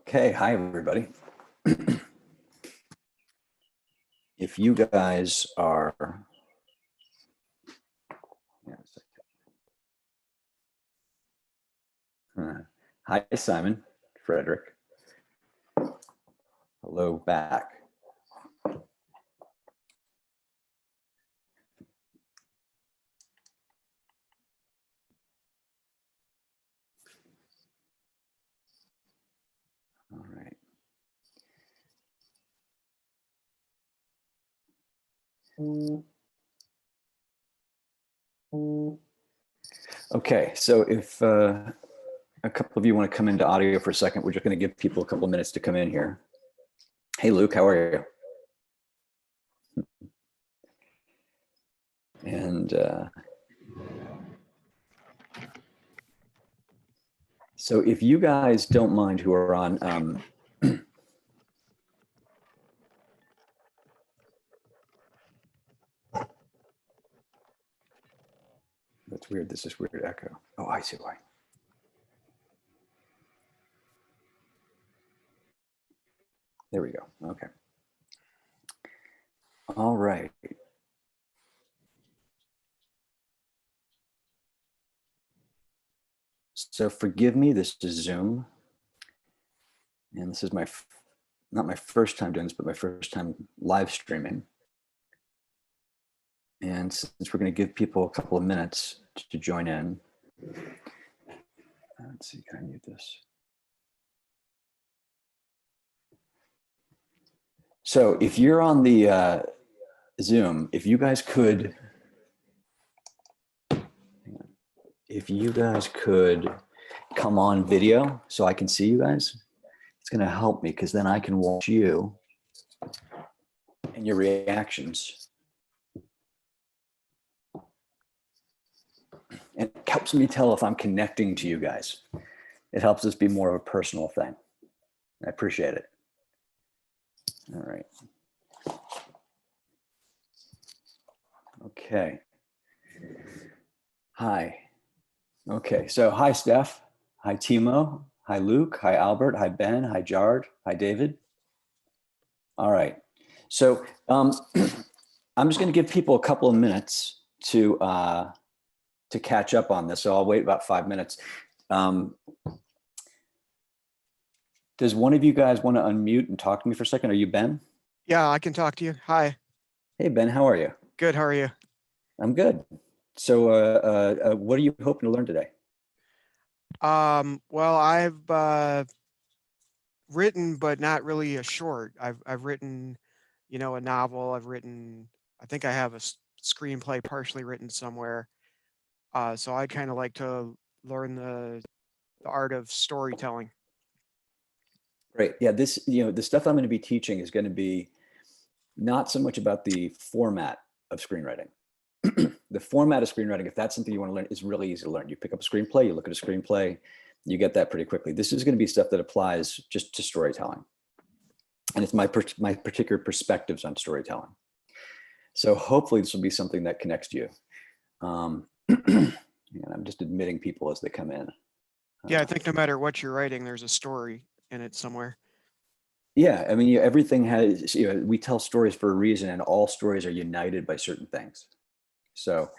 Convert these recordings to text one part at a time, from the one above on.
Okay, hi everybody. If you guys are, hi Simon, Frederick. Hello back. All right. Okay, so if a couple of you want to come into audio for a second, we're just going to give people a couple of minutes to come in here. Hey Luke, how are you? And so if you guys don't mind who are on, that's weird, this is weird echo. Oh, I see why. There we go, okay. All right. So forgive me, this is Zoom. And this is not my first time doing this, but my first time live streaming. And since we're going to give people a couple of minutes to join in, let's see, can I mute this? So if you're on the Zoom, if you guys could come on video so I can see you guys, it's going to help me because then I can watch you and your reactions. And it helps me tell if I'm connecting to you guys. It helps us be more of a personal thing. I appreciate it. All right. Okay. Hi. Okay, so hi Steph. Hi Timo. Hi Luke. Hi Albert. Hi Ben. Hi Jard. Hi David. All right. So I'm just going to give people a couple of minutes to catch up on this. So I'll wait about 5 minutes. Does one of you guys want to unmute and talk to me for a second? Are you Ben? Yeah, I can talk to you. Hi. Hey Ben, how are you? Good. How are you? I'm good. So what are you hoping to learn today? Well, I've written, but not really a short. I've written, a novel. I think I have a screenplay partially written somewhere. So I'd kind of like to learn the art of storytelling. Great. Yeah, this, the stuff I'm going to be teaching is going to be not so much about the format of screenwriting. The format of screenwriting, if that's something you want to learn, is really easy to learn. You pick up a screenplay, you look at a screenplay, you get that pretty quickly. This is going to be stuff that applies just to storytelling. And it's my particular perspectives on storytelling. So hopefully this will be something that connects to you. And I'm just admitting people as they come in. Yeah, I think no matter what you're writing, there's a story in it somewhere. Yeah, I mean, everything has, we tell stories for a reason, and all stories are united by certain things. So,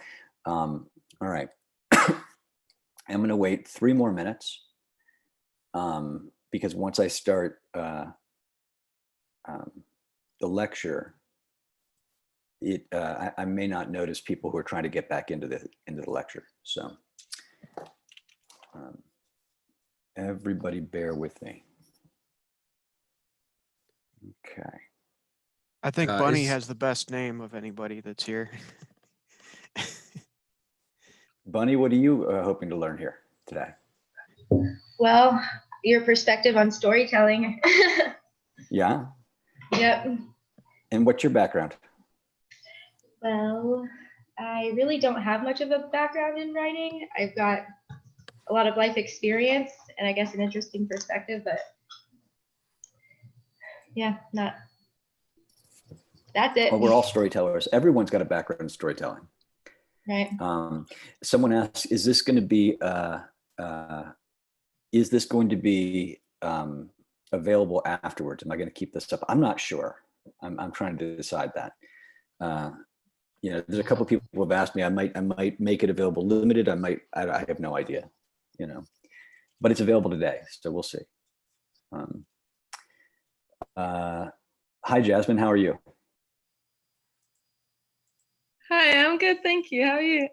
all right. I'm going to wait 3 more minutes because once I start the lecture, I may not notice people who are trying to get back into the lecture. So everybody bear with me. Okay. I think Bunny has the best name of anybody that's here. Bunny, what are you hoping to learn here today? Well, your perspective on storytelling. Yeah? Yep. And what's your background? Well, I really don't have much of a background in writing. I've got a lot of life experience and I guess an interesting perspective, but yeah, that's it. Well, we're all storytellers. Everyone's got a background in storytelling. Right. Someone asks, is this going to be available afterwards. Am I going to keep this up? I'm not sure. I'm trying to decide that. You know, there's a couple of people who have asked me. I might make it available limited. I have no idea. You know, but it's available today, so we'll see. Hi, Jasmine. How are you? Hi, I'm good, thank you. How are you?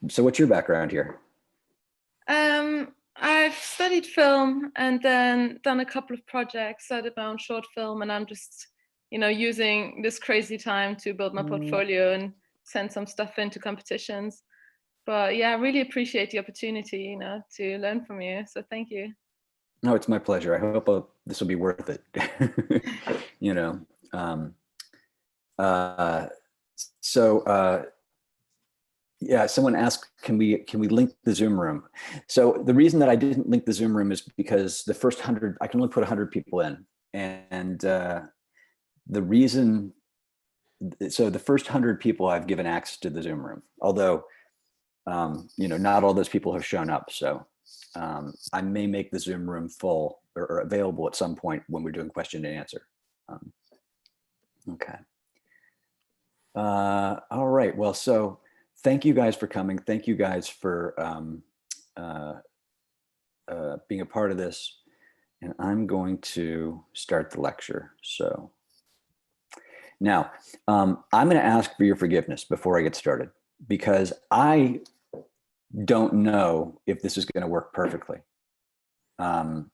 So, what's your background here? I've studied film and then done a couple of projects. I did my own short film, and I'm just, using this crazy time to build my portfolio and send some stuff into competitions. But yeah, I really appreciate the opportunity, to learn from you. So thank you. No, it's my pleasure. I hope this will be worth it. You know. Yeah, someone asked, can we link the Zoom room? So the reason that I didn't link the Zoom room is because the first 100, I can only put 100 people in, and the reason, so the first 100 people I've given access to the Zoom room, although not all those people have shown up. So I may make the Zoom room full or available at some point when we're doing question and answer. Okay. All right. Well, so thank you guys for coming. Thank you guys for being a part of this. And I'm going to start the lecture. So now I'm going to ask for your forgiveness before I get started, because I don't know if this is going to work perfectly. Now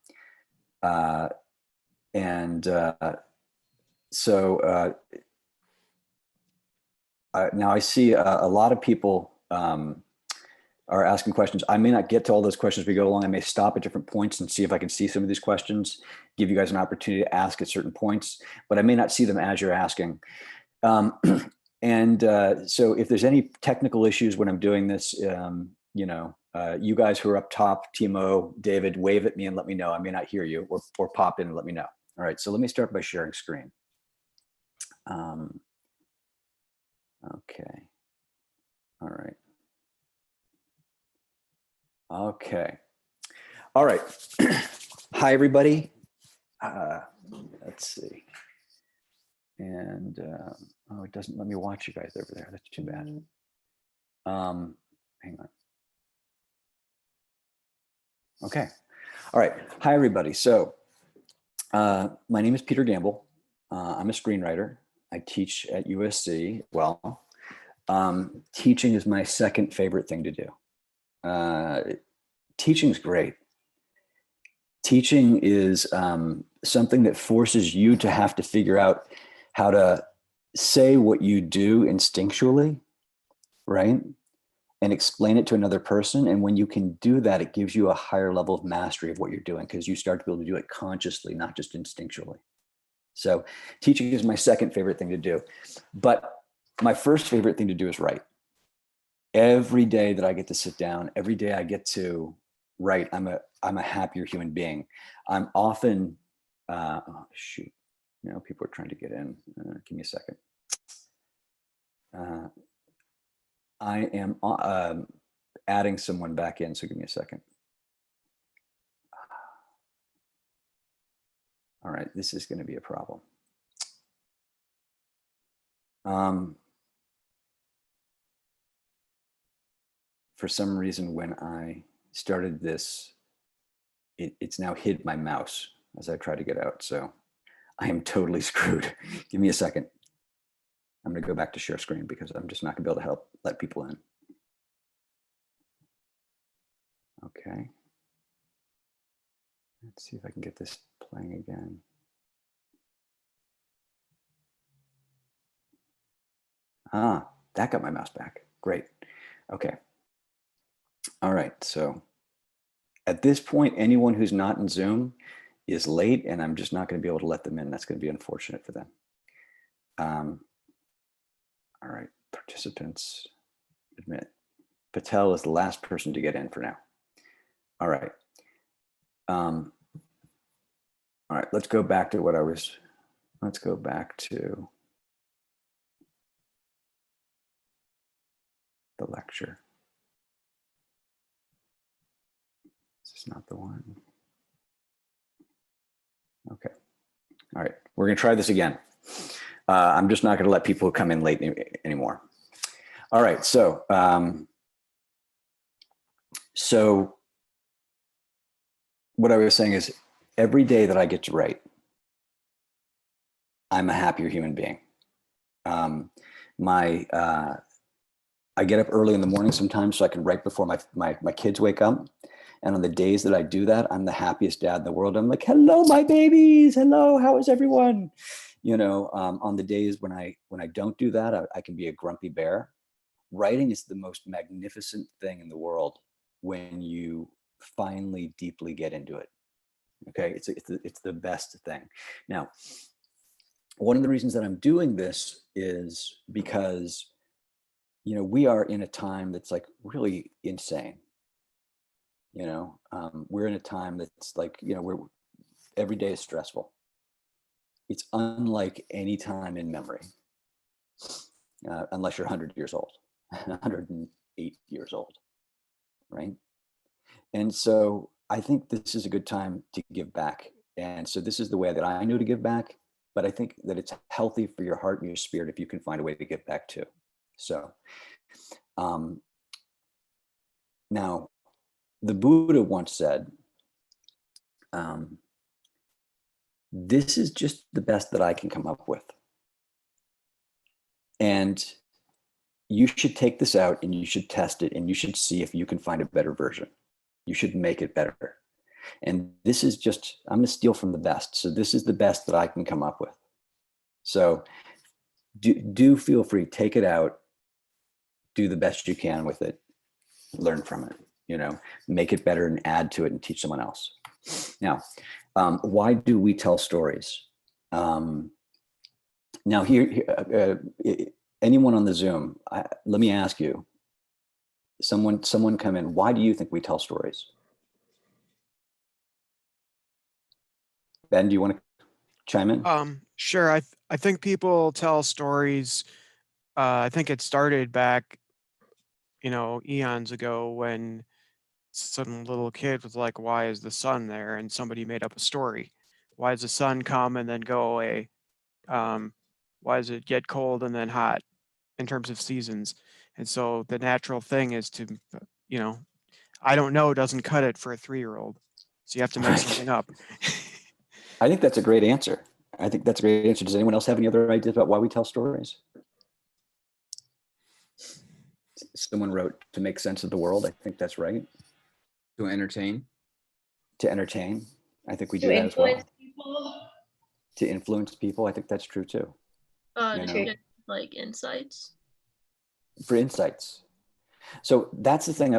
I see a lot of people are asking questions. I may not get to all those questions as we go along. I may stop at different points and see if I can see some of these questions, give you guys an opportunity to ask at certain points, but I may not see them as you're asking. So if there's any technical issues when I'm doing this, you guys who are up top, Timo, David, wave at me and let me know. I may not hear you, or pop in and let me know. All right, so let me start by sharing screen. Okay. All right. Okay. All right. Hi, everybody. Let's see. And oh, it doesn't let me watch you guys over there. That's too bad. Hang on. Okay. All right. Hi, everybody. So my name is Peter Gamble. I'm a screenwriter. I teach at USC. Well, teaching is my second favorite thing to do. Teaching is great. Teaching is something that forces you to have to figure out how to say what you do instinctually, right? And explain it to another person. And when you can do that, it gives you a higher level of mastery of what you're doing, because you start to be able to do it consciously, not just instinctually. So teaching is my second favorite thing to do. But my first favorite thing to do is write. Every day that I get to sit down, every day I get to write, I'm a happier human being. I'm often, oh shoot, people are trying to get in. Give me a second. I am adding someone back in, so give me a second. All right, this is going to be a problem. For some reason, when I started this, it's now hid my mouse as I try to get out. So I am totally screwed. Give me a second. I'm going to go back to share screen because I'm just not going to be able to help let people in. Okay. Let's see if I can get this playing again. Ah, that got my mouse back. Great. Okay. All right. So at this point, anyone who's not in Zoom is late, and I'm just not going to be able to let them in. That's going to be unfortunate for them. All right. Participants, admit. Patel is the last person to get in for now. All right. All right, let's go back to what I was, let's go back to the lecture. This is not the one. We're going to try this again. I'm just not going to let people come in late anymore. All right. So, so what I was saying is every day that I get to write, I'm a happier human being. I get up early in the morning sometimes so I can write before my kids wake up. And on the days that I do that, I'm the happiest dad in the world. I'm like, hello, my babies. Hello, how is everyone? You know, on the days when I don't do that, I can be a grumpy bear. Writing is the most magnificent thing in the world when you finally deeply get into it. Okay, it's the best thing. Now, one of the reasons that I'm doing this is because, you know, we are in a time that's like really insane. You know, we're in a time that's like, you know, every day is stressful. It's unlike any time in memory, unless you're 100 years old, 108 years old, right? And so I think this is a good time to give back. And so this is the way that I know to give back, but I think that it's healthy for your heart and your spirit if you can find a way to give back too. So now, the Buddha once said, this is just the best that I can come up with. And you should take this out and you should test it and you should see if you can find a better version. You should make it better. And this is just, I'm going to steal from the best. So this is the best that I can come up with. So do feel free, take it out, do the best you can with it, learn from it, you know, make it better and add to it and teach someone else. Now, why do we tell stories? Now here, anyone on the Zoom, let me ask you, someone come in, why do you think we tell stories? Ben, do you want to chime in? Sure. I think people tell stories. I think it started back, you know, eons ago when some little kid was like, why is the sun there? And somebody made up a story. Why does the sun come and then go away? Why does it get cold and then hot in terms of seasons? And so the natural thing is to, you know, I don't know doesn't cut it for a 3-year-old. So you have to make something up. I think that's a great answer. I think that's a great answer. Does anyone else have any other ideas about why we tell stories? Someone wrote to make sense of the world. I think that's right. To entertain. To entertain. I think we do To that as well. influence people. To influence people. I think that's true too. To get like insights. For insights. So that's the thing.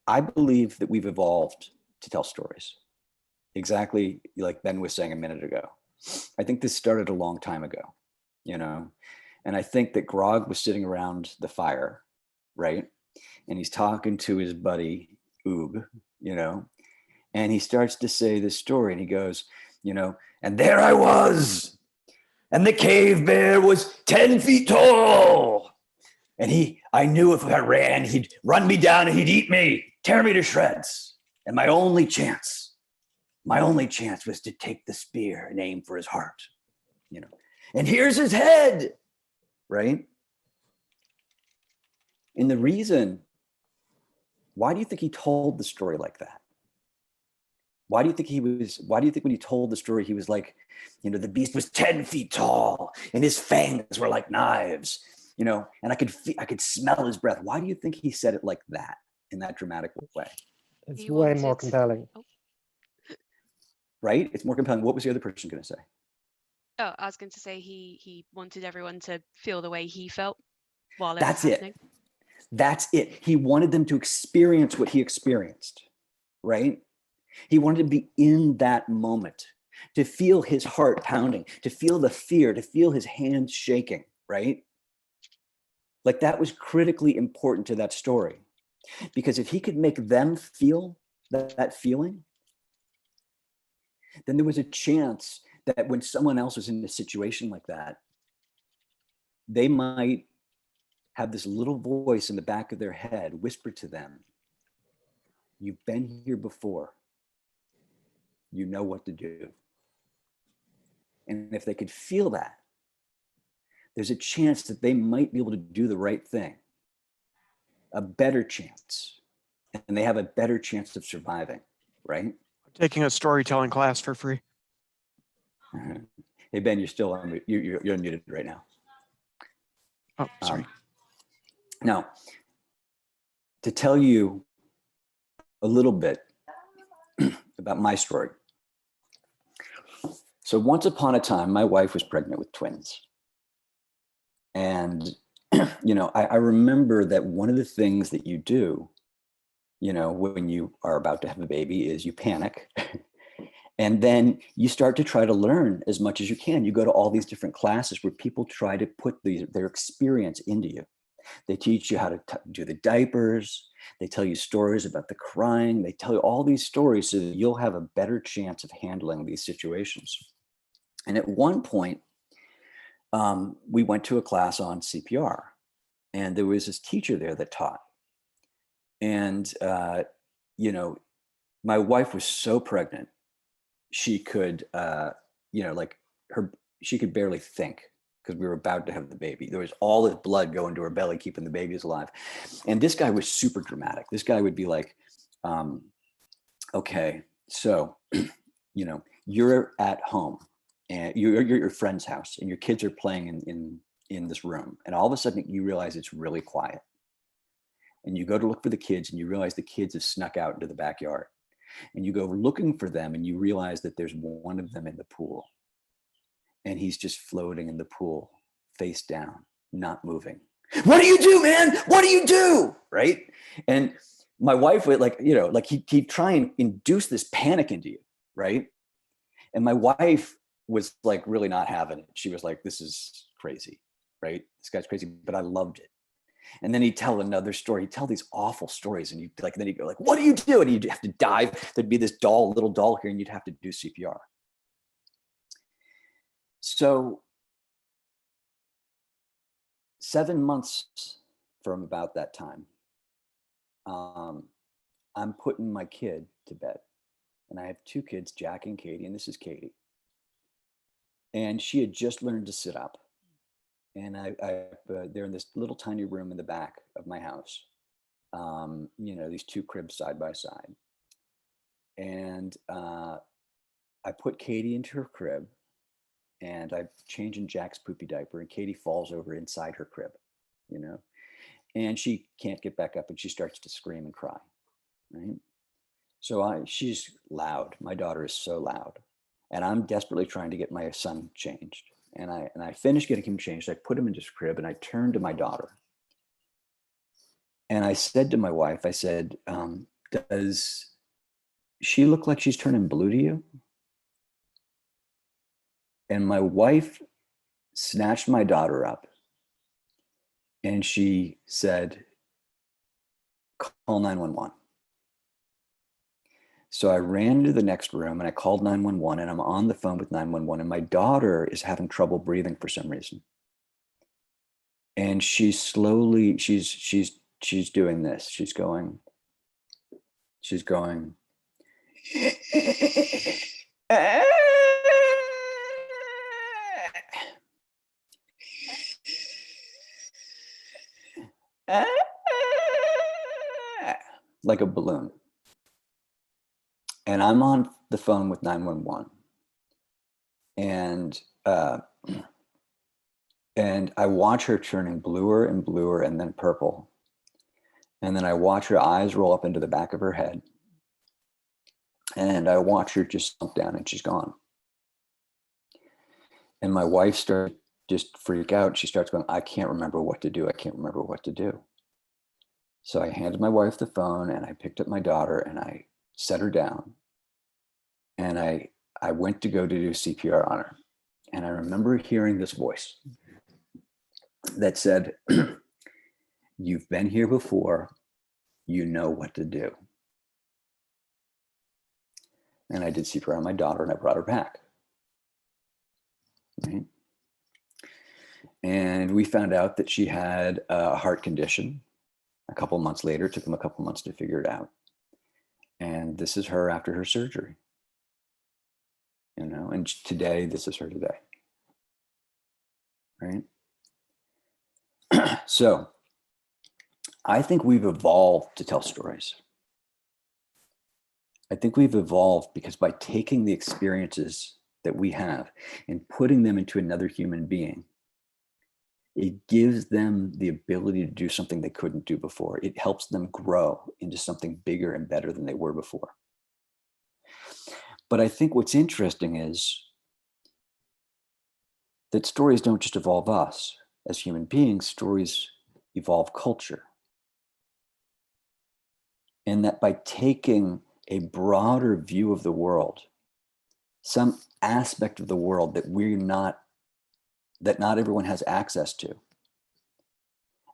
I believe that we've evolved to tell stories. Exactly like Ben was saying a minute ago. I think this started a long time ago, you know, and I think that Grog was sitting around the fire, right? And he's talking to his buddy, Oog, you know, and he starts to say this story and he goes, you know, and there I was, and the cave bear was 10 feet tall. And I knew if I ran, he'd run me down and he'd eat me, tear me to shreds. And my only chance was to take the spear and aim for his heart, you know, and here's his head, right? And the reason, why do you think he told the story like that? Why do you think when he told the story, he was like, you know, the beast was 10 feet tall and his fangs were like knives, you know, and I could smell his breath. Why do you think he said it like that, in that dramatic way? It's He way wanted- more compelling. Oh. Right? It's more compelling. What was the other person going to say? Oh, I was going to say he wanted everyone to feel the way he felt while it That's was it. happening. That's it. He wanted them to experience what he experienced, right? He wanted to be in that moment, to feel his heart pounding, to feel the fear, to feel his hands shaking, right? Like that was critically important to that story. Because if he could make them feel that feeling, then there was a chance that when someone else was in a situation like that, they might have this little voice in the back of their head whisper to them, you've been here before. You know what to do. And if they could feel that, there's a chance that they might be able to do the right thing, a better chance, and they have a better chance of surviving, right? I'm taking a storytelling class for free. Hey, Ben, you're still on, you're unmuted right now. Oh, sorry. Now, to tell you a little bit about my story. So once upon a time, my wife was pregnant with twins. And, you know, I remember that one of the things that you do, you know, when you are about to have a baby is you panic. And then you start to try to learn as much as you can. You go to all these different classes where people try to put their experience into you. They teach you how to do the diapers. They tell you stories about the crying. They tell you all these stories so that you'll have a better chance of handling these situations. And at one point, we went to a class on CPR, and there was this teacher there that taught. And, you know, my wife was so pregnant, she could, you know, like she could barely think because we were about to have the baby. There was all this blood going to her belly, keeping the babies alive. And this guy was super dramatic. This guy would be like, okay, so, you know, you're at home and you're at your friend's house and your kids are playing in this room. And all of a sudden you realize it's really quiet. And you go to look for the kids and you realize the kids have snuck out into the backyard. And you go looking for them and you realize that there's one of them in the pool. And he's just floating in the pool, face down, not moving. What do you do, man? What do you do? Right? And my wife would like, you know, like he'd try and induce this panic into you, right? And my wife was like really not having it. She was like, this is crazy, right? This guy's crazy, but I loved it. And then he'd tell another story. He'd tell these awful stories, and then he'd go like, "What do you do?" And you'd have to dive. There'd be this little doll here, and you'd have to do CPR. So 7 months from about that time, I'm putting my kid to bed, and I have 2 kids, Jack and Katie, and this is Katie. And she had just learned to sit up. And they're in this little tiny room in the back of my house. You know, these 2 cribs side by side. And I put Katie into her crib and I'm changing Jack's poopy diaper and Katie falls over inside her crib, you know, and she can't get back up and she starts to scream and cry, right? So she's loud. My daughter is so loud. And I'm desperately trying to get my son changed. And I finished getting him changed. I put him into his crib and I turned to my daughter. And I said to my wife, I said, does she look like she's turning blue to you? And my wife snatched my daughter up and she said, call 911. So I ran into the next room and I called 911 and I'm on the phone with 911 and my daughter is having trouble breathing for some reason. And she's slowly, she's doing this. She's going. Like a balloon. And I'm on the phone with 911. And I watch her turning bluer and bluer and then purple. And then I watch her eyes roll up into the back of her head. And I watch her just sunk down and she's gone. And my wife started just freak out. She starts going, I can't remember what to do. I can't remember what to do. So I handed my wife the phone and I picked up my daughter and I set her down. And I went to go to do CPR on her. And I remember hearing this voice that said, you've been here before, you know what to do. And I did CPR on my daughter and I brought her back. Right? And we found out that she had a heart condition. A couple months later, it took them a couple months to figure it out. And this is her after her surgery. you know, and today, this is her today, right? So I think we've evolved to tell stories. I think we've evolved because by taking the experiences that we have and putting them into another human being, it gives them the ability to do something they couldn't do before. It helps them grow into something bigger and better than they were before. But I think what's interesting is that stories don't just evolve us as human beings, stories evolve culture. And that by taking a broader view of the world, some aspect of the world that not everyone has access to,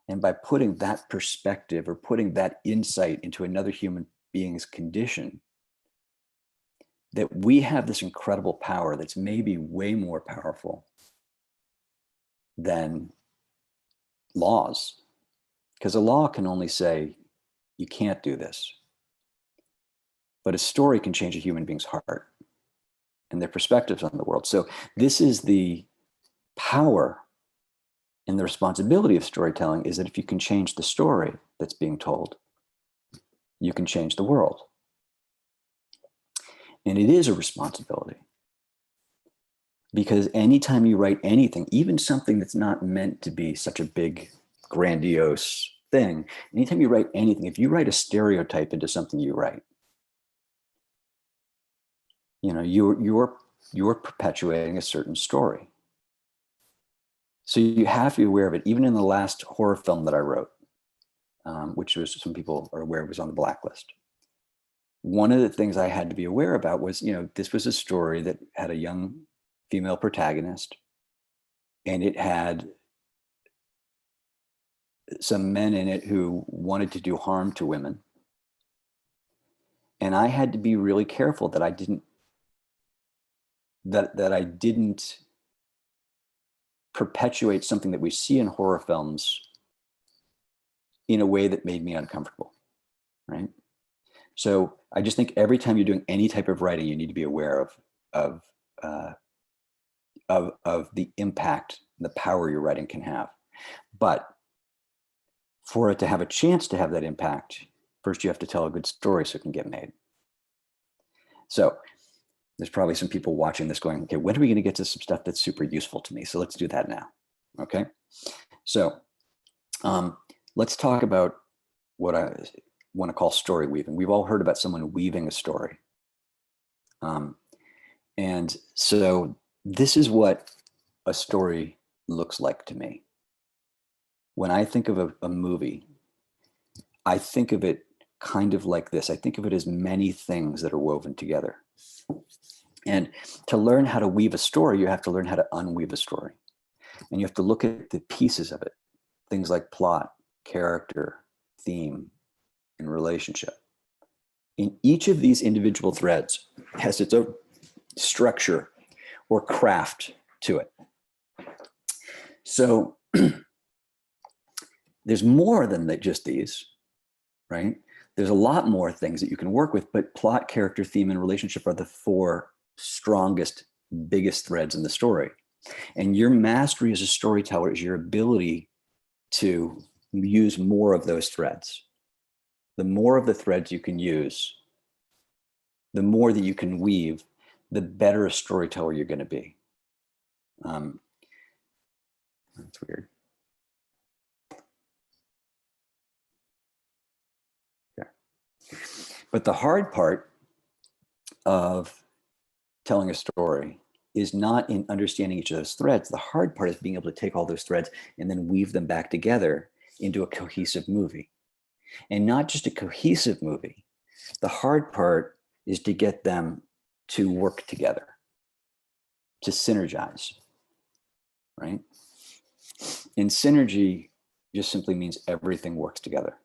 and by putting that perspective or putting that insight into another human being's condition, that we have this incredible power that's maybe way more powerful than laws. Because a law can only say, you can't do this. But a story can change a human being's heart and their perspectives on the world. So this is the power and the responsibility of storytelling, is that if you can change the story that's being told, you can change the world. And it is a responsibility. Because anytime you write anything, even something that's not meant to be such a big, grandiose thing, anytime you write anything, if you write a stereotype into something you write, you know, you're perpetuating a certain story. So you have to be aware of it. Even in the last horror film that I wrote, which was, some people are aware, was on the blacklist. One of the things I had to be aware about was, you know, this was a story that had a young female protagonist, and it had some men in it who wanted to do harm to women. And I had to be really careful that I didn't perpetuate something that we see in horror films in a way that made me uncomfortable, right? So I just think every time you're doing any type of writing, you need to be aware of the impact, the power your writing can have. But for it to have a chance to have that impact, first you have to tell a good story so it can get made. So there's probably some people watching this going, okay, when are we going to get to some stuff that's super useful to me? So let's do that now. Okay. So let's talk about what I want to call story weaving. We've all heard about someone weaving a story. And so this is what a story looks like to me. When I think of a movie, I think of it kind of like this. I think of it as many things that are woven together. And to learn how to weave a story, you have to learn how to unweave a story. And you have to look at the pieces of it, things like plot, character, theme, and relationship. In each of these individual threads has its own structure or craft to it. So there's more than just these, right? There's a lot more things that you can work with, but plot, character, theme, and relationship are the four strongest, biggest threads in the story. And your mastery as a storyteller is your ability to use more of those threads. The more of the threads you can use, the more that you can weave, the better a storyteller you're going to be. That's weird. Okay. But the hard part of telling a story is not in understanding each of those threads. The hard part is being able to take all those threads and then weave them back together into a cohesive movie. And not just a cohesive movie. The hard part is to get them to work together, to synergize, right? And synergy just simply means everything works together.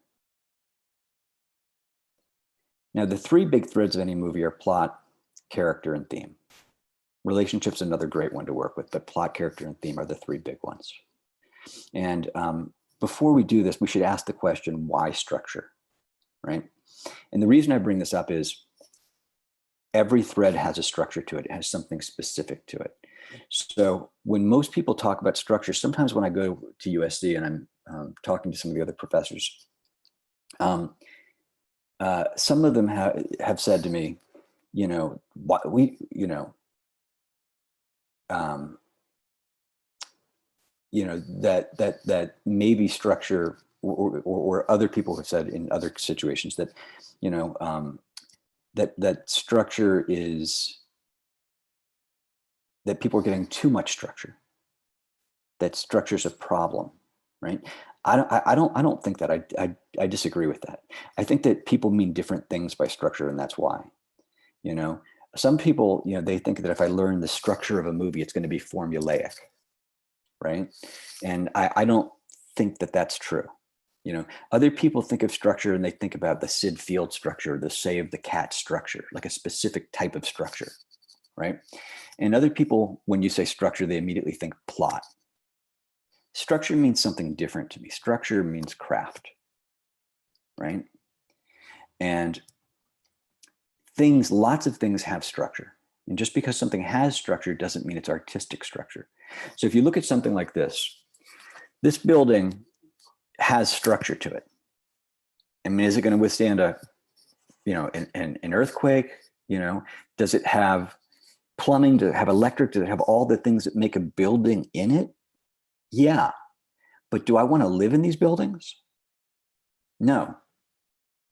Now, the three big threads of any movie are plot, character, and theme. Relationship's another great one to work with, but plot, character, and theme are the three big ones. And before we do this, we should ask the question, why structure, right? And the reason I bring this up is every thread has a structure to it. It has something specific to it. So when most people talk about structure, sometimes when I go to USC and I'm talking to some of the other professors, some of them have said to me, you know, what we, that maybe structure, or other people have said in other situations that, that structure is, that people are getting too much structure, that structure is a problem, right? I don't think that. I disagree with that. I think that people mean different things by structure, and that's why. Some people, they think that if I learn the structure of a movie, it's going to be formulaic, right? And I don't think that that's true. Other people think of structure and they think about the Sid Field structure, the Save the Cat structure, like a specific type of structure, right? And other people, when you say structure, they immediately think plot. Structure means something different to me. Structure means craft, right? And lots of things have structure. And just because something has structure doesn't mean it's artistic structure. So if you look at something like this building has structure to it. I mean, is it going to withstand an earthquake? Does it have plumbing? Does it have electric? Does it have all the things that make a building in it? Yeah. But do I want to live in these buildings? No.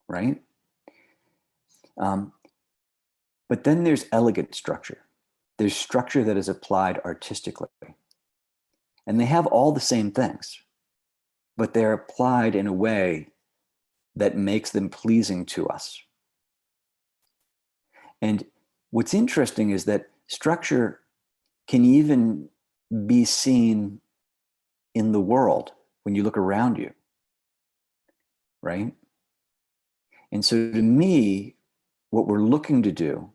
Right? But then there's elegant structure. There's structure that is applied artistically. And they have all the same things, but they're applied in a way that makes them pleasing to us. And what's interesting is that structure can even be seen in the world when you look around you, right? And so to me, what we're looking to do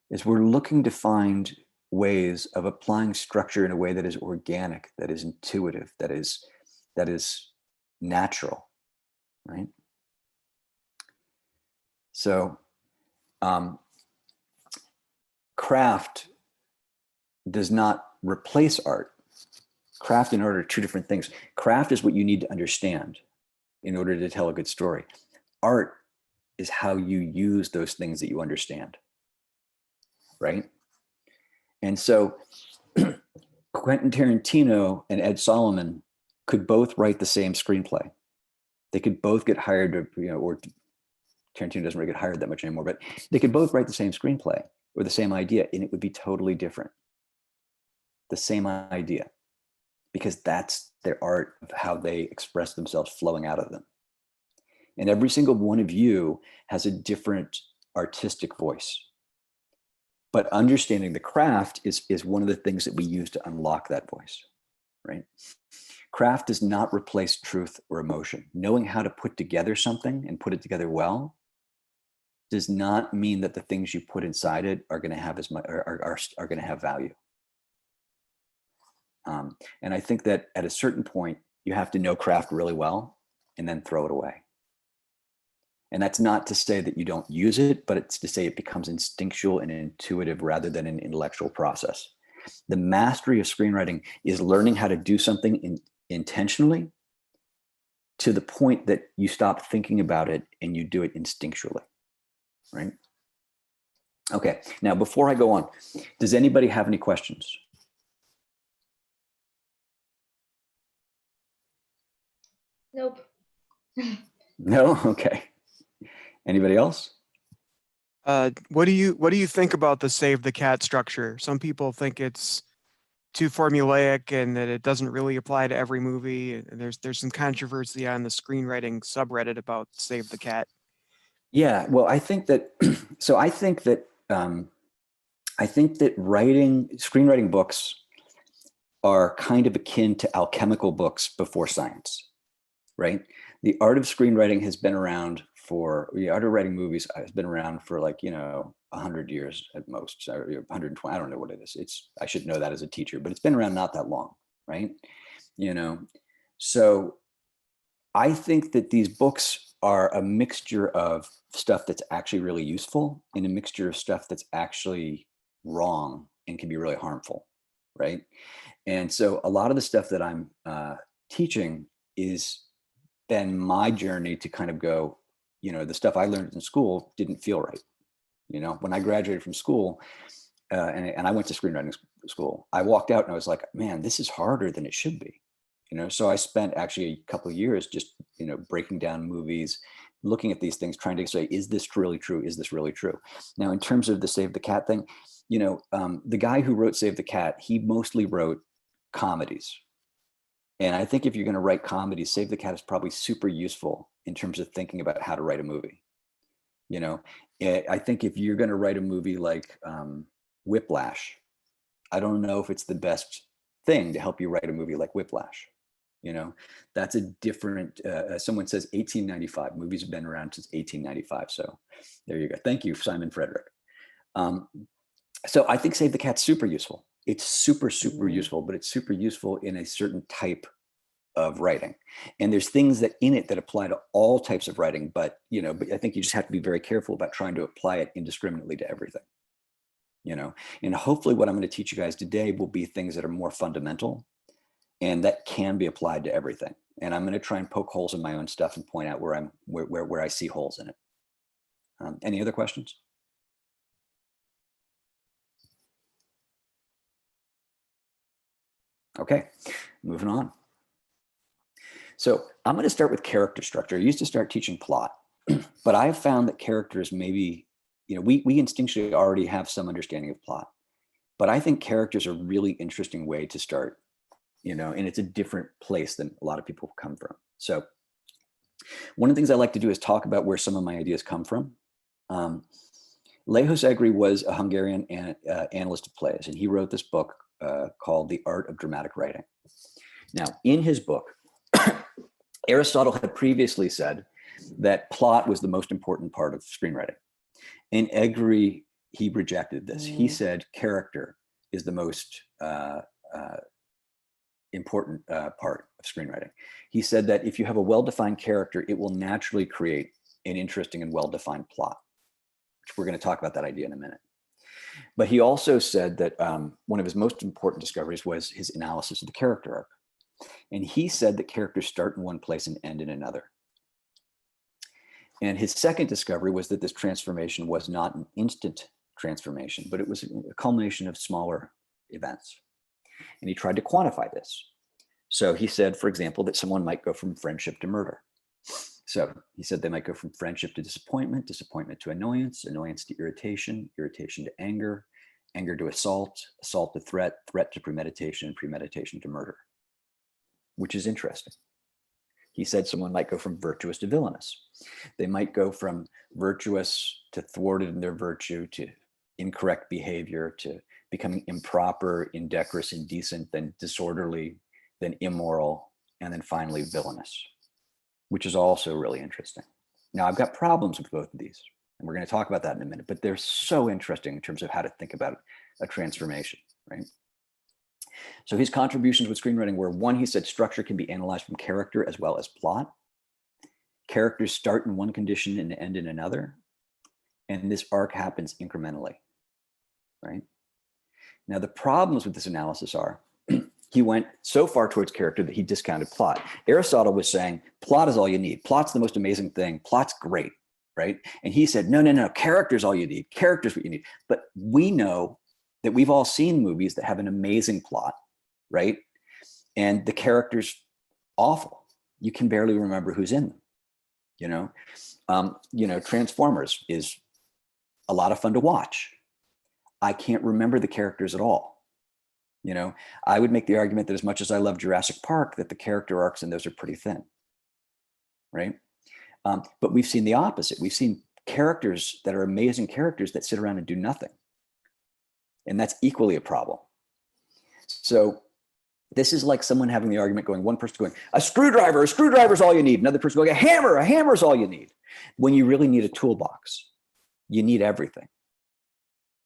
is we're looking to find ways of applying structure in a way that is organic, that is intuitive, that is natural, right? So craft does not replace art. Craft and art are two different things. Craft is what you need to understand in order to tell a good story. Art is how you use those things that you understand, right? And so Quentin Tarantino and Ed Solomon could both write the same screenplay. They could both get hired to, or Tarantino doesn't really get hired that much anymore, but they could both write the same screenplay or the same idea, and it would be totally different. The same idea, because that's their art of how they express themselves flowing out of them. And every single one of you has a different artistic voice. But understanding the craft is one of the things that we use to unlock that voice, right? Craft does not replace truth or emotion. Knowing how to put together something and put it together well does not mean that the things you put inside it are going to have as much, are going to have value. And I think that at a certain point, you have to know craft really well and then throw it away. And that's not to say that you don't use it, but it's to say it becomes instinctual and intuitive rather than an intellectual process. The mastery of screenwriting is learning how to do something intentionally to the point that you stop thinking about it and you do it instinctually, right? Okay, now before I go on, does anybody have any questions? Nope. No? Okay. Anybody else? What do you think about the Save the Cat structure? Some people think it's too formulaic and that it doesn't really apply to every movie. There's some controversy on the screenwriting subreddit about Save the Cat. Yeah, well, I think that screenwriting books are kind of akin to alchemical books before science, right? The art of screenwriting has been around the art of writing movies has been around for 100 years at most, 120, I don't know what it is. I should know that as a teacher, but it's been around not that long, right? So I think that these books are a mixture of stuff that's actually really useful and a mixture of stuff that's actually wrong and can be really harmful, right? And so a lot of the stuff that I'm teaching is then my journey to kind of go, you know, the stuff I learned in school didn't feel right. You know, when I graduated from school and I went to screenwriting school, I walked out and I was like, man, this is harder than it should be. You know, so I spent actually a couple of years just, you know, breaking down movies, looking at these things, trying to say, is this really true? Is this really true? Now, in terms of the Save the Cat thing, you know, the guy who wrote Save the Cat, he mostly wrote comedies. And I think if you're going to write comedies, Save the Cat is probably super useful in terms of thinking about how to write a movie. You know, I think if you're going to write a movie like Whiplash, I don't know if it's the best thing to help you write a movie like Whiplash. You know, that's a different, someone says 1895, movies have been around since 1895. So there you go. Thank you, Simon Frederick. So I think Save the Cat's super useful. It's super, super useful, but it's super useful in a certain type of writing. And there's things that in it that apply to all types of writing, but, you know, but I think you just have to be very careful about trying to apply it indiscriminately to everything. You know, and hopefully what I'm going to teach you guys today will be things that are more fundamental and that can be applied to everything. And I'm going to try and poke holes in my own stuff and point out where I see holes in it. Any other questions? Okay, moving on. So I'm going to start with character structure. I used to start teaching plot, but I've found that characters maybe, you know, we instinctually already have some understanding of plot, but I think characters are a really interesting way to start, you know, and it's a different place than a lot of people come from. So one of the things I like to do is talk about where some of my ideas come from. Lehos Egri was a Hungarian analyst of plays, and he wrote this book called The Art of Dramatic Writing. Now, in his book, Aristotle had previously said that plot was the most important part of screenwriting. In Egri, he rejected this. He said character is the most important part of screenwriting. He said that if you have a well-defined character, it will naturally create an interesting and well-defined plot. We're going to talk about that idea in a minute. But he also said that one of his most important discoveries was his analysis of the character arc. And he said that characters start in one place and end in another. And his second discovery was that this transformation was not an instant transformation, but it was a culmination of smaller events. And he tried to quantify this. So he said, for example, that someone might go from friendship to murder. So he said they might go from friendship to disappointment, disappointment to annoyance, annoyance to irritation, irritation to anger, anger to assault, assault to threat, threat to premeditation, premeditation to murder, which is interesting. He said someone might go from virtuous to villainous. They might go from virtuous to thwarted in their virtue to incorrect behavior to becoming improper, indecorous, indecent, then disorderly, then immoral, and then finally villainous, which is also really interesting. Now, I've got problems with both of these, and we're going to talk about that in a minute, but they're so interesting in terms of how to think about a transformation, right? So his contributions with screenwriting were, one, he said structure can be analyzed from character as well as plot. Characters start in one condition and end in another, and this arc happens incrementally, right? Now, the problems with this analysis are, he went so far towards character that he discounted plot. Aristotle was saying, plot is all you need. Plot's the most amazing thing. Plot's great, right? And he said, no, no, no, character's all you need. Character's what you need. But we know that we've all seen movies that have an amazing plot, right? And the character's awful. You can barely remember who's in them, you know? Transformers is a lot of fun to watch. I can't remember the characters at all. You know, I would make the argument that as much as I love Jurassic Park, that the character arcs in those are pretty thin, right? But we've seen the opposite. We've seen characters that are amazing characters that sit around and do nothing. And that's equally a problem. So this is like someone having the argument going, one person going, a screwdriver is all you need. Another person going, a hammer is all you need. When you really need a toolbox, you need everything.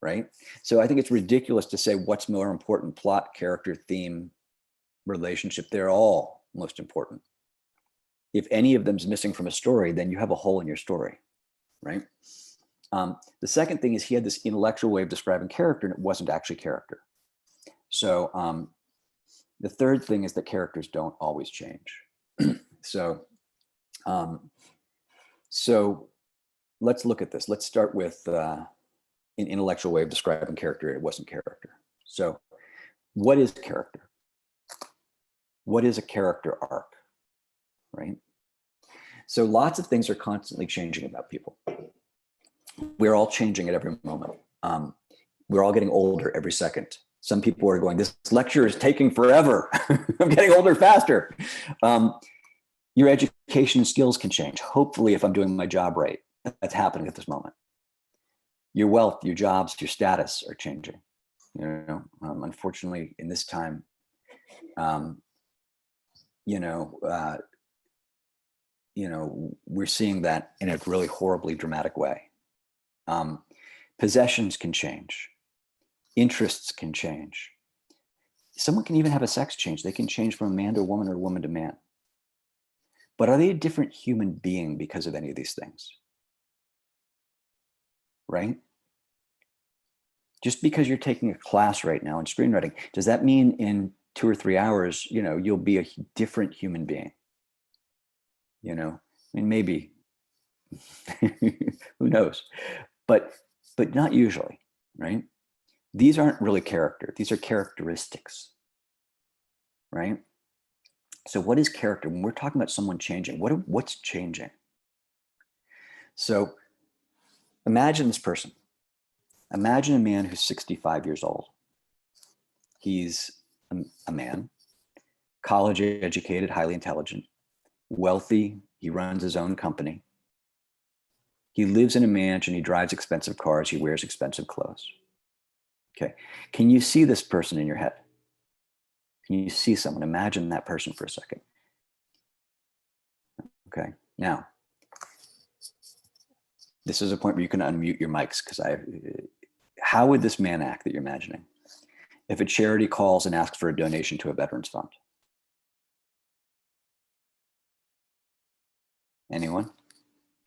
Right? So I think it's ridiculous to say what's more important, plot, character, theme, relationship. They're all most important. If any of them's missing from a story, then you have a hole in your story, right? The second thing is he had this intellectual way of describing character, and it wasn't actually character. So the third thing is that characters don't always change. So let's look at this. Let's start with an intellectual way of describing character. It wasn't character. So what is character? What is a character arc, right? So lots of things are constantly changing about people. We're all changing at every moment. We're all getting older every second. Some people are going, this lecture is taking forever. I'm getting older faster. Your education and skills can change. Hopefully, if I'm doing my job right, that's happening at this moment. Your wealth, your jobs, your status are changing. You know, unfortunately, in this time, we're seeing that in a really horribly dramatic way. Possessions can change. Interests can change. Someone can even have a sex change. They can change from a man to a woman or a woman to man. But are they a different human being because of any of these things? Right? Just because you're taking a class right now in screenwriting, does that mean in 2 or 3 hours, you'll be a different human being? I mean, maybe. Who knows? But not usually, right? These aren't really character. These are characteristics, right? So what is character? When we're talking about someone changing, what's changing? So imagine this person. Imagine a man who's 65 years old. He's a man, college educated, highly intelligent, wealthy. He runs his own company. He lives in a mansion. He drives expensive cars. He wears expensive clothes. Okay. Can you see this person in your head? Can you see someone? Imagine that person for a second. Okay. Now, this is a point where you can unmute your mics because how would this man act that you're imagining if a charity calls and asks for a donation to a veterans fund? Anyone?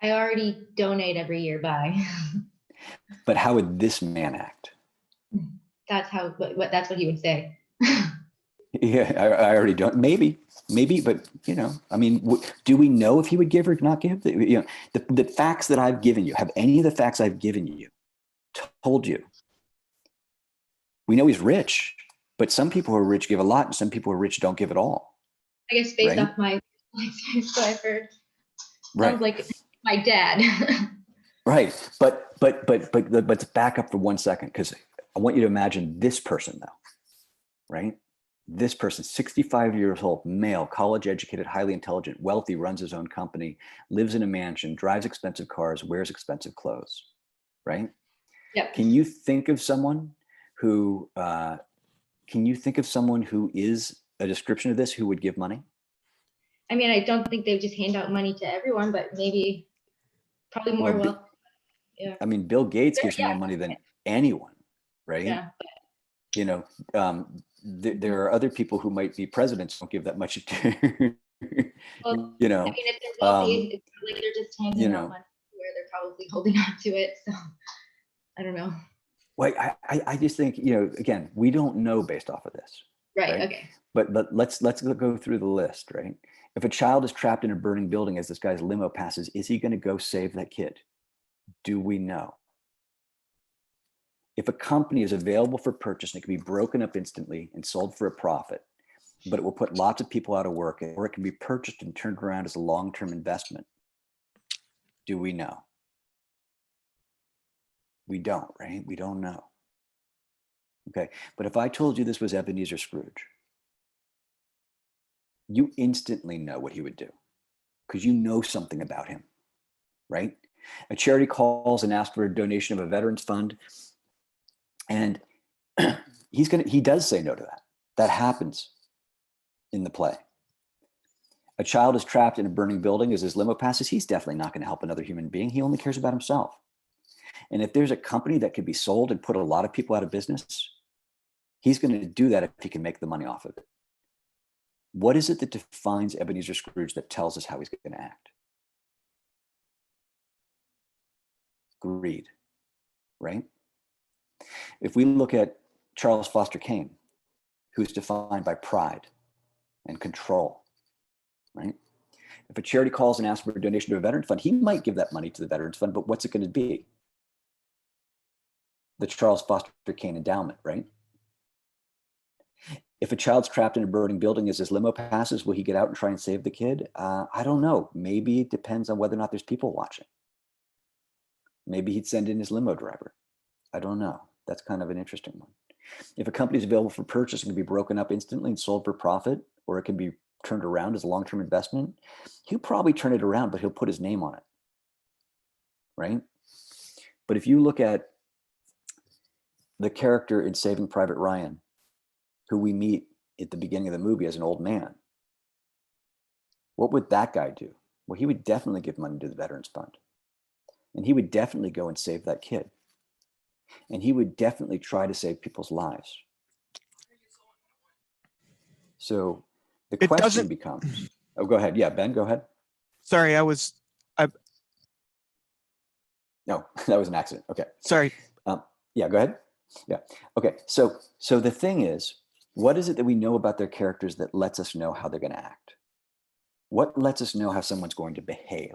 I already donate every year. Bye. But how would this man act? That's that's what he would say. Yeah, I already don't. Maybe, but I mean, do we know if he would give or not give? The facts that I've given you, have any of the facts I've given you told you? We know he's rich, but some people who are rich give a lot, and some people who are rich don't give at all. I guess based Right? off my experience, what I've heard, Right. sounds like my dad. Right, but let's back up for 1 second, because I want you to imagine this person though, right? This person, 65 years old, male, college educated, highly intelligent, wealthy, runs his own company, lives in a mansion, drives expensive cars, wears expensive clothes, right? Yep. Can you think of someone who is a description of this who would give money? I mean, I don't think they would just hand out money to everyone, but probably more wealth. Yeah. I mean, Bill Gates gives more money than anyone, right? Yeah. There are other people who might be presidents who don't give that much. Well, I mean, if they're wealthy, it's not like they're just handing out money where they're probably holding on to it. So I don't know. Well, I just think, again, we don't know based off of this. Right. Okay. But let's go through the list, right? If a child is trapped in a burning building as this guy's limo passes, is he going to go save that kid? Do we know? If a company is available for purchase and it can be broken up instantly and sold for a profit, but it will put lots of people out of work, or it can be purchased and turned around as a long-term investment, do we know? We don't, right? We don't know. Okay, but if I told you this was Ebenezer Scrooge, you instantly know what he would do because you know something about him, right? A charity calls and asks for a donation of a veterans fund, and he does say no to that. That happens in the play. A child is trapped in a burning building as his limo passes. He's definitely not going to help another human being. He only cares about himself. And if there's a company that could be sold and put a lot of people out of business, he's going to do that if he can make the money off of it. What is it that defines Ebenezer Scrooge that tells us how he's going to act? Greed, right? If we look at Charles Foster Kane, who's defined by pride and control, right? If a charity calls and asks for a donation to a veterans fund, he might give that money to the veterans fund, but what's it going to be? The Charles Foster Kane endowment, right? If a child's trapped in a burning building as his limo passes, will he get out and try and save the kid? I don't know. Maybe it depends on whether or not there's people watching. Maybe he'd send in his limo driver. I don't know. That's kind of an interesting one. If a company is available for purchase, it can be broken up instantly and sold for profit, or it can be turned around as a long-term investment. He'll probably turn it around, but he'll put his name on it, right? But if you look at the character in Saving Private Ryan, who we meet at the beginning of the movie as an old man, what would that guy do? Well, he would definitely give money to the Veterans Fund. And he would definitely go and save that kid. And he would definitely try to save people's lives. So the question becomes, oh, go ahead. Yeah, Ben, go ahead. Sorry, No, that was an accident. Okay. sorry. Yeah, go ahead. Yeah. Okay. So the thing is, what is it that we know about their characters that lets us know how they're going to act? What lets us know how someone's going to behave?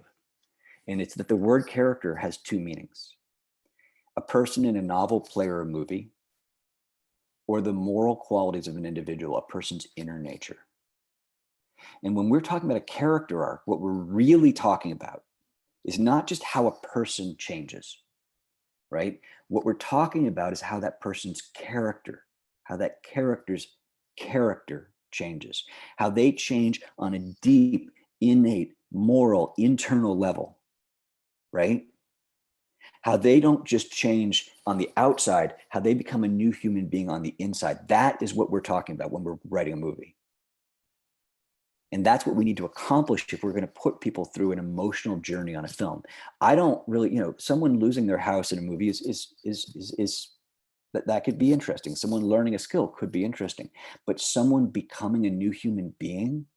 And it's that the word character has two meanings: a person in a novel, play, or a movie, or the moral qualities of an individual, a person's inner nature. And when we're talking about a character arc, what we're really talking about is not just how a person changes, right? What we're talking about is how that person's character, how that character's character changes, how they change on a deep, innate, moral, internal level, right? How they don't just change on the outside, how they become a new human being on the inside. That is what we're talking about when we're writing a movie. And that's what we need to accomplish if we're going to put people through an emotional journey on a film. I don't really, someone losing their house in a movie is that could be interesting. Someone learning a skill could be interesting, but someone becoming a new human being,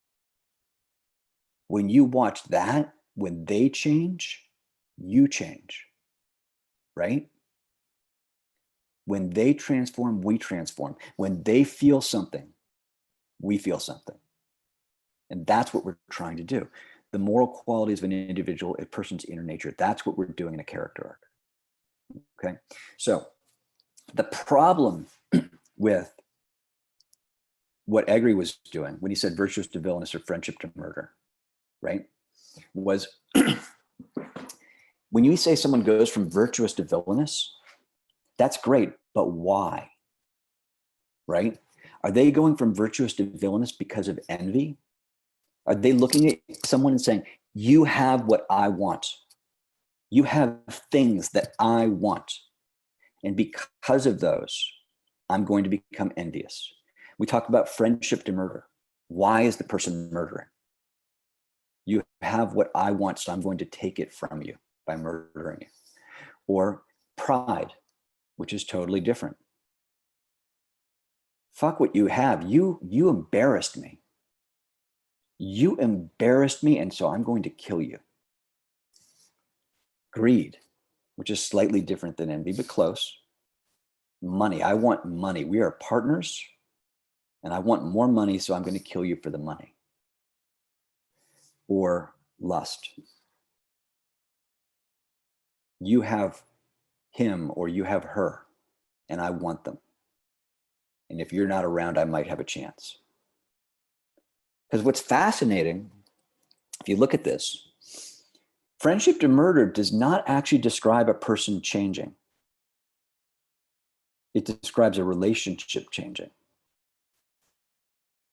when you watch that, when they change, you change, right? When they transform, we transform. When they feel something, we feel something. And that's what we're trying to do. The moral qualities of an individual, a person's inner nature, that's what we're doing in a character arc. Okay. So the problem with what Egri was doing when he said virtuous to villainous or friendship to murder, right, was when you say someone goes from virtuous to villainous, that's great, but why? Right? Are they going from virtuous to villainous because of envy? Are they looking at someone and saying, you have what I want? You have things that I want. And because of those, I'm going to become envious. We talk about friendship to murder. Why is the person murdering? You have what I want, so I'm going to take it from you by murdering you. Or pride, which is totally different. Fuck what you have. You embarrassed me. You embarrassed me, and so I'm going to kill you. Greed, which is slightly different than envy, but close. Money, I want money. We are partners, and I want more money, so I'm going to kill you for the money. Or lust. You have him or you have her, and I want them. And if you're not around, I might have a chance. Because what's fascinating, if you look at this, friendship to murder does not actually describe a person changing. It describes a relationship changing.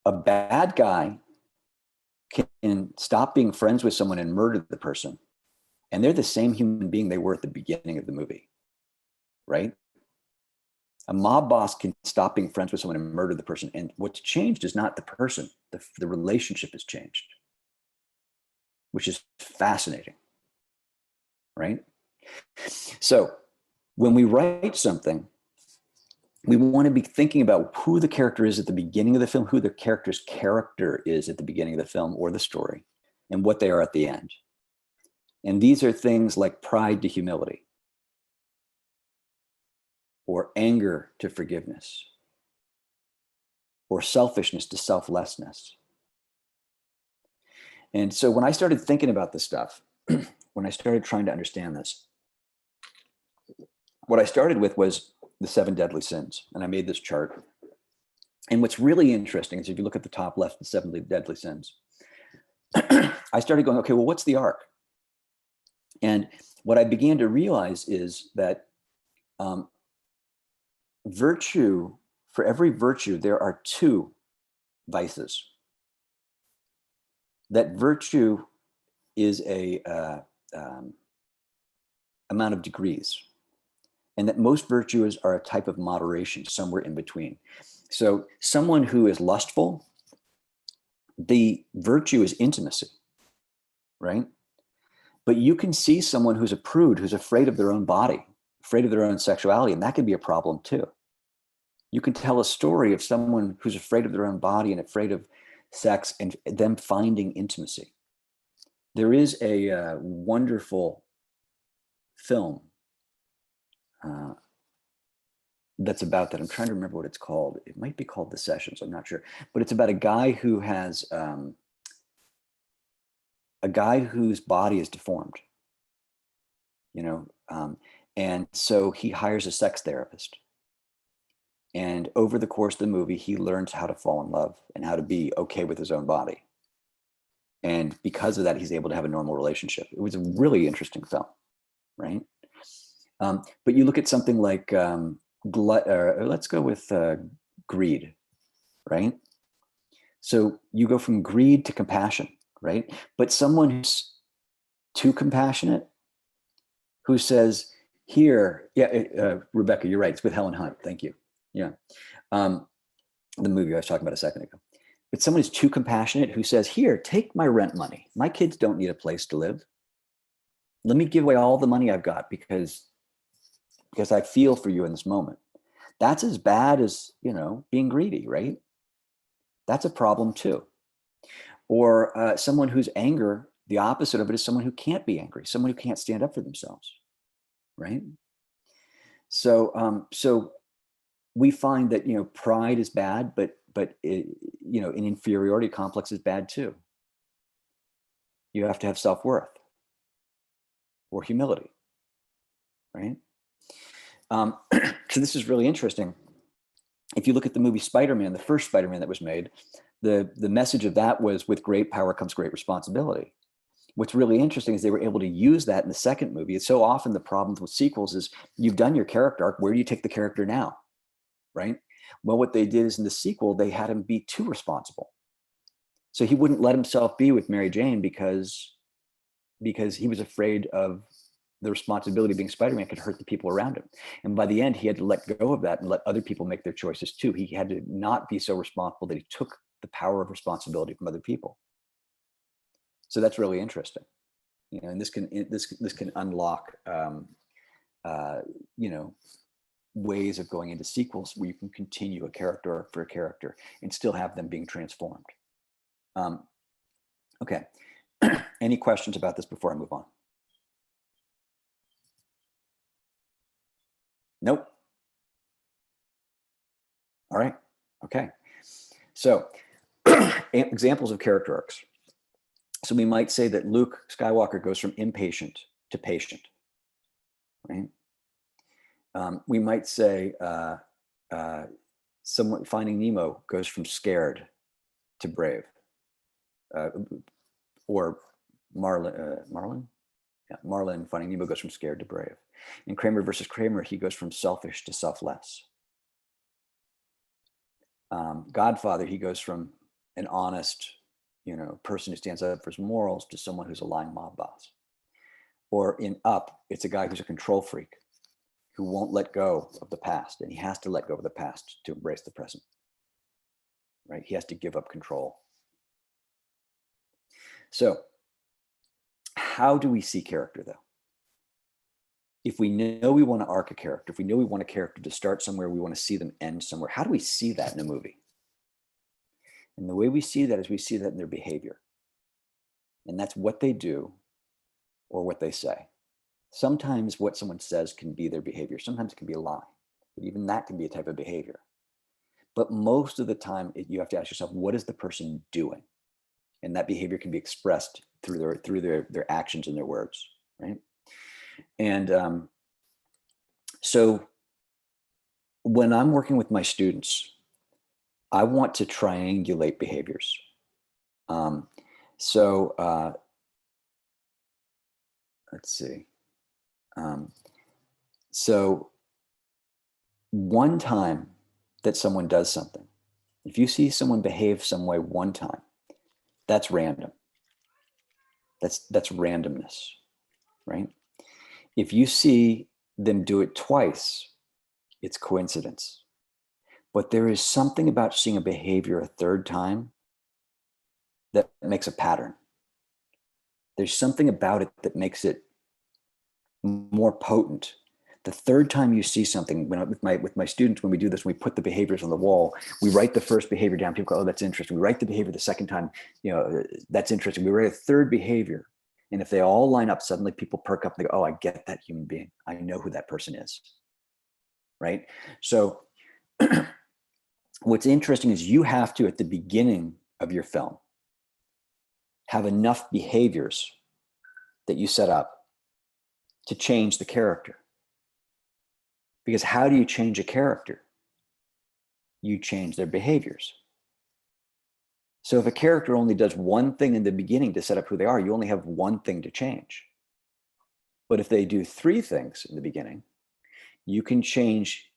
A bad guy can stop being friends with someone and murder the person, and they're the same human being they were at the beginning of the movie, right? A mob boss can stop being friends with someone and murder the person, and what's changed is not the person, the relationship has changed, which is fascinating, right? So when we write something, we want to be thinking about who the character is at the beginning of the film, who the character's character is at the beginning of the film or the story, and what they are at the end. And these are things like pride to humility, or anger to forgiveness, or selfishness to selflessness. And so when I started thinking about this stuff, when I started trying to understand this, what I started with was the 7 deadly sins. And I made this chart. And what's really interesting is if you look at the top left, the 7 deadly sins, I started going, okay, well, what's the arc? And what I began to realize is that virtue, for every virtue, there are 2 vices. That virtue is a amount of degrees, and that most virtues are a type of moderation, somewhere in between. So someone who is lustful, the virtue is intimacy, right? But you can see someone who's a prude, who's afraid of their own body, afraid of their own sexuality, and that can be a problem too. You can tell a story of someone who's afraid of their own body and afraid of sex and them finding intimacy. There is a wonderful film that's about that. I'm trying to remember what it's called. It might be called The Sessions. I'm not sure, but it's about a guy who has a guy whose body is deformed, you know, and so he hires a sex therapist. And over the course of the movie, he learns how to fall in love and how to be okay with his own body. And because of that, he's able to have a normal relationship. It was a really interesting film, right? But you look at something like let's go with greed, right? So you go from greed to compassion, right? But someone who's too compassionate, who says, here, yeah, Rebecca, you're right. It's with Helen Hunt. Thank you. Yeah. The movie I was talking about a second ago. But someone who's too compassionate, who says, here, take my rent money. My kids don't need a place to live. Let me give away all the money I've got because I feel for you in this moment. That's as bad as, you know, being greedy, right? That's a problem too. Or someone whose anger, the opposite of it is someone who can't be angry, someone who can't stand up for themselves, right? So, so we find that, you know, pride is bad, but it, you know, an inferiority complex is bad too. You have to have self-worth or humility, right? So this is really interesting. If you look at the movie Spider-Man, the first Spider-Man that was made, the message of that was, with great power comes great responsibility. What's really interesting is they were able to use that in the second movie. It's so often the problem with sequels is you've done your character arc. Where do you take the character now, right? Well, what they did is in the sequel, they had him be too responsible. So he wouldn't let himself be with Mary Jane because he was afraid of the responsibility of being Spider-Man could hurt the people around him. And by the end, he had to let go of that and let other people make their choices too. He had to not be so responsible that he took the power of responsibility from other people. So that's really interesting, you know, and this can unlock, you know, ways of going into sequels where you can continue a character arc for a character and still have them being transformed. Okay, any questions about this before I move on? Nope. All right. Okay. So examples of character arcs. So we might say that Luke Skywalker goes from impatient to patient, right? We might say someone Finding Nemo goes from scared to brave, or Marlin? Yeah, Marlin, Finding Nemo goes from scared to brave. In Kramer versus Kramer, he goes from selfish to selfless. Godfather, he goes from an honest, you know, person who stands up for his morals to someone who's a lying mob boss. Or in Up, it's a guy who's a control freak who won't let go of the past, and he has to let go of the past to embrace the present, right? He has to give up control. So how do we see character though? if we know we want to arc a character, if we know we want a character to start somewhere, we want to see them end somewhere, how do we see that in a movie? And the way we see that is we see that in their behavior. And that's what they do or what they say. Sometimes what someone says can be their behavior. Sometimes it can be a lie, but even that can be a type of behavior. But most of the time, you have to ask yourself, what is the person doing? And that behavior can be expressed through their actions and their words, right? And so when I'm working with my students, I want to triangulate behaviors. Let's see. So one time that someone does something, if you see someone behave some way one time, that's random. That's randomness, right? If you see them do it twice, it's coincidence. But there is something about seeing a behavior a third time that makes a pattern. There's something about it that makes it more potent. The third time you see something, with my students, when we do this, when we put the behaviors on the wall, we write the first behavior down. People go, oh, that's interesting. We write the behavior the second time, that's interesting. We write a third behavior. And if they all line up, suddenly people perk up and they go, oh, I get that human being. I know who that person is, right? So what's interesting is you have to, at the beginning of your film, have enough behaviors that you set up to change the character. Because how do you change a character? You change their behaviors. So if a character only does one thing in the beginning to set up who they are, you only have one thing to change. But if they do three things in the beginning, you can change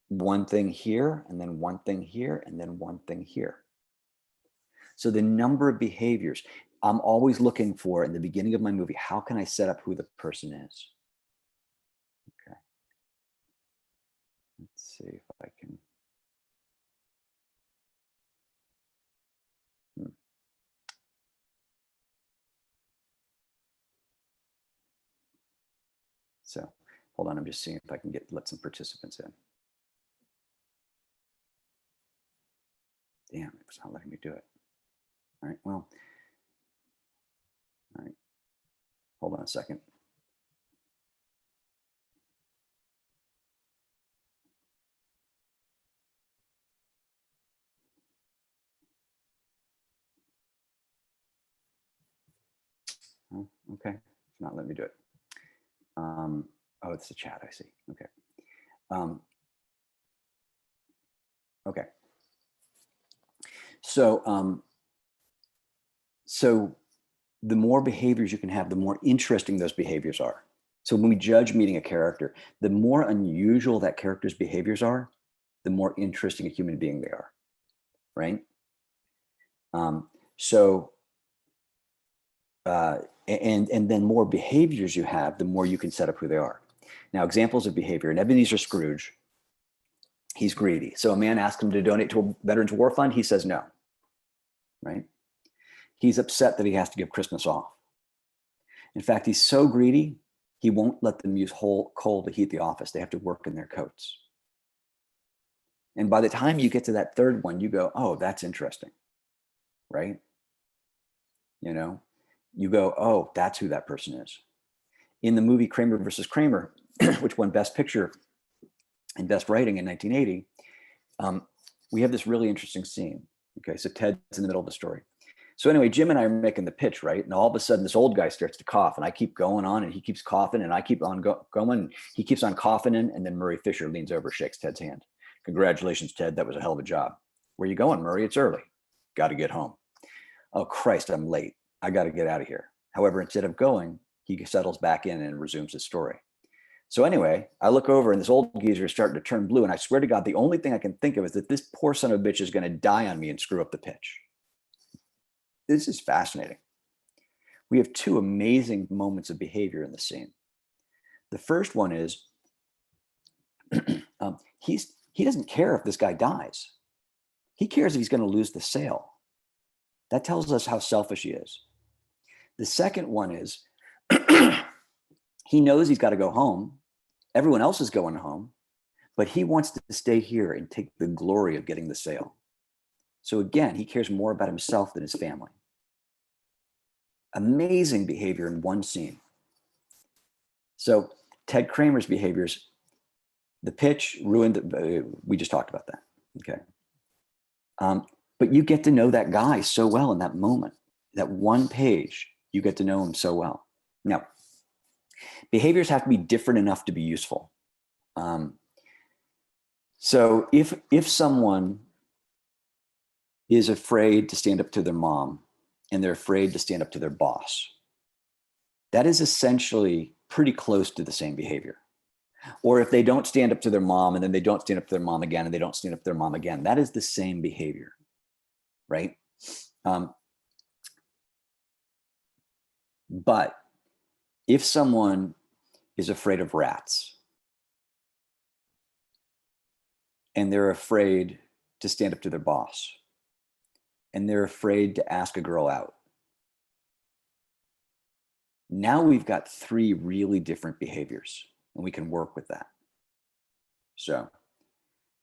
one thing here, and then one thing here, and then one thing here. So the number of behaviors, I'm always looking for in the beginning of my movie, how can I set up who the person is? Okay. Let's see if I can. So hold on, I'm just seeing if I can let some participants in. Damn, it's not letting me do it. All right, well, all right, hold on a second. Oh, okay, it's not letting me do it. Oh, it's the chat, I see, okay. Okay. So, so the more behaviors you can have, the more interesting those behaviors are. So when we judge meeting a character, the more unusual that character's behaviors are, the more interesting a human being they are, right? And then more behaviors you have, the more you can set up who they are. Now, examples of behavior, in Ebenezer Scrooge, he's greedy. So a man asks him to donate to a Veterans War Fund. He says no, right? He's upset that he has to give Christmas off. In fact, he's so greedy, he won't let them use whole coal to heat the office. They have to work in their coats. And by the time you get to that third one, you go, oh, that's interesting, right? You go, oh, that's who that person is. In the movie Kramer versus Kramer, which won Best Picture and Best Writing in 1980, we have this really interesting scene. Okay, so Ted's in the middle of the story. So anyway, Jim and I are making the pitch, right? And all of a sudden, this old guy starts to cough, and I keep going on, and he keeps coughing, and I keep on going, and he keeps on coughing, and then Murray Fisher leans over, shakes Ted's hand. Congratulations, Ted. That was a hell of a job. Where you going, Murray? It's early. Got to get home. Oh, Christ, I'm late. I got to get out of here. However, instead of going, he settles back in and resumes his story. So anyway, I look over and this old geezer is starting to turn blue. And I swear to God, the only thing I can think of is that this poor son of a bitch is going to die on me and screw up the pitch. This is fascinating. We have two amazing moments of behavior in the scene. The first one is he doesn't care if this guy dies. He cares if he's going to lose the sale. That tells us how selfish he is. The second one is he knows he's got to go home. Everyone else is going home, but he wants to stay here and take the glory of getting the sale. So again, he cares more about himself than his family. Amazing behavior in one scene. So Ted Kramer's behaviors, the pitch ruined, we just talked about that, okay? But you get to know that guy so well in that moment, that one page, you get to know him so well. Now, behaviors have to be different enough to be useful. So if someone is afraid to stand up to their mom and they're afraid to stand up to their boss, that is essentially pretty close to the same behavior. Or if they don't stand up to their mom and then they don't stand up to their mom again and they don't stand up to their mom again, that is the same behavior, right? But if someone is afraid of rats and they're afraid to stand up to their boss and they're afraid to ask a girl out, now we've got 3 really different behaviors and we can work with that. So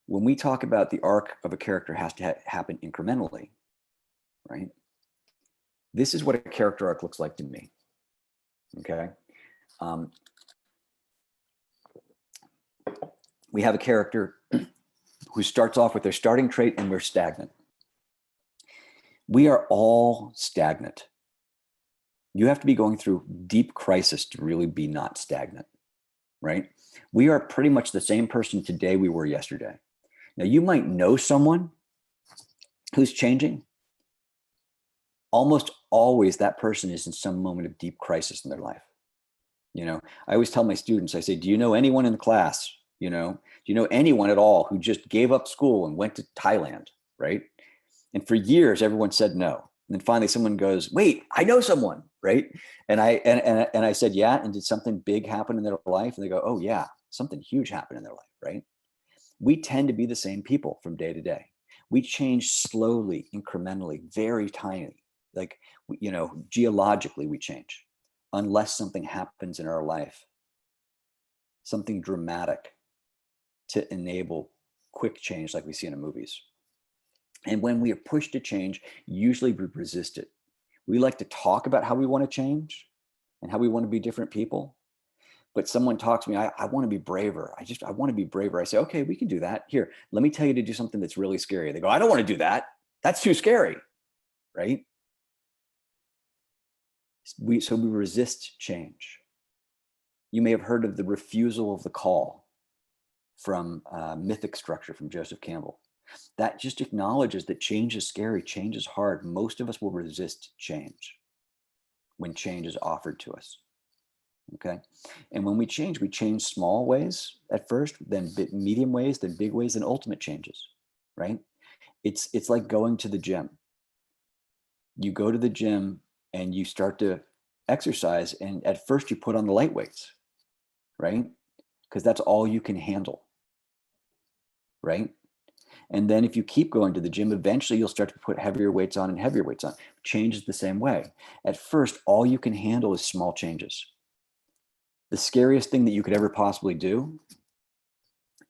when we talk about the arc of a character has to happen incrementally, right? This is what a character arc looks like to me, okay? We have a character who starts off with their starting trait and we're stagnant. We are all stagnant. You have to be going through deep crisis to really be not stagnant, right? We are pretty much the same person today we were yesterday. Now you might know someone who's changing. Almost always that person is in some moment of deep crisis in their life. You know, I always tell my students, I say, do you know anyone in the class? You know, do you know anyone at all who just gave up school and went to Thailand, right? And for years, everyone said no. And then finally someone goes, wait, I know someone, right? And I said, yeah, and did something big happen in their life? And they go, oh yeah, something huge happened in their life, right? We tend to be the same people from day to day. We change slowly, incrementally, very tiny. Like, you know, geologically we change unless something happens in our life, something dramatic to enable quick change like we see in the movies. And when we are pushed to change, usually we resist it. We like to talk about how we want to change and how we want to be different people. But someone talks to me, I want to be braver. I want to be braver. I say, okay, we can do that. Here, let me tell you to do something that's really scary. They go, I don't want to do that. That's too scary, right? So we resist change. You may have heard of the refusal of the call from Mythic Structure from Joseph Campbell. That just acknowledges that change is scary, change is hard. Most of us will resist change when change is offered to us, okay? And when we change small ways at first, then medium ways, then big ways, then ultimate changes, right? It's like going to the gym. You go to the gym and you start to exercise, and at first you put on the light weights, right? Because that's all you can handle, right? And then if you keep going to the gym, eventually you'll start to put heavier weights on and heavier weights on. Change is the same way. At first, all you can handle is small changes. The scariest thing that you could ever possibly do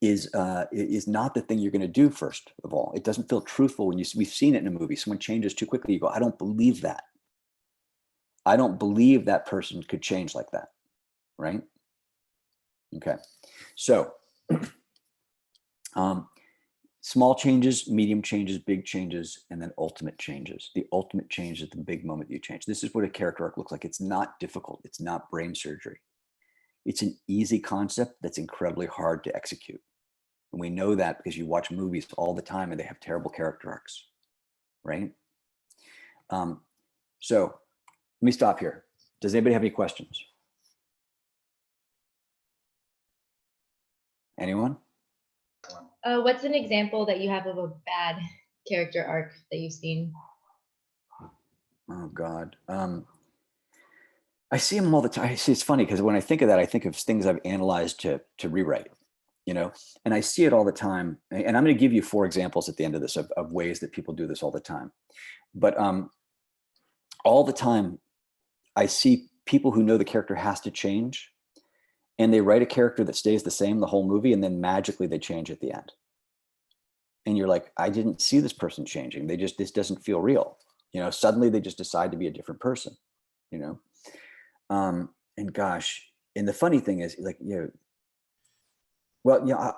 is not the thing you're going to do first of all. It doesn't feel truthful when we've seen it in a movie. Someone changes too quickly. You go, I don't believe that. I don't believe that person could change like that, right? Okay, so small changes, medium changes, big changes, and then ultimate changes. The ultimate change is the big moment you change. This is what a character arc looks like. It's not difficult. It's not brain surgery. It's an easy concept that's incredibly hard to execute. And we know that because you watch movies all the time and they have terrible character arcs, right? So let me stop here. Does anybody have any questions? Anyone? What's an example that you have of a bad character arc that you've seen? Oh God. I see them all the time. It's funny because when I think of that, I think of things I've analyzed to rewrite, you know, and I see it all the time. And I'm going to give you 4 examples at the end of this of ways that people do this all the time. But all the time, I see people who know the character has to change, and they write a character that stays the same the whole movie, and then magically they change at the end. And you're like, I didn't see this person changing. This doesn't feel real. You know, suddenly they just decide to be a different person, you know? And gosh, and the funny thing is, like, you know, well, you know,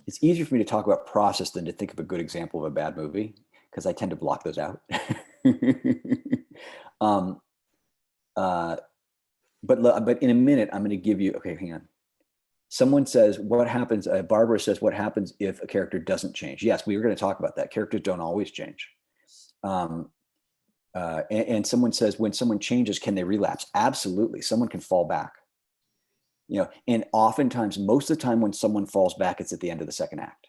it's easier for me to talk about process than to think of a good example of a bad movie, because I tend to block those out. But in a minute, I'm going to give you, okay, hang on. Someone says, what happens, Barbara says, what happens if a character doesn't change? Yes, we were going to talk about that. Characters don't always change. And someone says, when someone changes, can they relapse? Absolutely. Someone can fall back. You know, and oftentimes, most of the time when someone falls back, it's at the end of the second act.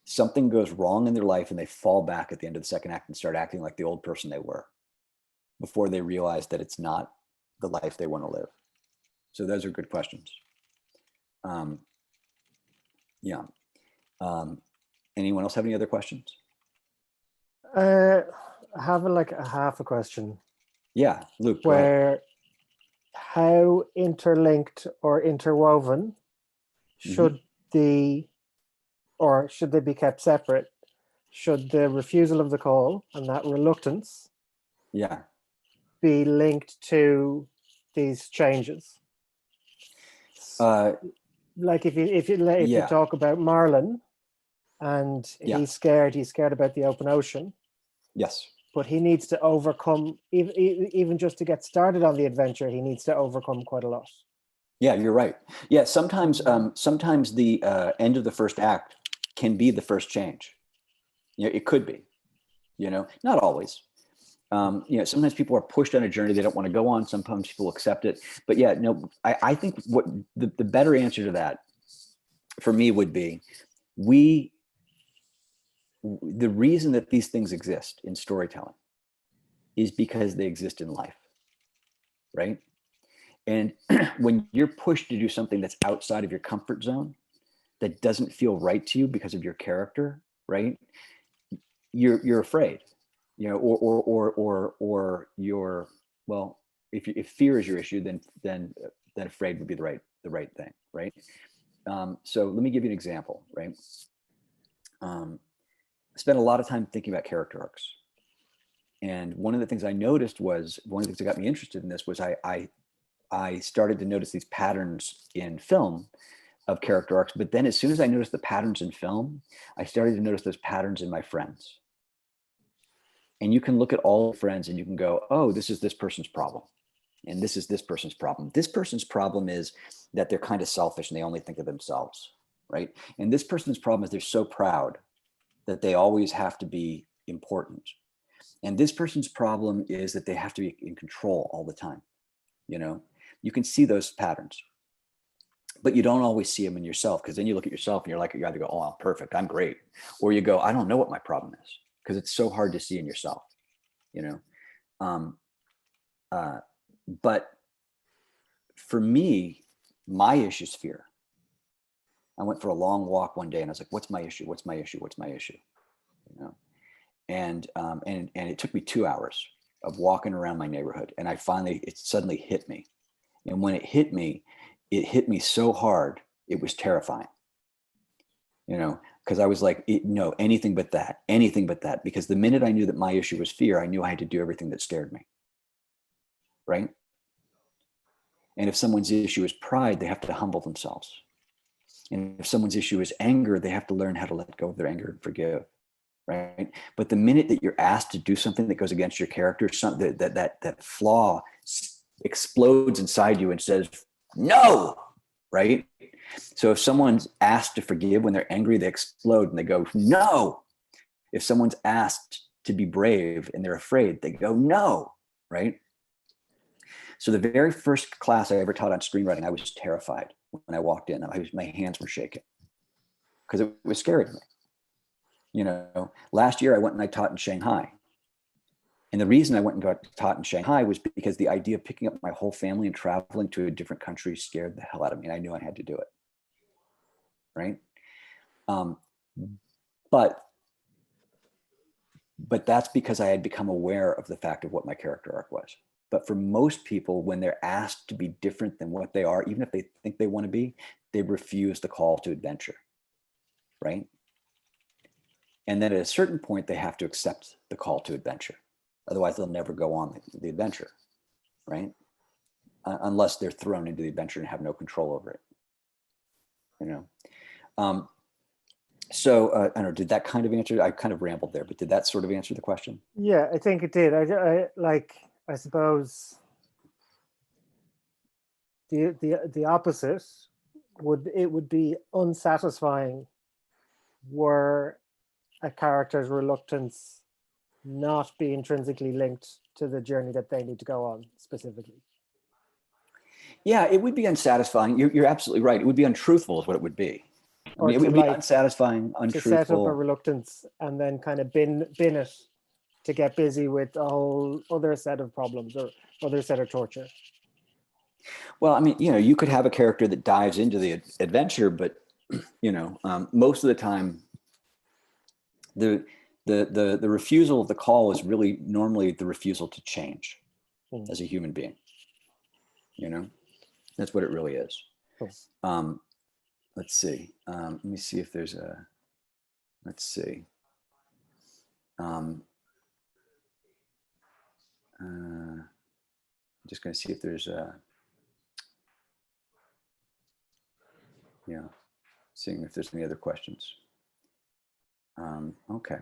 Something goes wrong in their life and they fall back at the end of the second act and start acting like the old person they were before they realize that it's not the life they want to live. So those are good questions. Yeah. Anyone else have any other questions? I have like a half a question. Yeah, Luke, go ahead. Where how interlinked or interwoven should or should they be kept separate? Should the refusal of the call and that reluctance be linked to these changes? Like if you talk about Marlon and he's scared about the open ocean. Yes. But he needs to overcome, even just to get started on the adventure, he needs to overcome quite a lot. Yeah, you're right. Yeah, sometimes the end of the first act can be the first change. You know, it could be, you know, not always. You know, sometimes people are pushed on a journey they don't want to go on. Sometimes people accept it. But yeah, no, I think what the better answer to that for me would be, the reason that these things exist in storytelling is because they exist in life, right? And when you're pushed to do something that's outside of your comfort zone, that doesn't feel right to you because of your character, right? You're afraid, you know, or you're, well, if fear is your issue, then afraid would be the right thing, right? So let me give you an example, right? I spent a lot of time thinking about character arcs. And one of the things I noticed was, one of the things that got me interested in this was I started to notice these patterns in film of character arcs. But then as soon as I noticed the patterns in film, I started to notice those patterns in my friends. And you can look at all friends and you can go, oh, this is this person's problem. And this is this person's problem. This person's problem is that they're kind of selfish and they only think of themselves, right? And this person's problem is they're so proud that they always have to be important. And this person's problem is that they have to be in control all the time. You know, you can see those patterns, but you don't always see them in yourself, because then you look at yourself and you're like, you either go, oh, I'm perfect, I'm great. Or you go, I don't know what my problem is, because it's so hard to see in yourself, you know? But for me, my issue is fear. I went for a long walk one day and I was like, what's my issue? What's my issue? What's my issue? You know? And it took me 2 hours of walking around my neighborhood. And it suddenly hit me. And when it hit me so hard, it was terrifying, you know, because I was like, no, anything but that, because the minute I knew that my issue was fear, I knew I had to do everything that scared me. Right. And if someone's issue is pride, they have to humble themselves. And if someone's issue is anger, they have to learn how to let go of their anger and forgive. Right. But the minute that you're asked to do something that goes against your character, that flaw explodes inside you and says, no. Right. So if someone's asked to forgive when they're angry, they explode and they go, no. If someone's asked to be brave and they're afraid, they go, no. Right. So the very first class I ever taught on screenwriting, I was terrified when I walked in. My hands were shaking because it was scary to me. You know, last year I went and I taught in Shanghai. And the reason I went and got taught in Shanghai was because the idea of picking up my whole family and traveling to a different country scared the hell out of me. And I knew I had to do it. Right. But that's because I had become aware of the fact of what my character arc was. But for most people, when they're asked to be different than what they are, even if they think they want to be, they refuse the call to adventure, right? And then at a certain point, they have to accept the call to adventure. Otherwise, they'll never go on the adventure, right? Unless they're thrown into the adventure and have no control over it, you know? So I don't know, did that kind of answer? I kind of rambled there, but did that sort of answer the question? Yeah, I think it did. I suppose the opposite would be unsatisfying were a character's reluctance not be intrinsically linked to the journey that they need to go on specifically. Yeah, it would be unsatisfying. You're absolutely right. It would be untruthful is what it would be. I mean, it would be unsatisfying, untruthful. To set up a reluctance and then kind of bin it to get busy with a whole other set of problems or other set of torture. Well, I mean, you know, you could have a character that dives into the adventure, but you know, most of the time, the refusal of the call is really normally the refusal to change as a human being. You know, that's what it really is. Cool. Let's see. Let me see if there's a. Let's see. I'm just going to see if there's a. Yeah, seeing if there's any other questions. Okay.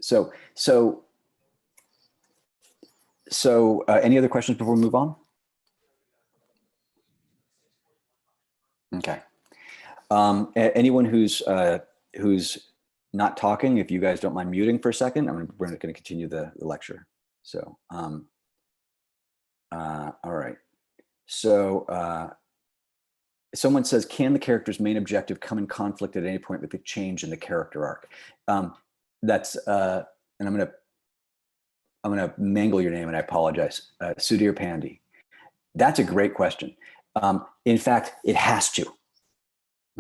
So any other questions before we move on? Okay. Anyone who's not talking, if you guys don't mind muting for a second, we're going to continue the lecture. So, all right. So someone says, can the character's main objective come in conflict at any point with the change in the character arc? That's, and I'm gonna mangle your name and I apologize. Sudhir Pandey. That's a great question. In fact, it has to,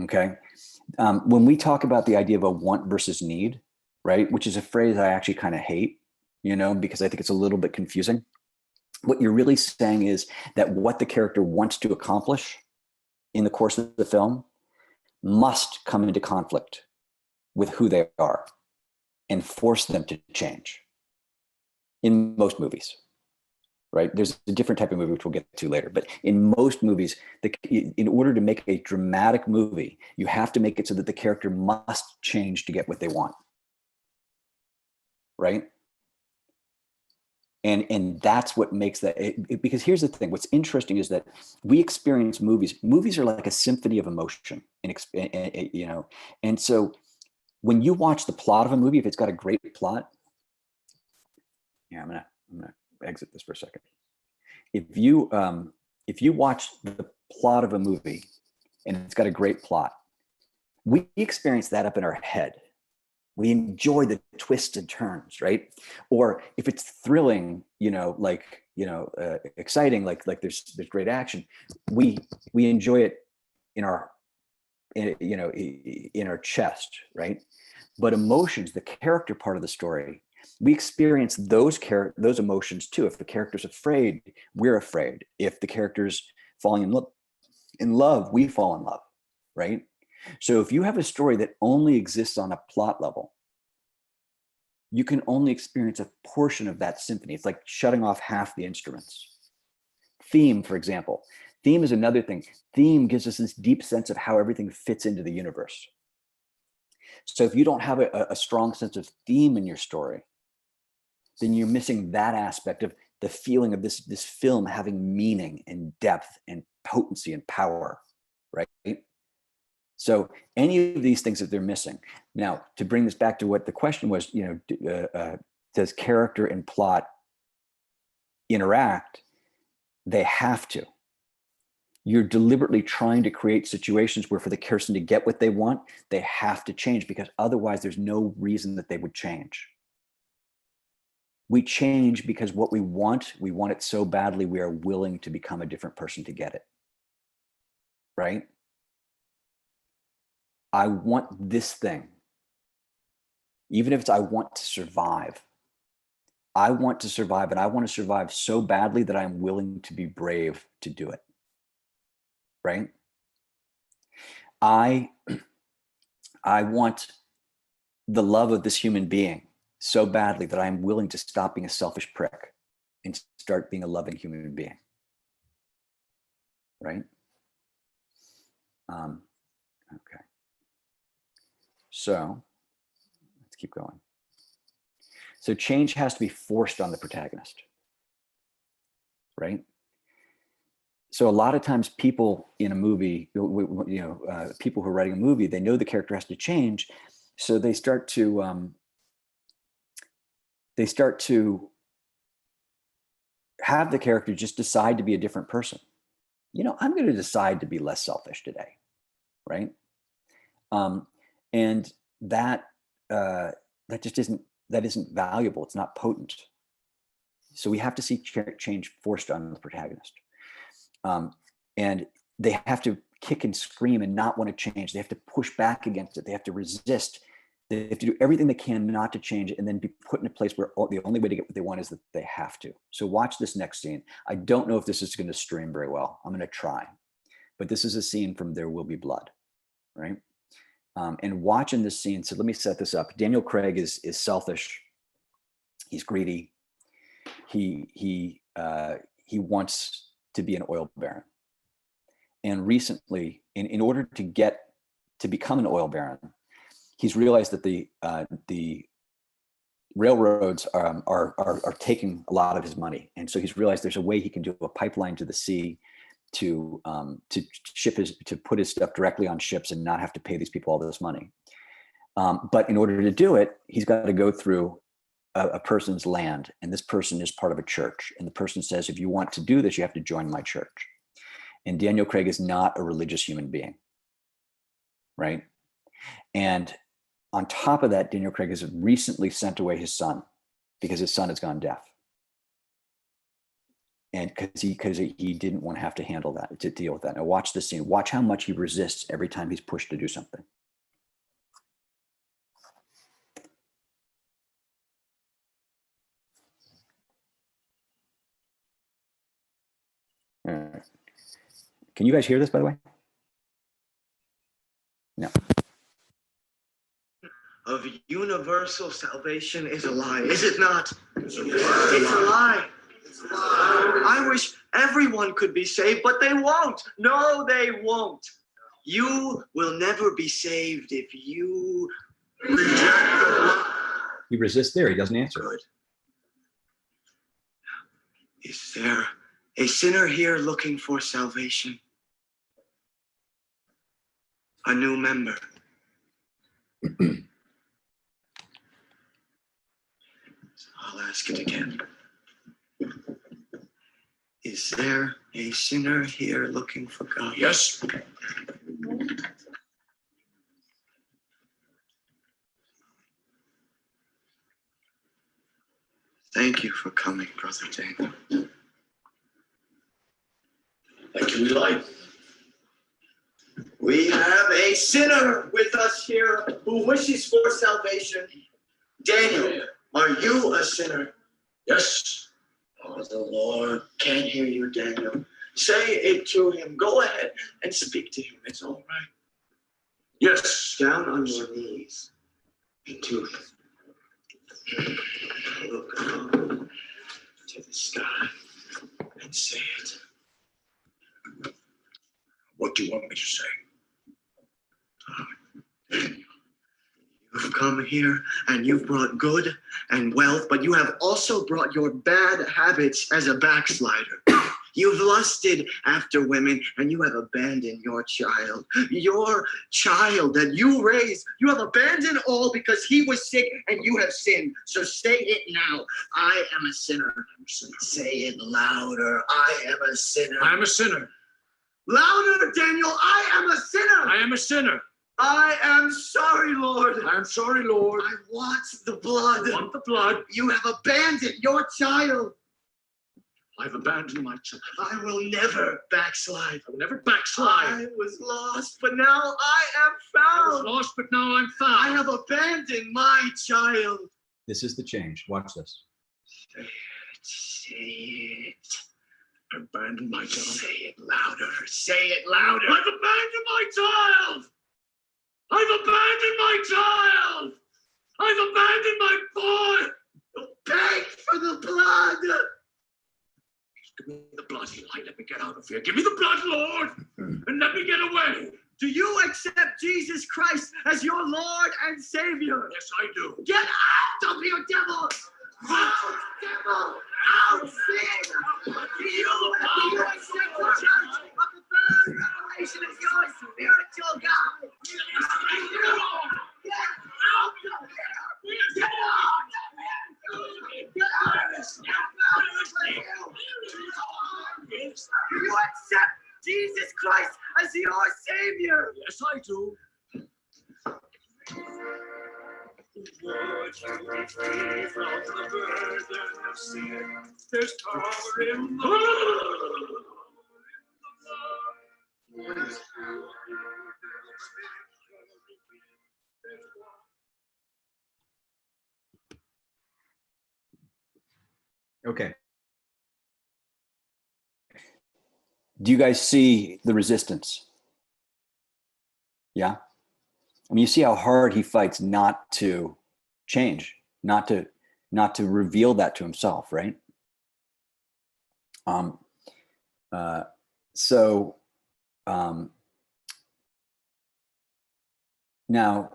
okay? When we talk about the idea of a want versus need, right? Which is a phrase I actually kind of hate, you know, because I think it's a little bit confusing. What you're really saying is that what the character wants to accomplish in the course of the film must come into conflict with who they are and force them to change. In most movies, right? There's a different type of movie, which we'll get to later, but in most movies, in order to make a dramatic movie, you have to make it so that the character must change to get what they want, right? And that's what makes that, because here's the thing, what's interesting is that we experience movies are like a symphony of emotion, and you know, and so when you watch the plot of a movie, if it's got a great plot, yeah, I'm gonna exit this for a second. If you watch the plot of a movie and it's got a great plot, we experience that up in our head. We enjoy the twists and turns, right? Or if it's thrilling, you know, like, you know, exciting, like there's great action, we enjoy it in our, you know, in our chest, right? But emotions, the character part of the story, we experience those emotions too. If the character's afraid, we're afraid. If the character's falling in love, we fall in love, right? So if you have a story that only exists on a plot level, you can only experience a portion of that symphony. It's like shutting off half the instruments. Theme, for example. Theme is another thing. Theme gives us this deep sense of how everything fits into the universe. So if you don't have a strong sense of theme in your story, then you're missing that aspect of the feeling of this film having meaning and depth and potency and power, right? So any of these things that they're missing. Now, to bring this back to what the question was, you know, does character and plot interact? They have to. You're deliberately trying to create situations where for the person to get what they want, they have to change, because otherwise there's no reason that they would change. We change because what we want it so badly, we are willing to become a different person to get it, right? I want this thing. Even if it's I want to survive. I want to survive, and I want to survive so badly that I'm willing to be brave to do it. Right? I want the love of this human being so badly that I'm willing to stop being a selfish prick and start being a loving human being. Right? Okay. So let's keep going. So change has to be forced on the protagonist. Right? So a lot of times people in a movie, people who are writing a movie, they know the character has to change. So they start to have the character just decide to be a different person. I'm going to decide to be less selfish today. Right. And that just isn't valuable. It's not potent. So we have to see change forced on the protagonist. And they have to kick and scream and not want to change. They have to push back against it. They have to resist. They have to do everything they can not to change it, and then be put in a place where the only way to get what they want is that they have to. So watch this next scene. I don't know if this is going to stream very well. I'm going to try. But this is a scene from There Will Be Blood, right? And watching this scene, so let me set this up. Daniel Craig is selfish. He's greedy. He wants to be an oil baron. And recently, in order to become an oil baron, he's realized that the railroads are taking a lot of his money, and so he's realized there's a way he can do a pipeline to the sea to put his stuff directly on ships and not have to pay these people all this money. But in order to do it, he's got to go through a person's land, and this person is part of a church. And the person says, if you want to do this, you have to join my church. And Daniel Craig is not a religious human being, right? And on top of that, Daniel Craig has recently sent away his son because his son has gone deaf. And because he didn't want to have to deal with that. Now watch this scene. Watch how much he resists every time he's pushed to do something. All right. Can you guys hear this, by the way? No. Of universal salvation is a lie, is it not? It's a lie. I wish everyone could be saved, but they won't. No, they won't. You will never be saved if you reject the blood. He resists there. He doesn't answer. Good. Is there a sinner here looking for salvation? A new member? I'll ask it again. Is there a sinner here looking for God? Yes. Thank you for coming, Brother Daniel. Thank you, Eli. We have a sinner with us here who wishes for salvation. Daniel, are you a sinner? Yes. Oh, the Lord can't hear you, Daniel. Say it to him. Go ahead and speak to him. It's all right. Yes. Down on your knees and to him. Look up to the sky and say it. What do you want me to say? You've come here and you've brought good and wealth, but you have also brought your bad habits as a backslider. You've lusted after women and you have abandoned your child. Your child that you raised, you have abandoned all because he was sick and you have sinned. So say it now. I am a sinner. Say it louder. I am a sinner. I am a sinner. Louder, Daniel. I am a sinner. I am a sinner. I am sorry, Lord. I am sorry, Lord. I want the blood. I want the blood. You have abandoned your child. I've abandoned my child. I will never backslide. I will never backslide. I was lost, but now I am found. I was lost, but now I'm found. I have abandoned my child. This is the change. Watch this. Say it. Abandon my child. Say it louder. Say it louder. I've abandoned my child. I've abandoned my child. I've abandoned my boy. Beg for the blood. Give me the blood, Eli. Let me get out of here. Give me the blood, Lord, and let me get away. Do you accept Jesus Christ as your Lord and Savior? Yes, I do. Get out of here, devil! Out, devil! Out, sin! Do you accept the church of the third revelation as your spiritual God? Get out of here! Get out of here! Get out of here! Do you accept Jesus Christ as your Savior? Yes, I do. Would you be free from the burden of sin? There's power in the blood. Okay. Do you guys see the resistance? Yeah. I mean, you see how hard he fights not to change, not to reveal that to himself, right? Now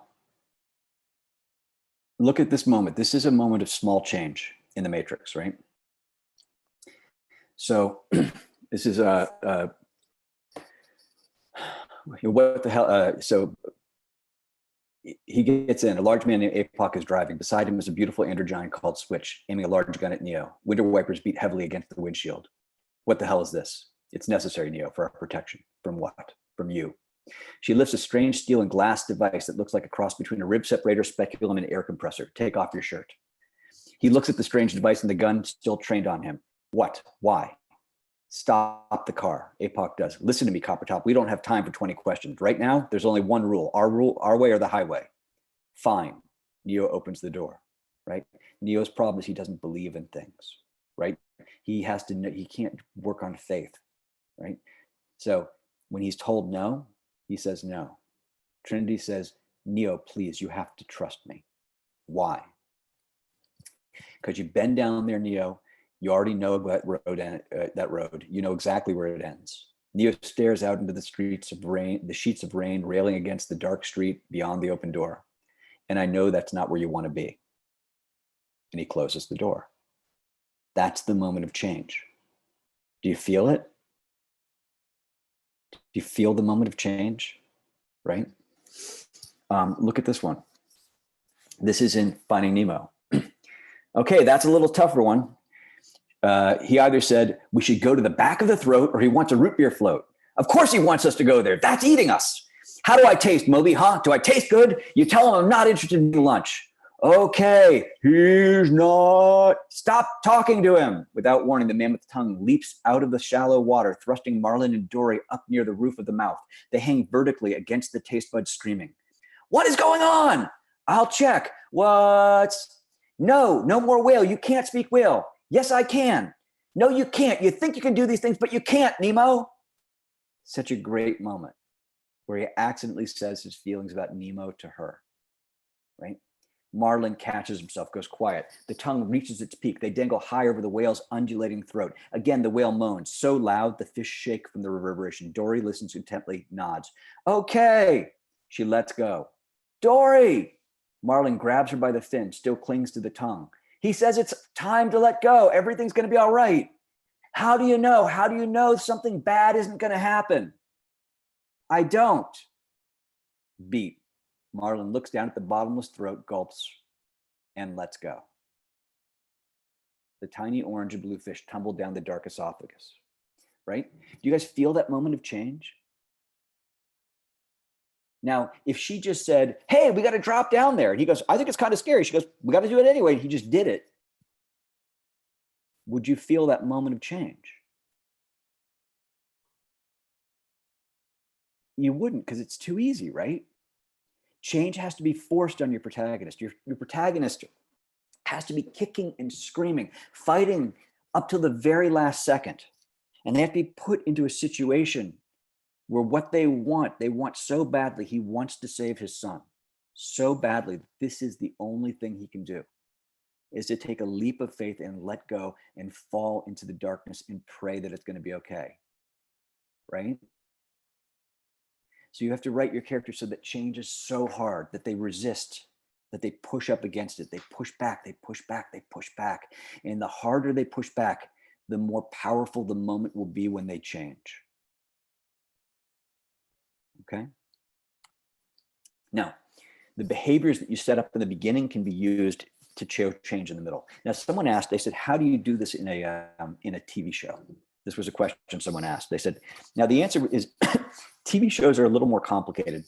look at this moment. This is a moment of small change in the matrix, right? So this is what the hell? So he gets in. A large man named Apoc is driving. Beside him is a beautiful androgyne called Switch, aiming a large gun at Neo. Window wipers beat heavily against the windshield. What the hell is this? It's necessary, Neo, for our protection. From what? From you. She lifts a strange steel and glass device that looks like a cross between a rib separator, speculum, and an air compressor. Take off your shirt. He looks at the strange device and the gun still trained on him. What? Why? Stop the car. Apoc does. Listen to me, Copper Top. We don't have time for 20 questions. Right now, there's only one rule, our way or the highway. Fine. Neo opens the door, right? Neo's problem is he doesn't believe in things, right? He has to know, he can't work on faith, right? So when he's told no, he says no. Trinity says, Neo, please, you have to trust me. Why? Because you bend down there, Neo. You already know that road. You know exactly where it ends. Neo stares out into the sheets of rain railing against the dark street beyond the open door. And I know that's not where you want to be. And he closes the door. That's the moment of change. Do you feel it? Do you feel the moment of change? Right? Look at this one. This is in Finding Nemo. Okay, that's a little tougher one. He either said, we should go to the back of the throat, or he wants a root beer float. Of course he wants us to go there. That's eating us. How do I taste, Moby, huh? Do I taste good? You tell him I'm not interested in lunch. Okay, he's not. Stop talking to him. Without warning, the mammoth tongue leaps out of the shallow water, thrusting Marlin and Dory up near the roof of the mouth. They hang vertically against the taste buds, streaming. What is going on? I'll check. What's... No more whale. You can't speak whale. Yes, I can. No, you can't. You think you can do these things, but you can't, Nemo. Such a great moment where he accidentally says his feelings about Nemo to her, right? Marlin catches himself, goes quiet. The tongue reaches its peak. They dangle high over the whale's undulating throat. Again, the whale moans so loud the fish shake from the reverberation. Dory listens intently, nods. Okay. She lets go. Dory! Marlin grabs her by the fin, still clings to the tongue. He says it's time to let go. Everything's going to be all right. How do you know? How do you know something bad isn't going to happen? I don't. Beat. Marlin looks down at the bottomless throat, gulps, and lets go. The tiny orange and blue fish tumble down the dark esophagus, right? Do you guys feel that moment of change? Now, if she just said, hey, we got to drop down there. And he goes, I think it's kind of scary. She goes, we got to do it anyway. He just did it. would you feel that moment of change? You wouldn't, because it's too easy, right? Change has to be forced on your protagonist. Your protagonist has to be kicking and screaming, fighting up till the very last second. And they have to be put into a situation where what they want so badly. He wants to save his son so badly. This is the only thing he can do, is to take a leap of faith and let go and fall into the darkness and pray that it's going to be okay. Right? So you have to write your character so that change is so hard that they resist, that they push up against it. They push back, they push back, they push back. And the harder they push back, the more powerful the moment will be when they change. Okay? Now, the behaviors that you set up in the beginning can be used to show change in the middle. Now, someone asked, they said, how do you do this in a TV show? This was a question someone asked. They said, now the answer is TV shows are a little more complicated.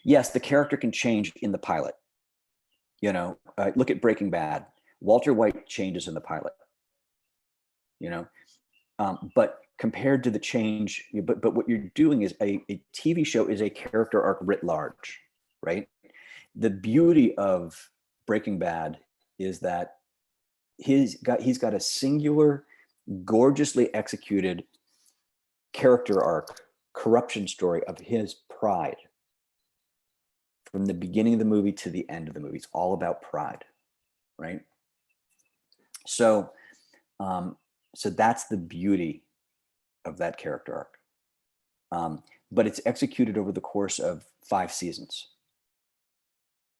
Yes, the character can change in the pilot. You know, look at Breaking Bad. Walter White changes in the pilot. You know, but compared to the change, but what you're doing is a TV show is a character arc writ large, right? The beauty of Breaking Bad is that he's got a singular, gorgeously executed character arc, corruption story of his pride. From the beginning of the movie to the end of the movie, it's all about pride, right? So, so that's the beauty of that character arc. But it's executed over the course of 5 seasons.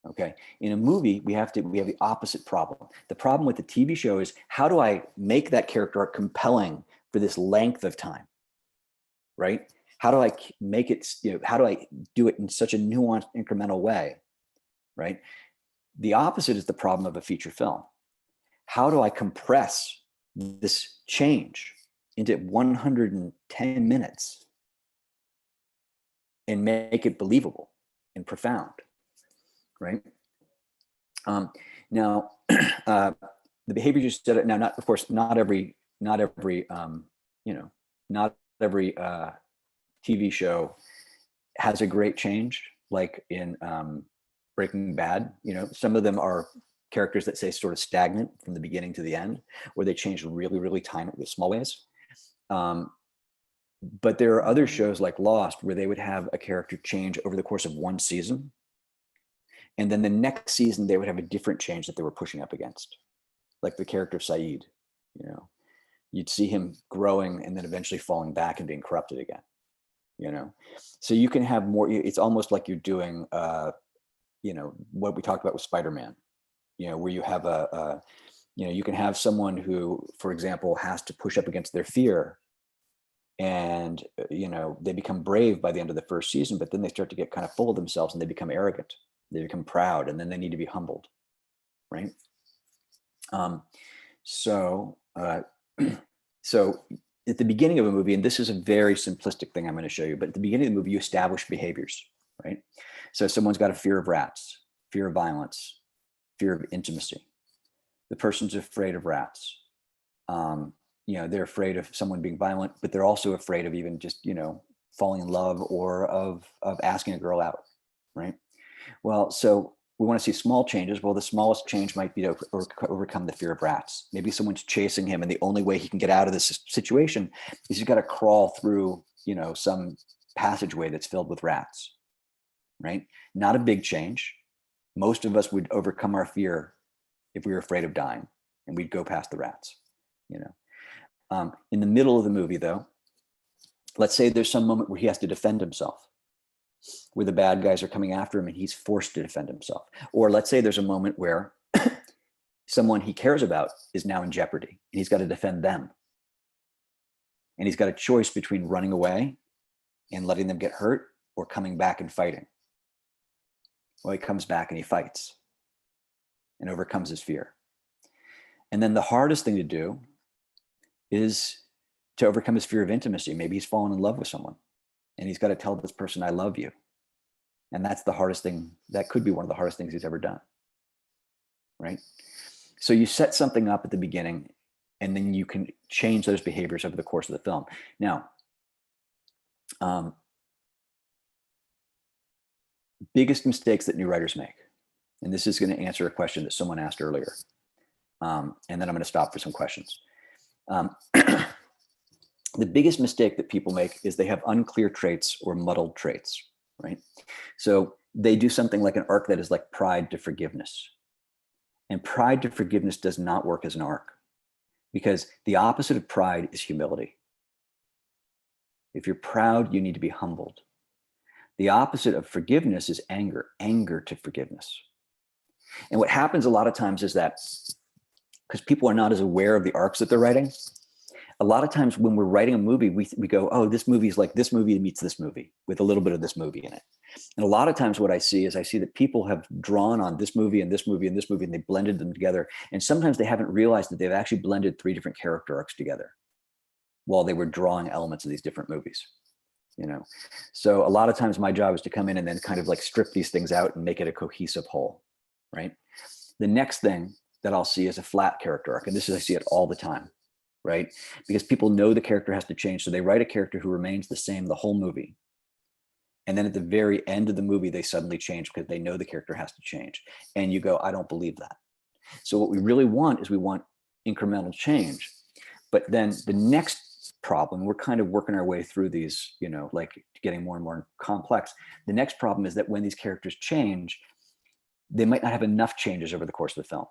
Okay, in a movie, we have the opposite problem. The problem with the TV show is, how do I make that character arc compelling for this length of time, right? How do I make it, you know, how do I do it in such a nuanced, incremental way, right? The opposite is the problem of a feature film. How do I compress this change into 110 minutes and make it believable and profound? Right. Now, the behavior you said it now, not, of course, not every TV show has a great change, like in Breaking Bad. You know, some of them are characters that say sort of stagnant from the beginning to the end, where they change really, really tiny, small ways. But there are other shows like Lost where they would have a character change over the course of 1 season. And then the next season, they would have a different change that they were pushing up against. Like the character of Saeed, you know, you'd see him growing and then eventually falling back and being corrupted again, you know? So you can have more, it's almost like you're doing, you know, what we talked about with Spider-Man, you know, where you have you know, you can have someone who, for example, has to push up against their fear, and, you know, they become brave by the end of the first season, but then they start to get kind of full of themselves and they become arrogant. They become proud, and then they need to be humbled, right? So at the beginning of a movie, and this is a very simplistic thing I'm going to show you, but at the beginning of the movie, you establish behaviors, right? So someone's got a fear of rats, fear of violence, fear of intimacy. The person's afraid of rats. You know, they're afraid of someone being violent, but they're also afraid of even just, you know, falling in love or of asking a girl out, right? Well, so we want to see small changes. Well, the smallest change might be to overcome the fear of rats. Maybe someone's chasing him, and the only way he can get out of this situation is he's got to crawl through, you know, some passageway that's filled with rats, right? Not a big change. Most of us would overcome our fear if we were afraid of dying, and we'd go past the rats, you know. In the middle of the movie, though, let's say there's some moment where he has to defend himself, where the bad guys are coming after him and he's forced to defend himself. Or let's say there's a moment where someone he cares about is now in jeopardy and he's got to defend them. And he's got a choice between running away and letting them get hurt or coming back and fighting. Well, he comes back and he fights and overcomes his fear. And then the hardest thing to do is to overcome his fear of intimacy. Maybe he's fallen in love with someone and he's got to tell this person, I love you. And that's the hardest thing. That could be one of the hardest things he's ever done, right? So you set something up at the beginning, and then you can change those behaviors over the course of the film. Now, biggest mistakes that new writers make, and this is going to answer a question that someone asked earlier, and then I'm going to stop for some questions. The biggest mistake that people make is they have unclear traits or muddled traits, right? So they do something like an arc that is like pride to forgiveness. And pride to forgiveness does not work as an arc, because the opposite of pride is humility. If you're proud, you need to be humbled. The opposite of forgiveness is anger, anger to forgiveness. And what happens a lot of times is that, because people are not as aware of the arcs that they're writing, a lot of times when we're writing a movie, we go, oh, this movie is like this movie meets this movie with a little bit of this movie in it. And a lot of times what I see is that people have drawn on this movie and this movie and this movie, and they blended them together. And sometimes they haven't realized that they've actually blended 3 different character arcs together while they were drawing elements of these different movies, you know? So a lot of times my job is to come in and then kind of like strip these things out and make it a cohesive whole, right? The next thing that I'll see is a flat character arc. And this is, I see it all the time, right? Because people know the character has to change. So they write a character who remains the same the whole movie. And then at the very end of the movie, they suddenly change because they know the character has to change. And you go, I don't believe that. So what we really want is we want incremental change. But then the next problem, we're kind of working our way through these, you know, like getting more and more complex. The next problem is that when these characters change, they might not have enough changes over the course of the film.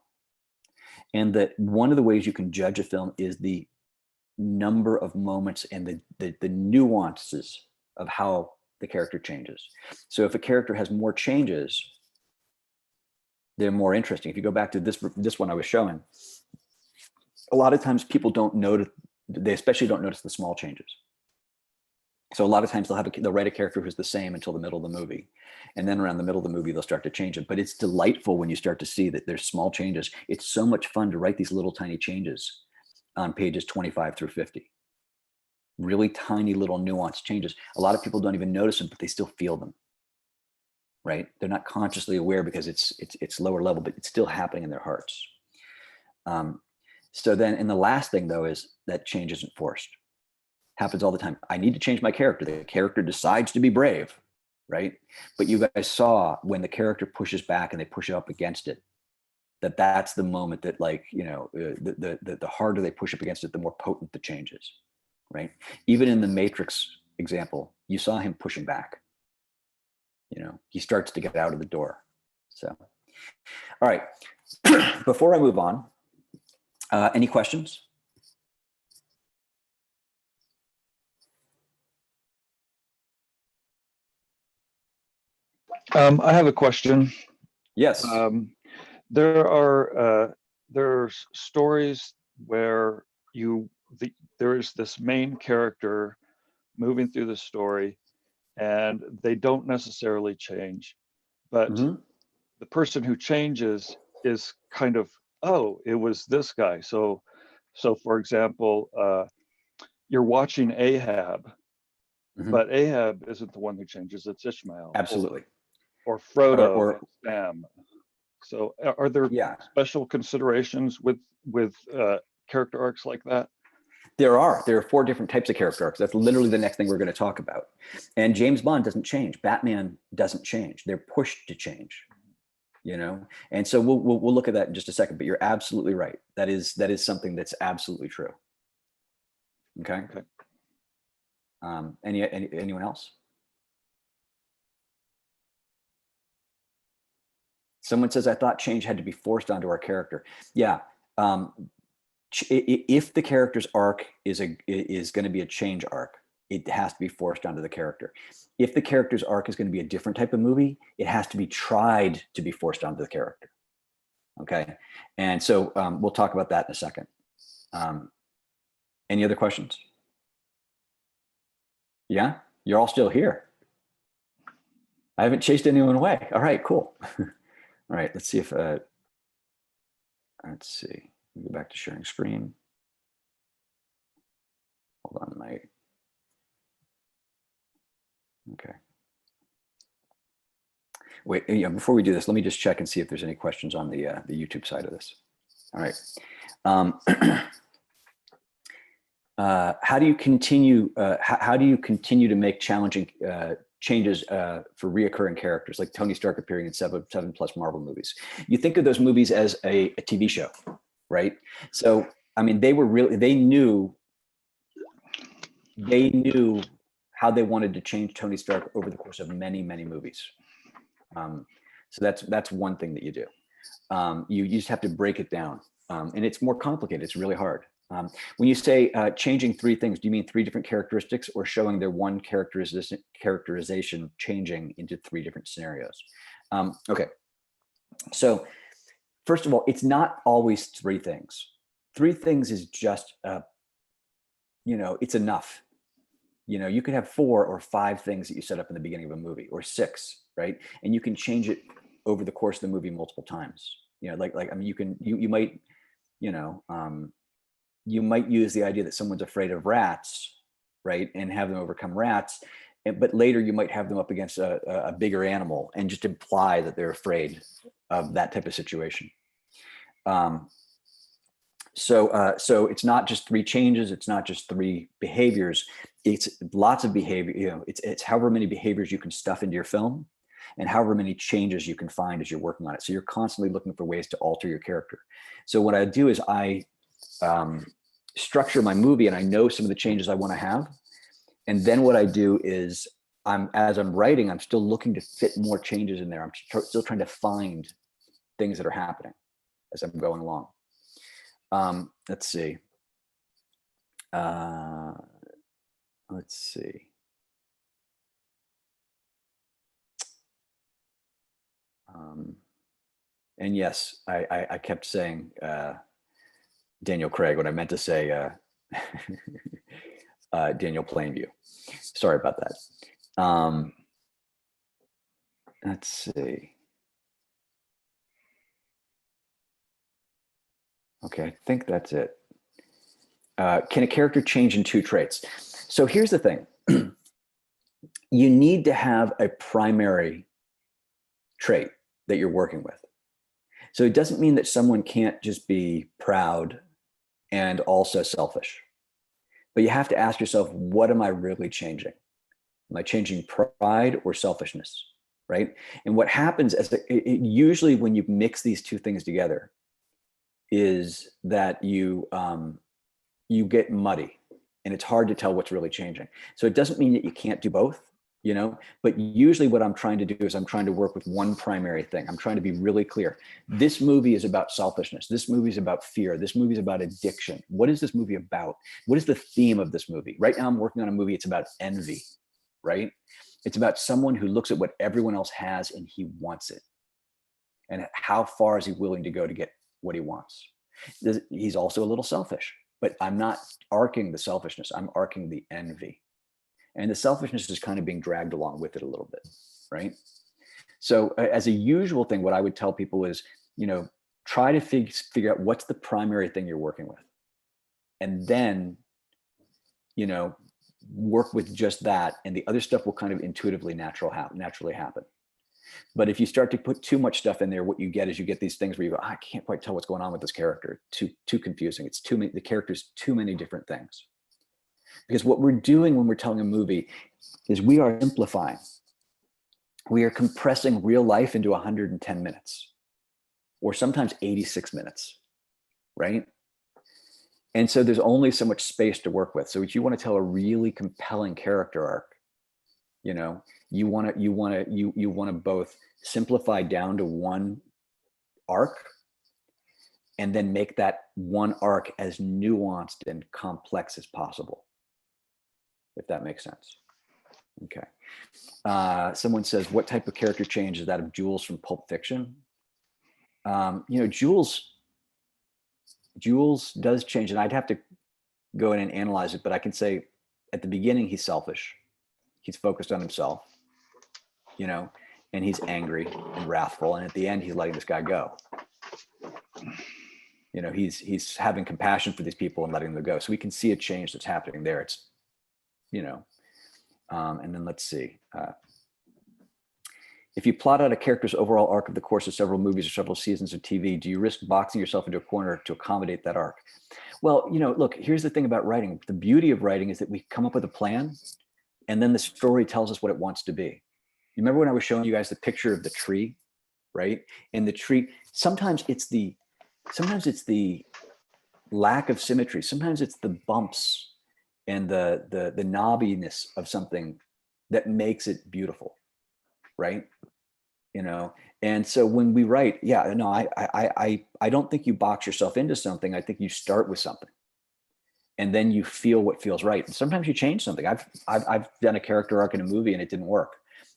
And that one of the ways you can judge a film is the number of moments and the nuances of how the character changes. So if a character has more changes, they're more interesting. If you go back to this one I was showing, a lot of times people don't notice, they especially don't notice the small changes. So a lot of times they'll write a character who's the same until the middle of the movie. And then around the middle of the movie, they'll start to change it. But it's delightful when you start to see that there's small changes. It's so much fun to write these little tiny changes on pages 25 through 50. Really tiny little nuanced changes. A lot of people don't even notice them, but they still feel them, right? They're not consciously aware because it's lower level, but it's still happening in their hearts. So then, and the last thing though is that change isn't forced. Happens all the time. I need to change my character. The character decides to be brave, right? But you guys saw when the character pushes back and they push up against it, that's the moment that, like, you know, the harder they push up against it, the more potent the change is, right? Even in the Matrix example, you saw him pushing back. You know, he starts to get out of the door. So, all right. Before I move on, any questions? I have a question. Yes. There's stories where there is this main character moving through the story, and they don't necessarily change, but the person who changes is kind of, oh, it was this guy. So for example, you're watching Ahab, but Ahab isn't the one who changes, it's Ishmael. Absolutely. Or Frodo or Sam. So are there special considerations with character arcs like that? There are 4 different types of character arcs. That's literally the next thing we're going to talk about. And James Bond doesn't change. Batman doesn't change. They're pushed to change, you know? And so we'll look at that in just a second, but you're absolutely right. That is something that's absolutely true. Okay. Anyone else? Someone says, I thought change had to be forced onto our character. Yeah. If the character's arc is going to be a change arc, it has to be forced onto the character. If the character's arc is going to be a different type of movie, it has to be tried to be forced onto the character. Okay. And so we'll talk about that in a second. Any other questions? Yeah, you're all still here. I haven't chased anyone away. All right, cool. All right, let's see if, let's see, go back to sharing screen. Hold on, okay. Wait, before we do this, let me just check and see if there's any questions on the YouTube side of this. All right. How do you continue? How do you continue to make challenging changes for reoccurring characters, like Tony Stark appearing in seven plus Marvel movies? You think of those movies as a TV show, right? So, I mean, they knew how they wanted to change Tony Stark over the course of many, many movies. So that's one thing that you do. You just have to break it down, and it's more complicated. It's really hard. When you say changing three things, do you mean three different characteristics, or showing their one characterization changing into three different scenarios? Okay. So first of all, it's not always three things. Three things is just, it's enough. You could have 4 or 5 things that you set up in the beginning of a movie, or 6, right? And you can change it over the course of the movie multiple times. I mean, you might, you might use the idea that someone's afraid of rats, right? And have them overcome rats. But later you might have them up against a bigger animal and just imply that they're afraid of that type of situation. So it's not just 3 changes. It's not just 3 behaviors. It's lots of behavior. It's however many behaviors you can stuff into your film, and however many changes you can find as you're working on it. So you're constantly looking for ways to alter your character. So what I do is I structure my movie, and I know some of the changes I want to have. And then what I do is as I'm writing, I'm still looking to fit more changes in there. I'm still trying to find things that are happening as I'm going along. Let's see. And yes, I kept saying Daniel Craig when I meant to say Daniel Plainview. Sorry about that. Let's see. Okay, I think that's it. Can a character change in 2 traits? So here's the thing. You need to have a primary trait that you're working with. So it doesn't mean that someone can't just be proud and also selfish. But you have to ask yourself, what am I really changing? Am I changing pride or selfishness, right? And what happens usually when you mix these 2 things together is that you get muddy, and it's hard to tell what's really changing. So it doesn't mean that you can't do both, but usually what I'm trying to do is I'm trying to work with one primary thing. I'm trying to be really clear. This movie is about selfishness. This movie is about fear. This movie is about addiction. What is this movie about? What is the theme of this movie? Right now I'm working on a movie. It's about envy, right? It's about someone who looks at what everyone else has and he wants it. And how far is he willing to go to get what he wants? He's also a little selfish, but I'm not arcing the selfishness. I'm arcing the envy. And the selfishness is kind of being dragged along with it a little bit, right? So as a usual thing, what I would tell people is, try to figure out what's the primary thing you're working with. And then, work with just that, and the other stuff will kind of intuitively naturally happen. But if you start to put too much stuff in there, what you get is you get these things where you go, I can't quite tell what's going on with this character. Too confusing. It's too many, the character's too many different things. Because what we're doing when we're telling a movie is we are simplifying. We are compressing real life into 110 minutes, or sometimes 86 minutes, right? And so there's only so much space to work with. So if you want to tell a really compelling character arc, you want to both simplify down to one arc, and then make that one arc as nuanced and complex as possible, if that makes sense. Okay. Someone says, what type of character change is that of Jules from Pulp Fiction? Jules does change, and I'd have to go in and analyze it, but I can say at the beginning, he's selfish. He's focused on himself, and he's angry and wrathful. And at the end, he's letting this guy go. He's having compassion for these people and letting them go. So we can see a change that's happening there. It's, and then let's see. If you plot out a character's overall arc of the course of several movies or several seasons of TV, do you risk boxing yourself into a corner to accommodate that arc? Well, look, here's the thing about writing. The beauty of writing is that we come up with a plan and then the story tells us what it wants to be. You remember when I was showing you guys the picture of the tree, right? And the tree, sometimes it's the lack of symmetry. Sometimes it's the bumps and the knobbiness of something that makes it beautiful, right? And so when we write, yeah, no, I don't think you box yourself into something. I think you start with something, and then you feel what feels right. And sometimes you change something. I've done a character arc in a movie and it didn't work,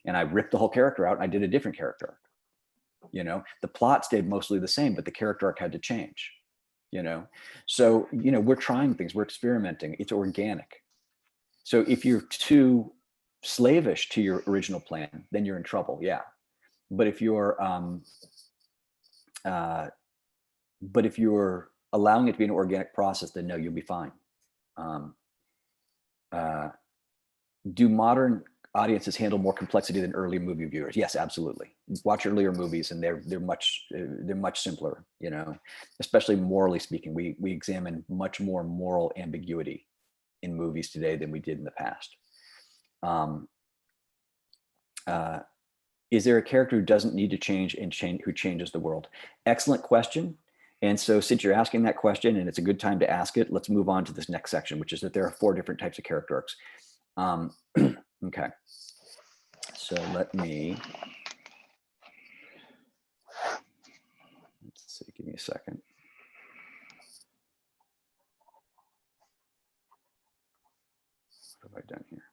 and I ripped the whole character out and I did a different character arc. The plot stayed mostly the same, but the character arc had to change. So we're trying things, we're experimenting. It's organic. So if you're too slavish to your original plan, then you're in trouble. Yeah. But if you're allowing it to be an organic process, then no, you'll be fine. Do modern audiences handle more complexity than early movie viewers? Yes, absolutely. Watch earlier movies, and they're much simpler. Especially morally speaking, we examine much more moral ambiguity in movies today than we did in the past. Is there a character who doesn't need to change and who changes the world? Excellent question. And so since you're asking that question and it's a good time to ask it, let's move on to this next section, which is that there are 4 different types of character arcs. Okay. So let's see, give me a second. What have I done here?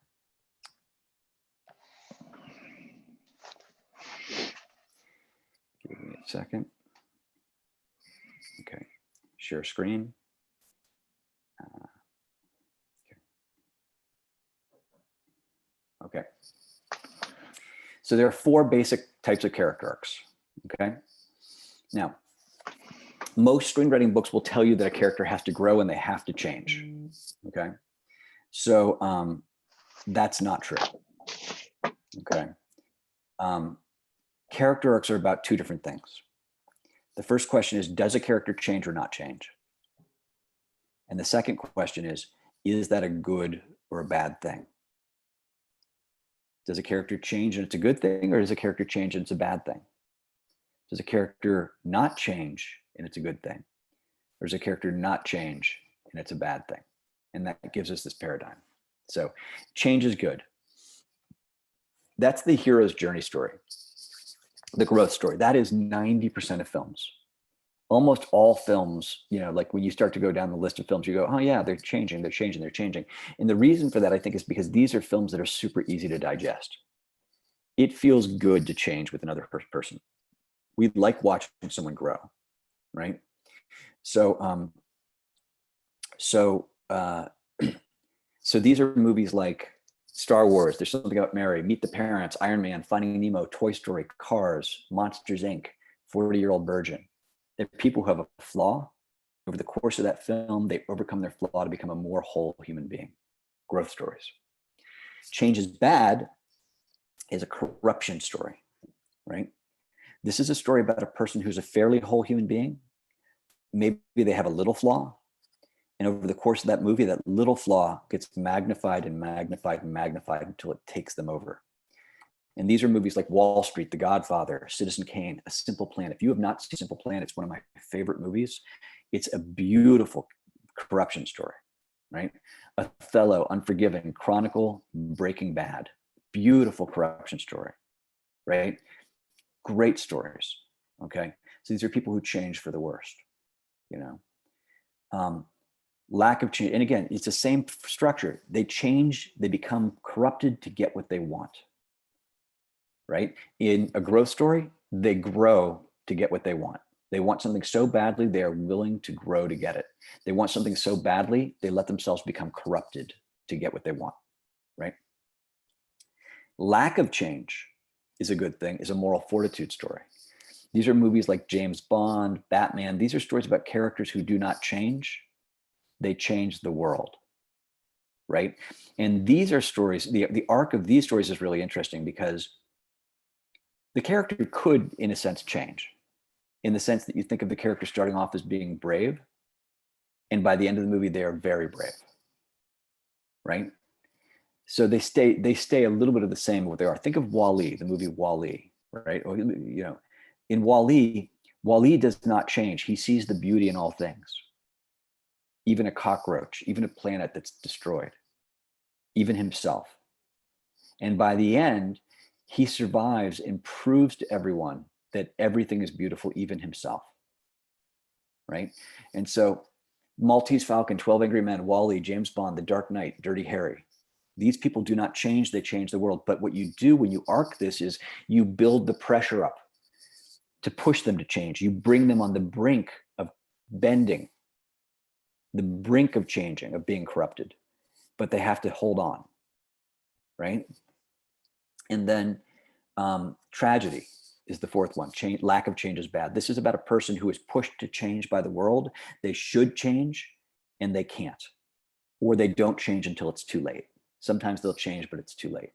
Give me a second. Okay, share screen. Okay. So there are 4 basic types of character arcs. Okay. Now, most screenwriting books will tell you that a character has to grow and they have to change. Okay. So that's not true. Okay. Character arcs are about 2 different things. The first question is, does a character change or not change? And the second question is that a good or a bad thing? Does a character change and it's a good thing, or does a character change and it's a bad thing? Does a character not change and it's a good thing? Or does a character not change and it's a bad thing? And that gives us this paradigm. So change is good. That's the hero's journey story, the growth story. That is 90% of films. Almost all films, like when you start to go down the list of films, you go, oh yeah, they're changing. And the reason for that, I think, is because these are films that are super easy to digest. It feels good to change with another person. We like watching someone grow, right? So these are movies like Star Wars, There's Something About Mary, Meet the Parents, Iron Man, Finding Nemo, Toy Story, Cars, Monsters, Inc., 40-Year-Old Virgin. They're people who have a flaw. Over the course of that film, they overcome their flaw to become a more whole human being. Growth stories. Change is bad is a corruption story, right? This is a story about a person who's a fairly whole human being. Maybe they have a little flaw. And over the course of that movie, that little flaw gets magnified and magnified and magnified until it takes them over. And these are movies like Wall Street, The Godfather, Citizen Kane, A Simple Plan. If you have not seen Simple Plan, it's one of my favorite movies. It's a beautiful corruption story, right? Othello, Unforgiven, Chronicle, Breaking Bad. Beautiful corruption story, right? Great stories, okay? So these are people who change for the worst, lack of change. And again, it's the same structure. They change, they become corrupted to get what they want. Right? In a growth story, they grow to get what they want. They want something so badly, they are willing to grow to get it. They want something so badly, they let themselves become corrupted to get what they want, right? Lack of change is a good thing, is a moral fortitude story. These are movies like James Bond, Batman. These are stories about characters who do not change. They change the world, right? And these are stories, the arc of these stories is really interesting because the character could, in a sense, change, in the sense that you think of the character starting off as being brave, and by the end of the movie, they are very brave, right? So they stay a little bit of the same what they are. Think of Wall-E, the movie Wall-E, right? Or, you know, in Wall-E, Wall-E does not change. He sees the beauty in all things, even a cockroach, even a planet that's destroyed, even himself. And by the end, he survives and proves to everyone that everything is beautiful, even himself, right? And so Maltese Falcon, 12 Angry Men, Wall-E, James Bond, The Dark Knight, Dirty Harry, these people do not change, they change the world. But what you do when you arc this is you build the pressure up to push them to change. You bring them on the brink of bending, the brink of changing, of being corrupted, but they have to hold on, right? And then tragedy is the fourth one. Change, lack of change is bad. This is about a person who is pushed to change by the world. They should change and they can't, or they don't change until it's too late. Sometimes they'll change, but it's too late.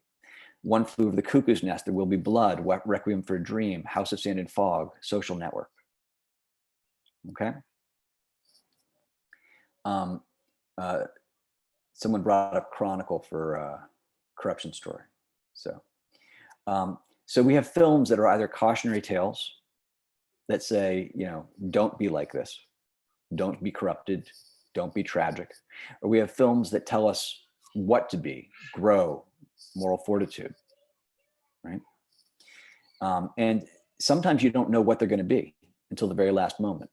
One Flew Over the Cuckoo's Nest, There Will Be Blood, Requiem for a Dream, House of Sand and Fog, Social Network. Okay. Someone brought up Chronicle for corruption story. So we have films that are either cautionary tales that say, you know, don't be like this, don't be corrupted, don't be tragic. Or we have films that tell us what to be, grow, moral fortitude, right? And sometimes you don't know what they're going to be until the very last moment.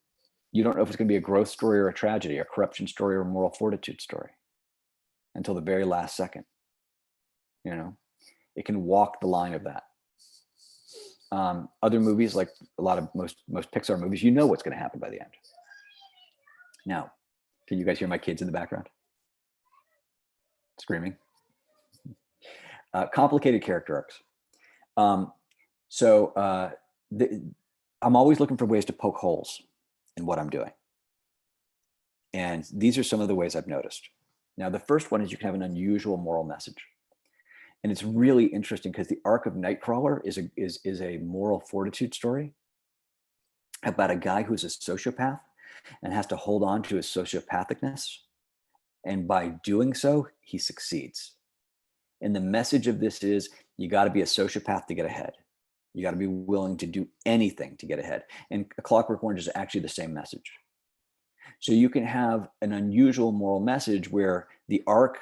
You don't know if it's going to be a growth story or a tragedy, a corruption story or a moral fortitude story until the very last second. You know, it can walk the line of that. Other movies, like a lot of most Pixar movies, you know what's going to happen by the end. Now, can you guys hear my kids in the background screaming? Complicated character arcs. I'm always looking for ways to poke holes in what I'm doing. And these are some of the ways I've noticed. Now, the first one is you can have an unusual moral message. And it's really interesting because the arc of Nightcrawler is a moral fortitude story about a guy who's a sociopath and has to hold on to his sociopathicness. And by doing so, he succeeds. And the message of this is you got to be a sociopath to get ahead. You got to be willing to do anything to get ahead. And A Clockwork Orange is actually the same message. So you can have an unusual moral message where the arc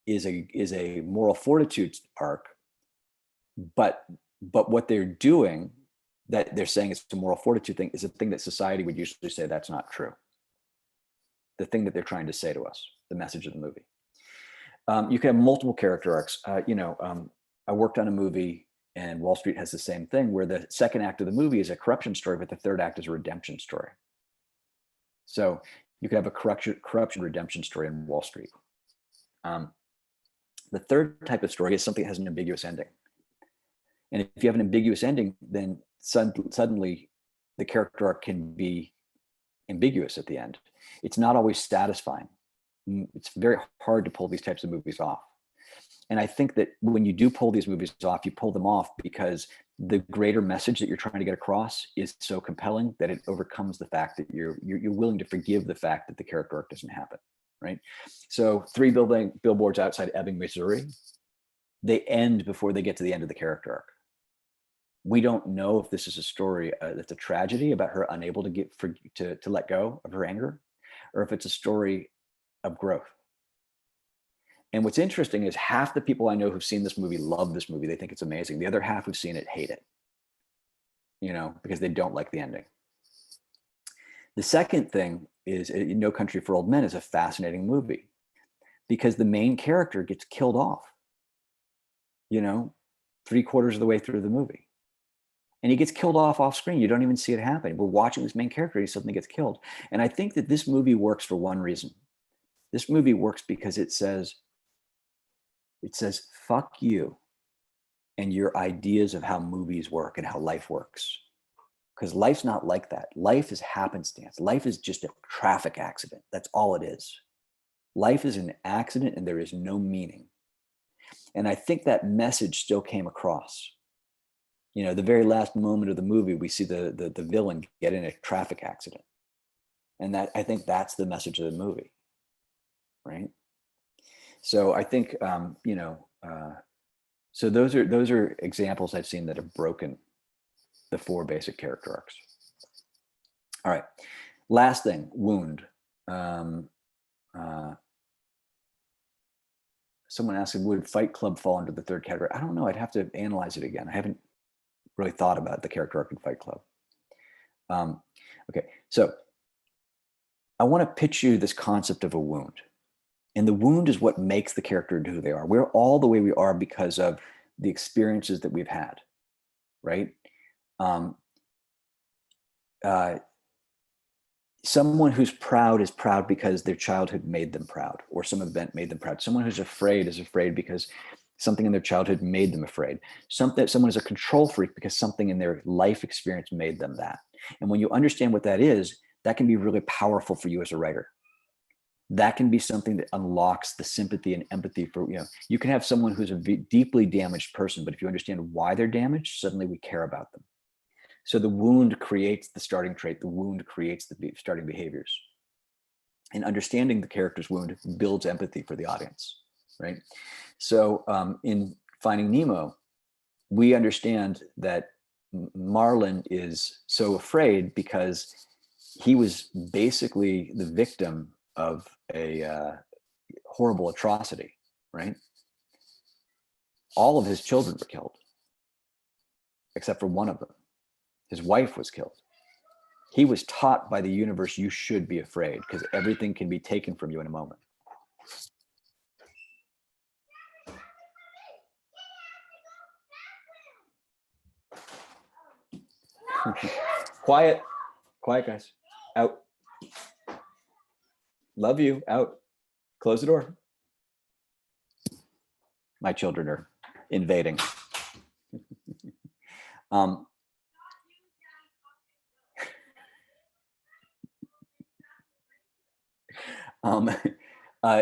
is a moral fortitude arc, but what they're doing, that they're saying it's a moral fortitude thing, is a thing that society would usually say that's not true. The thing that they're trying to say to us, the message of the movie. You can have multiple character arcs. I worked on a movie, and Wall Street has the same thing, where the second act of the movie is a corruption story, but the third act is a redemption story. So you could have a corruption redemption story in Wall Street. The third type of story is something that has an ambiguous ending. And if you have an ambiguous ending, then suddenly the character arc can be ambiguous at the end. It's not always satisfying. It's very hard to pull these types of movies off. And I think that when you do pull these movies off, you pull them off because the greater message that you're trying to get across is so compelling that it overcomes the fact that you're willing to forgive the fact that the character arc doesn't happen, right? So 3 billboards outside Ebbing, Missouri, they end before they get to the end of the character arc. We don't know if this is a story that's a tragedy about her unable to let go of her anger, or if it's a story of growth. And what's interesting is half the people I know who've seen this movie love this movie. They think it's amazing. The other half who've seen it hate it, because they don't like the ending. The second thing is No Country for Old Men is a fascinating movie because the main character gets killed off, 3/4 of the way through the movie. And he gets killed off screen. You don't even see it happen. We're watching this main character, he suddenly gets killed. And I think that this movie works for one reason. This movie works because it says, fuck you and your ideas of how movies work and how life works. Because life's not like that. Life is happenstance. Life is just a traffic accident. That's all it is. Life is an accident and there is no meaning. And I think that message still came across. You know, the very last moment of the movie, we see the villain get in a traffic accident. And that, I think that's the message of the movie, right? So I think, you know, so those are examples I've seen that have broken the 4 basic character arcs. All right, last thing, wound. Someone asked, would Fight Club fall under the 3rd category? I don't know, I'd have to analyze it again. I haven't really thought about the character arc in Fight Club. Okay, so I want to pitch you this concept of a wound. And the wound is what makes the character do who they are. We're all the way we are because of the experiences that we've had, right? Someone who's proud is proud because their childhood made them proud, or some event made them proud. Someone who's afraid is afraid because something in their childhood made them afraid. Someone is a control freak because something in their life experience made them that. And when you understand what that is, that can be really powerful for you as a writer. That can be something that unlocks the sympathy and empathy for, you know, you can have someone who's a deeply damaged person, but if you understand why they're damaged, suddenly we care about them. So the wound creates the starting trait. The wound creates the starting behaviors. And understanding the character's wound builds empathy for the audience, right? So in Finding Nemo, we understand that Marlin is so afraid because he was basically the victim of a horrible atrocity, right? All of his children were killed, except for one of them. His wife was killed. He was taught by the universe, you should be afraid because everything can be taken from you in a moment. Quiet, quiet guys, out. Love you, out. Close the door. My children are invading.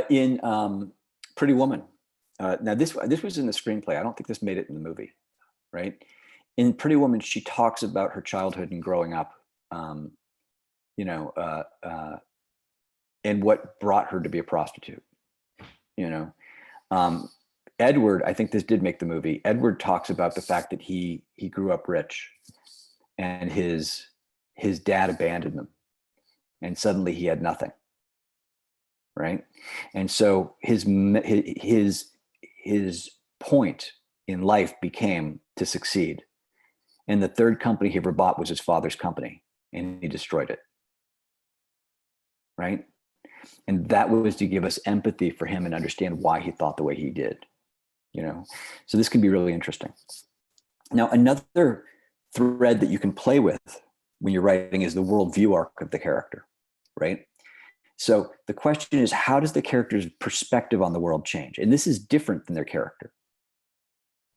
In Pretty Woman, now this was in the screenplay. I don't think this made it in the movie, right? In Pretty Woman, she talks about her childhood and growing up, you know, and what brought her to be a prostitute, you know. Edward, I think this did make the movie. Edward talks about the fact that he grew up rich and his dad abandoned him and suddenly he had nothing. Right. And so his point in life became to succeed. And the 3rd company he ever bought was his father's company and he destroyed it. Right. And that was to give us empathy for him and understand why he thought the way he did. You know, so this can be really interesting. Now, another thread that you can play with when you're writing is the worldview arc of the character, right? So the question is, how does the character's perspective on the world change? And this is different than their character.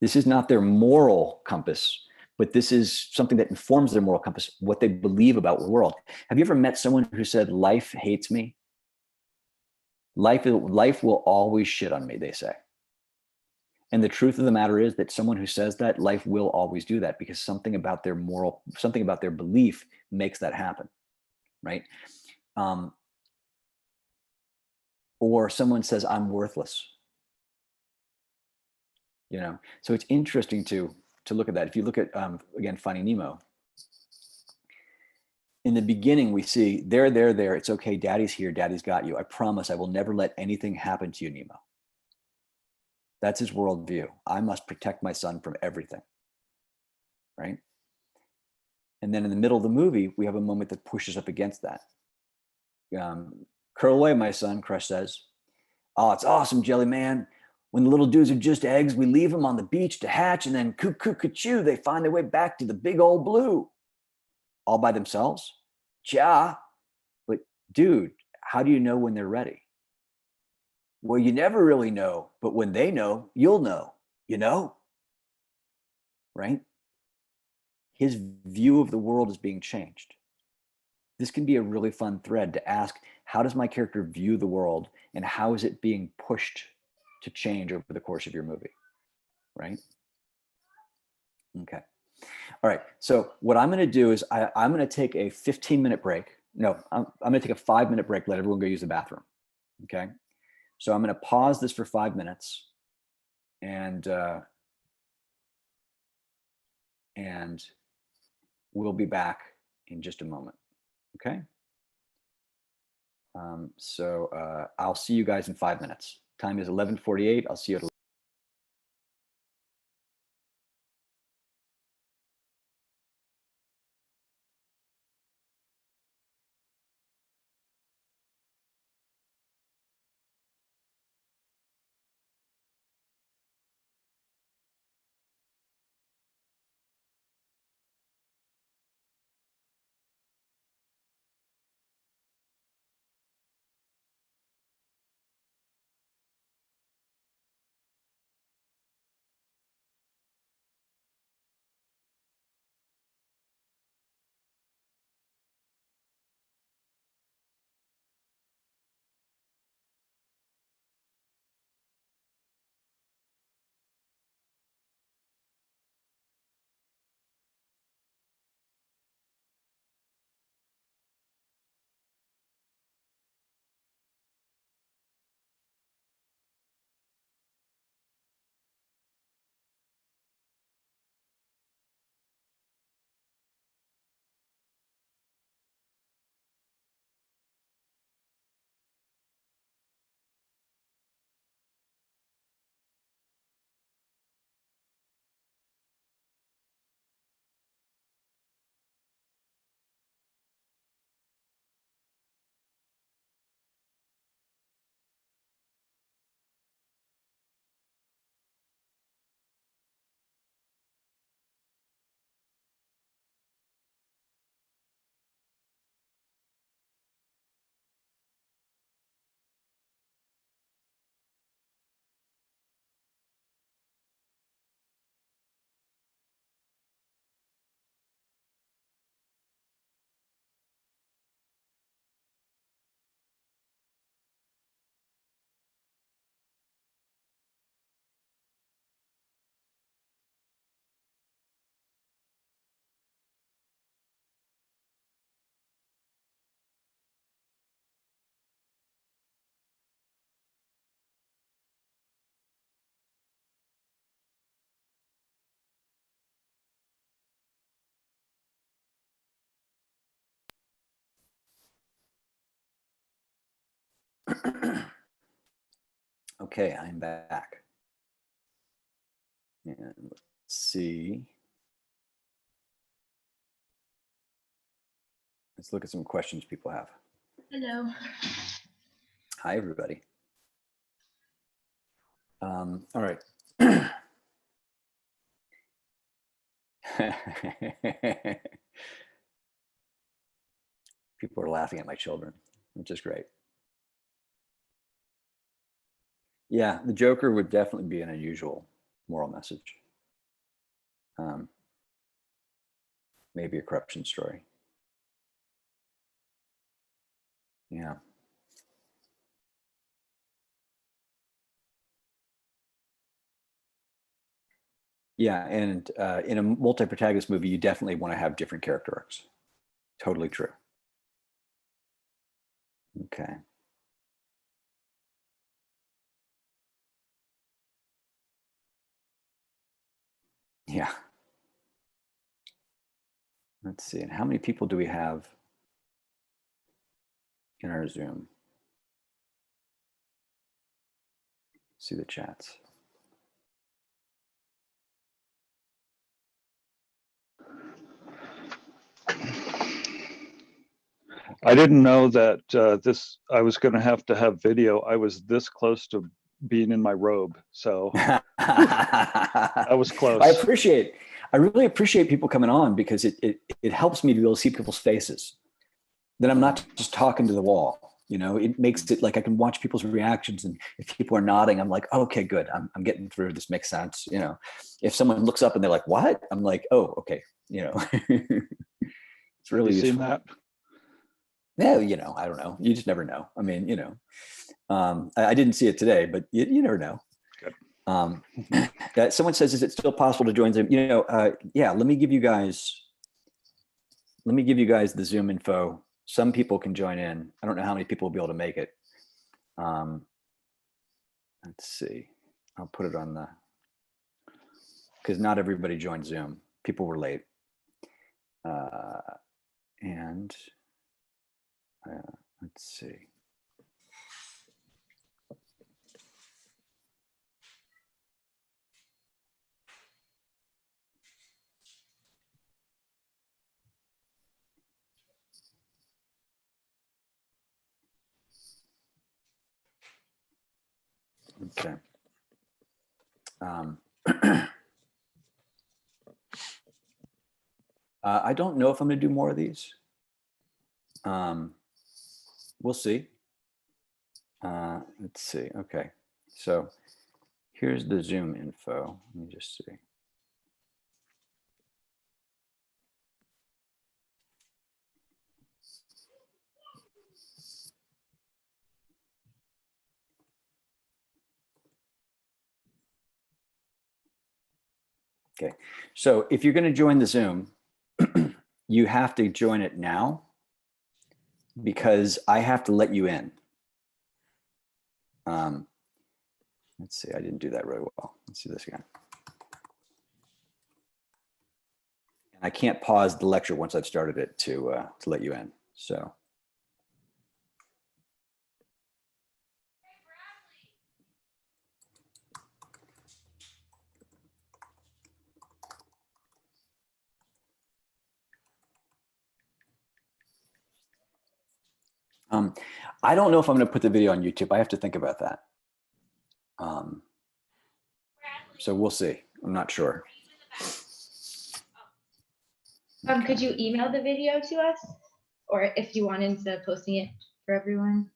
This is not their moral compass, but this is something that informs their moral compass, what they believe about the world. Have you ever met someone who said, life hates me? Life will always shit on me, they say. And the truth of the matter is that someone who says that, life will always do that because something about their something about their belief makes that happen, right? Or someone says, I'm worthless. You know, so it's interesting to look at that. If you look at, again, Finding Nemo, in the beginning, we see, there, it's okay, daddy's here, daddy's got you. I promise I will never let anything happen to you, Nemo. That's his worldview. I must protect my son from everything, right? And then in the middle of the movie, we have a moment that pushes up against that. Curl away, my son, Crush says. Oh, it's awesome, Jelly Man. When the little dudes are just eggs, we leave them on the beach to hatch, and then cuckoo-ca-choo, they find their way back to the big old blue. All by themselves? Ja. But dude, how do you know when they're ready? Well, you never really know, but when they know, you'll know, you know? Right? His view of the world is being changed. This can be a really fun thread to ask, how does my character view the world and how is it being pushed to change over the course of your movie, right? Okay. All right. So what I'm going to do is I'm going to take a 15-minute break. No, I'm going to take a 5-minute break. Let everyone go use the bathroom. Okay. So I'm going to pause this for 5 minutes, and we'll be back in just a moment. Okay. So I'll see you guys in 5 minutes. Time is 11:48. I'll see you at Okay, I'm back. And let's see. Let's look at some questions people have. Hello. Hi, everybody. All right. People are laughing at my children, which is great. Yeah, the Joker would definitely be an unusual moral message. Maybe a corruption story. Yeah. Yeah, and in a multi-protagonist movie, you definitely want to have different character arcs. Totally true. Okay. Yeah. Let's see. And how many people do we have in our Zoom? See the chats. I didn't know that I was going to have video. I was this close to being in my robe, so that was close. I really appreciate people coming on, because it helps me to be able to see people's faces. Then I'm not just talking to the wall. You know, it makes it like I can watch people's reactions, and if people are nodding, I'm like, oh, okay, good. I'm getting through. This makes sense. You know, if someone looks up and they're like, what? I'm like, oh, okay. You know, it's really useful. Seen that? Yeah, you know, I don't know. You just never know. I mean, you know, I didn't see it today, but you never know. Good. Someone says, is it still possible to join Zoom? You know, yeah, let me give you guys the Zoom info. Some people can join in. I don't know how many people will be able to make it. Let's see. I'll put it on the, because not everybody joined Zoom. People were late. And let's see. Okay. I don't know if I'm going to do more of these. We'll see. Let's see. Okay. So here's the Zoom info. Let me just see. Okay. So if you're going to join the Zoom, you have to join it now because I have to let you in. Let's see. I didn't do that really well. Let's do this again. I can't pause the lecture once I've started it to let you in. So. I don't know if I'm going to put the video on YouTube. I have to think about that. So we'll see. I'm not sure. Could you email the video to us, or if you want into posting it for everyone?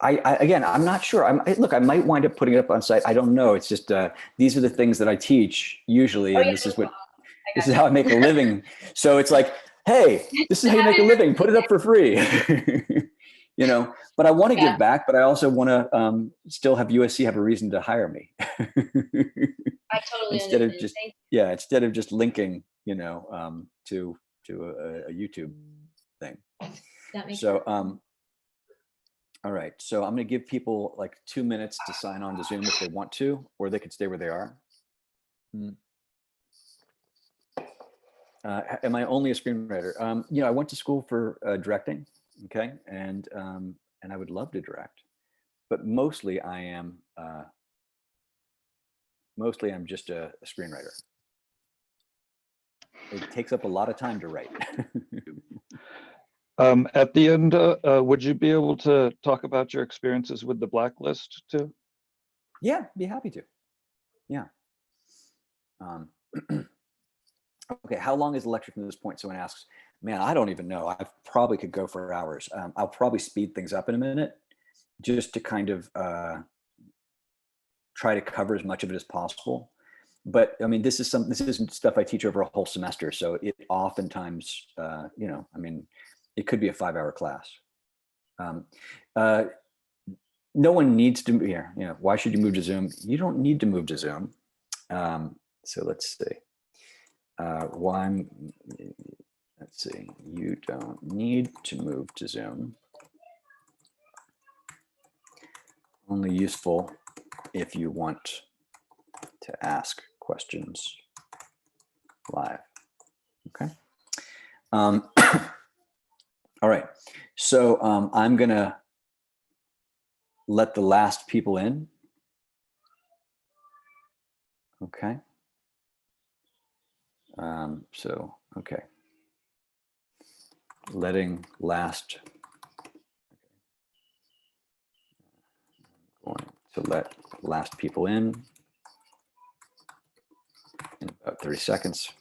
Again, I'm not sure. Look, I might wind up putting it up on site. I don't know. It's just these are the things that I teach usually, and this is how I make a living. So it's like, hey, this is how you make a living. Put it up for free. You know. But I want to give back. But I also want to still have USC have a reason to hire me. I totally understand. Instead of just linking, you know, to a YouTube thing. That makes so sense. all right, so I'm going to give people like 2 minutes to sign on to Zoom if they want to, or they could stay where they are. Am I only a screenwriter? You know, I went to school for directing, okay, and I would love to direct, but mostly I'm just a screenwriter. It takes up a lot of time to write. At the end, would you be able to talk about your experiences with the blacklist too? Yeah, be happy to. Yeah. Okay, how long is the lecture from this point? Someone asks, man, I don't even know. I probably could go for hours. I'll probably speed things up in a minute just to kind of try to cover as much of it as possible. But I mean, this isn't stuff I teach over a whole semester. So it oftentimes, you know, I mean, it could be a 5-hour class. No one needs to here. You know, why should you move to Zoom? You don't need to move to Zoom. So let's see. Let's see. You don't need to move to Zoom. Only useful if you want to ask questions live. Okay. All right, so I'm gonna let the last people in. Okay. Okay. Letting last. Going to let last people in about 30 seconds.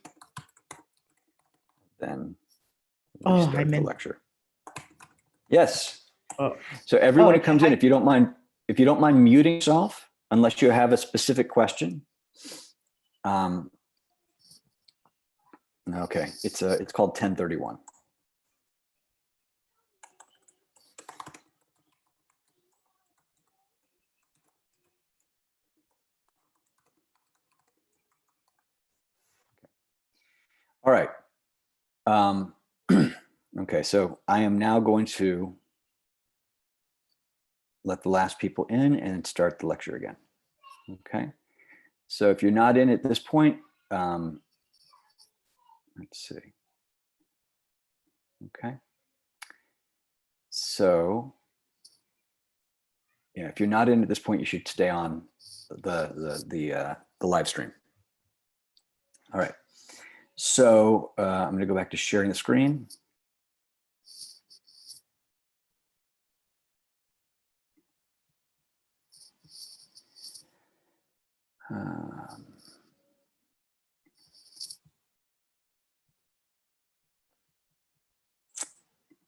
Then restart the lecture. Yes. So everyone who comes in, if you don't mind muting yourself, unless you have a specific question. Okay, it's called 1031. All right. Okay, so I am now going to let the last people in and start the lecture again. Okay, so if you're not in at this point, let's see. Okay, so yeah, if you're not in at this point, you should stay on the live stream. All right, so I'm going to go back to sharing the screen.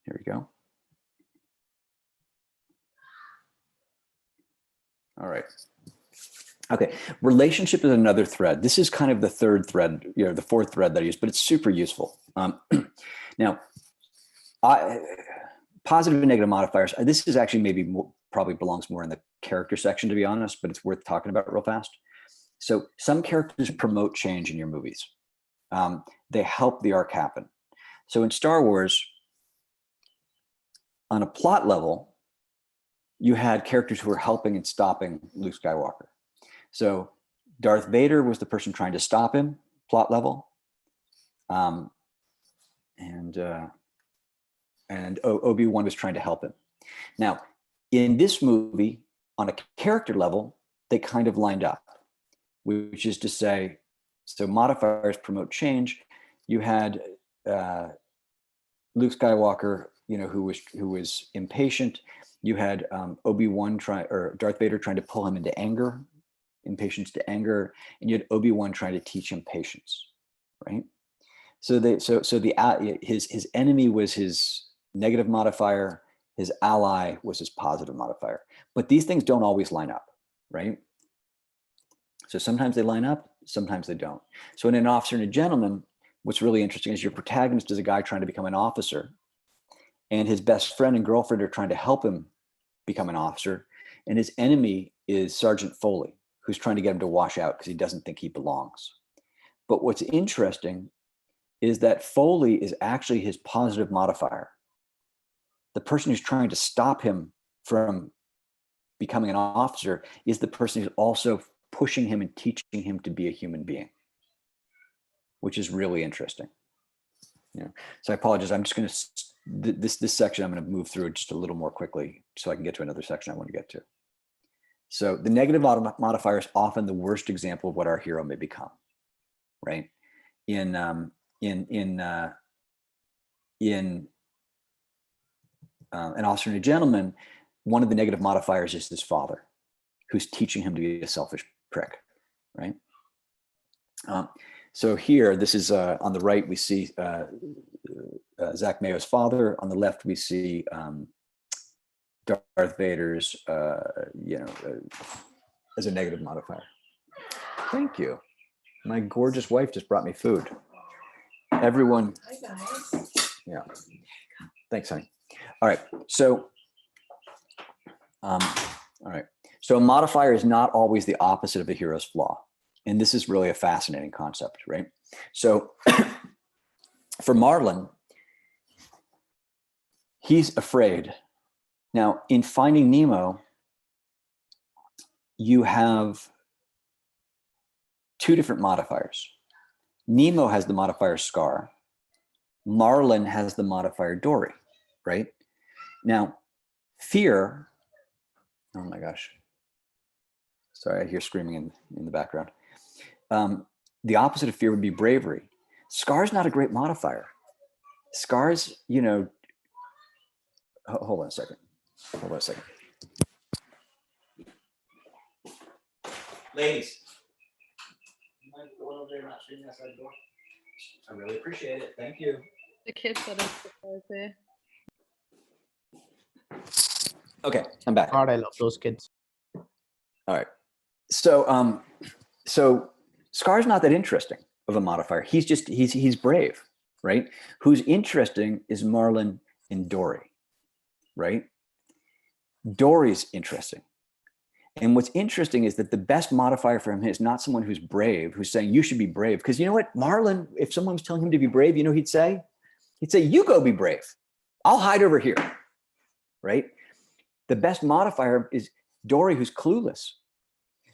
Here we go. All right. Okay, relationship is another thread. This is kind of the third thread, the fourth thread that I use, but it's super useful. Now, positive and negative modifiers. This is actually maybe probably belongs more in the character section, to be honest, but it's worth talking about real fast. So some characters promote change in your movies. They help the arc happen. So in Star Wars, on a plot level, you had characters who were helping and stopping Luke Skywalker. So Darth Vader was the person trying to stop him, plot level. And Obi-Wan was trying to help him. Now, in this movie, on a character level, they kind of lined up, which is to say, so modifiers promote change. You had Luke Skywalker, who was impatient. You had Obi-Wan Darth Vader trying to pull him into anger, impatience to anger, and you had Obi-Wan trying to teach him patience, right? So his enemy was his negative modifier, his ally was his positive modifier. But these things don't always line up, right? So sometimes they line up, sometimes they don't. So in An Officer and a Gentleman, what's really interesting is your protagonist is a guy trying to become an officer, and his best friend and girlfriend are trying to help him become an officer, and his enemy is Sergeant Foley, who's trying to get him to wash out because he doesn't think he belongs. But what's interesting is that Foley is actually his positive modifier. The person who's trying to stop him from becoming an officer is the person who's also pushing him and teaching him to be a human being, which is really interesting. So I apologize. I'm just going to, this section, I'm going to move through it just a little more quickly so I can get to another section I want to get to. So the negative modifier is often the worst example of what our hero may become, right? In An Officer and a Gentleman, one of the negative modifiers is his father, who's teaching him to be a selfish prick, right? So here, this is on the right, we see Zach Mayo's father. On the left, we see Darth Vader's, as a negative modifier. Thank you. My gorgeous wife just brought me food. Everyone. Yeah. Thanks, honey. All right. So, all right. So a modifier is not always the opposite of the hero's flaw. And this is really a fascinating concept, right? So for Marlin, he's afraid. Now, in Finding Nemo, you have two different modifiers. Nemo has the modifier Scar. Marlin has the modifier Dory, right? Now, fear, oh my gosh. Sorry, I hear screaming in the background. The opposite of fear would be bravery. Scar's not a great modifier. Scar's, hold on a second. Hold on a second. Ladies, you mind going over there and not shooting outside the door? I really appreciate it. Thank you. The kids are the there. Okay, I'm back. God, I love those kids. All right. So, so Scar's not that interesting of a modifier. He's brave, right? Who's interesting is Marlin and Dory, right? Dory's interesting. And what's interesting is that the best modifier for him is not someone who's brave, who's saying you should be brave. Because you know what, Marlon, if someone was telling him to be brave, you know he'd say? He'd say, you go be brave. I'll hide over here, right? The best modifier is Dory, who's clueless.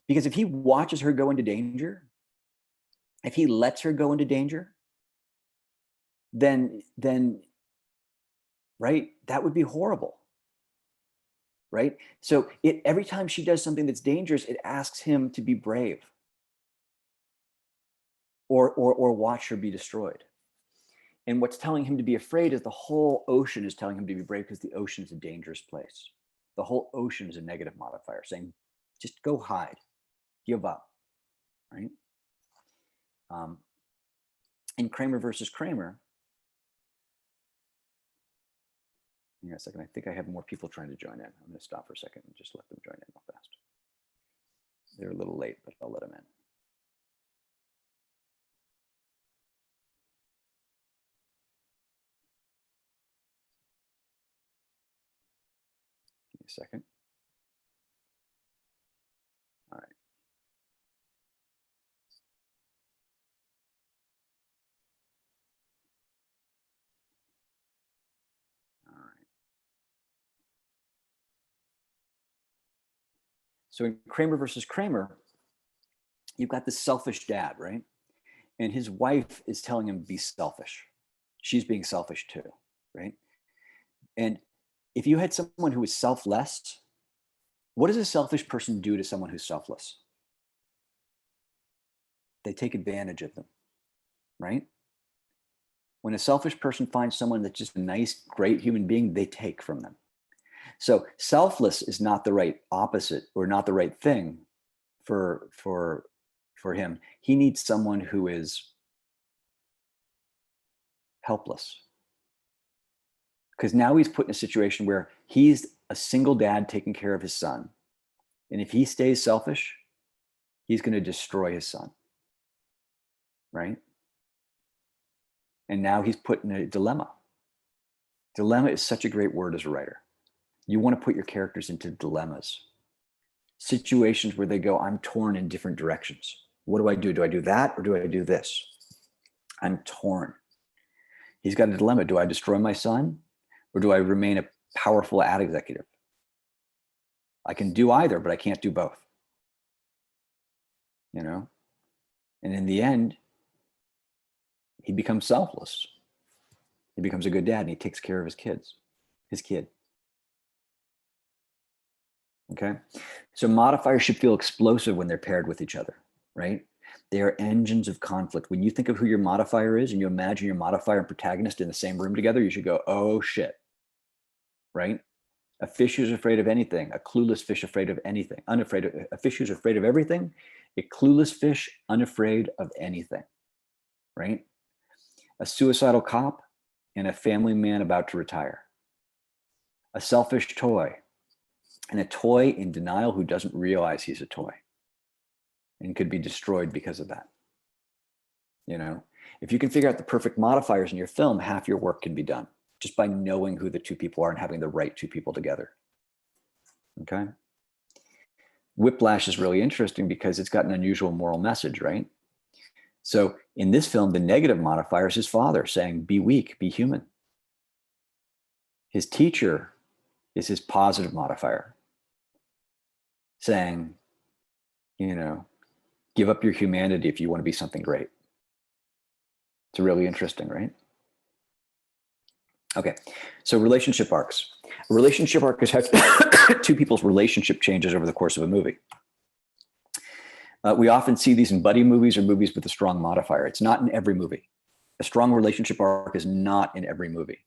Because if he watches her go into danger, if he lets her go into danger, then right, that would be horrible. Right? So every time she does something that's dangerous, it asks him to be brave or watch her be destroyed. And what's telling him to be afraid is the whole ocean is telling him to be brave because the ocean is a dangerous place. The whole ocean is a negative modifier saying, just go hide, give up, right? In Kramer versus Kramer, hang on a second, I think I have more people trying to join in. I'm going to stop for a second and just let them join in real fast. They're a little late, but I'll let them in. Give me a second. All right. All right. So in Kramer versus Kramer, you've got this selfish dad, right? And his wife is telling him be selfish. She's being selfish too, right? And if you had someone who was selfless, what does a selfish person do to someone who's selfless? They take advantage of them, right? When a selfish person finds someone that's just a nice, great human being, they take from them. So selfless is not the right opposite or not the right thing for him. He needs someone who is helpless. Because now he's put in a situation where he's a single dad taking care of his son. And if he stays selfish, he's going to destroy his son, right? And now he's put in a dilemma. Dilemma is such a great word as a writer. You want to put your characters into dilemmas, situations where they go, I'm torn in different directions. What do I do? Do I do that or do I do this? I'm torn. He's got a dilemma. Do I destroy my son or do I remain a powerful ad executive? I can do either, but I can't do both. You know? And in the end, he becomes selfless. He becomes a good dad and he takes care of his kid. Okay? So modifiers should feel explosive when they're paired with each other, right? They are engines of conflict. When you think of who your modifier is and you imagine your modifier and protagonist in the same room together, you should go, oh shit, right? A fish who's afraid of anything, a clueless fish afraid of anything, a fish who's afraid of everything, a clueless fish unafraid of anything, right? A suicidal cop and a family man about to retire. A selfish toy and a toy in denial who doesn't realize he's a toy and could be destroyed because of that. You know, if you can figure out the perfect modifiers in your film, half your work can be done just by knowing who the two people are and having the right two people together. Okay. Whiplash is really interesting because it's got an unusual moral message, right? So in this film, the negative modifier is his father saying, be weak, be human. His teacher is his positive modifier saying, you know, give up your humanity if you want to be something great. It's really interesting, right? Okay, so relationship arcs. A relationship arc is how two people's relationship changes over the course of a movie. We often see these in buddy movies or movies with a strong modifier. It's not in every movie. A strong relationship arc is not in every movie,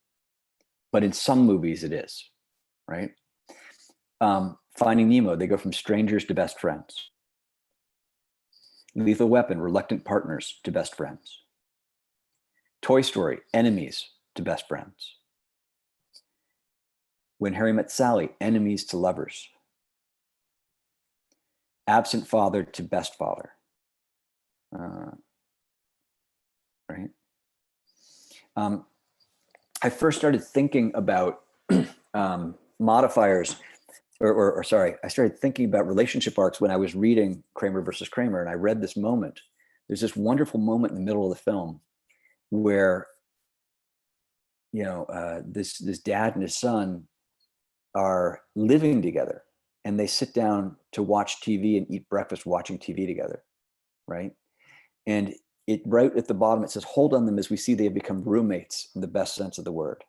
but in some movies it is, right? Finding Nemo, they go from strangers to best friends. Lethal Weapon, reluctant partners to best friends. Toy Story, enemies to best friends. When Harry Met Sally, enemies to lovers. Absent father to best father. Right? I first started thinking about modifiers or sorry, I started thinking about relationship arcs when I was reading Kramer versus Kramer, and I read this moment. There's this wonderful moment in the middle of the film where, you know, this dad and his son are living together, and they sit down to watch TV and eat breakfast watching TV together, right? And it right at the bottom, it says, hold on them as we see they have become roommates in the best sense of the word.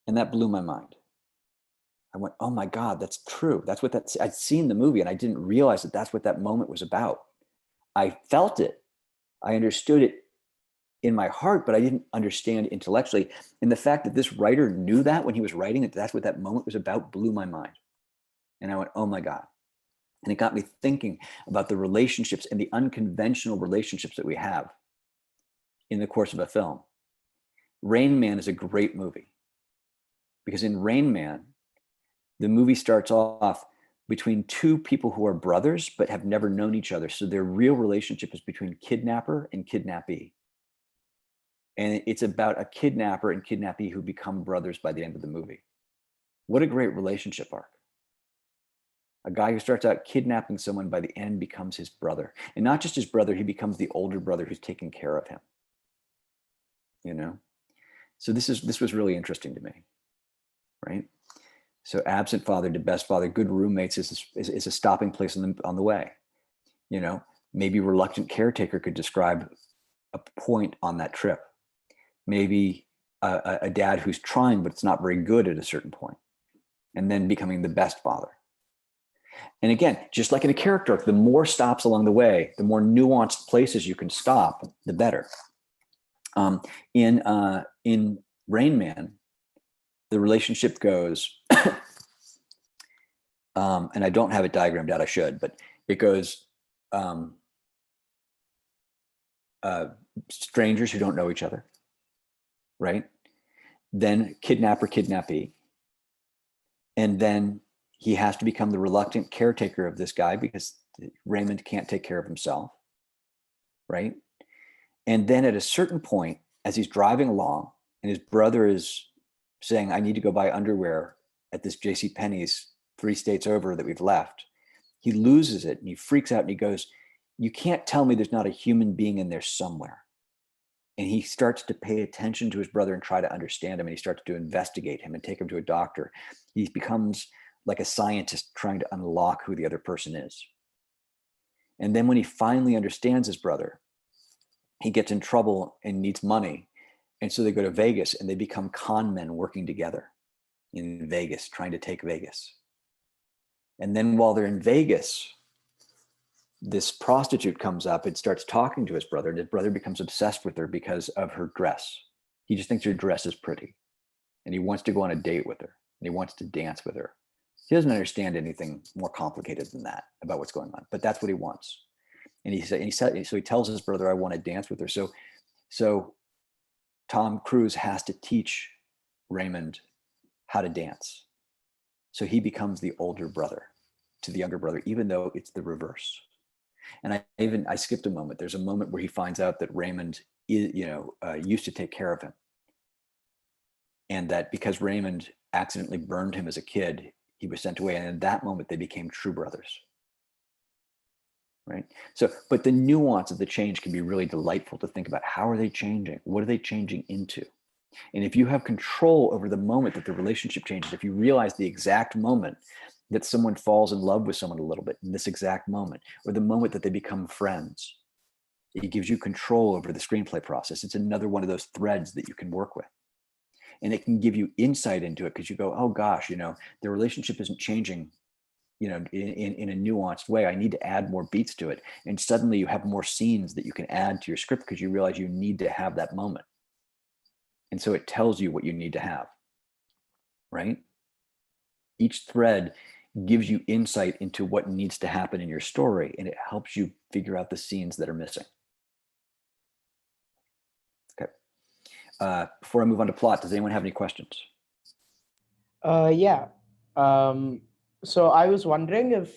And that blew my mind. I went, oh my God, that's true. That's what that's, I'd seen the movie and I didn't realize that that's what that moment was about. I felt it. I understood it in my heart, but I didn't understand intellectually. And the fact that this writer knew that when he was writing it, that's what that moment was about, blew my mind. And I went, oh my God. And it got me thinking about the relationships and the unconventional relationships that we have in the course of a film. Rain Man is a great movie because in Rain Man, the movie starts off between two people who are brothers but have never known each other. So their real relationship is between kidnapper and kidnappee. And it's about a kidnapper and kidnappee who become brothers by the end of the movie. What a great relationship arc. A guy who starts out kidnapping someone by the end becomes his brother. And not just his brother, he becomes the older brother who's taking care of him. You know? So this was really interesting to me, right? So absent father to best father, good roommates is a stopping place on the way. You know, maybe reluctant caretaker could describe a point on that trip. Maybe a dad who's trying, but it's not very good at a certain point, and then becoming the best father. And again, just like in a character arc, the more stops along the way, the more nuanced places you can stop, the better. In Rain Man, the relationship goes, and I don't have it diagrammed out, I should, but it goes strangers who don't know each other, right? Then kidnapper, kidnappee. And then he has to become the reluctant caretaker of this guy because Raymond can't take care of himself, right? And then at a certain point, as he's driving along and his brother is saying, I need to go buy underwear at this JCPenney's 3 states over that we've left, he loses it and he freaks out and he goes, you can't tell me there's not a human being in there somewhere. And he starts to pay attention to his brother and try to understand him. And he starts to investigate him and take him to a doctor. He becomes like a scientist trying to unlock who the other person is. And then when he finally understands his brother, he gets in trouble and needs money. And so they go to Vegas and they become con men working together in Vegas, trying to take Vegas. And then while they're in Vegas, this prostitute comes up and starts talking to his brother, and his brother becomes obsessed with her because of her dress. He just thinks her dress is pretty. And he wants to go on a date with her. And he wants to dance with her. He doesn't understand anything more complicated than that about what's going on, but that's what he wants. And so he tells his brother, I want to dance with her. So Tom Cruise has to teach Raymond how to dance. So he becomes the older brother to the younger brother, even though it's the reverse. And I skipped a moment. There's a moment where he finds out that Raymond used to take care of him. And that because Raymond accidentally burned him as a kid, he was sent away. And in that moment, they became true brothers. Right? So, but the nuance of the change can be really delightful to think about. How are they changing? What are they changing into? And if you have control over the moment that the relationship changes, if you realize the exact moment that someone falls in love with someone a little bit in this exact moment, or the moment that they become friends, it gives you control over the screenplay process. It's another one of those threads that you can work with. And it can give you insight into it because you go, oh gosh, the relationship isn't changing, in a nuanced way. I need to add more beats to it. And suddenly you have more scenes that you can add to your script because you realize you need to have that moment. And so it tells you what you need to have, right? Each thread gives you insight into what needs to happen in your story, and it helps you figure out the scenes that are missing. Okay. Before I move on to plot, does anyone have any questions? Yeah. So I was wondering if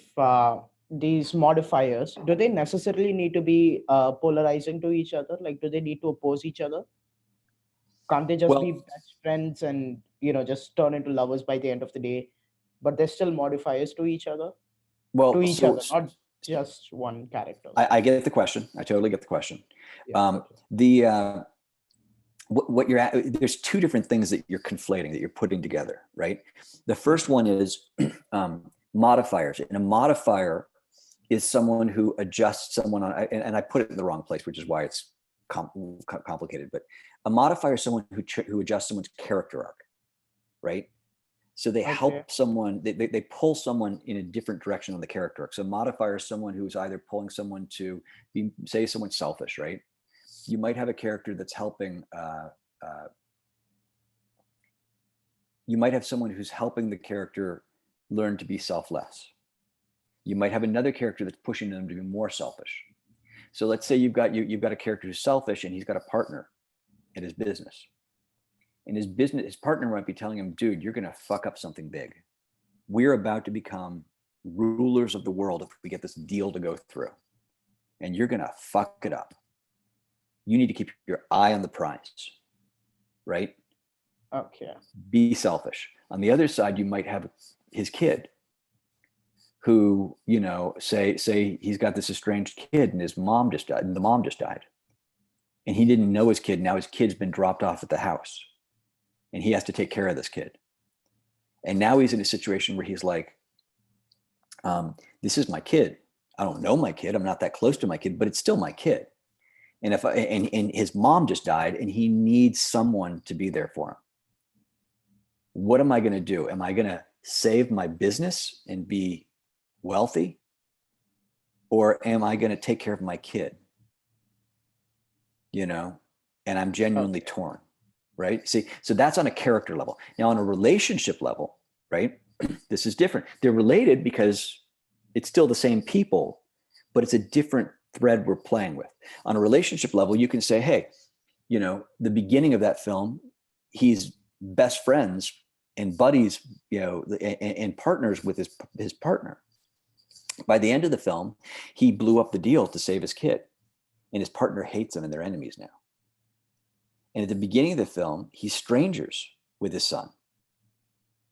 these modifiers, do they necessarily need to be polarizing to each other? Like, do they need to oppose each other? Can't they just be best friends and, just turn into lovers by the end of the day? but they're still modifiers to each other, Well, not just one character. I get the question. I totally get the question. Yeah, okay. What you're at, there's two different things that you're conflating, that you're putting together, right? The first one is modifiers. And a modifier is someone who adjusts someone on, and I put it in the wrong place, which is why it's complicated. But a modifier is someone who adjusts someone's character arc, right? So they help someone, they pull someone in a different direction on the character arc. So a modifier is someone who's either pulling someone to be, say someone's selfish, right? You might have a character that's helping, you might have someone who's helping the character learn to be selfless. You might have another character that's pushing them to be more selfish. So let's say you've got a character who's selfish and he's got a partner in his business. And his partner might be telling him, dude, you're gonna fuck up something big. We're about to become rulers of the world if we get this deal to go through. And you're gonna fuck it up. You need to keep your eye on the prize, right? Okay. Be selfish. On the other side, you might have his kid who, you know, say he's got this estranged kid and his mom just died, and the mom just died. And he didn't know his kid. Now his kid's been dropped off at the house and he has to take care of this kid. And now he's in a situation where he's like, this is my kid. I don't know my kid. I'm not that close to my kid, but it's still my kid. And and his mom just died and he needs someone to be there for him. What am I going to do? Am I going to save my business and be wealthy? Or am I going to take care of my kid? You know, and I'm genuinely torn, right? See, so that's on a character level. Now on a relationship level, right? This is different. They're related because it's still the same people, but it's a different thread we're playing with. On a relationship level, you can say, hey, you know, the beginning of that film, he's best friends and buddies, you know, and partners with his partner. By the end of the film, he blew up the deal to save his kid, and his partner hates him and they're enemies now. And at the beginning of the film, he's strangers with his son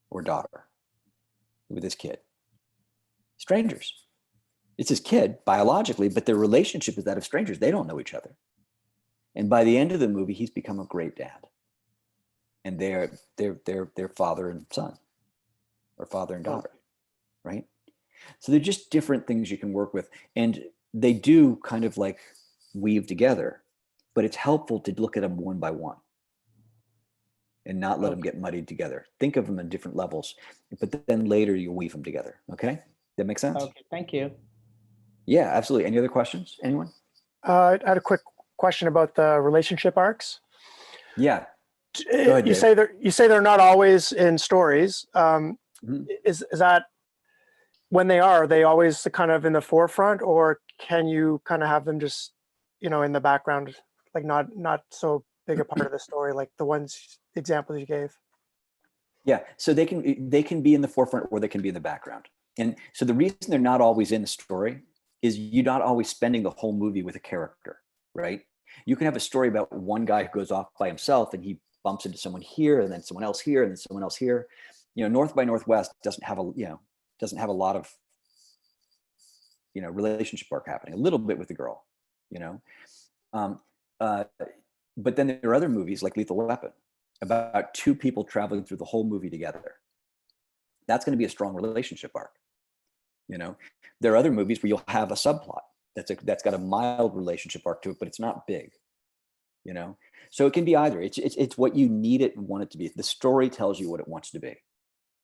or daughter, with his kid. Strangers. It's his kid biologically, but their relationship is that of strangers. They don't know each other. And by the end of the movie, he's become a great dad. And they're father and son, or father and daughter, right? So they're just different things you can work with. And they do kind of like weave together, but it's helpful to look at them one by one and not let them get muddied together. Think of them in different levels, but then later you weave them together. Okay? That make sense? Okay, thank you. Yeah, absolutely. Any other questions? Anyone? I had a quick question about the relationship arcs. Yeah. Go ahead, you Dave. say they're not always in stories. Is that when are they always kind of in the forefront, or can you kind of have them just, you know, in the background, like not so big a part of the story, like the examples you gave? Yeah, so they can be in the forefront or they can be in the background. And so the reason they're not always in the story is you're not always spending the whole movie with a character, right? You can have a story about one guy who goes off by himself and he bumps into someone here and then someone else here and then someone else here. You know, North by Northwest doesn't have a lot of, you know, relationship arc happening. A little bit with the girl, you know. But then there are other movies like Lethal Weapon about two people traveling through the whole movie together. That's going to be a strong relationship arc. You know, there are other movies where you'll have a subplot that's got a mild relationship arc to it, but it's not big. You know, so it can be either. It's what you need it and want it to be. The story tells you what it wants to be.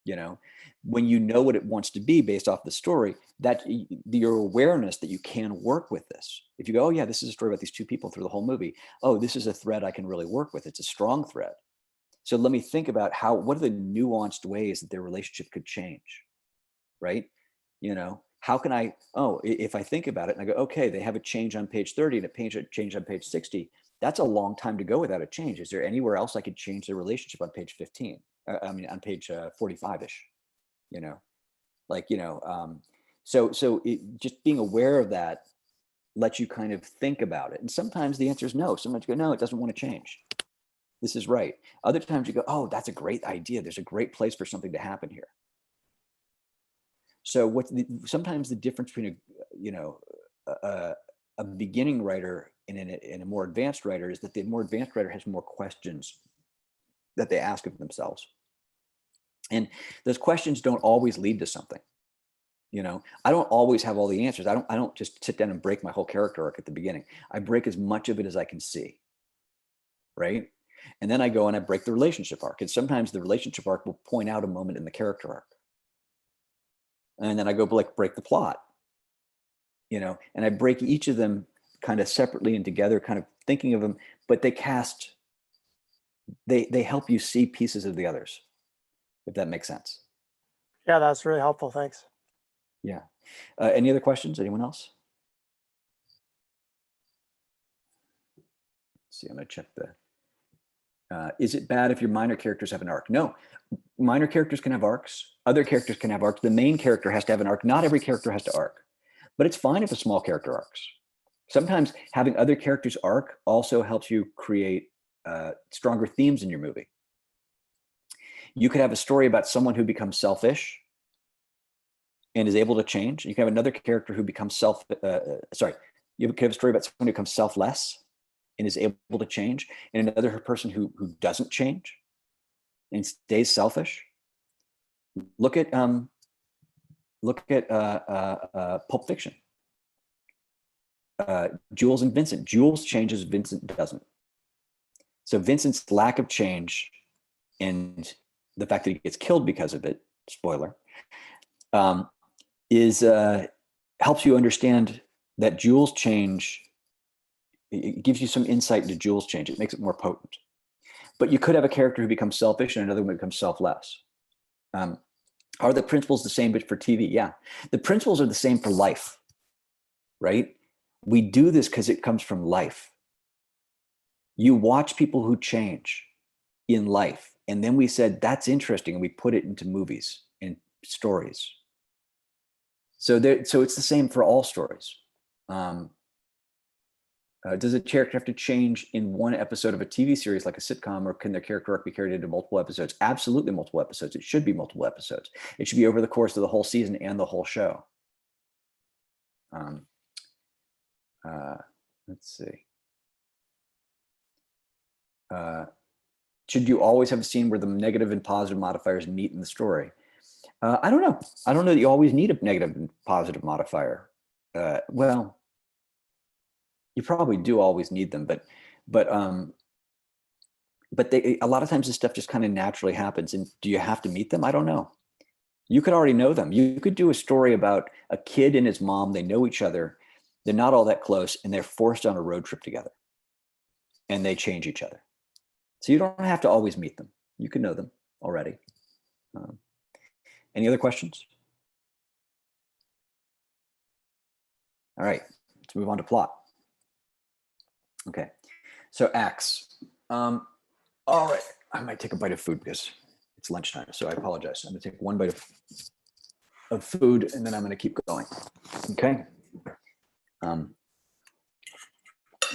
You know, when you know what it wants to be based off the story, that your awareness that you can work with this. If you go, oh yeah, this is a story about these two people through the whole movie. Oh, this is a thread I can really work with. It's a strong thread. So let me think about what are the nuanced ways that their relationship could change, right? You know, how can if I think about it and I go, okay, they have a change on page 30 and a change on page 60. That's a long time to go without a change. Is there anywhere else I could change their relationship on page 15? On page 45-ish, you know, like, you know, so just being aware of that lets you kind of think about it. And sometimes the answer is no. Sometimes you go, no, it doesn't want to change. This is right. Other times you go, oh, that's a great idea. There's a great place for something to happen here. So sometimes the difference between a beginning writer and a more advanced writer is that the more advanced writer has more questions that they ask of themselves. And those questions don't always lead to something. I don't always have all the answers. I don't just sit down and break my whole character arc at the beginning. I break as much of it as I can see. Right. And then I go and I break the relationship arc. And sometimes the relationship arc will point out a moment in the character arc. And then I go break the plot, and I break each of them kind of separately and together, kind of thinking of them, but they help you see pieces of the others, if that makes sense. Yeah, that's really helpful. Thanks. Yeah. Any other questions? Anyone else? Let's see, I'm going to check is it bad if your minor characters have an arc? No, minor characters can have arcs. Other characters can have arcs. The main character has to have an arc. Not every character has to arc, but it's fine if a small character arcs. Sometimes having other characters arc also helps you create stronger themes in your movie. You could have a story about someone who becomes selfish and is able to change. You can have another character who becomes you could have a story about someone who becomes selfless and is able to change, and another person who doesn't change and stays selfish. Look at Pulp Fiction. Jules and Vincent. Jules changes, Vincent doesn't. So Vincent's lack of change and the fact that he gets killed because of it, spoiler, helps you understand that Jules' change. It gives you some insight into Jules' change. It makes it more potent. But you could have a character who becomes selfish and another one becomes selfless. Are the principles the same but for TV? Yeah. The principles are the same for life, right? We do this because it comes from life. You watch people who change in life. And then we said, that's interesting. And we put it into movies and stories. So it's the same for all stories. Does a character have to change in one episode of a TV series like a sitcom, or can their character arc be carried into multiple episodes? Absolutely multiple episodes. It should be multiple episodes. It should be over the course of the whole season and the whole show. Let's see. Should you always have a scene where the negative and positive modifiers meet in the story? I don't know. I don't know that you always need a negative and positive modifier. Well, you probably do always need them, but a lot of times this stuff just kind of naturally happens. And do you have to meet them? I don't know. You could already know them. You could do a story about a kid and his mom. They know each other. They're not all that close, and they're forced on a road trip together, and they change each other. So you don't have to always meet them. You can know them already. Any other questions? All right, let's move on to plot. Okay, so acts. All right, I might take a bite of food because it's lunchtime, so I apologize. I'm gonna take one bite of food, and then I'm gonna keep going. Okay.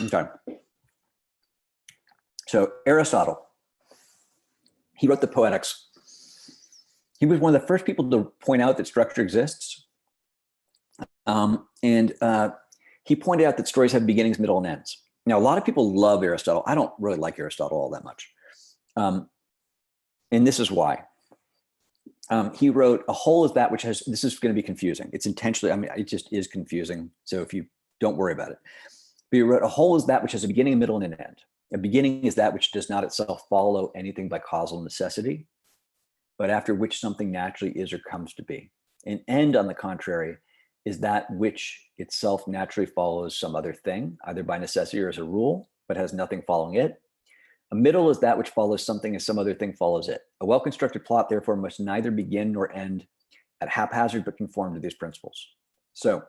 Okay. So Aristotle, he wrote the Poetics. He was one of the first people to point out that structure exists. He pointed out that stories have beginnings, middle, and ends. Now, a lot of people love Aristotle. I don't really like Aristotle all that much. And this is why. He wrote, a whole is that which has, this is going to be confusing. It's intentionally, I mean, it just is confusing. So if you don't worry about it. But he wrote, a whole is that which has a beginning, a middle, and an end. A beginning is that which does not itself follow anything by causal necessity, but after which something naturally is or comes to be. An end, on the contrary, is that which itself naturally follows some other thing, either by necessity or as a rule, but has nothing following it. A middle is that which follows something as some other thing follows it. A well-constructed plot, therefore, must neither begin nor end at haphazard, but conform to these principles. So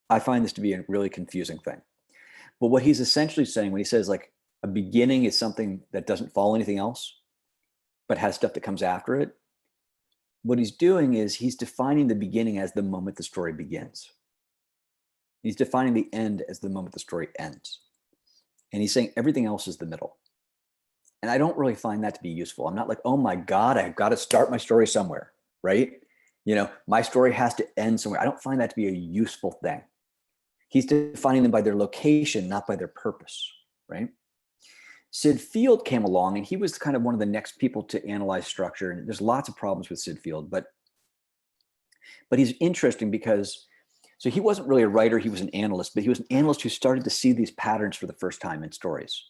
I find this to be a really confusing thing. But what he's essentially saying when he says like a beginning is something that doesn't follow anything else, but has stuff that comes after it, what he's doing is he's defining the beginning as the moment the story begins. He's defining the end as the moment the story ends. And he's saying everything else is the middle. And I don't really find that to be useful. I'm not like, oh my God, I've got to start my story somewhere, right? My story has to end somewhere. I don't find that to be a useful thing. He's defining them by their location, not by their purpose, right? Sid Field came along, and he was kind of one of the next people to analyze structure. And there's lots of problems with Sid Field, but he's interesting because, so he wasn't really a writer, he was an analyst, but he was an analyst who started to see these patterns for the first time in stories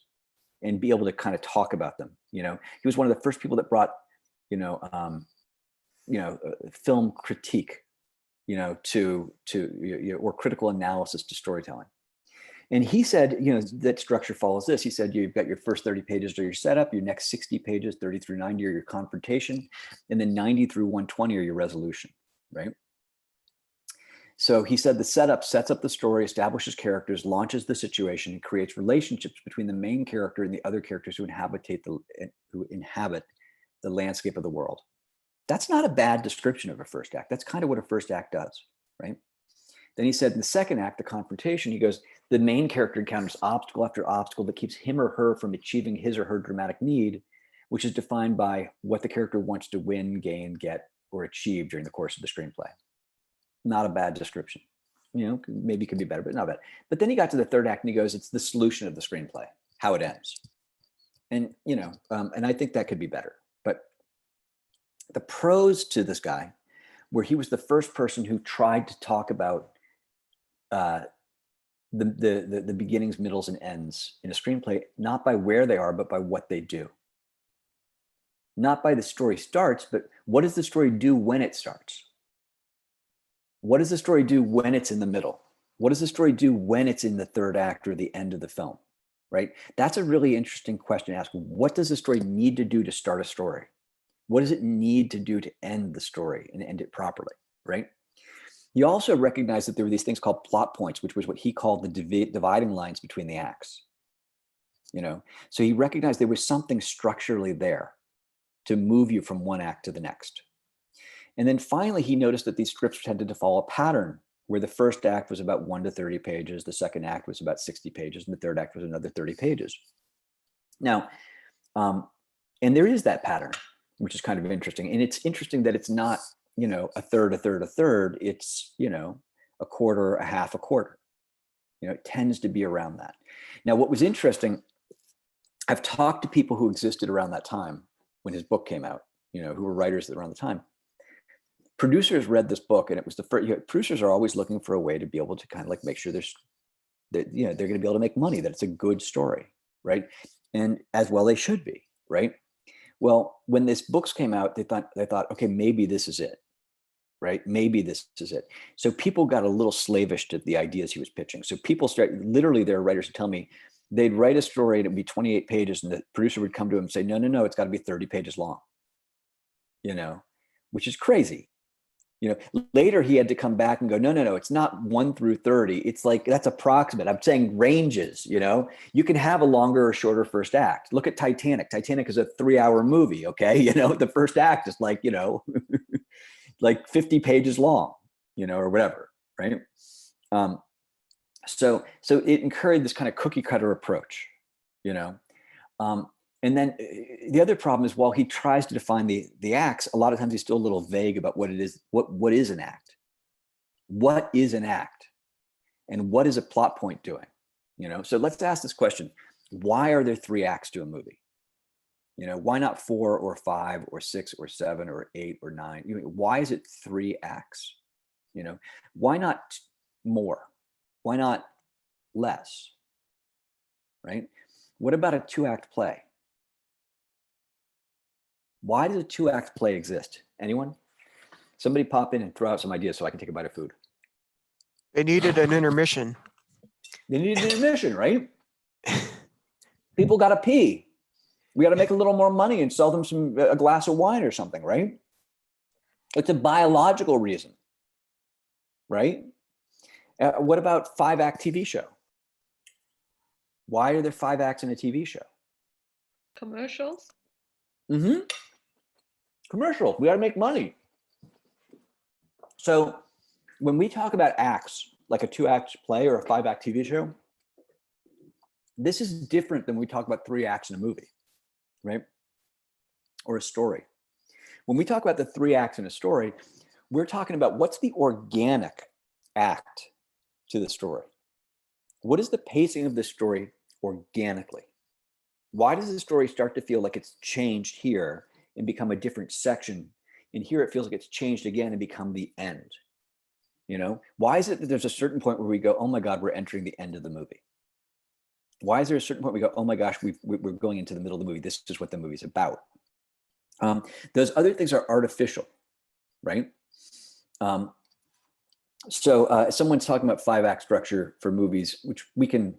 and be able to kind of talk about them. He was one of the first people that brought, film critique, or critical analysis to storytelling. And he said, that structure follows this. He said, you've got your first 30 pages are your setup, your next 60 pages, 30 through 90 are your confrontation, and then 90 through 120 are your resolution, right? So he said the setup sets up the story, establishes characters, launches the situation, and creates relationships between the main character and the other characters who inhabit the landscape of the world. That's not a bad description of a first act. That's kind of what a first act does, right? Then he said in the second act, the confrontation, he goes, the main character encounters obstacle after obstacle that keeps him or her from achieving his or her dramatic need, which is defined by what the character wants to win, gain, get, or achieve during the course of the screenplay. Not a bad description. Maybe it could be better, but not bad. But then he got to the third act and he goes, it's the solution of the screenplay, how it ends. And, and I think that could be better. But the pros to this guy, where he was the first person who tried to talk about the beginnings, middles, and ends in a screenplay, not by where they are, but by what they do. Not by the story starts, but what does the story do when it starts? What does the story do when it's in the middle? What does the story do when it's in the third act or the end of the film, right? That's a really interesting question to ask. What does the story need to do to start a story? What does it need to do to end the story and end it properly, right? He also recognized that there were these things called plot points, which was what he called the dividing lines between the acts. So he recognized there was something structurally there to move you from one act to the next. And then finally, he noticed that these scripts tended to follow a pattern where the first act was about 1 to 30 pages, the second act was about 60 pages, and the third act was another 30 pages. Now, and there is that pattern, which is kind of interesting. And it's interesting that it's not, a third, a third, a third. It's, a quarter, a half, a quarter. It tends to be around that. Now, what was interesting, I've talked to people who existed around that time when his book came out, who were writers around the time. Producers read this book, and it was the first. Producers are always looking for a way to be able to kind of like make sure they're going to be able to make money, that it's a good story, right? And as well they should be, right? Well, when these books came out, they thought, okay, maybe this is it, right? Maybe this is it. So people got a little slavish to the ideas he was pitching. So people literally, there are writers who tell me they'd write a story and it'd be 28 pages, and the producer would come to him and say, no, it's got to be 30 pages long, which is crazy. Later he had to come back and go, no, it's not 1 through 30. It's like, that's approximate. I'm saying ranges, you can have a longer or shorter first act. Look at Titanic. Titanic is a 3-hour movie. Okay. The first act is like, like 50 pages long, or whatever. Right. So it encouraged this kind of cookie cutter approach, and then the other problem is, while he tries to define the acts, a lot of times he's still a little vague about what it is. What is an act? What is an act? And what is a plot point doing? So let's ask this question. Why are there 3 acts to a movie? Why not 4 or 5 or 6 or 7 or 8 or 9? Why is it 3 acts? Why not more? Why not less? Right? What about a 2-act play? Why does a 2-act play exist? Anyone? Somebody pop in and throw out some ideas so I can take a bite of food. They needed an intermission. They needed an intermission, right? People got to pee. We got to make a little more money and sell them a glass of wine or something, right? It's a biological reason, right? What about 5-act TV show? Why are there 5 acts in a TV show? Commercials? Mm-hmm. Commercials. We got to make money. So when we talk about acts, like a 2-act play or a 5-act TV show, this is different than we talk about 3 acts in a movie, right? Or a story. When we talk about the 3 acts in a story, we're talking about what's the organic act to the story. What is the pacing of the story organically? Why does the story start to feel like it's changed here and become a different section? And here it feels like it's changed again and become the end. You know, why is it that there's a certain point where we go, oh my God, we're entering the end of the movie? Why is there a certain point we go, oh my gosh, we're going into the middle of the movie. This is what the movie's about. Those other things are artificial, right? Someone's talking about 5-act structure for movies, which we can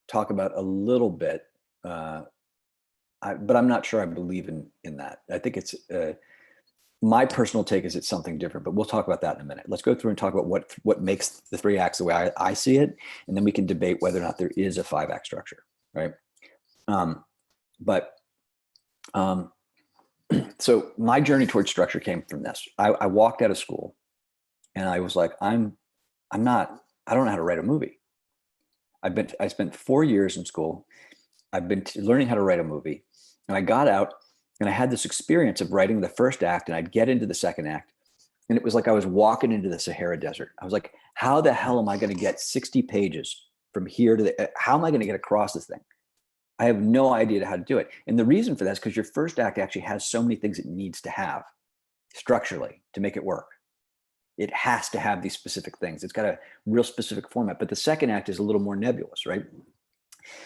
talk about a little bit, but I'm not sure I believe in that. I think it's, my personal take is it's something different, but we'll talk about that in a minute. Let's go through and talk about what makes the 3 acts the way I see it, and then we can debate whether or not there is a 5-act structure, right? So my journey towards structure came from this. I walked out of school and I was like, I don't know how to write a movie. I spent 4 years in school. I've been learning how to write a movie, and I got out and I had this experience of writing the first act, and I'd get into the second act, and it was like I was walking into the Sahara Desert. I was like, how the hell am I going to get 60 pages from here to the, how am I going to get across this thing? I have no idea how to do it. And the reason for that is because your first act actually has so many things it needs to have structurally to make it work. It has to have these specific things. It's got a real specific format, but the second act is a little more nebulous, right?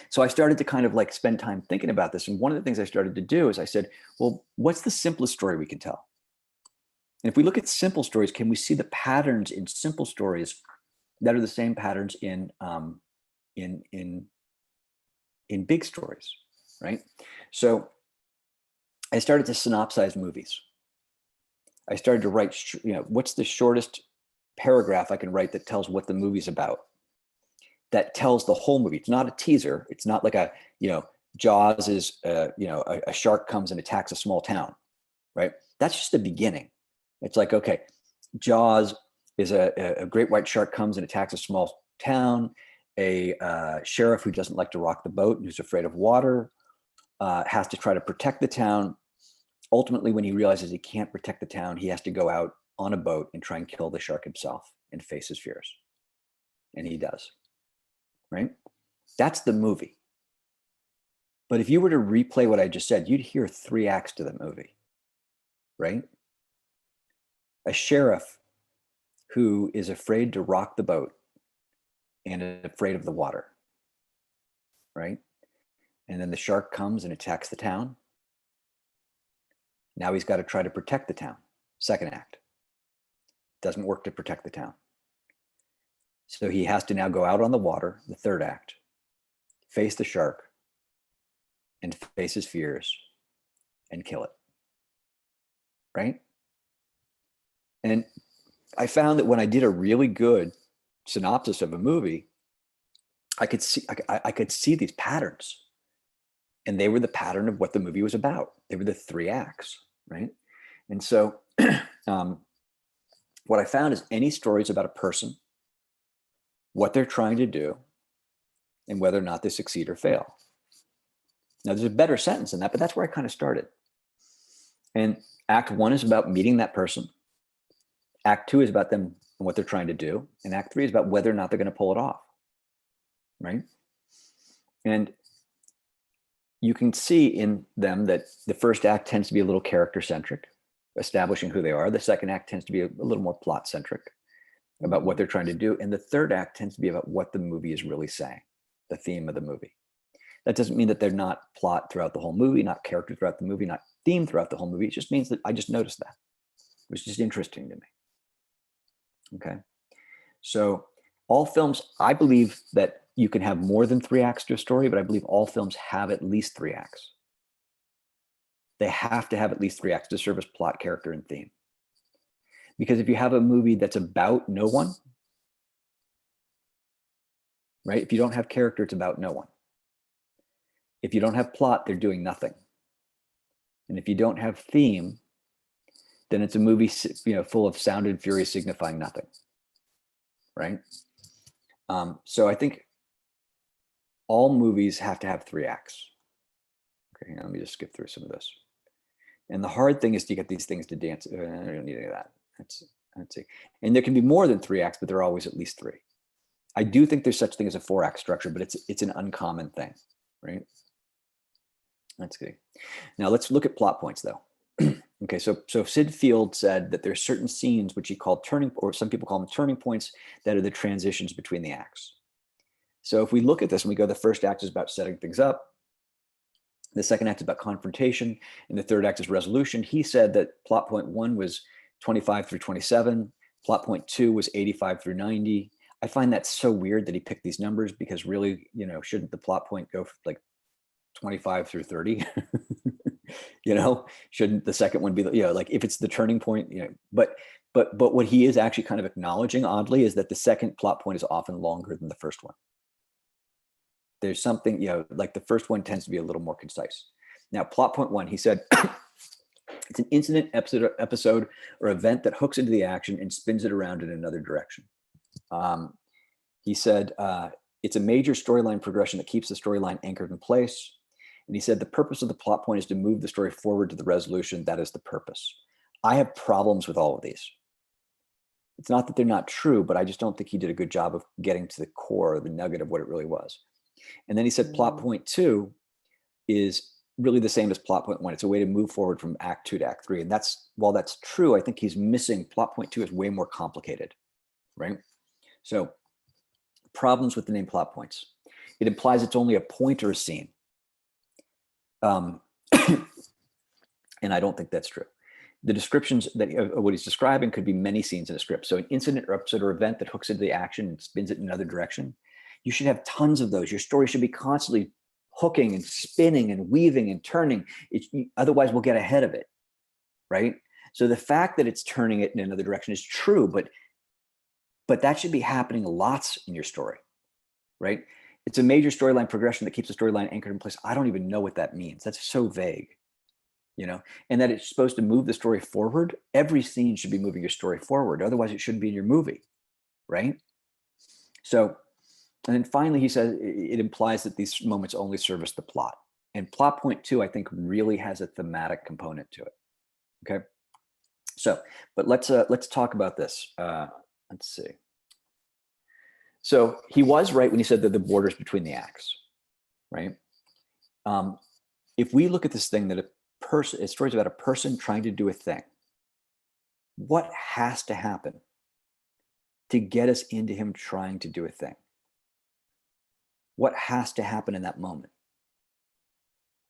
So I started to kind of like spend time thinking about this. And one of the things I started to do is I said, well, what's the simplest story we can tell? And if we look at simple stories, can we see the patterns in simple stories that are the same patterns in big stories, right? So I started to synopsize movies. I started to write, what's the shortest paragraph I can write that tells what the movie's about, that tells the whole movie. It's not a teaser. It's not like Jaws is, a shark comes and attacks a small town, right? That's just the beginning. It's like, okay, Jaws is a great white shark comes and attacks a small town. A sheriff who doesn't like to rock the boat and who's afraid of water has to try to protect the town. Ultimately, when he realizes he can't protect the town, he has to go out on a boat and try and kill the shark himself and face his fears. And he does, right? That's the movie. But if you were to replay what I just said, you'd hear 3 acts to the movie, right? A sheriff who is afraid to rock the boat and afraid of the water, right? And then the shark comes and attacks the town. Now he's got to try to protect the town. Second act. Doesn't work to protect the town. So he has to now go out on the water, the third act, face the shark, and face his fears and kill it, right? And I found that when I did a really good synopsis of a movie, I could see these patterns, and they were the pattern of what the movie was about. They were the 3 acts, right? And so what I found is any stories about a person, what they're trying to do, and whether or not they succeed or fail. Now there's a better sentence than that, but that's where I kind of started. And act 1 is about meeting that person. Act 2 is about them and what they're trying to do. And act 3 is about whether or not they're going to pull it off, right? And you can see in them that the first act tends to be a little character centric, establishing who they are. The second act tends to be a little more plot centric, about what they're trying to do. And the third act tends to be about what the movie is really saying, the theme of the movie. That doesn't mean that they're not plot throughout the whole movie, not character throughout the movie, not theme throughout the whole movie. It just means that I just noticed that. It was just interesting to me. Okay. So all films, I believe that you can have more than 3 acts to a story, but I believe all films have at least 3 acts. They have to have at least 3 acts to serve as plot, character, and theme. Because if you have a movie that's about no one, right? If you don't have character, it's about no one. If you don't have plot, they're doing nothing. And if you don't have theme, then it's a movie, full of sound and fury signifying nothing, right? So I think all movies have to have 3 acts. Okay, let me just skip through some of this. And the hard thing is to get these things to dance. I don't need any of that. let's see. And there can be more than 3 acts, but there are always at least 3. I do think there's such thing as a 4-act structure, but it's an uncommon thing, right? Let's see. Now let's look at plot points though. Okay, so Sid Field said that there's certain scenes which he called turning, or some people call them turning points, that are the transitions between the acts. So if we look at this and we go, the first act is about setting things up, the second act is about confrontation, and the third act is resolution. He said that plot point 1 was 25 through 27, plot point 2 was 85 through 90. I find that so weird that he picked these numbers, because really, you know, shouldn't the plot point go like 25 through 30? You know, shouldn't the second one be, you know, like if it's the turning point, you know, but what he is actually kind of acknowledging, oddly, is that the second plot point is often longer than the first one. There's something, you know, like the first one tends to be a little more concise. Now, plot point 1, he said, it's an incident, episode, or event that hooks into the action and spins it around in another direction. He said, it's a major storyline progression that keeps the storyline anchored in place. And he said, the purpose of the plot point is to move the story forward to the resolution. That is the purpose. I have problems with all of these. It's not that they're not true, but I just don't think he did a good job of getting to the core, the nugget of what it really was. And then he said, plot point 2 is really the same as plot point 1. It's a way to move forward from act 2 to act 3. And that's, while that's true, I think he's missing, plot point 2 is way more complicated, right? So problems with the name plot points. It implies it's only a point or a scene. And I don't think that's true. The descriptions that what he's describing could be many scenes in a script. So an incident or episode or event that hooks into the action and spins it in another direction. You should have tons of those. Your story should be constantly hooking and spinning and weaving and turning. Otherwise we'll get ahead of it, right? So the fact that it's turning it in another direction is true, but that should be happening lots in your story, right? It's a major storyline progression that keeps the storyline anchored in place. I don't even know what that means. That's so vague, you know, and that it's supposed to move the story forward. Every scene should be moving your story forward. Otherwise it shouldn't be in your movie, right? So, and then finally he says it implies that these moments only service the plot. And plot point 2, I think, really has a thematic component to it. Okay. So, but let's talk about this. Let's see. So he was right when he said that the borders between the acts, right? If we look at this thing that a story's about a person trying to do a thing, what has to happen to get us into him trying to do a thing? What has to happen in that moment?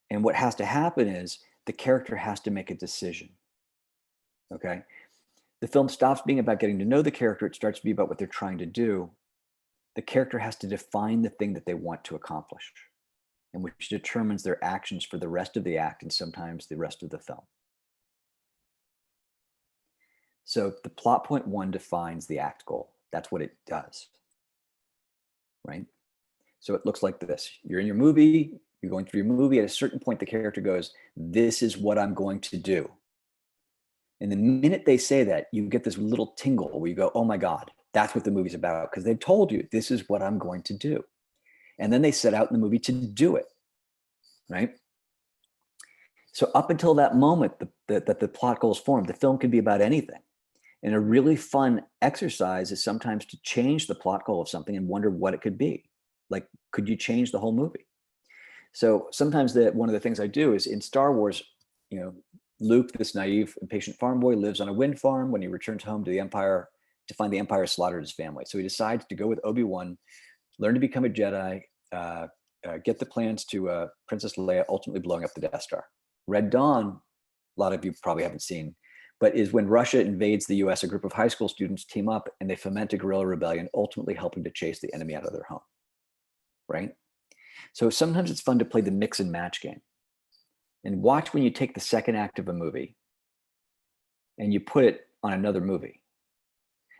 And what has to happen is the character has to make a decision, okay? The film stops being about getting to know the character. It starts to be about what they're trying to do. The character has to define the thing that they want to accomplish, and which determines their actions for the rest of the act and sometimes the rest of the film. So the plot point 1 defines the act goal. That's what it does, right? So it looks like this. You're in your movie, you're going through your movie. At a certain point, the character goes, this is what I'm going to do. And the minute they say that, you get this little tingle where you go, oh my God, that's what the movie's about, because they've told you this is what I'm going to do. And then they set out in the movie to do it, right? So up until that moment that the plot goal is formed, the film could be about anything. And a really fun exercise is sometimes to change the plot goal of something and wonder what it could be. Like, could you change the whole movie? So sometimes one of the things I do is in Star Wars, you know, Luke, this naive, impatient farm boy, lives on a wind farm. When he returns home to the Empire, to find the Empire slaughtered his family. So he decides to go with Obi-Wan, learn to become a Jedi, get the plans to Princess Leia ultimately blowing up the Death Star. Red Dawn, a lot of you probably haven't seen, but is when Russia invades the US, a group of high school students team up and they foment a guerrilla rebellion, ultimately helping to chase the enemy out of their home, right? So sometimes it's fun to play the mix and match game. And watch when you take the second act of a movie and you put it on another movie.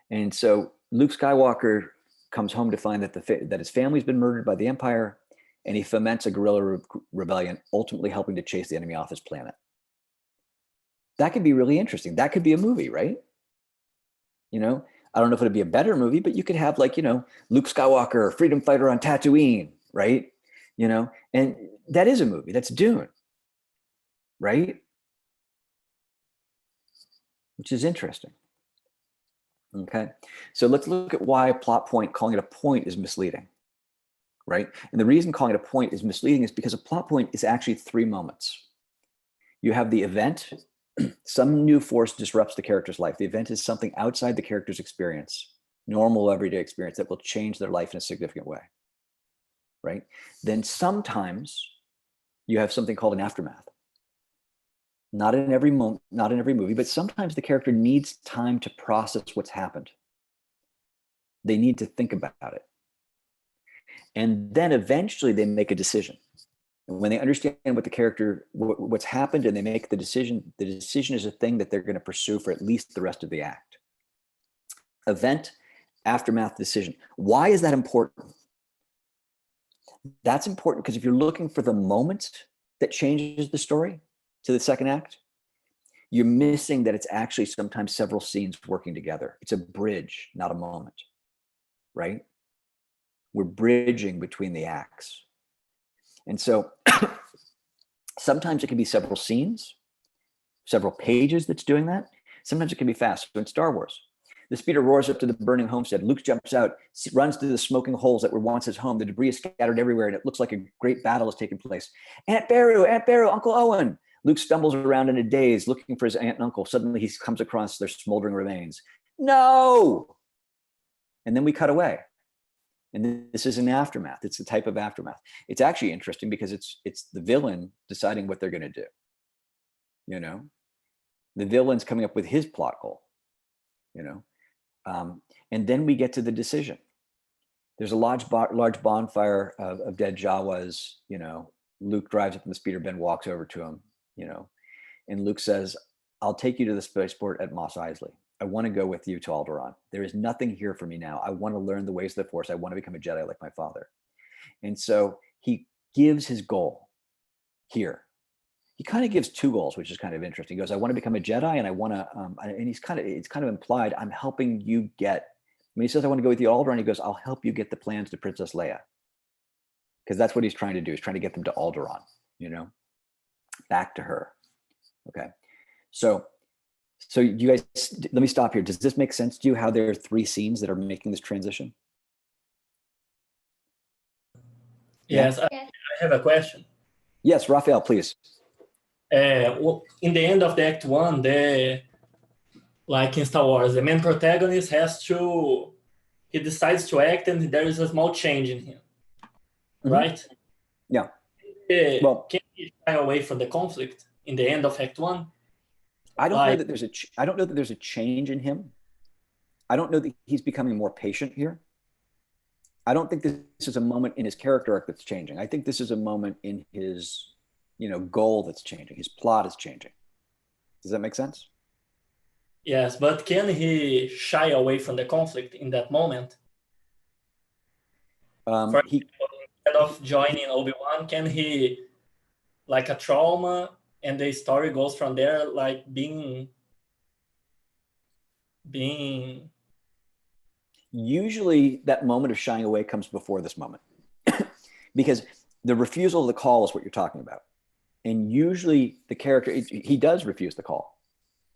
And so Luke Skywalker comes home to find that his family's been murdered by the Empire, and he foments a guerrilla rebellion, ultimately helping to chase the enemy off his planet. That could be really interesting. That could be a movie, right? You know, I don't know if it'd be a better movie, but you could have, like, you know, Luke Skywalker, freedom fighter on Tatooine, right? You know, and that is a movie. That's Dune, right? Which is interesting. Okay, so let's look at why plot point, calling it a point, is misleading, right? And the reason calling it a point is misleading is because a plot point is actually 3 moments. You have the event, some new force disrupts the character's life. The event is something outside the character's experience, normal everyday experience, that will change their life in a significant way, right? Then sometimes you have something called an aftermath. Not in every movie, but sometimes the character needs time to process what's happened. They need to think about it. And then eventually they make a decision. And when they understand what the character, what's happened, and they make the decision is a thing that they're going to pursue for at least the rest of the act. Event, aftermath, decision. Why is that important? That's important because if you're looking for the moment that changes the story to the second act, you're missing that it's actually sometimes several scenes working together. It's a bridge, not a moment, right? We're bridging between the acts. And so sometimes it can be several scenes, several pages that's doing that. Sometimes it can be fast. So in Star Wars, the speeder roars up to the burning homestead. Luke jumps out, runs through the smoking holes that were once his home. The debris is scattered everywhere, and it looks like a great battle has taken place. Aunt Beru, Uncle Owen. Luke stumbles around in a daze, looking for his aunt and uncle. Suddenly he comes across their smoldering remains. No! And then we cut away. And this is an aftermath. It's a type of aftermath. It's actually interesting because it's the villain deciding what they're going to do. You know, the villain's coming up with his plot goal. You know, and then we get to the decision. There's a large bonfire of dead Jawas. You know, Luke drives up in the speeder. Ben walks over to him. You know, and Luke says, "I'll take you to the spaceport at Mos Eisley. I want to go with you to Alderaan. There is nothing here for me now. I want to learn the ways of the Force. I want to become a Jedi like my father." And so he gives his goal here. He kind of gives 2 goals, which is kind of interesting. He goes, "I want to become a Jedi, and I want to," and it's kind of implied, "I'm helping you get." When he says, "I want to go with you to Alderaan," he goes, "I'll help you get the plans to Princess Leia," because that's what he's trying to do. He's trying to get them to Alderaan. You know, back to her. Okay, so you guys, let me stop here. Does this make sense to you? How there are 3 scenes that are making this transition? Yes, I have a question. Yes, Raphael, please. In the end of the Act 1, like in Star Wars, the main protagonist he decides to act, and there is a small change in him, right? Yeah. Well, can he shy away from the conflict in the end of Act 1? I don't know that there's I don't know that there's a change in him. I don't know that he's becoming more patient here. I don't think this is a moment in his character arc that's changing. I think this is a moment in his, you know, goal that's changing. His plot is changing. Does that make sense? Yes, but can he shy away from the conflict in that moment? For example, instead of joining Obi-Wan, can he, like a trauma, and the story goes from there, like being usually that moment of shying away comes before this moment because the refusal of the call is what you're talking about. And usually the character, he does refuse the call.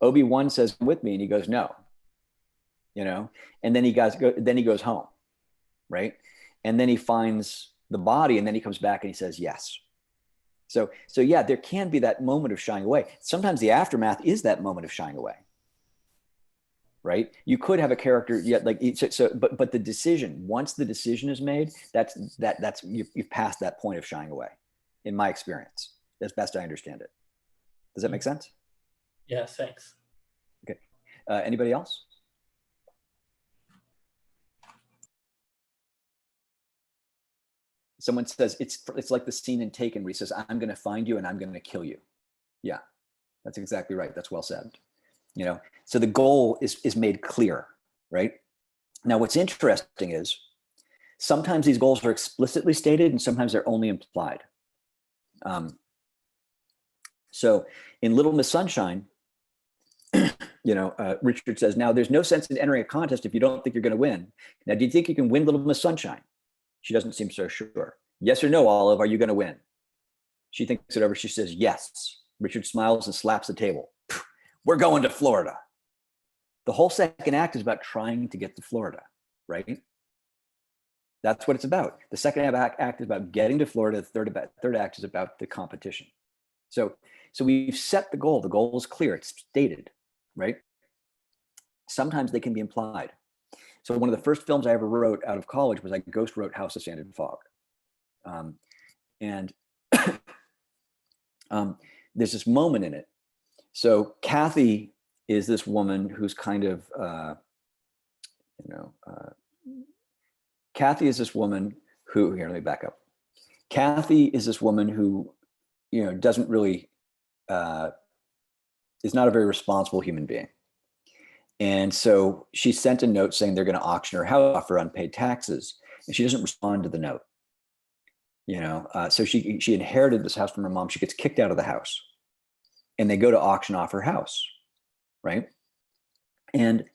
Obi-Wan says, "With me," and he goes, "No," you know, and then he goes home, right? And then he finds the body, and then he comes back and he says, "Yes." So yeah, there can be that moment of shying away. Sometimes the aftermath is that moment of shying away, right? You could have a character, but the decision, once the decision is made, that's you've passed that point of shying away, in my experience, as best I understand it. Does that make sense? Yes, thanks. Okay. Anybody else? Someone says it's like the scene in Taken where he says, "I'm going to find you and I'm going to kill you." Yeah, that's exactly right. That's well said. You know, so the goal is made clear, right? Now, what's interesting is sometimes these goals are explicitly stated and sometimes they're only implied. So in Little Miss Sunshine, you know, Richard says, "Now there's no sense in entering a contest if you don't think you're going to win. Now, do you think you can win Little Miss Sunshine?" She doesn't seem so sure. "Yes or no, Olive, are you going to win?" She thinks it over. She says, "Yes." Richard smiles and slaps the table. "We're going to Florida." The whole second act is about trying to get to Florida, right? That's what it's about. The second act is about getting to Florida. The third act is about the competition. So we've set the goal. The goal is clear. It's stated, right? Sometimes they can be implied. So one of the first films I ever wrote out of college was I ghost wrote House of Sand and Fog. There's this moment in it. So Kathy is this woman who's kind of, Kathy is this woman who, here, let me back up. Kathy is this woman who, doesn't really, is not a very responsible human being. And so she sent a note saying they're going to auction her house off for unpaid taxes. And she doesn't respond to the note. So she inherited this house from her mom. She gets kicked out of the house and they go to auction off her house, right? And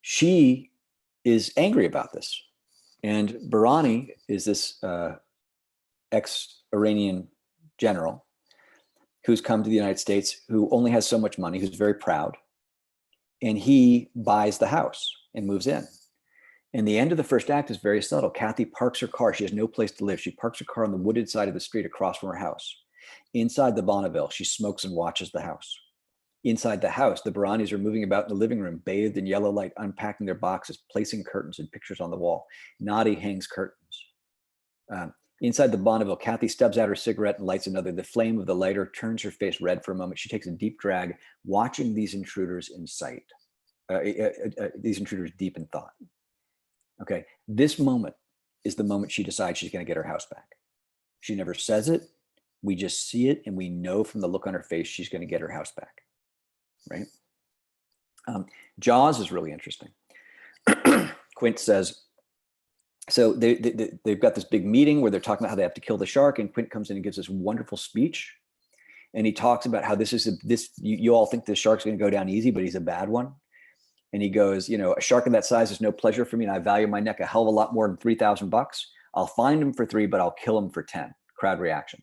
she is angry about this. And Barani is this ex-Iranian general who's come to the United States, who only has so much money, who's very proud. And he buys the house and moves in. And the end of the first act is very subtle. Kathy parks her car. She has no place to live. She parks her car on the wooded side of the street across from her house. Inside the Bonneville, she smokes and watches the house. Inside the house, the Baranis are moving about in the living room, bathed in yellow light, unpacking their boxes, placing curtains and pictures on the wall. Nadi hangs curtains. Inside the Bonneville, Kathy stubs out her cigarette and lights another. The flame of the lighter turns her face red for a moment. She takes a deep drag, watching these intruders in sight, these intruders deep in thought. Okay, this moment is the moment she decides she's going to get her house back. She never says it. We just see it, and we know from the look on her face she's going to get her house back, right? Jaws is really interesting. Quint says, so they've got this big meeting where they're talking about how they have to kill the shark, and Quint comes in and gives this wonderful speech. And he talks about how you all think this shark's going to go down easy, but he's a bad one. And he goes, a shark of that size is no pleasure for me, and I value my neck a hell of a lot more than $3,000. I'll find him for $3, but I'll kill him for 10. Crowd reaction.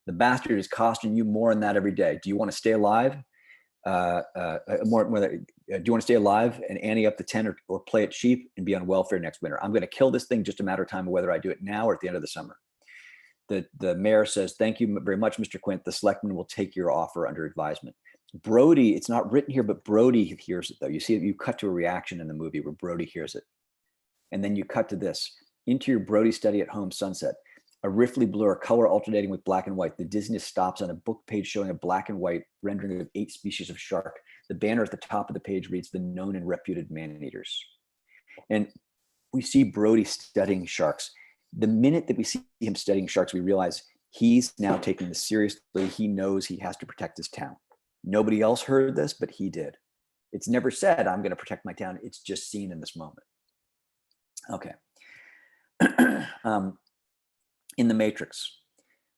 The bastard is costing you more than that every day. Do you want to stay alive? Do you want to stay alive and ante up the 10 or play it cheap and be on welfare next winter? I'm going to kill this thing, just a matter of time of whether I do it now or at the end of the summer. The mayor says, thank you very much, Mr. Quint. The selectman will take your offer under advisement. Brody, it's not written here, but Brody hears it though. You see, you cut to a reaction in the movie where Brody hears it. And then you cut to this. Into your Brody study at home, sunset. A riffly blur, color alternating with black and white. The dizziness stops on a book page showing a black and white rendering of 8 species of shark. The banner at the top of the page reads, the known and reputed man-eaters. And we see Brody studying sharks. The minute that we see him studying sharks, we realize he's now taking this seriously. He knows he has to protect his town. Nobody else heard this, but he did. It's never said, I'm going to protect my town. It's just seen in this moment. Okay. In the Matrix,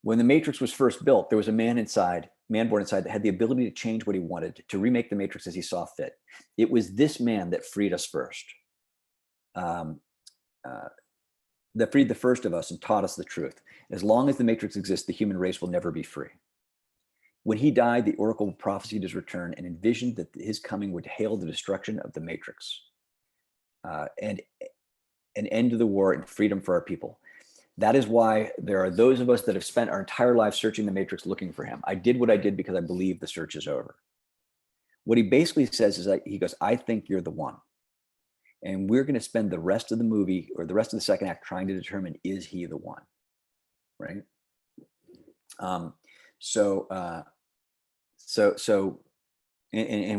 when the Matrix was first built, there was a man born inside that had the ability to change what he wanted, to remake the Matrix as he saw fit. It was this man that freed us first. That freed the first of us and taught us the truth. As long as the Matrix exists, the human race will never be free. When he died, the oracle prophesied his return and envisioned that his coming would hail the destruction of the Matrix and an end to the war and freedom for our people. That is why there are those of us that have spent our entire lives searching the Matrix looking for him. I did what I did because I believe the search is over. What he basically says is that he goes, I think you're the one. And we're going to spend the rest of the movie or the rest of the second act trying to determine, is he the one? Right? And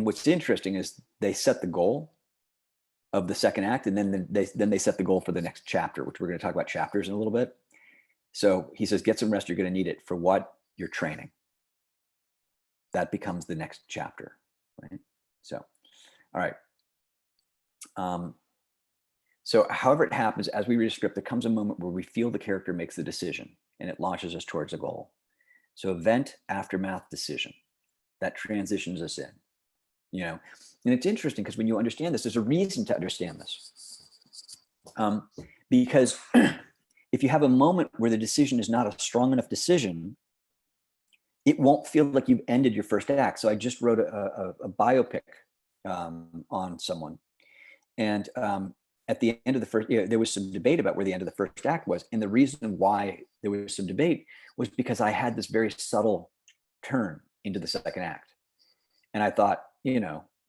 what's interesting is they set the goal of the second act, and then they set the goal for the next chapter, which we're going to talk about chapters in a little bit. So he says, get some rest. You're going to need it for what? Your training. That becomes the next chapter, right? So, all right. So however it happens, as we read a script, there comes a moment where we feel the character makes the decision and it launches us towards a goal. So event, aftermath, decision. That transitions us in, and it's interesting because when you understand this, there's a reason to understand this. Because if you have a moment where the decision is not a strong enough decision, it won't feel like you've ended your first act. So I just wrote a biopic on someone. And at the end of the first, there was some debate about where the end of the first act was. And the reason why there was some debate was because I had this very subtle turn into the second act. And I thought,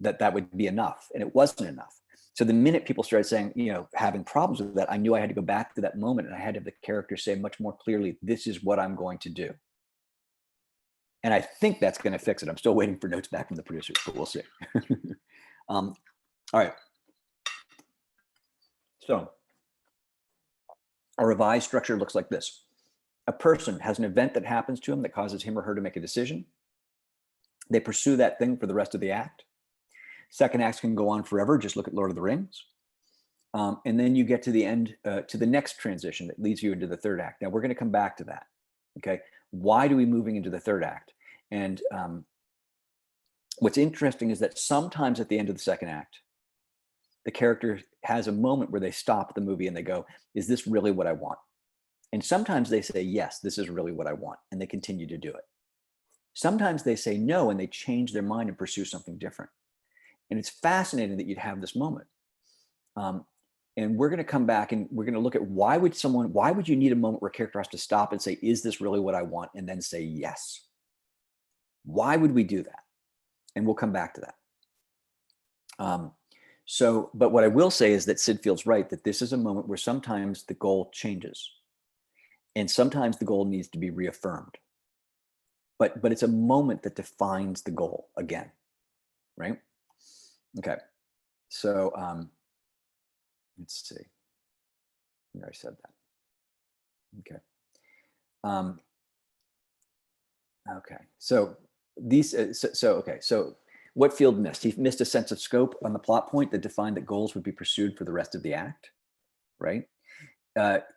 that would be enough. And it wasn't enough. So the minute people started saying, having problems with that, I knew I had to go back to that moment, and I had to have the character say much more clearly, this is what I'm going to do. And I think that's going to fix it. I'm still waiting for notes back from the producers, but we'll see. All right. So a revised structure looks like this. A person has an event that happens to him that causes him or her to make a decision. They pursue that thing for the rest of the act. Second acts can go on forever. Just look at Lord of the Rings. And then you get to the end, to the next transition that leads you into the third act. Now we're going to come back to that. Okay. Why do we moving into the third act? And what's interesting is that sometimes at the end of the second act, the character has a moment where they stop the movie and they go, is this really what I want? And sometimes they say, yes, this is really what I want. And they continue to do it. Sometimes they say no, and they change their mind and pursue something different. And it's fascinating that you'd have this moment. And we're going to come back and we're going to look at why would you need a moment where a character has to stop and say, is this really what I want? And then say yes. Why would we do that? And we'll come back to that. But what I will say is that Sid feels right, that this is a moment where sometimes the goal changes and sometimes the goal needs to be reaffirmed. But it's a moment that defines the goal again, right? Okay. So let's see. I already said that. Okay. Okay. So these. So what Field missed? He missed a sense of scope on the plot point that defined that goals would be pursued for the rest of the act, right?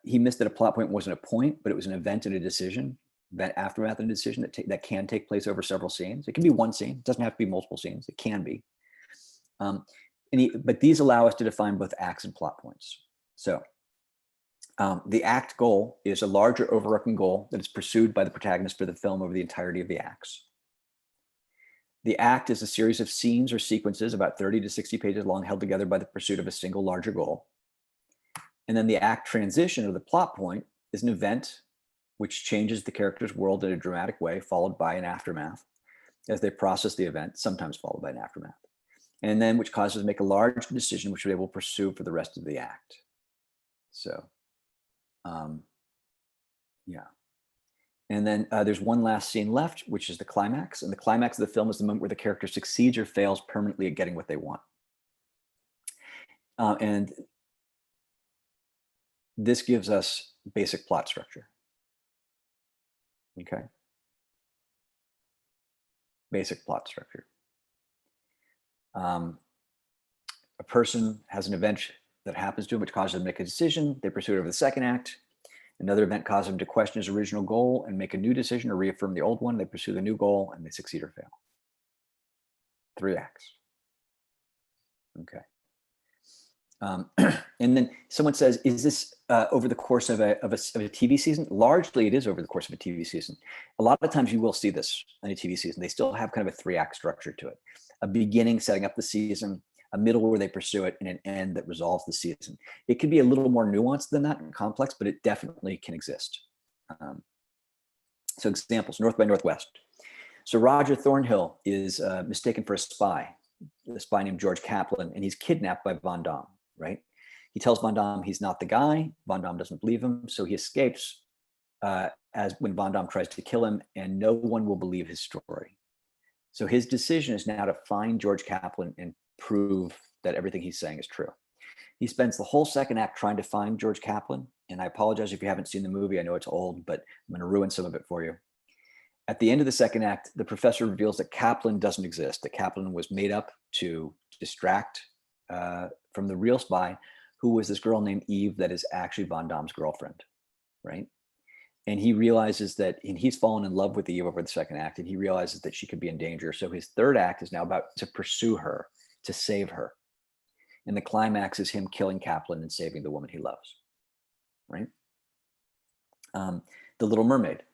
He missed that a plot point wasn't a point, but it was an event and a decision, that aftermath and a decision that can take place over several scenes. It can be one scene. It doesn't have to be multiple scenes. It can be. But these allow us to define both acts and plot points. So the act goal is a larger overarching goal that is pursued by the protagonist for the film over the entirety of the acts. The act is a series of scenes or sequences about 30 to 60 pages long, held together by the pursuit of a single larger goal. And then the act transition, or the plot point, is an event which changes the character's world in a dramatic way, followed by an aftermath as they process the event, sometimes followed by an aftermath. And then which causes them to make a large decision which they will pursue for the rest of the act. So, yeah. And then there's one last scene left, which is the climax. And the climax of the film is the moment where the character succeeds or fails permanently at getting what they want. And this gives us basic plot structure. Okay. Basic plot structure. A person has an event that happens to him which causes them to make a decision. They pursue it over the second act. Another event causes him to question his original goal and make a new decision or reaffirm the old one. They pursue the new goal and they succeed or fail. 3 acts. Okay. And then someone says, is this over the course of a TV season? Largely it is over the course of a TV season. A lot of times you will see this in a TV season. They still have kind of a 3-act structure to it. A beginning setting up the season, a middle where they pursue it, and an end that resolves the season. It can be a little more nuanced than that and complex, but it definitely can exist. So examples, North by Northwest. So Roger Thornhill is mistaken for a spy named George Kaplan, and he's kidnapped by Von Damme, right? He tells Von Damme he's not the guy. Von Damme doesn't believe him, so he escapes as when Von Damme tries to kill him, and no one will believe his story. So his decision is now to find George Kaplan and prove that everything he's saying is true. He spends the whole second act trying to find George Kaplan. And I apologize if you haven't seen the movie. I know it's old, but I'm going to ruin some of it for you. At the end of the second act, the professor reveals that Kaplan doesn't exist, that Kaplan was made up to distract from the real spy, who was this girl named Eve that is actually Von Damme's girlfriend, right? And he realizes that, and he's fallen in love with Eve over the second act, and he realizes that she could be in danger. So his third act is now about to pursue her, to save her. And the climax is him killing Kaplan and saving the woman he loves, right? The Little Mermaid.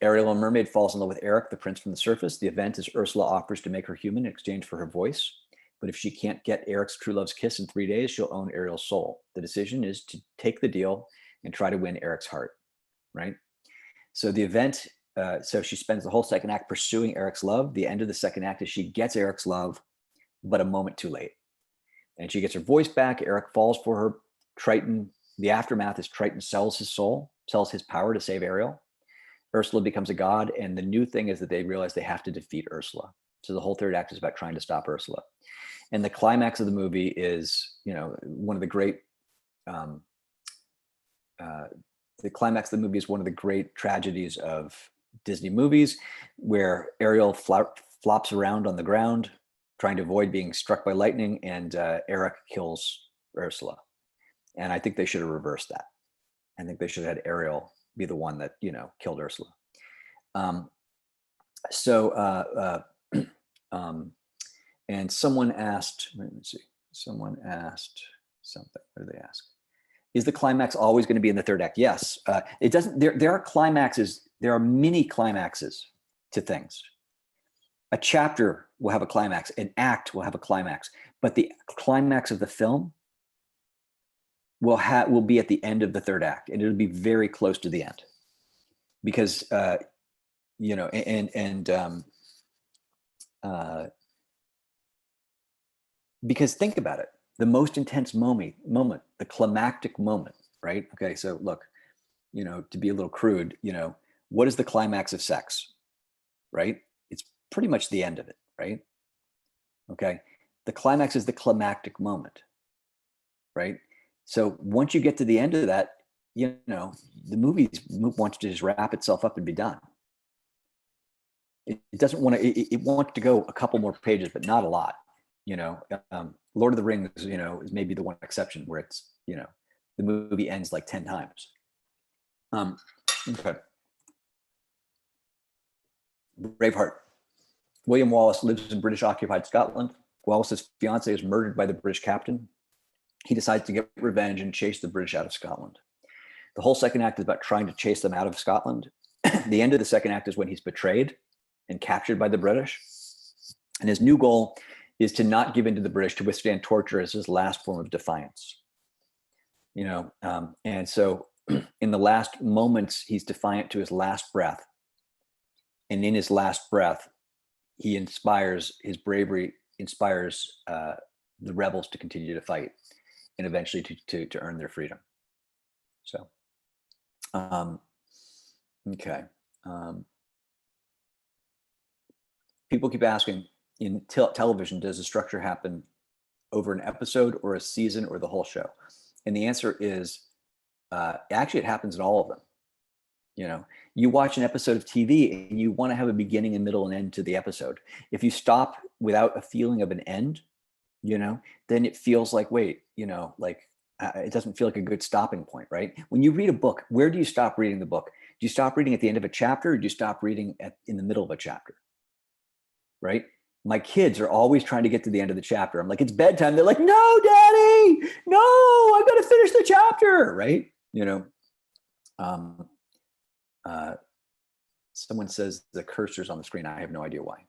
Ariel, a mermaid, falls in love with Eric, the prince from the surface. The event is Ursula offers to make her human in exchange for her voice. But if she can't get Eric's true love's kiss in 3 days, she'll own Ariel's soul. The decision is to take the deal and try to win Eric's heart, right? So the event, so she spends the whole second act pursuing Eric's love. The end of the second act is she gets Eric's love, but a moment too late. And she gets her voice back. Eric falls for her. Triton, the aftermath is Triton sells his soul, sells his power to save Ariel. Ursula becomes a god. And the new thing is that they realize they have to defeat Ursula. So the whole third act is about trying to stop Ursula. And the climax of the movie is, one of the great, the climax of the movie is one of the great tragedies of Disney movies, where Ariel flops around on the ground, trying to avoid being struck by lightning, and Eric kills Ursula. And I think they should have reversed that. I think they should have had Ariel be the one that, killed Ursula. And someone asked, let me see, someone asked something. What did they ask? Is the climax always going to be in the third act? Yes. It doesn't, there are climaxes, there are mini climaxes to things. A chapter will have a climax, an act will have a climax, but the climax of the film will be at the end of the third act, and it'll be very close to the end. Because, because think about it, the most intense moment, the climactic moment, right? Okay, so look, to be a little crude, what is the climax of sex, right? It's pretty much the end of it, right? Okay, the climax is the climactic moment, right? So once you get to the end of that, the movie wants to just wrap itself up and be done. It doesn't want to, it wants to go a couple more pages, but not a lot. Lord of the Rings, is maybe the one exception where it's, the movie ends like 10 times. Okay. Braveheart. William Wallace lives in British occupied Scotland. Wallace's fiance is murdered by the British captain. He decides to get revenge and chase the British out of Scotland. The whole second act is about trying to chase them out of Scotland. The end of the second act is when he's betrayed and captured by the British. And his new goal is to not give in to the British, to withstand torture as his last form of defiance. And so in the last moments, he's defiant to his last breath. And in his last breath, he inspires, his bravery inspires the rebels to continue to fight and eventually to earn their freedom. So, okay. People keep asking, in television, does the structure happen over an episode or a season or the whole show? And the answer is, actually it happens in all of them. You watch an episode of TV and you want to have a beginning and middle and end to the episode. If you stop without a feeling of an end, then it feels like, wait, it doesn't feel like a good stopping point, right? When you read a book, where do you stop reading the book? Do you stop reading at the end of a chapter, or do you stop reading in the middle of a chapter, right? My kids are always trying to get to the end of the chapter. I'm like, it's bedtime. They're like, no, Daddy, no, I got to finish the chapter, right? Someone says the cursor's on the screen. I have no idea why.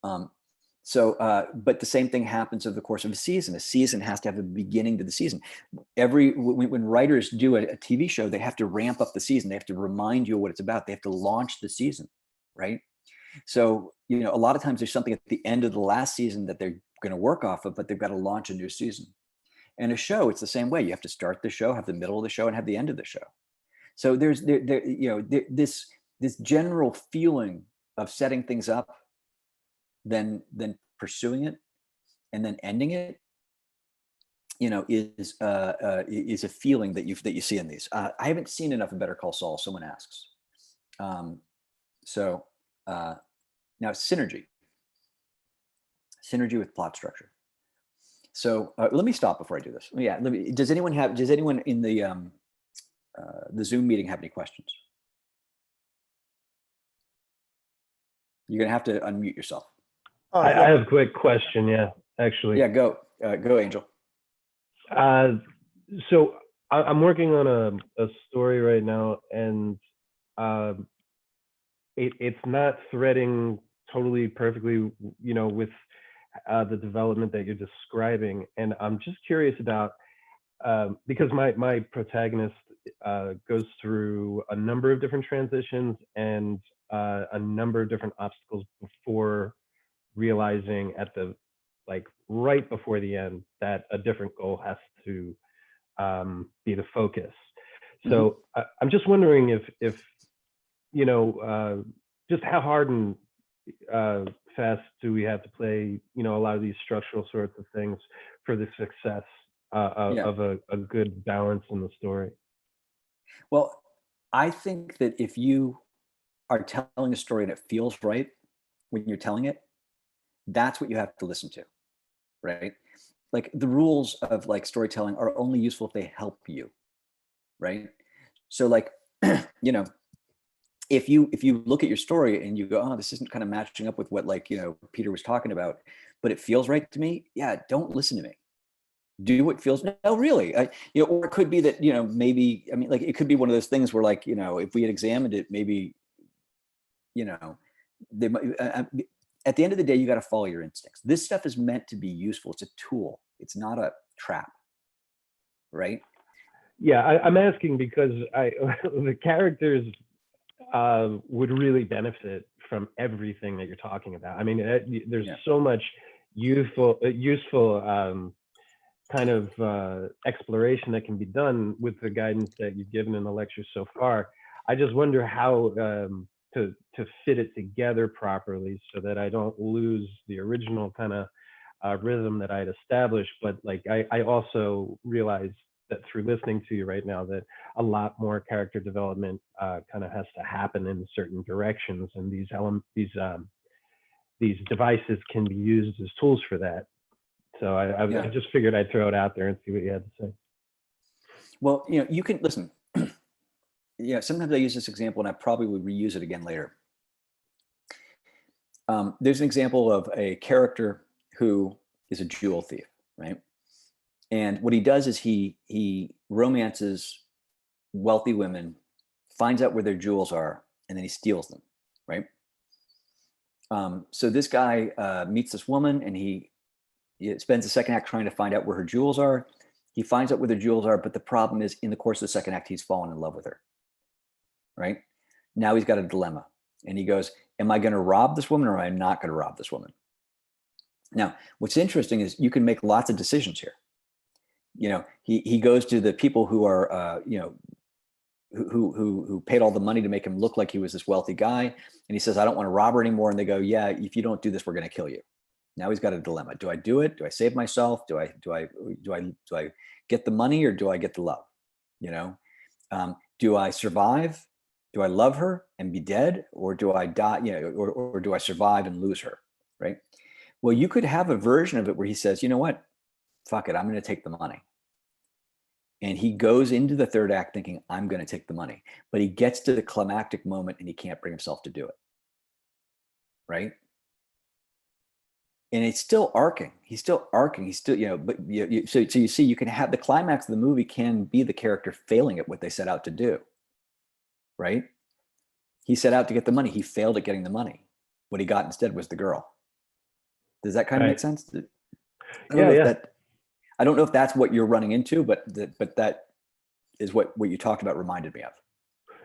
But the same thing happens over the course of a season. A season has to have a beginning to the season. When writers do a TV show, they have to ramp up the season. They have to remind you what it's about. They have to launch the season, right? So, a lot of times there's something at the end of the last season that they're going to work off of, but they've got to launch a new season. And a show, it's the same way. You have to start the show, have the middle of the show, and have the end of the show. So there's this general feeling of setting things up, then pursuing it, and then ending it, is a feeling that you see in these. I haven't seen enough of Better Call Saul. Someone asks. Now synergy with plot structure. So let me stop before I do this. Yeah. Does anyone in the Zoom meeting have any questions? You're going to have to unmute yourself. I have a quick question. Yeah, actually. Yeah, go Angel. So I'm working on a story right now, and it's not threading totally perfectly, with the development that you're describing, and I'm just curious about because my protagonist goes through a number of different transitions and a number of different obstacles before realizing at the right before the end that a different goal has to be the focus. So I'm just wondering if just how hard and fast do we have to play a lot of these structural sorts of things for the success of a good balance in the story? Well, I think that if you are telling a story and it feels right when you're telling it, that's what you have to listen to, right? Like the rules of like storytelling are only useful if they help you, right? So like, if you look at your story and you go, oh, this isn't kind of matching up with what Peter was talking about, but it feels right to me, yeah, don't listen to me. Do what feels no, really. Or it could be that maybe it could be one of those things where if we had examined it, maybe they might, at the end of the day, you got to follow your instincts. This stuff is meant to be useful. It's a tool. It's not a trap, right? Yeah, I'm asking because the characters would really benefit from everything that you're talking about. I mean, there's so much useful kind of exploration that can be done with the guidance that you've given in the lecture so far. I just wonder how to fit it together properly so that I don't lose the original kind of rhythm that I'd established. But I also realize that through listening to you right now that a lot more character development kind of has to happen in certain directions, and these devices can be used as tools for that. So I just figured I'd throw it out there and see what you had to say. Well, you can listen. Sometimes I use this example and I probably would reuse it again later. There's an example of a character who is a jewel thief, right? And what he does is he romances wealthy women, finds out where their jewels are, and then he steals them, right? So this guy meets this woman and he spends the second act trying to find out where her jewels are. He finds out where the jewels are, but the problem is in the course of the second act, he's fallen in love with her, right? Now he's got a dilemma and he goes, am I going to rob this woman or am I not going to rob this woman? Now, what's interesting is you can make lots of decisions here. He goes to the people who are, who paid all the money to make him look like he was this wealthy guy. And he says, I don't want to rob her anymore. And they go, yeah, if you don't do this, we're going to kill you. Now he's got a dilemma. Do I do it? Do I save myself? Do I get the money or do I get the love? Do I survive? Do I love her and be dead, or do I die? Or do I survive and lose her? Right. Well, you could have a version of it where he says, you know what? Fuck it. I'm going to take the money. And he goes into the third act thinking, I'm going to take the money, but he gets to the climactic moment and he can't bring himself to do it. Right. And it's still arcing. He's still arcing. He's still, but so you see, you can have the climax of the movie can be the character failing at what they set out to do. Right? He set out to get the money. He failed at getting the money. What he got instead was the girl. Does that kind of make sense? I don't know if that's what you're running into, but that is what you talked about reminded me of.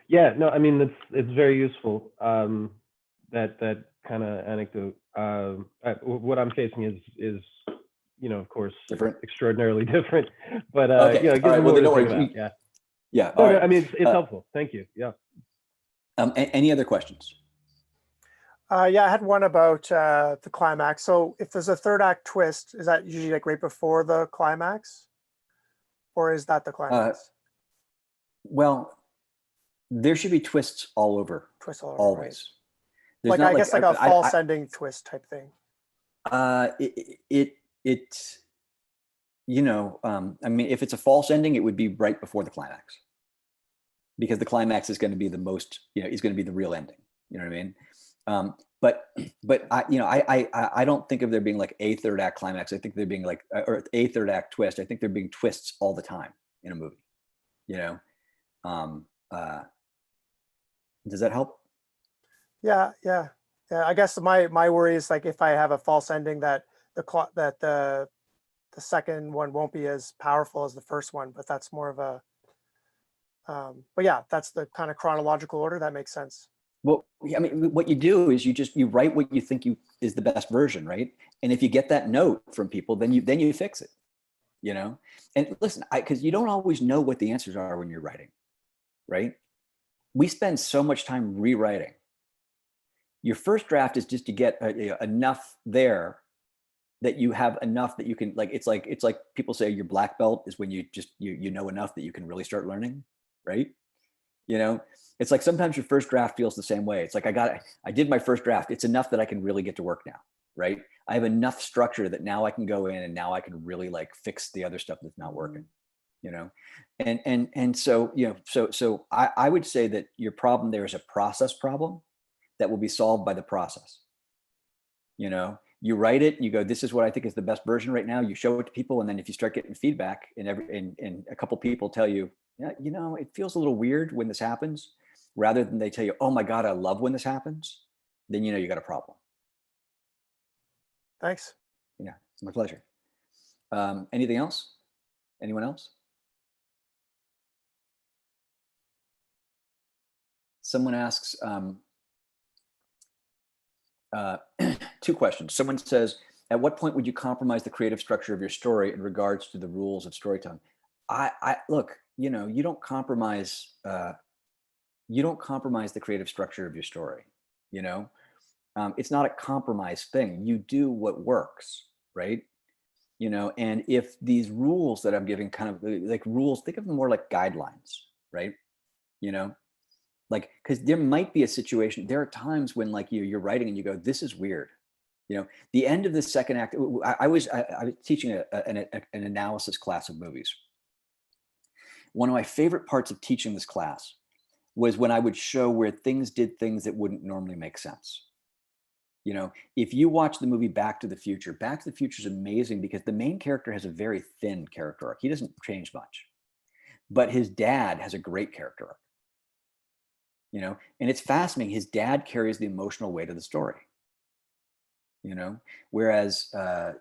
Yeah, no, I mean, it's very useful. That kind of anecdote. What I'm facing is of course, different, extraordinarily different. But okay. it gives me more to think about. Yeah. Yeah. No, I mean, it's helpful. Thank you. Yeah. Any other questions? Yeah, I had one about the climax. So if there's a third act twist, is that usually right before the climax? Or is that the climax? Well, there should be twists all over. Twists all over, always. Right. I guess a false ending twist type thing. I mean, if it's a false ending, it would be right before the climax. Because the climax is going to be the most, is going to be the real ending. You know what I mean? But I don't think of there being like a third act climax. I think there being like, or a third act twist. I think there being twists all the time in a movie. Does that help? Yeah. I guess my worry is like if I have a false ending that the second one won't be as powerful as the first one, but that's more of a, but yeah, that's the kind of chronological order. That makes sense. Well, I mean, what you do is you write what you think is the best version, right? And if you get that note from people, then you fix it, you know? And listen, because you don't always know what the answers are when you're writing, right? We spend so much time rewriting. Your first draft is just to get enough there that you have enough that you can, like, it's like people say your black belt is when you just, you know enough that you can really start learning, right? You know, it's like sometimes your first draft feels the same way. It's like, I did my first draft. It's enough that I can really get to work now, right? I have enough structure that now I can go in and now I can really like fix the other stuff that's not working, you know? And so, you know, so I would say that your problem there is a process problem that will be solved by the process. You know, you write it, you go, this is what I think is the best version right now. You show it to people. And then if you start getting feedback and a couple people tell you, yeah, you know, it feels a little weird when this happens, rather than they tell you, oh my God, I love when this happens, then you know you got a problem. Thanks. Yeah, it's my pleasure. Anything else? Anyone else? Someone asks, two questions. Someone says, at what point would you compromise the creative structure of your story in regards to the rules of storytelling? I look, you know, you don't compromise the creative structure of your story. You know, it's not a compromise thing. You do what works, right? You know, and if these rules that I'm giving, kind of like rules, think of them more like guidelines, right? You know, like, because there might be a situation, there are times when like you're writing and you go, this is weird. You know, the end of the second act, I was teaching an analysis class of movies. One of my favorite parts of teaching this class was when I would show where things did things that wouldn't normally make sense. You know, if you watch the movie Back to the Future is amazing because the main character has a very thin character arc. He doesn't change much, but his dad has a great character arc. You know, and it's fascinating. His dad carries the emotional weight of the story. You know, whereas,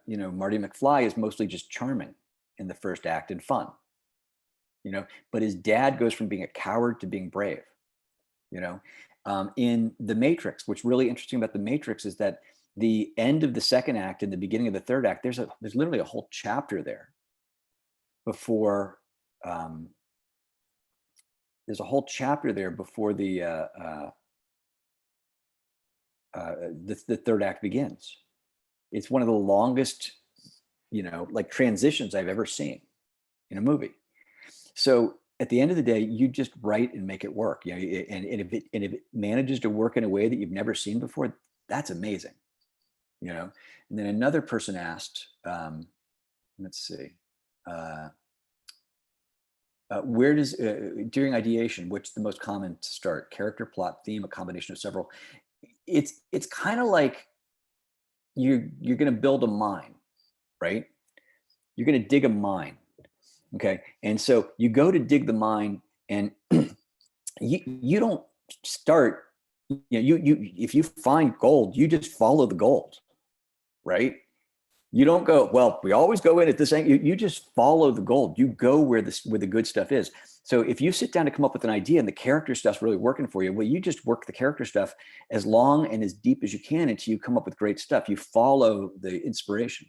you know, Marty McFly is mostly just charming in the first act and fun. You know, but his dad goes from being a coward to being brave. You know, in The Matrix, what's really interesting about The Matrix is that the end of the second act and the beginning of the third act, there's literally a whole chapter there before, there's a whole chapter there before the third act begins. It's one of the longest, you know, like transitions I've ever seen in a movie. So at the end of the day, you just write and make it work. You know, and if it manages to work in a way that you've never seen before, that's amazing. You know. And then another person asked, let's see, where does during ideation, which is the most common to start? Character, plot, theme, a combination of several. It's kind of like you're going to build a mine, right? You're going to dig a mine. Okay. And so you go to dig the mine and you don't start, you know, if you find gold, you just follow the gold, right? You don't go, well, we always go in at this angle. You just follow the gold. You go where the good stuff is. So if you sit down to come up with an idea and the character stuff's really working for you, well, you just work the character stuff as long and as deep as you can until you come up with great stuff. You follow the inspiration.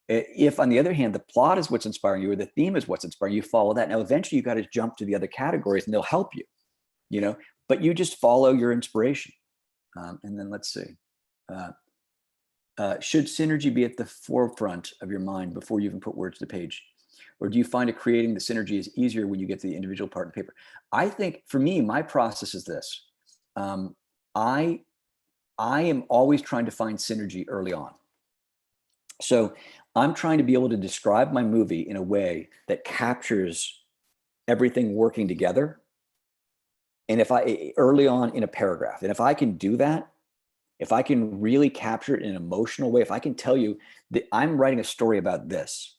If, on the other hand, the plot is what's inspiring you or the theme is what's inspiring you, follow that. Now, eventually you got to jump to the other categories and they'll help you, you know, but you just follow your inspiration. And then let's see. Should synergy be at the forefront of your mind before you even put words to the page? Or do you find it creating the synergy is easier when you get to the individual part of the paper? I think for me, my process is this. I am always trying to find synergy early on. So I'm trying to be able to describe my movie in a way that captures everything working together. And if I, early on in a paragraph, and if I can do that, if I can really capture it in an emotional way, if I can tell you that I'm writing a story about this,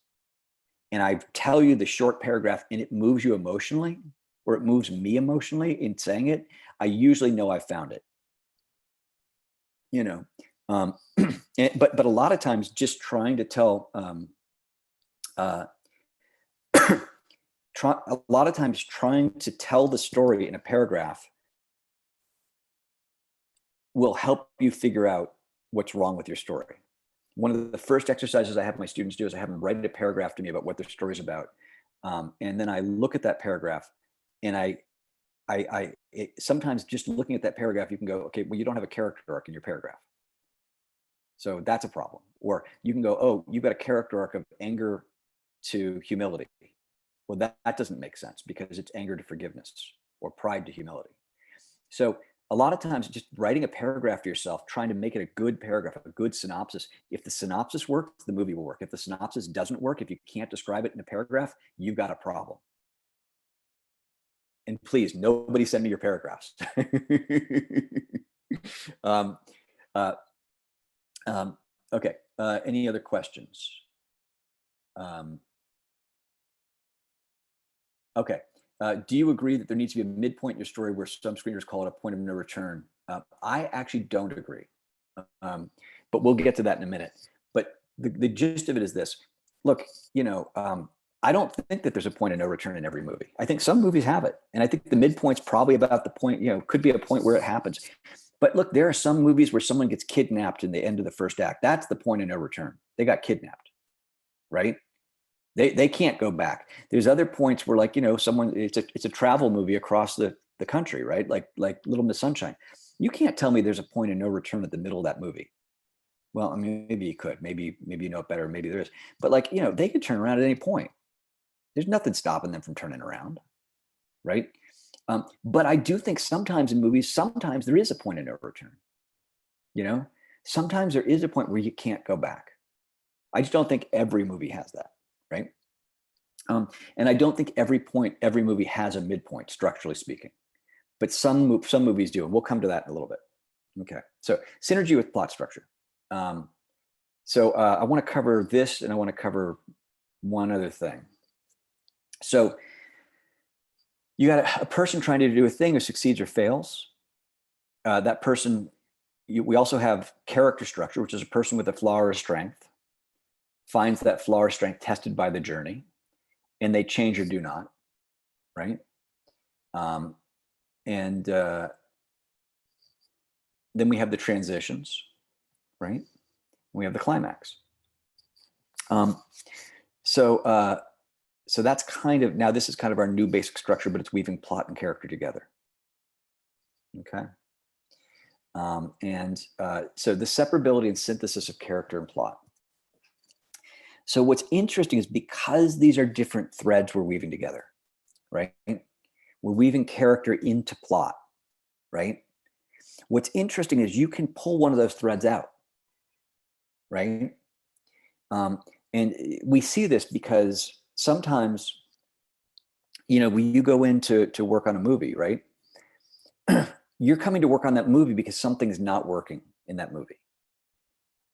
and I tell you the short paragraph and it moves you emotionally, or it moves me emotionally in saying it, I usually know I found it. You know, But a lot of times just trying to tell, a lot of times trying to tell the story in a paragraph will help you figure out what's wrong with your story. One of the first exercises I have my students do is I have them write a paragraph to me about what their story's about. And then I look at that paragraph, and sometimes just looking at that paragraph, you can go, okay, well, you don't have a character arc in your paragraph. So that's a problem. Or you can go, oh, you've got a character arc of anger to humility. Well, that doesn't make sense because it's anger to forgiveness or pride to humility. So a lot of times just writing a paragraph to yourself, trying to make it a good paragraph, a good synopsis. If the synopsis works, the movie will work. If the synopsis doesn't work, if you can't describe it in a paragraph, you've got a problem. And please, nobody send me your paragraphs. Okay, any other questions? Okay. Do you agree that there needs to be a midpoint in your story where some screeners call it a point of no return? I actually don't agree, but we'll get to that in a minute. But the gist of it is this. Look, I don't think that there's a point of no return in every movie. I think some movies have it. And I think the midpoint's probably about the point, could be a point where it happens. But look, there are some movies where someone gets kidnapped in the end of the first act. That's the point of no return. They got kidnapped, right? They can't go back. There's other points where, like, someone, it's a travel movie across the country, right? Like Little Miss Sunshine. You can't tell me there's a point of no return at the middle of that movie. Well, I mean, maybe you could, maybe you know it better, maybe there is. But they could turn around at any point. There's nothing stopping them from turning around, right? But I do think sometimes in movies, sometimes there is a point of no return. Sometimes there is a point where you can't go back. I just don't think every movie has that, right? And I don't think every movie has a midpoint, structurally speaking. But some movies do, and we'll come to that in a little bit. Okay, so synergy with plot structure. So I want to cover this, and I want to cover one other thing. So you got a person trying to do a thing who succeeds or fails. That person, we also have character structure, which is a person with a flaw or a strength, finds that flaw or strength tested by the journey, and they change or do not, right? And then we have the transitions, right? We have the climax. So that's now this is kind of our new basic structure, but it's weaving plot and character together. Okay. So the separability and synthesis of character and plot. So what's interesting is because these are different threads we're weaving together, right? We're weaving character into plot, right? What's interesting is you can pull one of those threads out, right? And we see this because sometimes, when you go in to work on a movie, right? You're coming to work on that movie because something's not working in that movie.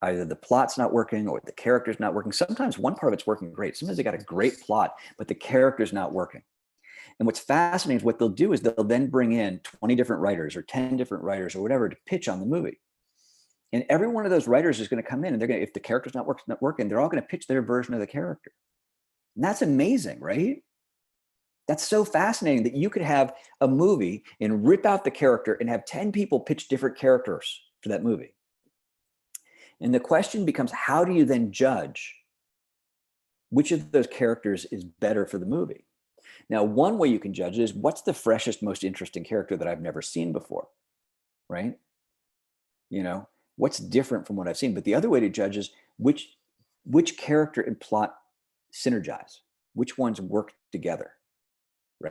Either the plot's not working or the character's not working. Sometimes one part of it's working great. Sometimes they got a great plot, but the character's not working. And what's fascinating is what they'll do is they'll then bring in 20 different writers or 10 different writers or whatever to pitch on the movie. And every one of those writers is going to come in and if the character's not working, they're all going to pitch their version of the character. And that's amazing, right? That's so fascinating that you could have a movie and rip out the character and have 10 people pitch different characters for that movie. And the question becomes, how do you then judge which of those characters is better for the movie? Now, one way you can judge it is what's the freshest, most interesting character that I've never seen before, right? What's different from what I've seen? But the other way to judge is which character and plot synergize, which ones work together,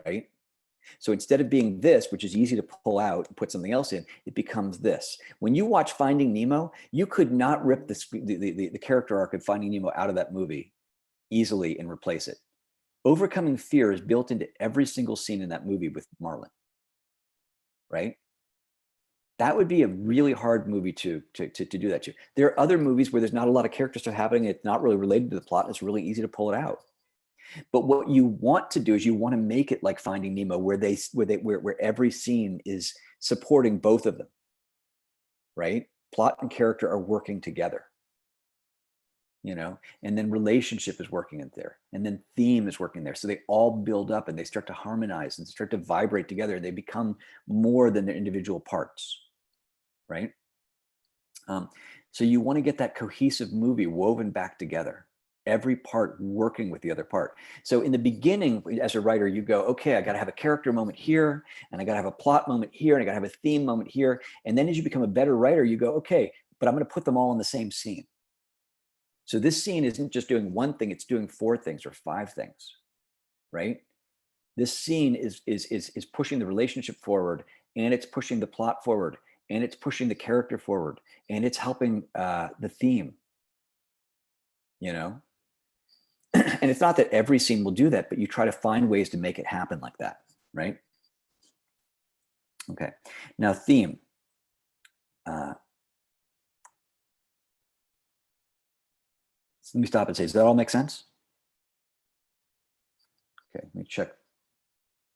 right? So instead of being this, which is easy to pull out and put something else in, it becomes this. When you watch Finding Nemo, you could not rip the character arc of Finding Nemo out of that movie easily and replace it. Overcoming fear is built into every single scene in that movie with Marlin, right? That would be a really hard movie to do that to. There are other movies where there's not a lot of character stuff happening. It's not really related to the plot. And it's really easy to pull it out. But what you want to do is you want to make it like Finding Nemo, where every scene is supporting both of them, right? plot and character are working together, and then relationship is working in there, and then theme is working there. So they all build up and they start to harmonize and start to vibrate together. They become more than their individual parts, right? So you want to get that cohesive movie woven back together, every part working with the other part. So in the beginning, as a writer, you go, okay, I got to have a character moment here, and I got to have a plot moment here, and I got to have a theme moment here. And then as you become a better writer, you go, okay, but I'm going to put them all in the same scene. So this scene isn't just doing one thing, it's doing 4 things or 5 things, right? This scene is pushing the relationship forward, and it's pushing the plot forward, and it's pushing the character forward, and it's helping the theme, And it's not that every scene will do that, but you try to find ways to make it happen like that, right? Okay, now theme. So let me stop and say, does that all make sense? Okay, let me check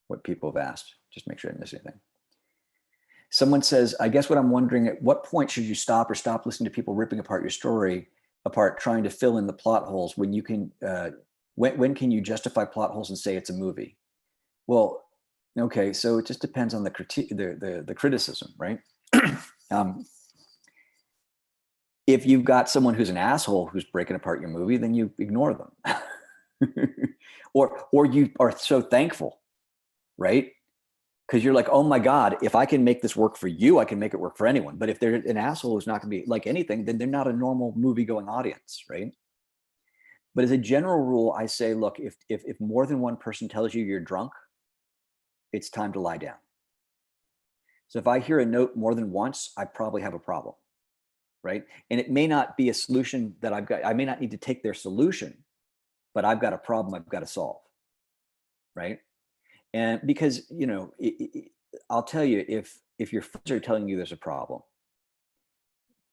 what people have asked, just make sure I didn't miss anything. Someone says, I guess what I'm wondering, at what point should you stop listening to people ripping apart your story apart, trying to fill in the plot holes when you can, when can you justify plot holes and say it's a movie? Well, okay, so it just depends on the critique, the criticism, right? If you've got someone who's an asshole who's breaking apart your movie, then you ignore them. or you are so thankful, right? Because you're like, oh my God, if I can make this work for you, I can make it work for anyone. But if they're an asshole who's not going to be like anything, then they're not a normal movie-going audience, right? But as a general rule, I say, look, if more than one person tells you you're drunk, it's time to lie down. So if I hear a note more than once, I probably have a problem, right? And it may not be a solution that I've got. I may not need to take their solution, but I've got a problem I've got to solve, right? And because, I'll tell you, if your friends are telling you there's a problem,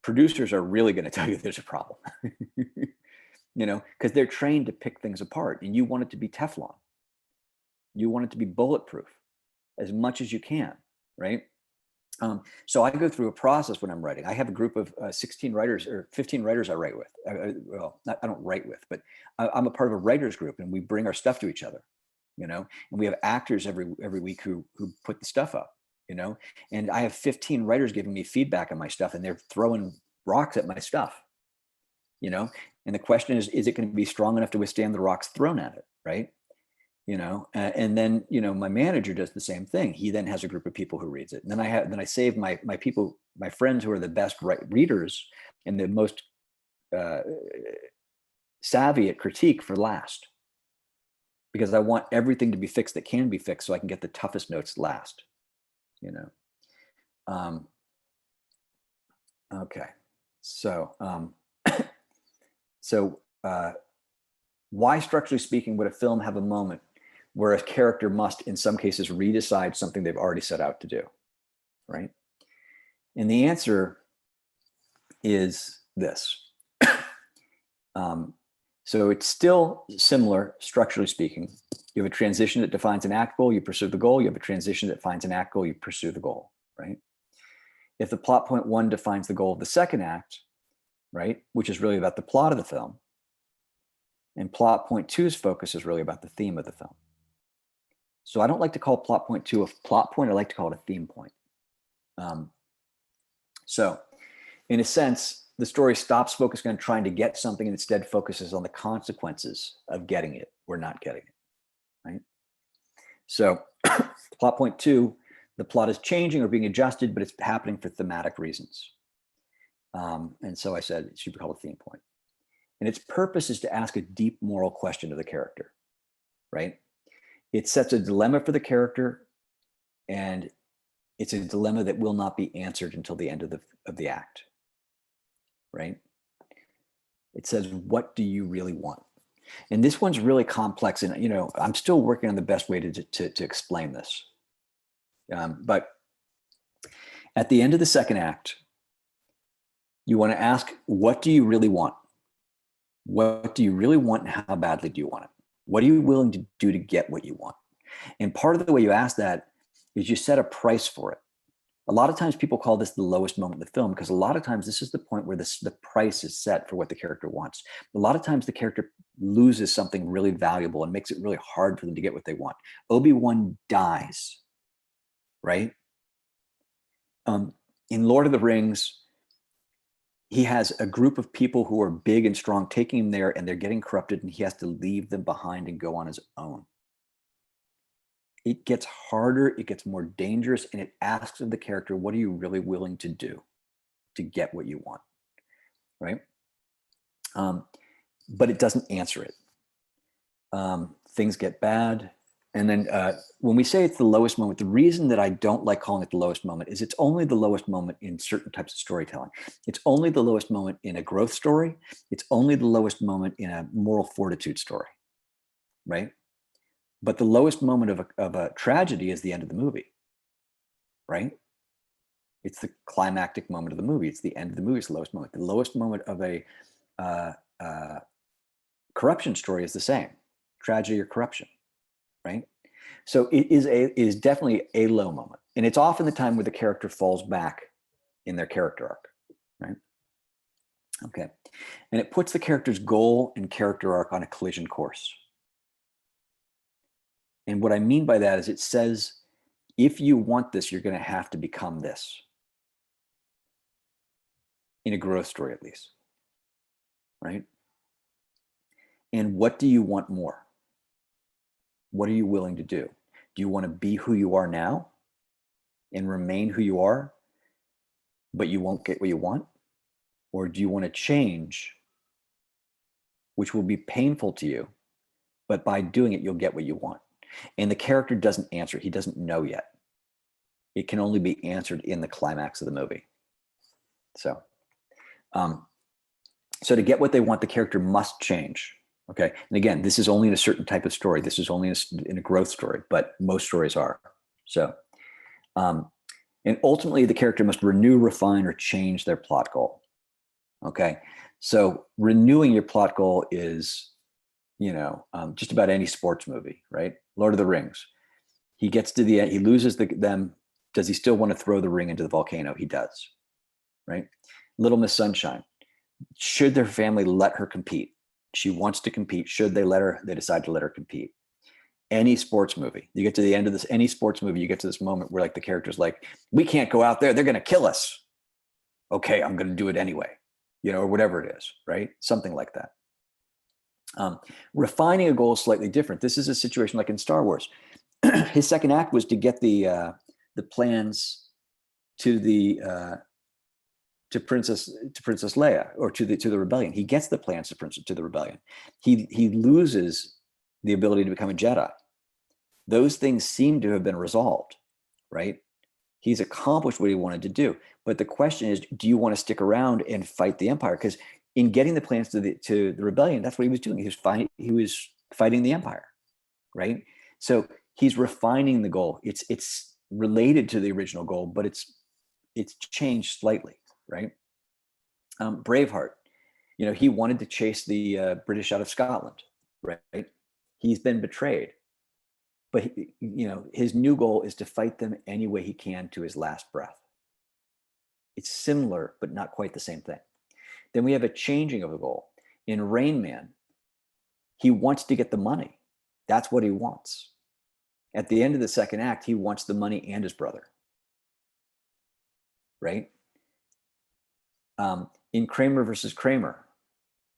producers are really going to tell you there's a problem, because they're trained to pick things apart, and you want it to be Teflon. You want it to be bulletproof as much as you can, right? So I go through a process when I'm writing. I have a group of 16 writers or 15 writers I write with. I don't write with, but I'm a part of a writers group, and we bring our stuff to each other. And we have actors every week who put the stuff up, and I have 15 writers giving me feedback on my stuff, and they're throwing rocks at my stuff, and the question is it going to be strong enough to withstand the rocks thrown at it, right? And then, my manager does the same thing. He then has a group of people who reads it. And then I save my people, my friends who are the best readers and the most savvy at critique for last, because I want everything to be fixed that can be fixed so I can get the toughest notes last, Okay. So, why, structurally speaking, would a film have a moment where a character must, in some cases, redecide something they've already set out to do, right? And the answer is this. So it's still similar, structurally speaking. You have a transition that defines an act goal, you pursue the goal. You have a transition that defines an act goal, you pursue the goal, right? If the plot point 1 defines the goal of the second act, right, which is really about the plot of the film, and plot point 2's focus is really about the theme of the film. So I don't like to call plot point 2 a plot point. I like to call it a theme point. So in a sense, the story stops focusing on trying to get something and instead focuses on the consequences of getting it or not getting it, right? So plot point 2, the plot is changing or being adjusted, but it's happening for thematic reasons. And so I said it should be called a theme point. And its purpose is to ask a deep moral question of the character, right? It sets a dilemma for the character, and it's a dilemma that will not be answered until the end of the act, right? It says, what do you really want? And this one's really complex, and I'm still working on the best way to explain this. But at the end of the second act, you want to ask, what do you really want? What do you really want, and how badly do you want it? What are you willing to do to get what you want? And part of the way you ask that is you set a price for it. A lot of times people call this the lowest moment in the film because a lot of times this is the point where the price is set for what the character wants. A lot of times the character loses something really valuable and makes it really hard for them to get what they want. Obi-Wan dies, right? In Lord of the Rings, he has a group of people who are big and strong taking him there, and they're getting corrupted, and he has to leave them behind and go on his own. It gets harder, it gets more dangerous, and it asks of the character, what are you really willing to do to get what you want, right? But it doesn't answer it. Things get bad. And then when we say it's the lowest moment, the reason that I don't like calling it the lowest moment is it's only the lowest moment in certain types of storytelling. It's only the lowest moment in a growth story. It's only the lowest moment in a moral fortitude story, right? But the lowest moment of a tragedy is the end of the movie, right? It's the climactic moment of the movie. It's the end of the movie. It's the lowest moment. The lowest moment of a corruption story is the same, tragedy or corruption, right? So it is definitely a low moment. And it's often the time where the character falls back in their character arc, right? Okay. And it puts the character's goal and character arc on a collision course. And what I mean by that is it says, if you want this, you're going to have to become this. In a growth story, at least, right? And what do you want more? What are you willing to do? Do you want to be who you are now and remain who you are, but you won't get what you want? Or do you want to change, which will be painful to you, but by doing it, you'll get what you want? And the character doesn't answer. He doesn't know yet. It can only be answered in the climax of the movie. So, so to get what they want, the character must change. Okay. And again, this is only in a certain type of story. This is only in a growth story, but most stories are. So, and ultimately the character must renew, refine, or change their plot goal. Okay. So renewing your plot goal is, just about any sports movie, right? Lord of the Rings. He gets to the end, he loses them. Does he still want to throw the ring into the volcano? He does, right? Little Miss Sunshine. Should their family let her compete? She wants to compete. Should they let her? They decide to let her compete. Any sports movie, you get to the end of this, any sports movie, you get to this moment where like the character's like, we can't go out there. They're going to kill us. Okay, I'm going to do it anyway, or whatever it is, right? Something like that. Refining a goal is slightly different. This is a situation like in Star Wars. His second act was to get the plans to Princess Leia, or to the rebellion. He gets the plans to the rebellion. He loses the ability to become a Jedi. Those things seem to have been resolved, right? He's accomplished what he wanted to do. But the question is, do you want to stick around and fight the Empire? Because in getting the plans to the rebellion, that's what he was doing. He was fighting the Empire, right? So he's refining the goal. It's related to the original goal, but it's changed slightly, right? Braveheart, he wanted to chase the British out of Scotland, right? He's been betrayed, but his new goal is to fight them any way he can to his last breath. It's similar, but not quite the same thing. Then we have a changing of the goal. In Rain Man, he wants to get the money. That's what he wants. At the end of the second act, he wants the money and his brother, right? In Kramer versus Kramer,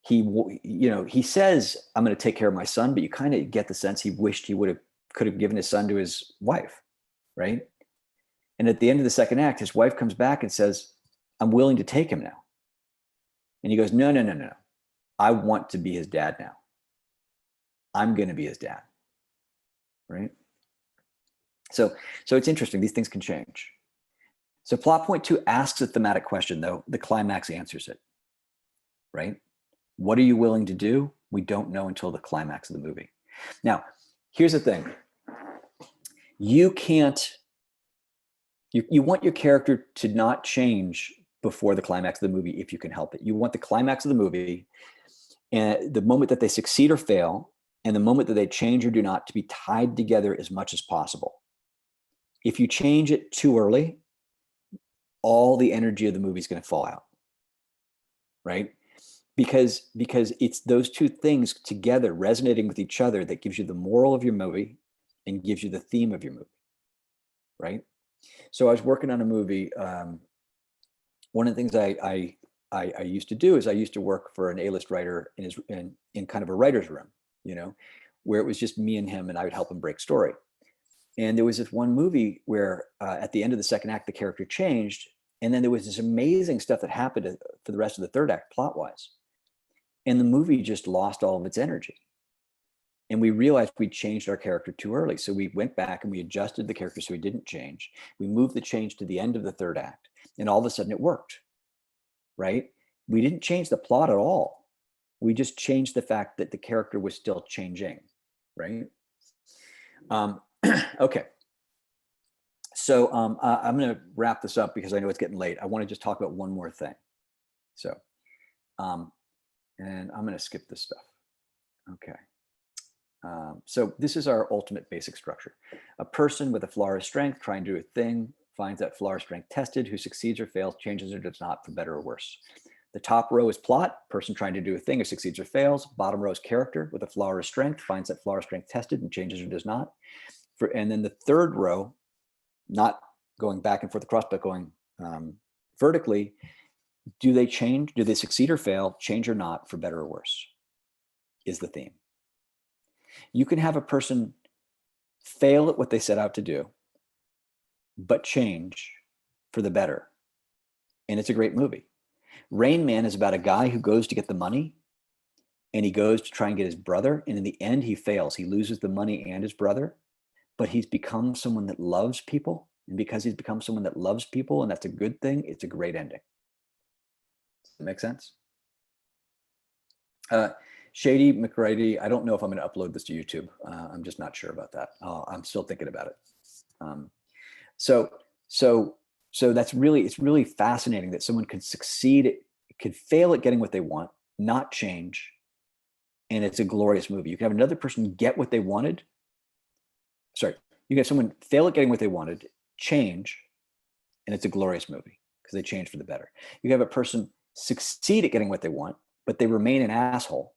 he says, I'm going to take care of my son, but you kind of get the sense he wished he could have given his son to his wife, right? And at the end of the second act, his wife comes back and says, I'm willing to take him now. And he goes, no. I want to be his dad now. I'm going to be his dad, right? So it's interesting. These things can change. So plot point 2 asks a thematic question, though. The climax answers it, right? What are you willing to do? We don't know until the climax of the movie. Now, here's the thing. You want your character to not change before the climax of the movie if you can help it. You want the climax of the movie and the moment that they succeed or fail and the moment that they change or do not to be tied together as much as possible. If you change it too early, all the energy of the movie is going to fall out, right? Because it's those two things together resonating with each other that gives you the moral of your movie and gives you the theme of your movie, right? So I was working on a movie. One of the things I used to do is I used to work for an A-list writer in kind of a writer's room, you know, where it was just me and him, and I would help him break story. And there was this one movie where at the end of the second act, the character changed. And then there was this amazing stuff that happened for the rest of the third act plot-wise. And the movie just lost all of its energy. And we realized we changed our character too early. So we went back and we adjusted the character so he didn't change. We moved the change to the end of the third act. And all of a sudden it worked, right? We didn't change the plot at all. We just changed the fact that the character was still changing, right? Okay. So I'm going to wrap this up because I know it's getting late. I want to just talk about one more thing. So, and I'm going to skip this stuff. Okay. So this is our ultimate basic structure. A person with a flaw or strength trying to do a thing, finds that flaw or strength tested, who succeeds or fails, changes or does not, for better or worse. The top row is plot, person trying to do a thing, who succeeds or fails. Bottom row is character with a flaw or strength, finds that flaw or strength tested and changes or does not. And then the third row, not going back and forth across, but going vertically, do they change? Do they succeed or fail, change or not, for better or worse, is the theme. You can have a person fail at what they set out to do, but change for the better. And it's a great movie. Rain Man is about a guy who goes to get the money, and he goes to try and get his brother. And in the end, he fails. He loses the money and his brother, but he's become someone that loves people. And because he's become someone that loves people, and that's a good thing, it's a great ending. Does that make sense? Shady McRady, I don't know if I'm going to upload this to YouTube. I'm just not sure about that. I'm still thinking about it. So that's really, it's really fascinating that someone could succeed, could fail at getting what they want, not change, and it's a glorious movie. You can have another person get what they wanted. Sorry, you can have someone fail at getting what they wanted, change, and it's a glorious movie because they change for the better. You can have a person succeed at getting what they want, but they remain an asshole,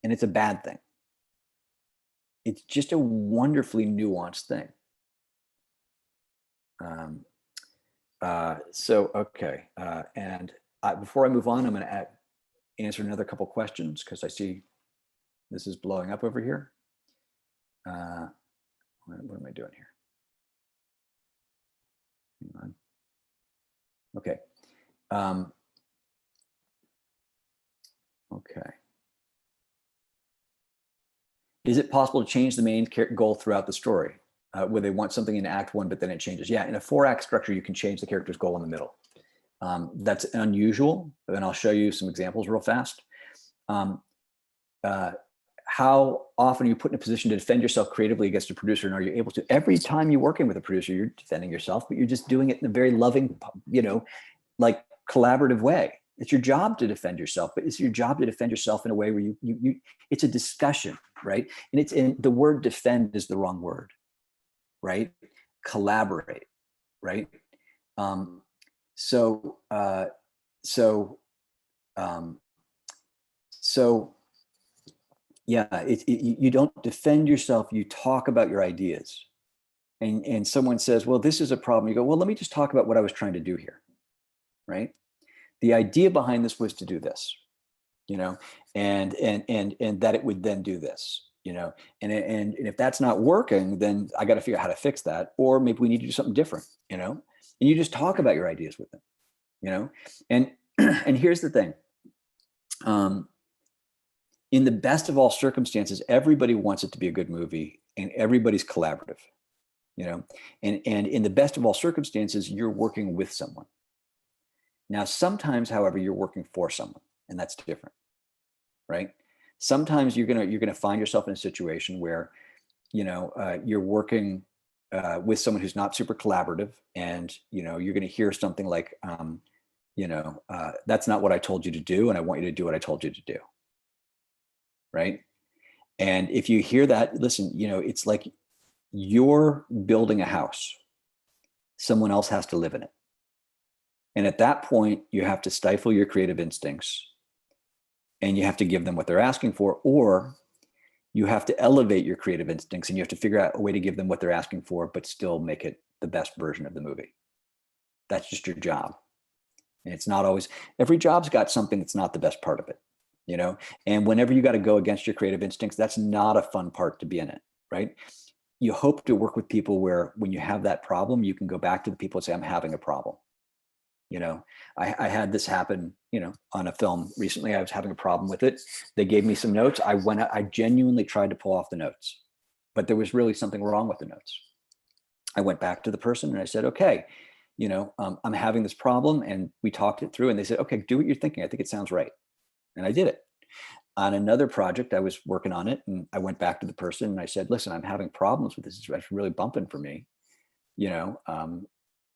and it's a bad thing. It's just a wonderfully nuanced thing. Okay. And before I move on, I'm going to answer another couple questions because I see this is blowing up over here. What am I doing here? Hang on. Okay. Okay. Is it possible to change the main goal throughout the story? Where they want something in act one, but then it changes. Yeah, in a 4-act structure, you can change the character's goal in the middle. That's unusual, and I'll show you some examples real fast. How often are you put in a position to defend yourself creatively against a producer, and are you able to? Every time you're working with a producer, you're defending yourself, but you're just doing it in a very loving, like collaborative way. It's your job to defend yourself, but it's your job to defend yourself in a way where you it's a discussion, right? And the word defend is the wrong word. Right? Collaborate, right? Yeah, you don't defend yourself, you talk about your ideas. And someone says, well, this is a problem. You go, well, let me just talk about what I was trying to do here, right? The idea behind this was to do this, and that it would then do this. And if that's not working, then I got to figure out how to fix that, or maybe we need to do something different, and you just talk about your ideas with them, and and here's the thing. In the best of all circumstances, everybody wants it to be a good movie, and everybody's collaborative, and in the best of all circumstances, you're working with someone. Now, sometimes, however, you're working for someone, and that's different, right? Sometimes you're gonna find yourself in a situation where, you're working with someone who's not super collaborative, and you're gonna hear something like, that's not what I told you to do, and I want you to do what I told you to do, right? And if you hear that, listen, it's like you're building a house, someone else has to live in it. And at that point, you have to stifle your creative instincts and you have to give them what they're asking for, or you have to elevate your creative instincts and you have to figure out a way to give them what they're asking for, but still make it the best version of the movie. That's just your job. And it's not always, every job's got something that's not the best part of it, you know? And whenever you got to go against your creative instincts, that's not a fun part to be in it, right? You hope to work with people where when you have that problem, you can go back to the people and say, I'm having a problem. You know, I had this happen, you know, on a film recently. I was having a problem with it. They gave me some notes. I genuinely tried to pull off the notes, but there was really something wrong with the notes. I went back to the person and I said, okay, you know, I'm having this problem, and we talked it through and they said, okay, do what you're thinking. I think it sounds right. And I did it. On another project, I was working on it and I went back to the person and I said, listen, I'm having problems with this. It's really bumping for me, you know,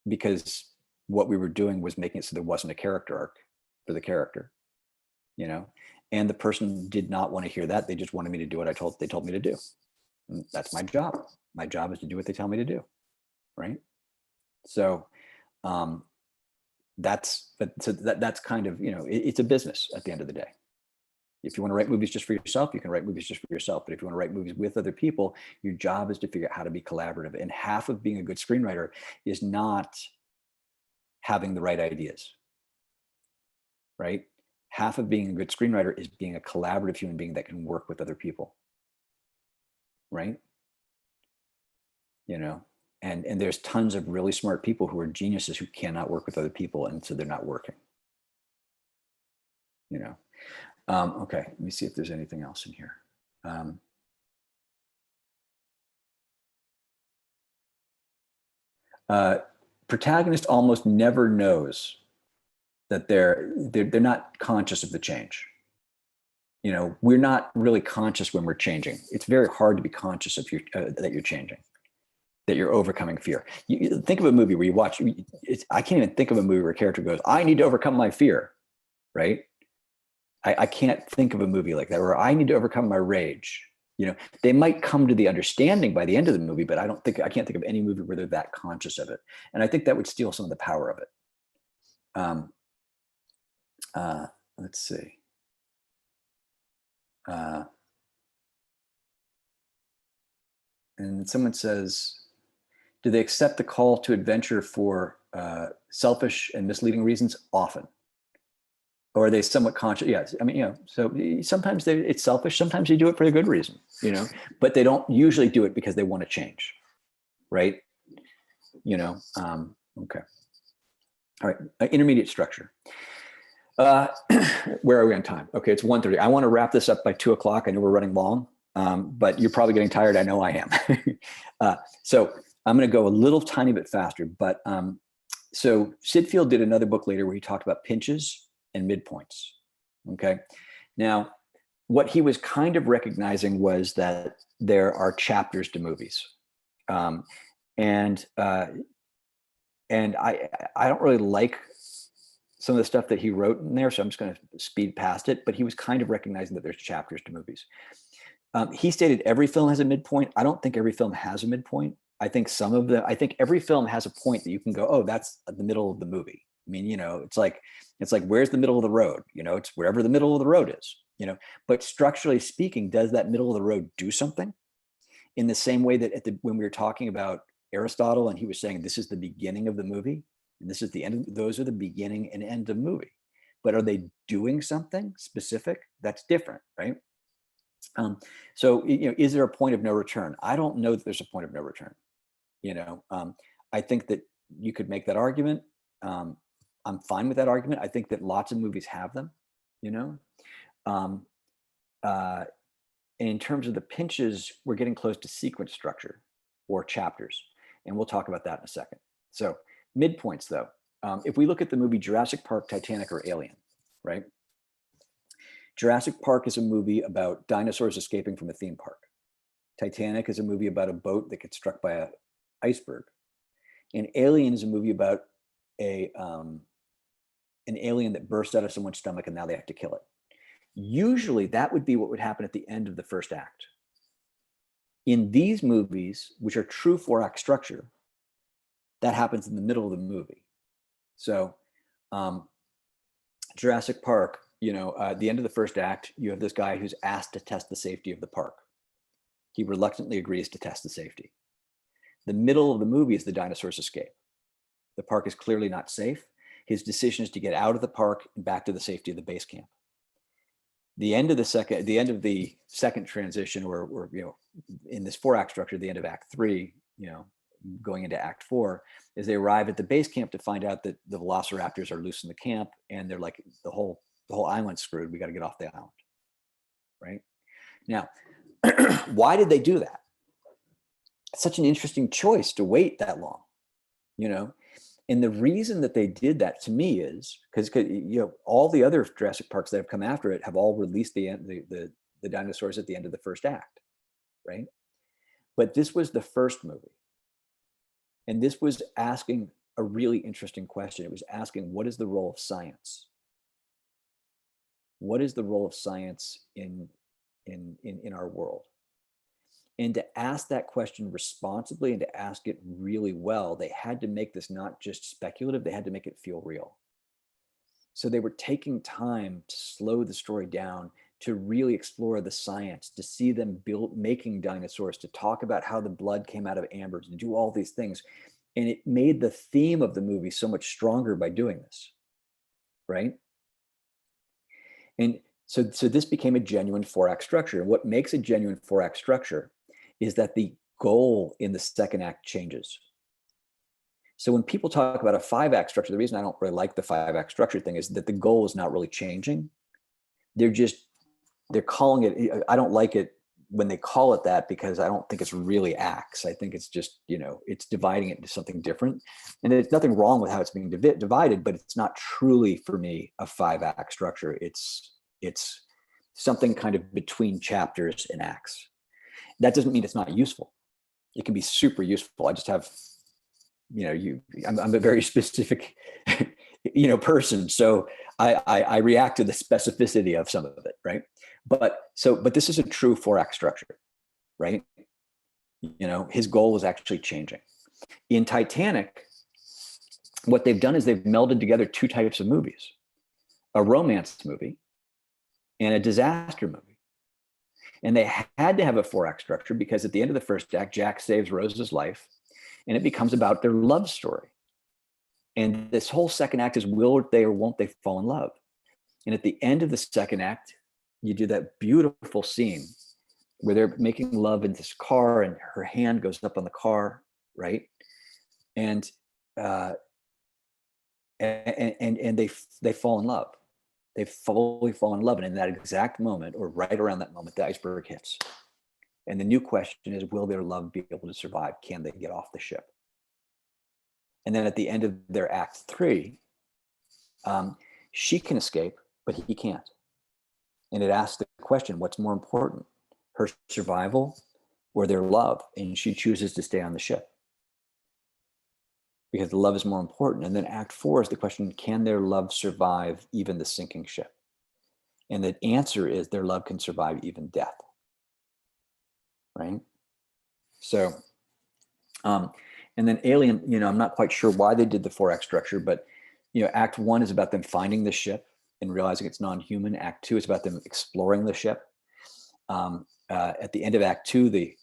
because what we were doing was making it so there wasn't a character arc for the character, you know, and the person did not want to hear that. They just wanted me to do what they told me to do. And that's my job. My job is to do what they tell me to do. Right. So that's kind of, you know, it's a business at the end of the day. If you want to write movies just for yourself, you can write movies just for yourself. But if you want to write movies with other people, your job is to figure out how to be collaborative. And half of being a good screenwriter is not having the right ideas, right? Half of being a good screenwriter is being a collaborative human being that can work with other people, right? You know, and there's tons of really smart people who are geniuses who cannot work with other people, and so they're not working, you know. Okay, let me see if there's anything else in here. Protagonist almost never knows that they're not conscious of the change. You know, we're not really conscious when we're changing. It's very hard to be conscious of that you're changing, that you're overcoming fear. You think of a movie where you watch, I can't even think of a movie where a character goes, I need to overcome my fear, right? I can't think of a movie like that, where I need to overcome my rage. You know, they might come to the understanding by the end of the movie, but I can't think of any movie where they're that conscious of it. And I think that would steal some of the power of it. Let's see. And someone says, do they accept the call to adventure for selfish and misleading reasons? Often. Or are they somewhat conscious? Yes. I mean, you know, so sometimes it's selfish. Sometimes they do it for a good reason, you know, but they don't usually do it because they want to change. Right. You know, okay. All right. Intermediate structure. Where are we on time? Okay. It's 1:30. I want to wrap this up by 2 o'clock. I know we're running long, but you're probably getting tired. I know I am. So I'm going to go a little tiny bit faster, but so Sid Field did another book later where he talked about pinches and midpoints. Okay. Now, what he was kind of recognizing was that there are chapters to movies. And I don't really like some of the stuff that he wrote in there, so I'm just going to speed past it, but he was kind of recognizing that there's chapters to movies. He stated every film has a midpoint. I don't think every film has a midpoint. I think every film has a point that you can go, oh, that's the middle of the movie. I mean, you know, it's like, where's the middle of the road? You know, it's wherever the middle of the road is, you know, but structurally speaking, does that middle of the road do something? In the same way that when we were talking about Aristotle and he was saying, this is the beginning of the movie and this is the end, those are the beginning and end of the movie, but are they doing something specific? That's different, right? So, you know, is there a point of no return? I don't know that there's a point of no return. You know, I think that you could make that argument. I'm fine with that argument. I think that lots of movies have them, you know. In terms of the pinches, we're getting close to sequence structure or chapters, and we'll talk about that in a second. So midpoints, though, if we look at the movie Jurassic Park, Titanic, or Alien, right? Jurassic Park is a movie about dinosaurs escaping from a theme park. Titanic is a movie about a boat that gets struck by an iceberg. And Alien is a movie about an alien that bursts out of someone's stomach and now they have to kill it. Usually that would be what would happen at the end of the first act. In these movies, which are true 4-act structure, that happens in the middle of the movie. So Jurassic Park, at the end of the first act, you have this guy who's asked to test the safety of the park. He reluctantly agrees to test the safety. The middle of the movie is the dinosaurs escape. The park is clearly not safe. His decision is to get out of the park and back to the safety of the base camp. The end of the second transition, or in this 4-act structure, the end of Act 3, going into Act 4, is they arrive at the base camp to find out that the velociraptors are loose in the camp, and they're like, the whole island's screwed. We got to get off the island, right? Now, why did they do that? It's such an interesting choice to wait that long, And the reason that they did that, to me, is because all the other Jurassic Parks that have come after it have all released the dinosaurs at the end of the first act, right? But this was the first movie, and this was asking a really interesting question. It was asking, what is the role of science? What is the role of science in our world? And to ask that question responsibly and to ask it really well, they had to make this not just speculative, they had to make it feel real. So they were taking time to slow the story down, to really explore the science, to see them making dinosaurs, to talk about how the blood came out of ambers, to do all these things. And it made the theme of the movie so much stronger by doing this, right? And so this became a genuine 4-act structure. And what makes a genuine 4-act structure is that the goal in the second act changes. So when people talk about a 5-act structure, the reason I don't really like the 5-act structure thing is that the goal is not really changing. They're calling it, I don't like it when they call it that, because I don't think it's really acts. I think it's just, it's dividing it into something different. And there's nothing wrong with how it's being divided, but it's not truly, for me, a 5-act structure. It's something kind of between chapters and acts. That doesn't mean it's not useful. It can be super useful. I just have, I'm a very specific, person. So I react to the specificity of some of it, right? But this is a true 4-act structure, right? His goal is actually changing. In Titanic, what they've done is they've melded together 2 types of movies: a romance movie and a disaster movie. And they had to have a 4-act structure because at the end of the first act, Jack saves Rose's life, and it becomes about their love story. And this whole second act is, will they or won't they fall in love? And at the end of the second act, you do that beautiful scene where they're making love in this car, and her hand goes up on the car, right? And they fall in love. They fully fall in love. And in that exact moment, or right around that moment, the iceberg hits. And the new question is, will their love be able to survive? Can they get off the ship? And then at the end of their act 3, she can escape, but he can't. And it asks the question, what's more important, her survival or their love? And she chooses to stay on the ship because the love is more important. And then act 4 is the question, can their love survive even the sinking ship? And the answer is their love can survive even death, right? So, and then Alien, I'm not quite sure why they did the 4-act structure, but, act 1 is about them finding the ship and realizing it's non-human. Act 2 is about them exploring the ship. At the end of act 2, the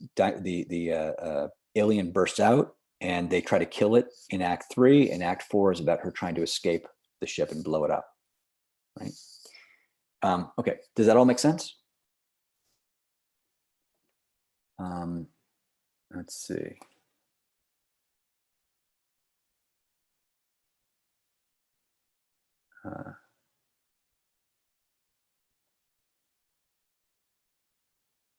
alien bursts out and they try to kill it in act 3, and act 4 is about her trying to escape the ship and blow it up, right? Okay, does that all make sense? Let's see.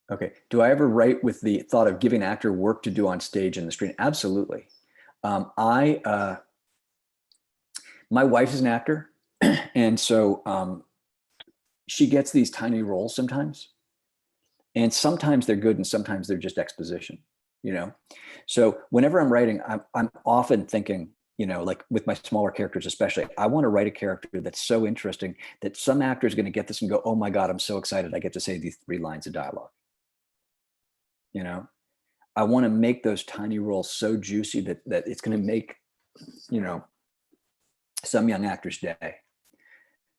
Okay, do I ever write with the thought of giving an actor work to do on stage and the screen? Absolutely. My wife is an actor, and so she gets these tiny roles sometimes, and sometimes they're good and sometimes they're just exposition, So whenever I'm writing, I'm often thinking, like with my smaller characters especially, I want to write a character that's so interesting that some actor is going to get this and go, oh my God, I'm so excited I get to say these 3 lines of dialogue. I want to make those tiny roles so juicy that it's going to make you know, some young actor's day.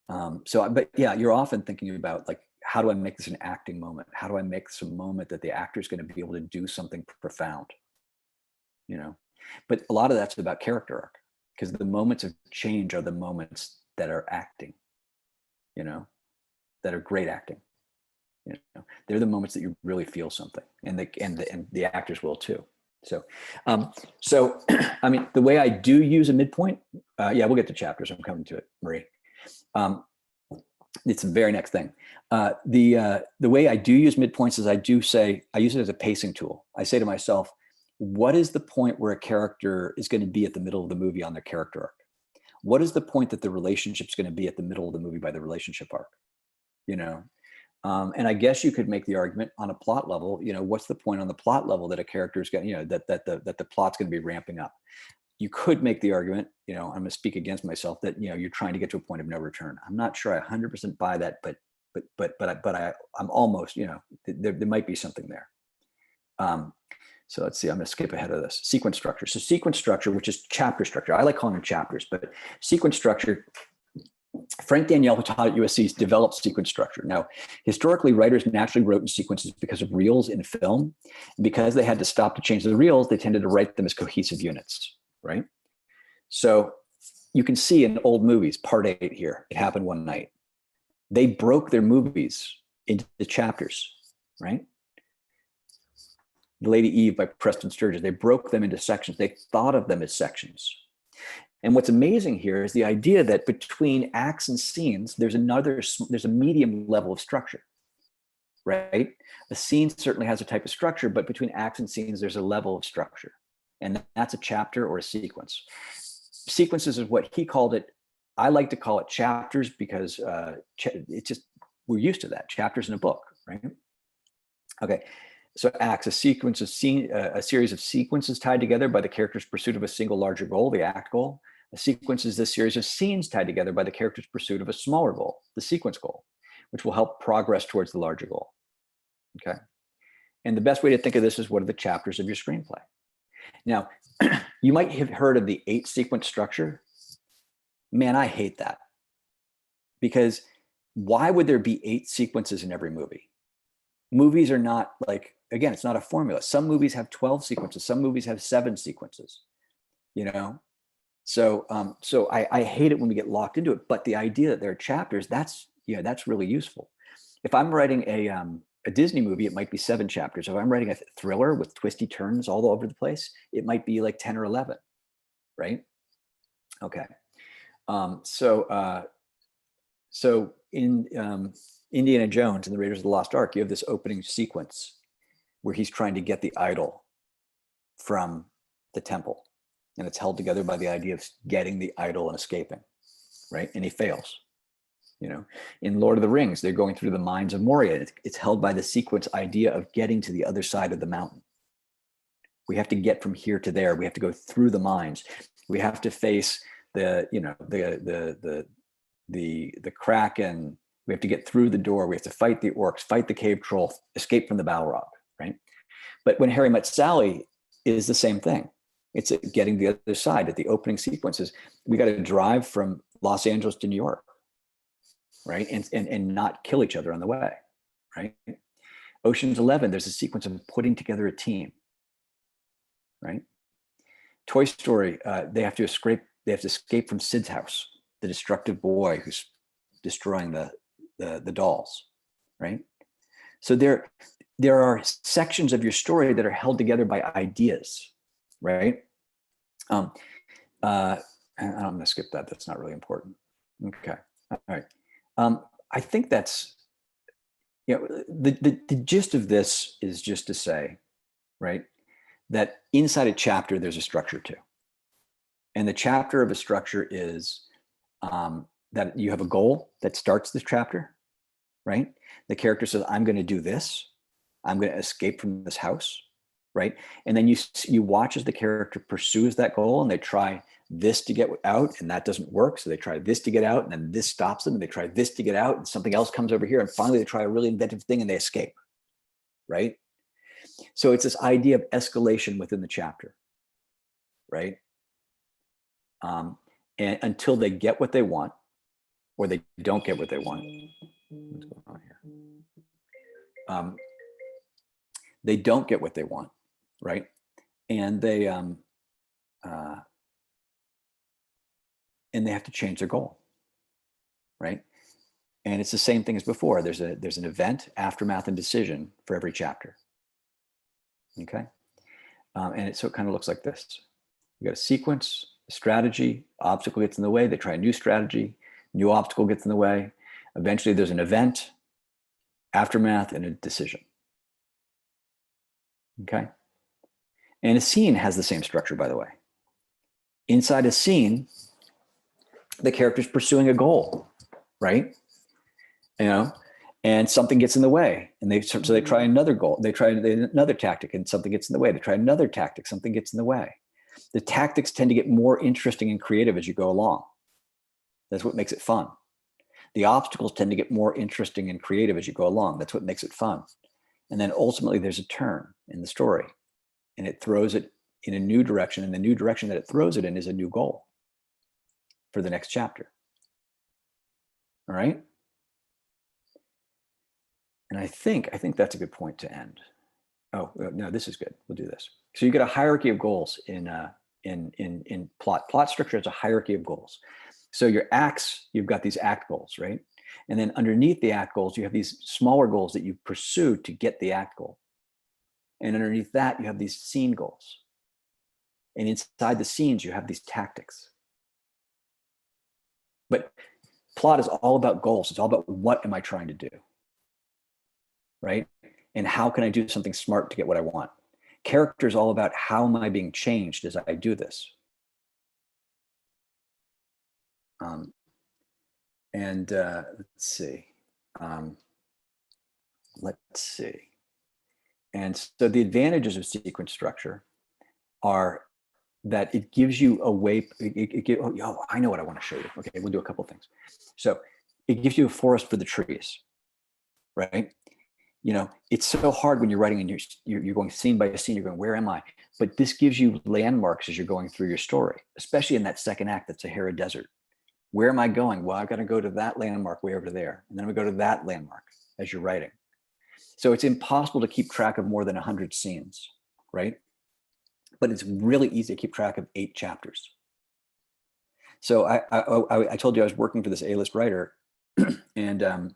But yeah, you're often thinking about like, how do I make this an acting moment? How do I make this a moment that the actor is going to be able to do something profound? You know, but a lot of that's about character arc, because the moments of change are the moments that are acting, you know, that are great acting. You know, they're the moments that you really feel something, and the actors will too. So, I mean, the way I do use a midpoint, yeah, we'll get to chapters. I'm coming to it, Marie. It's the very next thing. The way I do use midpoints is I use it as a pacing tool. I say to myself, what is the point where a character is going to be at the middle of the movie on their character arc? What is the point that the relationship's going to be at the middle of the movie by the relationship arc? You know, and I guess you could make the argument on a plot level, you know, what's the point on the plot level that a character is going, you know, that the plot's going to be ramping up. You could make the argument, you know, I'm going to speak against myself, that, you know, you're trying to get to a point of no return. I'm not sure I 100% buy that, but I'm almost, you know, there might be something there. So let's see, I'm going to skip ahead of this. Sequence structure. So sequence structure, which is chapter structure. I like calling them chapters, but sequence structure, Frank Daniel, who taught at USC, developed sequence structure. Now, historically, writers naturally wrote in sequences because of reels in film. Because they had to stop to change the reels, they tended to write them as cohesive units, right? So you can see in old movies, Part 8 here, It Happened One Night. They broke their movies into chapters, right? The Lady Eve by Preston Sturges, they broke them into sections. They thought of them as sections. And what's amazing here is the idea that between acts and scenes, there's a medium level of structure, right? A scene certainly has a type of structure, but between acts and scenes, there's a level of structure. And that's a chapter or a sequence. Sequences is what he called it. I like to call it chapters because it's just, we're used to that, chapters in a book, right? Okay. So acts, a sequence of a series of sequences tied together by the character's pursuit of a single larger goal, the act goal. A sequence is this series of scenes tied together by the character's pursuit of a smaller goal, the sequence goal, which will help progress towards the larger goal. Okay. And the best way to think of this is, what are the chapters of your screenplay? Now, you might have heard of the 8 sequence structure. Man, I hate that. Because why would there be 8 sequences in every movie? Movies are not like, again, it's not a formula. Some movies have 12 sequences. Some movies have 7 sequences, you know? So I hate it when we get locked into it, but the idea that there are chapters, that's really useful. If I'm writing a Disney movie, it might be 7 chapters. If I'm writing a thriller with twisty turns all over the place, it might be like 10 or 11, right? Okay. So in Indiana Jones and the Raiders of the Lost Ark, you have this opening sequence where he's trying to get the idol from the temple, and it's held together by the idea of getting the idol and escaping, right? And he fails. You know, in Lord of the Rings, they're going through the mines of Moria. It's held by the sequence idea of getting to the other side of the mountain. We have to get from here to there. We have to go through the mines. We have to face the Kraken. We have to get through the door. We have to fight the orcs, fight the cave troll, escape from the Balrog, right? But When Harry Met Sally is the same thing. It's getting the other side. At the opening sequences, we got to drive from Los Angeles to New York, right? And not kill each other on the way, right? Ocean's 11, there's a sequence of putting together a team, right? Toy Story, they have to escape from Sid's house, the destructive boy who's destroying the dolls, right? So there are sections of your story that are held together by ideas, right? And I'm going to skip that. That's not really important. Okay. All right. I think that's, the gist of this is just to say, right, that inside a chapter, there's a structure too. And the chapter of a structure is that you have a goal that starts this chapter, right? The character says, I'm going to do this. I'm going to escape from this house, right? And then you watch as the character pursues that goal, and they try this to get out, and that doesn't work. So they try this to get out, and then this stops them, and they try this to get out, and something else comes over here, and finally they try a really inventive thing and they escape, right? So it's this idea of escalation within the chapter, right? And until they get what they want, or they don't get what they want. What's going on here? They don't get what they want, right? And they have to change their goal, right? And it's the same thing as before. There's an event, aftermath, and decision for every chapter. Okay, and so it kind of looks like this. You got a sequence, a strategy, obstacle gets in the way. They try a new strategy, new obstacle gets in the way. Eventually, there's an event, aftermath, and a decision. Okay, and a scene has the same structure, by the way. Inside a scene, the character's pursuing a goal, right? You know, and something gets in the way, and so they try another goal. They try another tactic, and something gets in the way. They try another tactic, something gets in the way. The tactics tend to get more interesting and creative as you go along. That's what makes it fun. The obstacles tend to get more interesting and creative as you go along. That's what makes it fun. And then ultimately there's a turn in the story, and it throws it in a new direction. And the new direction that it throws it in is a new goal for the next chapter. All right. And I think that's a good point to end. Oh, no, this is good. We'll do this. So you get a hierarchy of goals in plot. Plot structure has a hierarchy of goals. So your acts, you've got these act goals, right? And then underneath the act goals, you have these smaller goals that you pursue to get the act goal. And underneath that, you have these scene goals. And inside the scenes, you have these tactics. But plot is all about goals. It's all about what am I trying to do, right? And how can I do something smart to get what I want? Character is all about how am I being changed as I do this? Let's see. And so the advantages of sequence structure are that it gives you a way. Oh, I know what I want to show you. Okay, we'll do a couple of things. So it gives you a forest for the trees, right? You know, it's so hard when you're writing and you're going scene by scene, you're going, where am I? But this gives you landmarks as you're going through your story, especially in that second act, that Sahara Desert. Where am I going? Well, I've got to go to that landmark way over there. And then we go to that landmark as you're writing. So it's impossible to keep track of more than 100 scenes, right? But it's really easy to keep track of 8 chapters. So I told you I was working for this A-list writer, and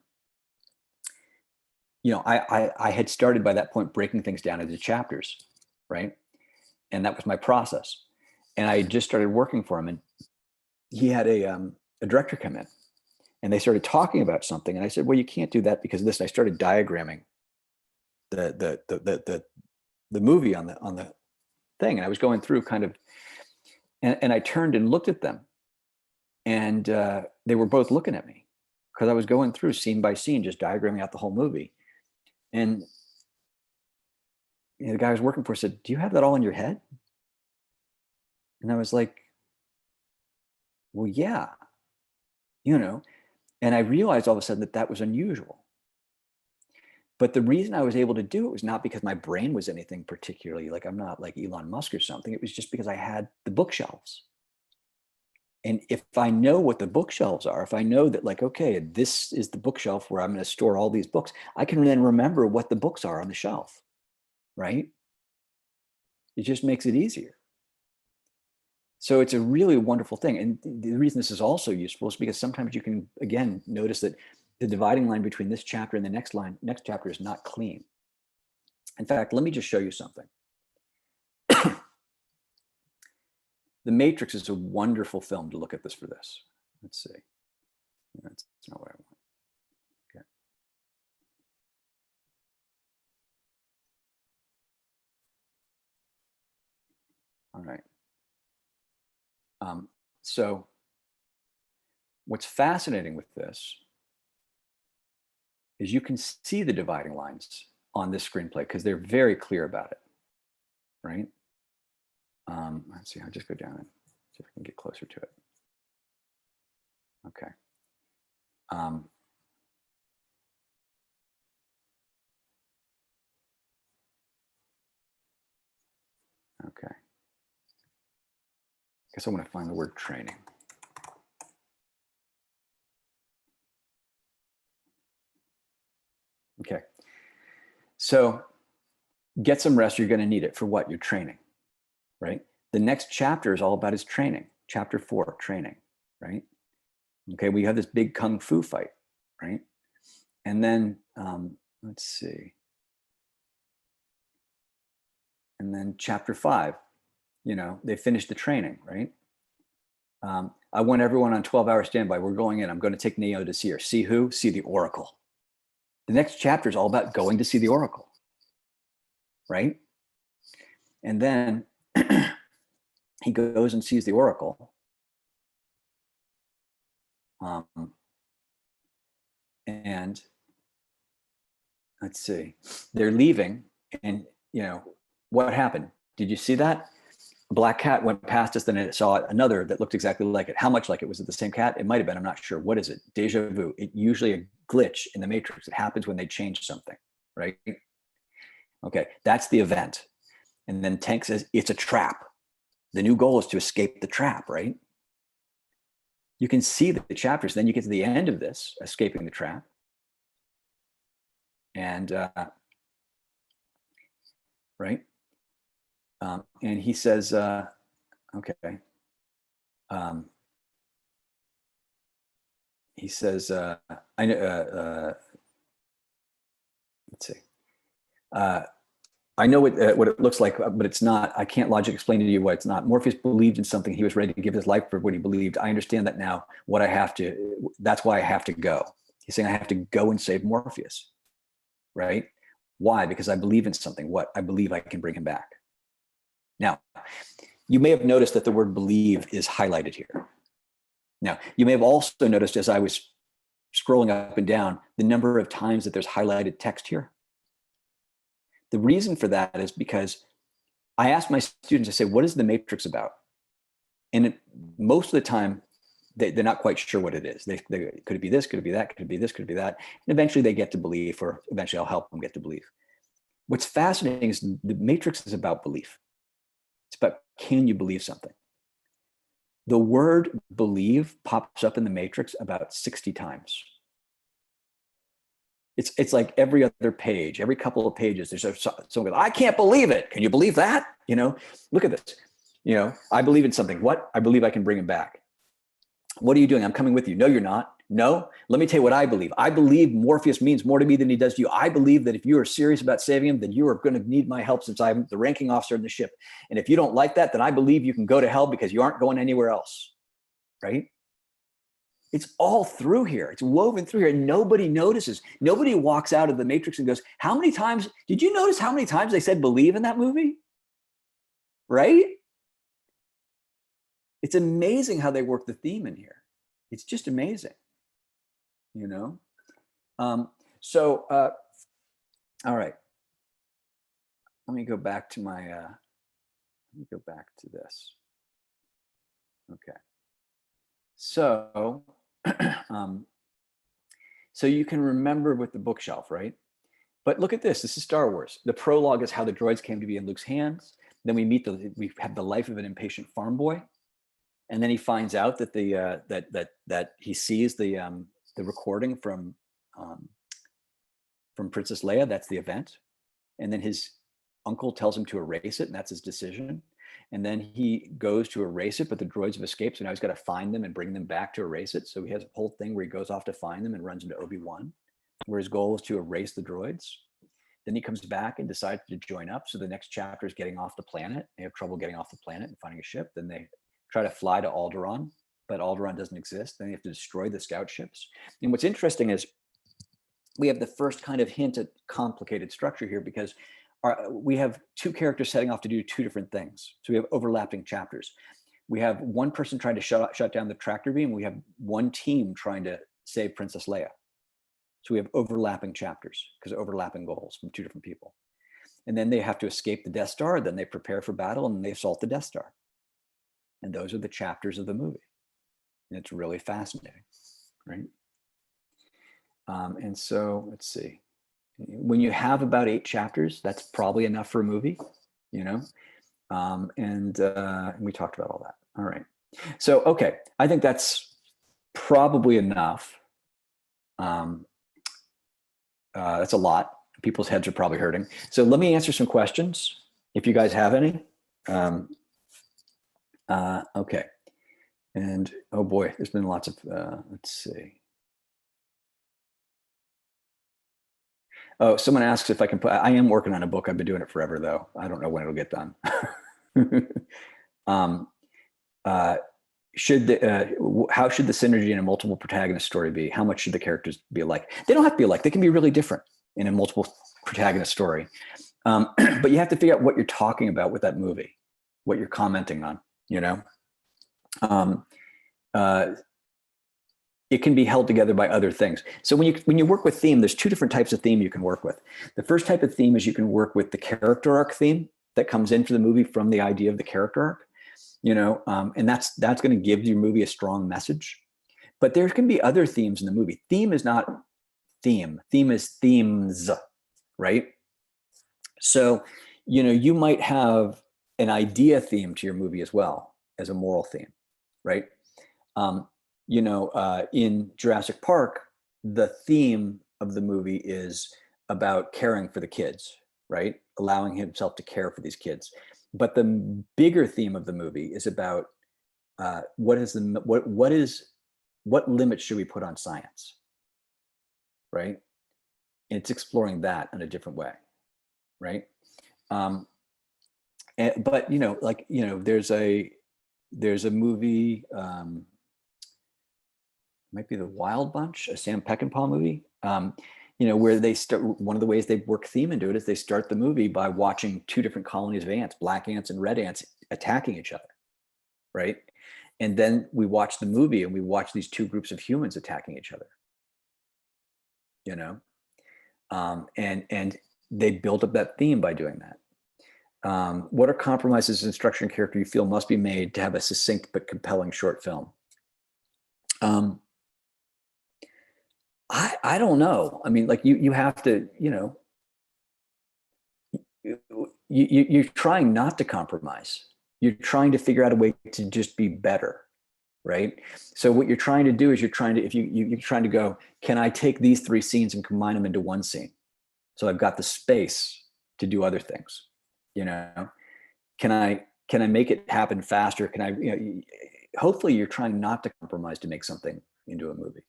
you know, I had started by that point breaking things down into chapters, right? And that was my process. And I just started working for him, and he had a director come in, and they started talking about something, and I said, well, you can't do that because of this. And I started diagramming the movie on the thing, and I was going through kind of, and I turned and looked at them, and they were both looking at me because I was going through scene by scene, just diagramming out the whole movie. And you know, the guy I was working for said, do you have that all in your head? And I was like, well, yeah, you know. And I realized all of a sudden that was unusual. But the reason I was able to do it was not because my brain was anything particularly, like I'm not like Elon Musk or something. It was just because I had the bookshelves. And if I know what the bookshelves are, if I know that, like, okay, this is the bookshelf where I'm going to store all these books, I can then remember what the books are on the shelf, right? It just makes it easier. So it's a really wonderful thing. And the reason this is also useful is because sometimes you can, again, notice that the dividing line between this chapter and the next chapter is not clean. In fact, let me just show you something. The Matrix is a wonderful film to look at this for this. Let's see. That's not what I want. Okay. All right. So what's fascinating with this is you can see the dividing lines on this screenplay because they're very clear about it, right? Let's see, I'll just go down and see if I can get closer to it. Okay. Okay. guess I want to find the word training. Okay. So get some rest. You're going to need it for what? You're training, right? The next chapter is all about his training. Chapter 4, training, right? Okay, we have this big kung fu fight, right? And then, let's see. And then chapter 5, you know, they finished the training, right? I want everyone on 12-hour standby. We're going in. I'm going to take Neo to see her. See who? See the Oracle. The next chapter is all about going to see the Oracle, right? And then he goes and sees the Oracle. And let's see, they're leaving, and you know, what happened? Did you see that? A black cat went past us, then it saw another that looked exactly like it. How much like it? Was it the same cat? It might have been, I'm not sure. What is it? Deja vu. It usually a glitch in the matrix. It happens when they change something, right? Okay, that's the event. And then Tank says, it's a trap. The new goal is to escape the trap, right? You can see the chapters. Then you get to the end of this, escaping the trap. And, right? And he says, okay. He says, I know, let's see. I know what it looks like, but it's not. I can't logically explain to you what it's not. Morpheus believed in something. He was ready to give his life for what he believed. I understand that now. What I have to, that's why I have to go. He's saying I have to go and save Morpheus, right? Why? Because I believe in something. What? I believe I can bring him back. Now, you may have noticed that the word believe is highlighted here. Now, you may have also noticed as I was scrolling up and down, the number of times that there's highlighted text here. The reason for that is because I ask my students, I say, what is the matrix about? And most of the time, they're not quite sure what it is. Could it be this? Could it be that? Could it be this? Could it be that? And eventually they get to believe, or eventually I'll help them get to believe. What's fascinating is the matrix is about belief. It's about, can you believe something? The word believe pops up in the matrix about 60 times. It's like every other page, every couple of pages, there's someone goes, I can't believe it. Can you believe that? You know, look at this. You know, I believe in something. What? I believe I can bring him back. What are you doing? I'm coming with you. No, you're not. No, let me tell you what I believe. I believe Morpheus means more to me than he does to you. I believe that if you are serious about saving him, then you are going to need my help since I'm the ranking officer in the ship. And if you don't like that, then I believe you can go to hell because you aren't going anywhere else, right? It's all through here. It's woven through here. And nobody notices. Nobody walks out of the matrix and goes, how many times, did you notice how many times they said believe in that movie? Right? It's amazing how they work the theme in here. It's just amazing, you know? All right. Let me go back to my, let me go back to this. Okay. So, so you can remember with the bookshelf, right? But look at this. This is Star Wars. The prologue is how the droids came to be in Luke's hands. Then we have the life of an impatient farm boy, and then he finds out that that he sees the recording from Princess Leia. That's the event, and then his uncle tells him to erase it, and that's his decision. And then he goes to erase it, but the droids have escaped. So now he's got to find them and bring them back to erase it. So he has a whole thing where he goes off to find them and runs into Obi-Wan, where his goal is to erase the droids. Then he comes back and decides to join up. So the next chapter is getting off the planet. They have trouble getting off the planet and finding a ship. Then they try to fly to Alderaan, but Alderaan doesn't exist. Then they have to destroy the scout ships. And what's interesting is we have the first kind of hint at complicated structure here, because we have two characters setting off to do two different things. So we have overlapping chapters. We have one person trying to shut down the tractor beam. We have one team trying to save Princess Leia. So we have overlapping chapters because overlapping goals from two different people. And then they have to escape the Death Star. Then they prepare for battle and they assault the Death Star. And those are the chapters of the movie. And it's really fascinating, right? And so let's see. When you have about 8 chapters, that's probably enough for a movie, you know? And we talked about all that. All right. So, okay. I think that's probably enough. That's a lot. People's heads are probably hurting. So let me answer some questions if you guys have any. Okay. And oh boy, there's been lots of, let's see. Oh, someone asks if I can put, I am working on a book. I've been doing it forever though. I don't know when it'll get done. How should the synergy in a multiple protagonist story be? How much should the characters be alike? They don't have to be alike. They can be really different in a multiple protagonist story. But you have to figure out what you're talking about with that movie, what you're commenting on, you know? It can be held together by other things. So when you work with theme, there's two different types of theme you can work with. The first type of theme is you can work with the character arc theme that comes into the movie from the idea of the character arc, you know, and that's going to give your movie a strong message. But there can be other themes in the movie. Theme is not theme. Theme is themes, right? So, you know, you might have an idea theme to your movie as well as a moral theme, right? You know, in Jurassic Park, the theme of the movie is about caring for the kids, right? Allowing himself to care for these kids. But the bigger theme of the movie is about what limits should we put on science, right? And it's exploring that in a different way, right? But you know, like, you know, there's a movie, might be The Wild Bunch, a Sam Peckinpah movie, you know, where they start, one of the ways they work theme into it is they start the movie by watching two different colonies of ants, black ants and red ants, attacking each other, right? And then we watch the movie and we watch these two groups of humans attacking each other, you know? And they build up that theme by doing that. What are compromises in structure and character you feel must be made to have a succinct but compelling short film? I don't know. I mean, like you have to, you know, you're trying not to compromise. You're trying to figure out a way to just be better, right? So what you're trying to do is you're trying to, if you're trying to go, can I take these three scenes and combine them into one scene? So I've got the space to do other things, you know? Can I make it happen faster? Can I, you know, hopefully you're trying not to compromise to make something into a movie.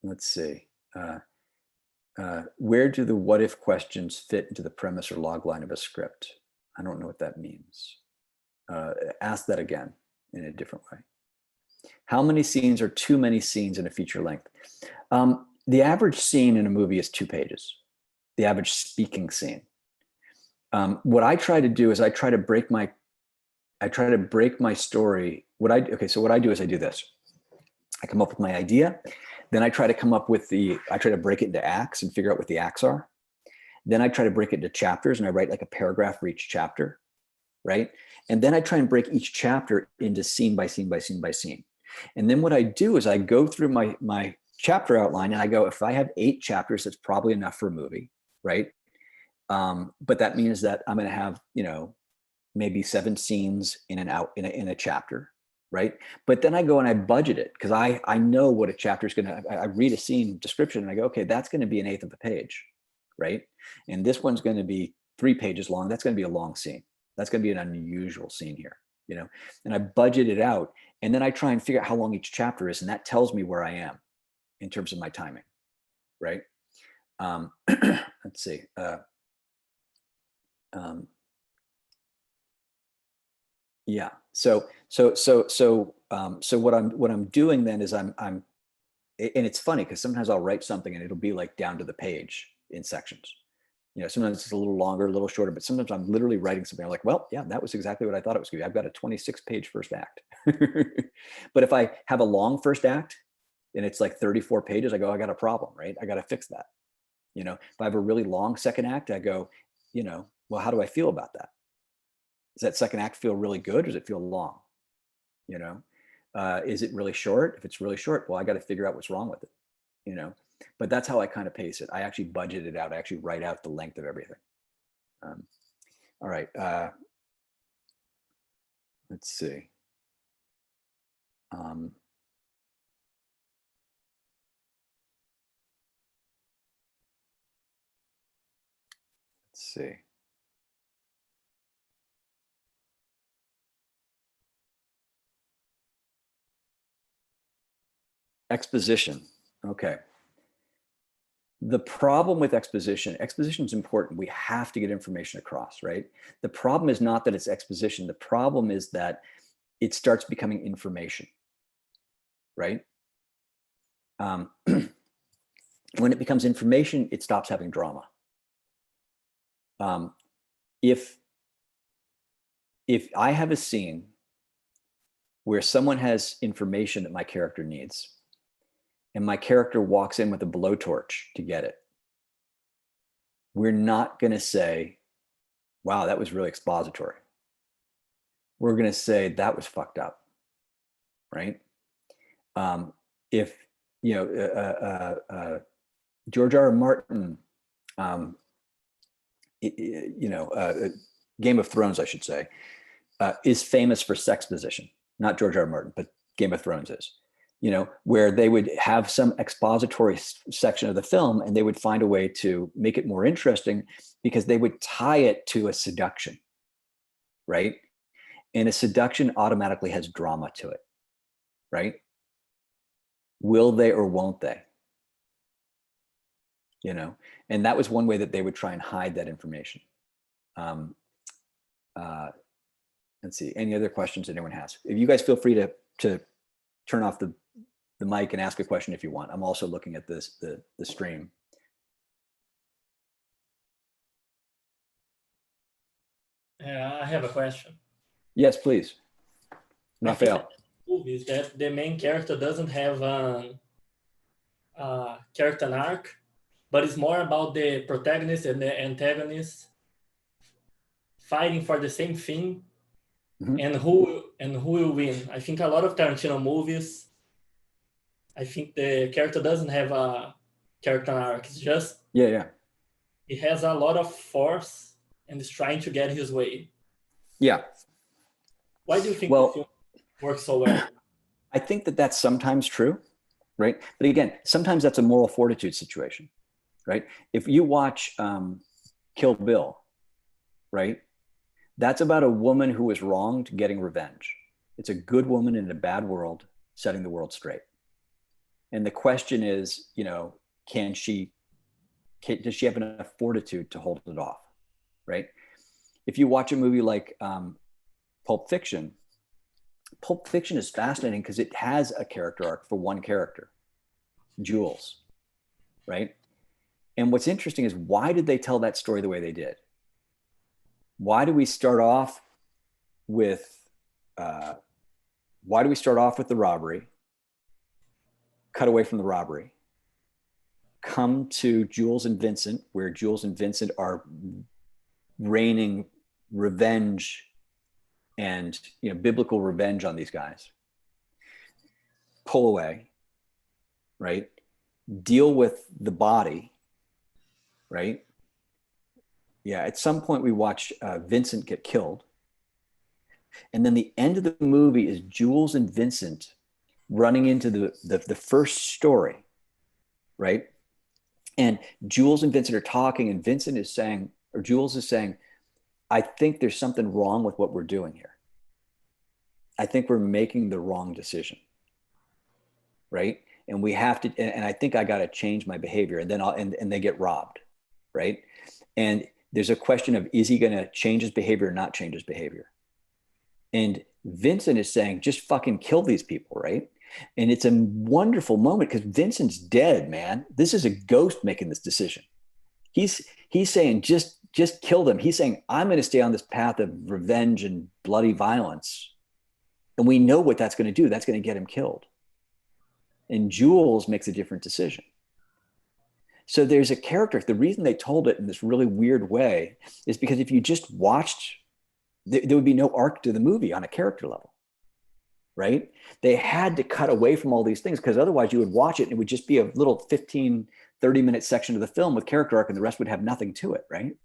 Let's see. Where do the what if questions fit into the premise or log line of a script? I don't know what that means. Ask that again in a different way. How many scenes are too many scenes in a feature length? The average scene in a movie is 2 pages, the average speaking scene. What I try to do is I try to break my story. So what I do is I do this. I come up with my idea. Then I try to come up with I try to break it into acts and figure out what the acts are. Then I try to break it into chapters and I write like a paragraph for each chapter, right? And then I try and break each chapter into scene by scene by scene by scene. And then what I do is I go through my chapter outline and I go, if I have 8 chapters, that's probably enough for a movie, right? But that means that I'm going to have, you know, maybe 7 scenes in a chapter, right? But then I go and I budget it because I know what a chapter is going to, I read a scene description and I go, okay, that's going to be 1/8 of a page, right? And this one's going to be 3 pages long. That's going to be a long scene. That's going to be an unusual scene here, you know? And I budget it out and then I try and figure out how long each chapter is. And that tells me where I am in terms of my timing, right? Let's see. Yeah. So what I'm doing then is I'm and it's funny because sometimes I'll write something and it'll be like down to the page in sections. You know, sometimes it's a little longer, a little shorter, but sometimes I'm literally writing something. I'm like, well, yeah, that was exactly what I thought it was going to be. I've got a 26-page first act. But if I have a long first act and it's like 34 pages, I go, I got a problem, right? I got to fix that. You know, if I have a really long second act, I go, you know, well, how do I feel about that? Does that second act feel really good or does it feel long? You know, is it really short? If it's really short, well, I got to figure out what's wrong with it, you know, but that's how I kind of pace it. I actually budget it out. I actually write out the length of everything. All right. Let's see. Let's see. Exposition. Okay. The problem with exposition is important. We have to get information across, right? The problem is not that it's exposition. The problem is that it starts becoming information, right? When it becomes information, it stops having drama. If I have a scene where someone has information that my character needs, and my character walks in with a blowtorch to get it, we're not going to say, wow, that was really expository. We're going to say that was fucked up, right? If, you know, George R. R. Martin, Game of Thrones, I should say, is famous for sexposition. Not George R. R. Martin, but Game of Thrones is. You know, where they would have some expository section of the film and they would find a way to make it more interesting because they would tie it to a seduction, right? And a seduction automatically has drama to it, right? Will they or won't they? You know, and that was one way that they would try and hide that information. Let's see, any other questions anyone has? If you guys feel free to turn off the mic and ask a question if you want. I'm also looking at this, the stream. I have a question. Yes, please. Raphael. Movies that the main character doesn't have a character arc, but it's more about the protagonist and the antagonist fighting for the same thing, and who will win. I think a lot of Tarantino movies, I think the character doesn't have a character arc. It's just he has a lot of force and is trying to get his way. Yeah. Why do you think the film works so well? I think that that's sometimes true, right? But again, sometimes that's a moral fortitude situation, right? If you watch Kill Bill, right? That's about a woman who was wronged getting revenge. It's a good woman in a bad world setting the world straight. And the question is, you know, does she have enough fortitude to hold it off, right? If you watch a movie like Pulp Fiction is fascinating because it has a character arc for one character, Jules, right? And what's interesting is, why did they tell that story the way they did? Why do we start off with the robbery, cut away from the robbery, come to Jules and Vincent, where Jules and Vincent are raining revenge and, you know, biblical revenge on these guys, pull away, right? Deal with the body, right? Yeah, at some point we watch Vincent get killed. And then the end of the movie is Jules and Vincent running into the first story, right? And Jules and Vincent are talking, and Vincent is saying, or Jules is saying, I think there's something wrong with what we're doing here. I think we're making the wrong decision, right? And we have to, and I think I got to change my behavior. And then and they get robbed, right? And there's a question of, is he going to change his behavior or not change his behavior? And Vincent is saying, just fucking kill these people, right? And it's a wonderful moment because Vincent's dead, man. This is a ghost making this decision. He's saying, just kill them. He's saying, I'm going to stay on this path of revenge and bloody violence. And we know what that's going to do. That's going to get him killed. And Jules makes a different decision. So there's a character. The reason they told it in this really weird way is because if you just watched, there would be no arc to the movie on a character level, right? They had to cut away from all these things because otherwise you would watch it and it would just be a little 15, 30-minute section of the film with character arc and the rest would have nothing to it, right?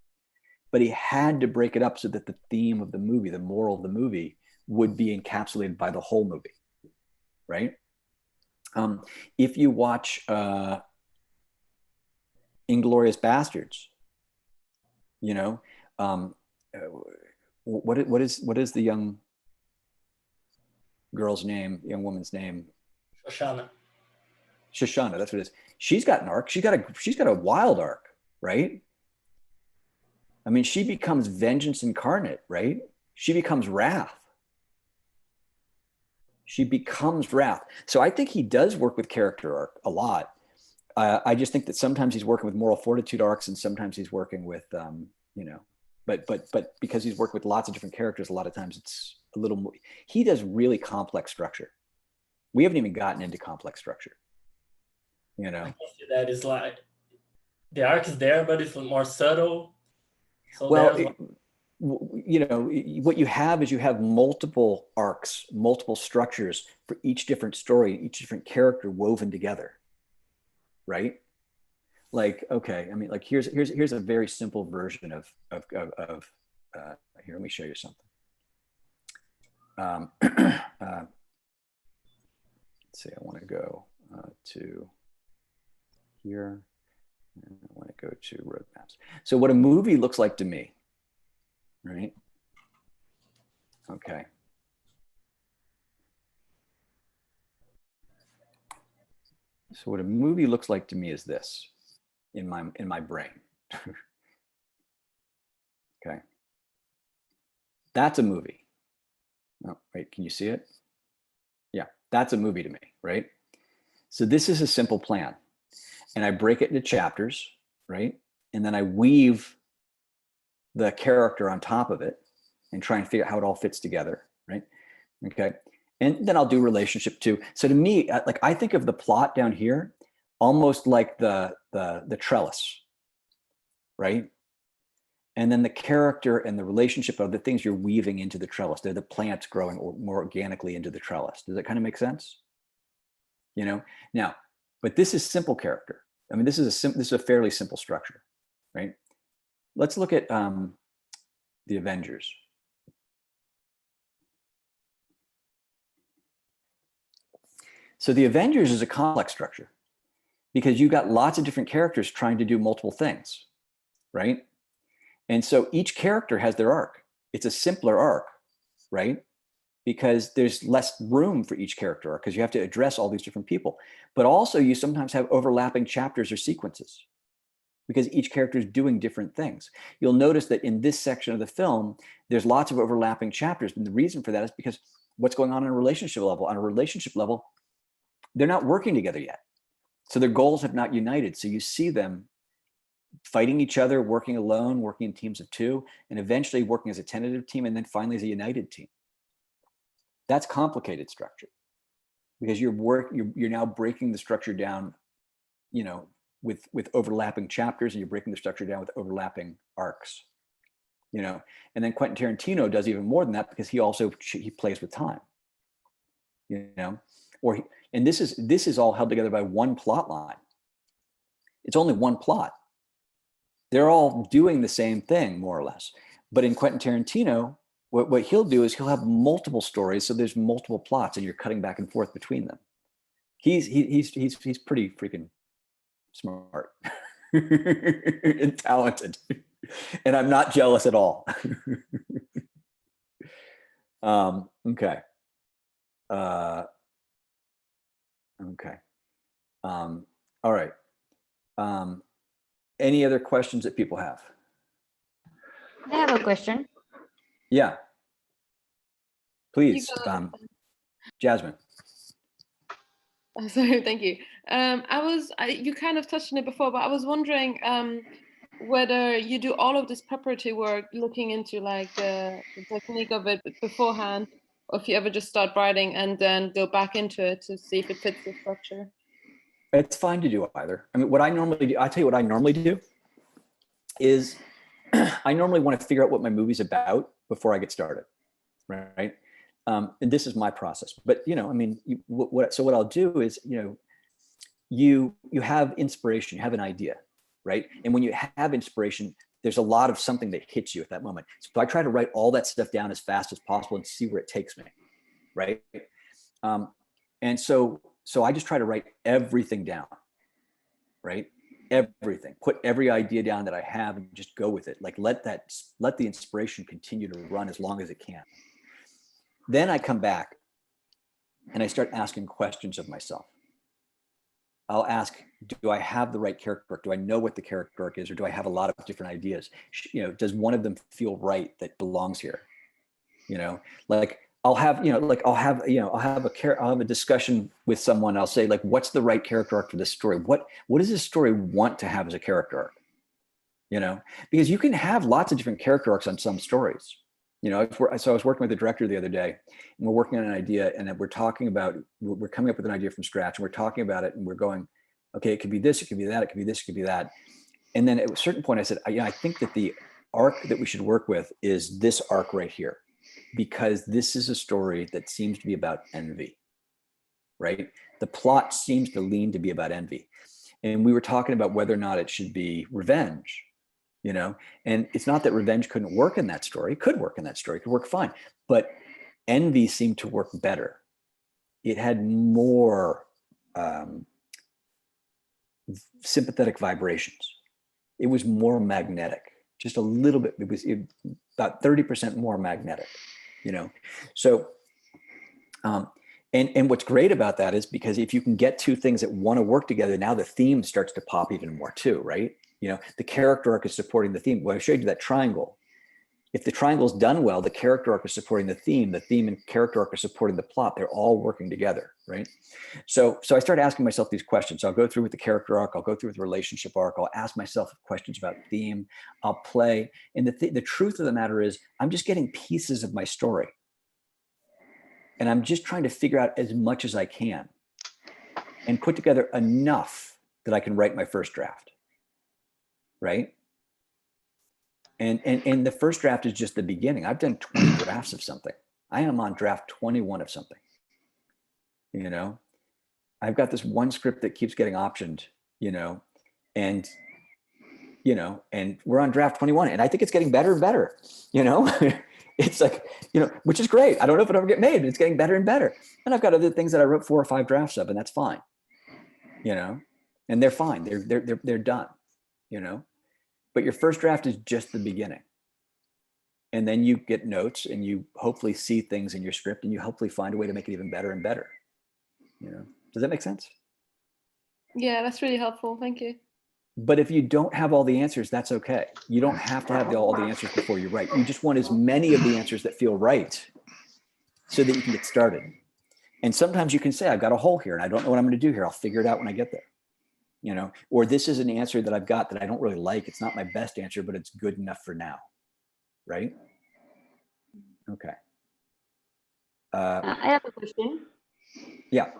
But he had to break it up so that the theme of the movie, the moral of the movie, would be encapsulated by the whole movie, right? If you watch Inglourious Bastards, you know, what is the young girl's name, young woman's name? Shoshana, that's what it is. She's got an arc. She's got a wild arc, right? I mean, she becomes vengeance incarnate, right? She becomes wrath. She becomes wrath. So I think he does work with character arc a lot. I just think that sometimes he's working with moral fortitude arcs, and sometimes he's working with, you know, but because he's worked with lots of different characters, a lot of times it's a little more. He does really complex structure. We haven't even gotten into complex structure. You know, that is like the arc is there, but it's more subtle. So well, you know, what you have is you have multiple arcs, multiple structures for each different story, each different character woven together, right? Like, okay, I mean, like here's a very simple version of here. Let me show you something. Let's see. I want to go to here. And I want to go to roadmaps. So what a movie looks like to me, right? Okay. So what a movie looks like to me is this in my brain. Okay. That's a movie. Oh, wait, can you see it? Yeah, that's a movie to me, right? So this is a simple plan. And I break it into chapters, right? And then I weave the character on top of it and try and figure out how it all fits together, right? Okay. And then I'll do relationship too. So to me, like I think of the plot down here almost like the trellis, right? And then the character and the relationship are the things you're weaving into the trellis. They're the plants growing more organically into the trellis. Does that kind of make sense? You know, now, but this is simple character. I mean, this is a fairly simple structure, right? Let's look at the Avengers. So the Avengers is a complex structure because you've got lots of different characters trying to do multiple things, right? And so each character has their arc. It's a simpler arc, right? Because there's less room for each character arc because you have to address all these different people. But also you sometimes have overlapping chapters or sequences because each character is doing different things. You'll notice that in this section of the film, there's lots of overlapping chapters. And the reason for that is because what's going on a relationship level? On a relationship level, they're not working together yet. So their goals have not united. So you see them fighting each other, working alone, working in teams of two, and eventually working as a tentative team, and then finally as a united team. That's complicated structure because you're now breaking the structure down, you know, with overlapping chapters, and you're breaking the structure down with overlapping arcs, you know. And then Quentin Tarantino does even more than that because he plays with time, you know. And this is all held together by one plot line. It's only one plot. They're all doing the same thing, more or less. But in Quentin Tarantino, what he'll do is he'll have multiple stories, so there's multiple plots, and you're cutting back and forth between them. He's pretty freaking smart and talented, and I'm not jealous at all. Okay. Okay. All right. Any other questions that people have? I have a question. Yeah. Please, Jasmine. Oh, sorry, thank you. You kind of touched on it before, but I was wondering whether you do all of this preparatory work looking into like the technique of it beforehand, or if you ever just start writing and then go back into it to see if it fits the structure. It's fine to do either. I mean, what I normally do, I'll tell you what I normally do is I normally want to figure out what my movie's about before I get started, right? And this is my process. But, you know, I mean, so what I'll do is, you know, you have inspiration, you have an idea, right? And when you have inspiration, there's a lot of something that hits you at that moment. So I try to write all that stuff down as fast as possible and see where it takes me, right? And so I just try to write everything down, right? Everything, put every idea down that I have and just go with it. Like let the inspiration continue to run as long as it can. Then I come back and I start asking questions of myself. I'll ask, do I have the right character arc? Do I know what the character arc is, or do I have a lot of different ideas? You know, does one of them feel right that belongs here? You know, like I'll have a discussion with someone. I'll say, like, what's the right character arc for this story? What does this story want to have as a character arc? You know, because you can have lots of different character arcs on some stories. You know, so I was working with the director the other day, and we're working on an idea, and we're talking about, we're coming up with an idea from scratch, and we're talking about it, and we're going, okay, it could be this, it could be that, it could be this, it could be that. And then at a certain point I said, I think that the arc that we should work with is this arc right here, because this is a story that seems to be about envy, right? The plot seems to lean to be about envy. And we were talking about whether or not it should be revenge. You know, and it's not that revenge couldn't work in that story. It could work in that story. It could work fine. But envy seemed to work better. It had more sympathetic vibrations. It was more magnetic, just a little bit. It was about 30% more magnetic, you know. So, and what's great about that is because if you can get two things that want to work together, now the theme starts to pop even more too, right? You know, the character arc is supporting the theme. Well, I showed you that triangle. If the triangle's done well, the character arc is supporting the theme and character arc are supporting the plot. They're all working together, right? So I started asking myself these questions. I'll go through with the character arc. I'll go through with the relationship arc. I'll ask myself questions about theme. I'll play. And the truth of the matter is, I'm just getting pieces of my story. And I'm just trying to figure out as much as I can and put together enough that I can write my first draft. Right? And the first draft is just the beginning. I've done 20 drafts of something. I am on draft 21 of something. You know, I've got this one script that keeps getting optioned, you know, and we're on draft 21, and I think it's getting better and better, you know. It's like, you know, which is great. I don't know if it'll ever get made, but it's getting better and better. And I've got other things that I wrote 4 or 5 drafts of, and that's fine, you know, and they're fine. They're done, you know. But your first draft is just the beginning. And then you get notes and you hopefully see things in your script and you hopefully find a way to make it even better and better. You know, does that make sense? Yeah, that's really helpful. Thank you. But if you don't have all the answers, that's okay. You don't have to have all the answers before you write. You just want as many of the answers that feel right so that you can get started. And sometimes you can say, I've got a hole here and I don't know what I'm going to do here. I'll figure it out when I get there. You know, or this is an answer that I've got that I don't really like. It's not my best answer, but it's good enough for now. Right? Okay. I have a question. Yeah.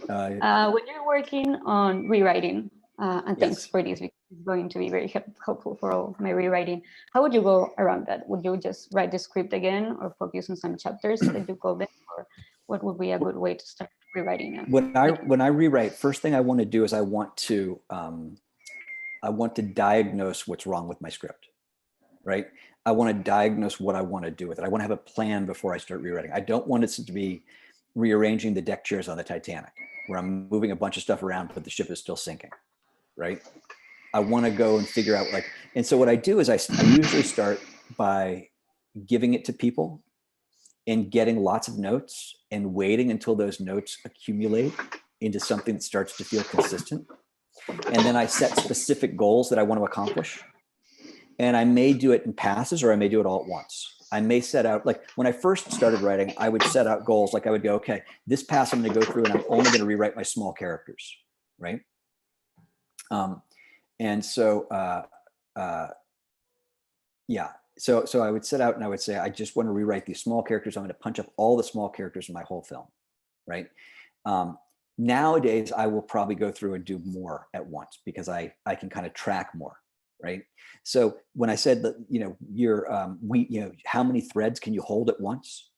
When you're working on rewriting, and thanks Yes. for this, because it's going to be very helpful for all my rewriting. How would you go around that? Would you just write the script again or focus on some chapters that you call them? Or what would be a good way to start rewriting it? When I rewrite, first thing I want to do is I want to diagnose what's wrong with my script, right? I want to diagnose what I want to do with it. I want to have a plan before I start rewriting. I don't want it to be rearranging the deck chairs on the Titanic, where I'm moving a bunch of stuff around, but the ship is still sinking, right? I want to go and figure out and so what I do is I usually start by giving it to people and getting lots of notes and waiting until those notes accumulate into something that starts to feel consistent. And then I set specific goals that I want to accomplish. And I may do it in passes or I may do it all at once. I may set out, like when I first started writing, I would set out goals. Like I would go, okay, this pass I'm going to go through and I'm only going to rewrite my small characters, right? And so, yeah. So I would set out and I would say, I just want to rewrite these small characters. I'm going to punch up all the small characters in my whole film, right? Nowadays, I will probably go through and do more at once because I can kind of track more, right? So when I said that, how many threads can you hold at once?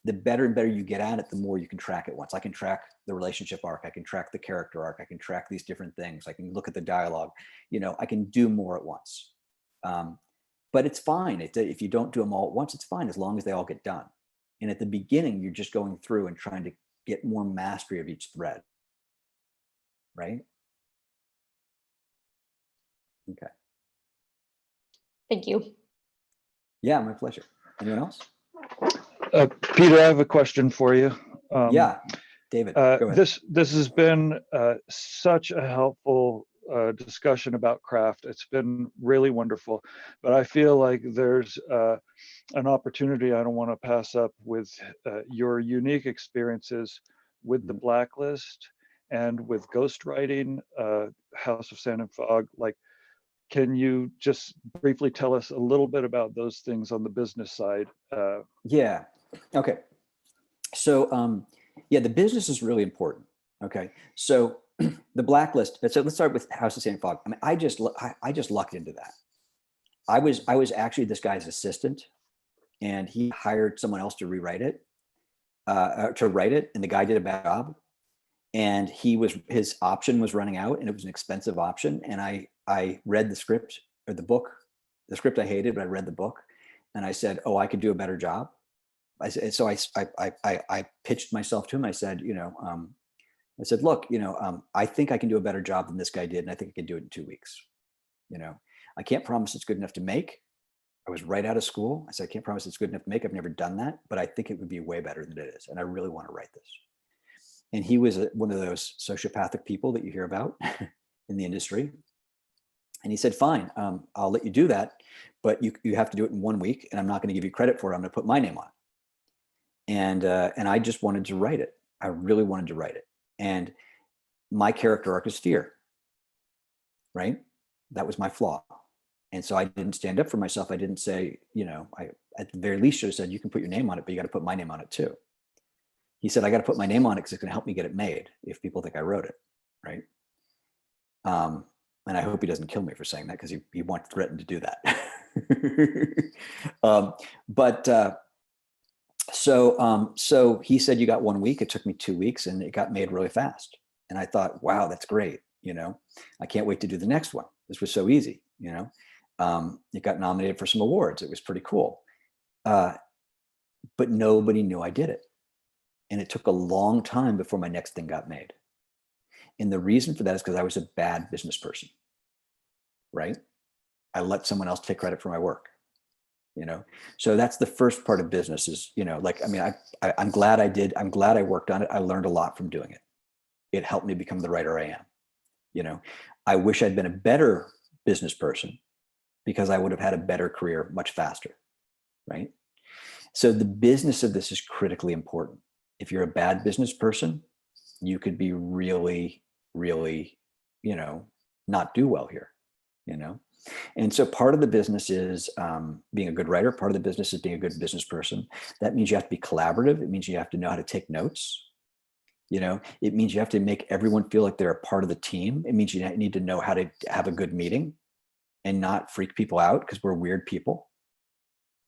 The better and better you get at it, the more you can track at once. I can track the relationship arc. I can track the character arc. I can track these different things. I can look at the dialogue. I can do more at once. But it's fine. If you don't do them all at once, it's fine as long as they all get done. And at the beginning, you're just going through and trying to get more mastery of each thread, right? Okay. Thank you. Yeah, my pleasure. Anyone else? Peter, I have a question for you. Yeah, David, go ahead. This has been such a helpful discussion about craft. It's been really wonderful, but I feel like there's an opportunity I don't want to pass up with your unique experiences with the Blacklist and with ghostwriting, House of Sand and Fog. Like, can you just briefly tell us a little bit about those things on the business side? Yeah. Okay. So, yeah, the business is really important. Okay. So the Blacklist. So let's start with House of Sand and Fog. I mean, I just lucked into that. I was actually this guy's assistant, and he hired someone else to rewrite it, to write it, and the guy did a bad job. And his option was running out, and it was an expensive option. And I read the script or the book. The script I hated, but I read the book, and I said, "Oh, I could do a better job." I pitched myself to him. I said, I said, "Look, I think I can do a better job than this guy did, and I think I can do it in 2 weeks. I can't promise it's good enough to make." I was right out of school. I said, "I can't promise it's good enough to make. I've never done that, but I think it would be way better than it is, and I really want to write this." And he was one of those sociopathic people that you hear about in the industry. And he said, "Fine, I'll let you do that, but you have to do it in 1 week, and I'm not going to give you credit for it. I'm going to put my name on it." And I just wanted to write it. I really wanted to write it. And my character arc is fear, right? That was my flaw. And so I didn't stand up for myself. I didn't say, I at the very least should have said, "You can put your name on it, but you got to put my name on it too." He said, "I got to put my name on it because it's going to help me get it made if people think I wrote it," right? And I hope he doesn't kill me for saying that, because he once threatened to do that. So he said, "You got 1 week." It took me 2 weeks, and it got made really fast. And I thought, wow, that's great. I can't wait to do the next one. This was so easy. It got nominated for some awards. It was pretty cool. But nobody knew I did it. And it took a long time before my next thing got made. And the reason for that is because I was a bad business person, right? I let someone else take credit for my work, So that's the first part of business is, I'm glad I did. I'm glad I worked on it. I learned a lot from doing it. It helped me become the writer I am. I wish I'd been a better business person, because I would have had a better career much faster, right? So the business of this is critically important. If you're a bad business person, you could be really, really, not do well here, And so part of the business is being a good writer. Part of the business is being a good business person. That means you have to be collaborative. It means you have to know how to take notes. It means you have to make everyone feel like they're a part of the team. It means you need to know how to have a good meeting and not freak people out, because we're weird people,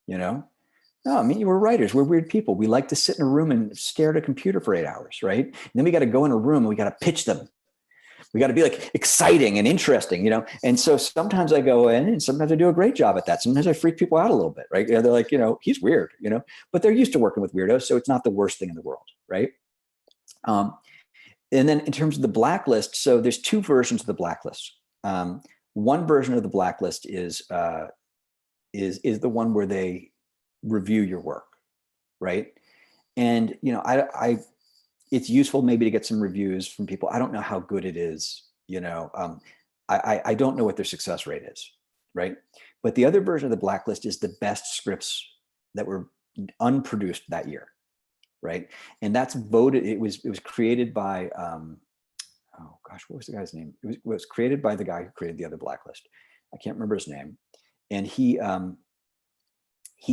No, I mean, we're writers. We're weird people. We like to sit in a room and stare at a computer for 8 hours, right? And then we got to go in a room and we got to pitch them. We got to be like exciting and interesting, And so sometimes I go in and sometimes I do a great job at that. Sometimes I freak people out a little bit, right? They're like, "He's weird, but they're used to working with weirdos. So it's not the worst thing in the world, right? And then in terms of the Blacklist, so there's 2 versions of the Blacklist. One version of the Blacklist is the one where they review your work, right? And it's useful maybe to get some reviews from people. I don't know how good it is, I don't know what their success rate is, right? But the other version of the Blacklist is the best scripts that were unproduced that year, right? And that's voted. It was created by oh gosh, what was the guy's name? It was created by the guy who created the other Blacklist. I can't remember his name. And he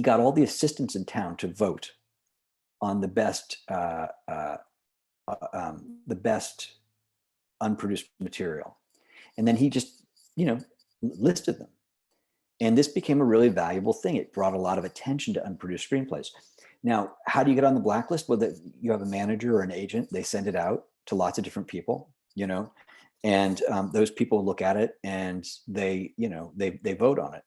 got all the assistants in town to vote on the best unproduced material. And then he just, listed them. And this became a really valuable thing. It brought a lot of attention to unproduced screenplays. Now, how do you get on the Blacklist? Well, you have a manager or an agent. They send it out to lots of different people, and those people look at it and they vote on it.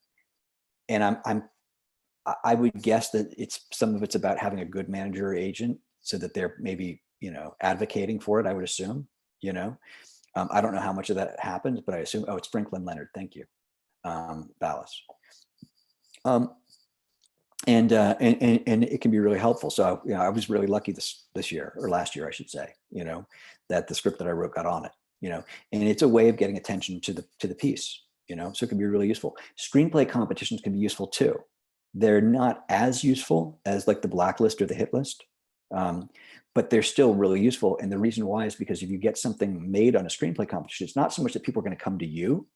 I would guess that some of it's about having a good manager or agent so that they're maybe, advocating for it, I would assume, I don't know how much of that happens, but I assume, oh, it's Franklin Leonard. Thank you. Ballas. And it can be really helpful. So, I was really lucky this year, or last year, I should say, that the script that I wrote got on it, and it's a way of getting attention to the piece, so it can be really useful. Screenplay competitions can be useful too. They're not as useful as like the blacklist or the hit list, but they're still really useful. And the reason why is because if you get something made on a screenplay competition, it's not so much that people are going to come to you,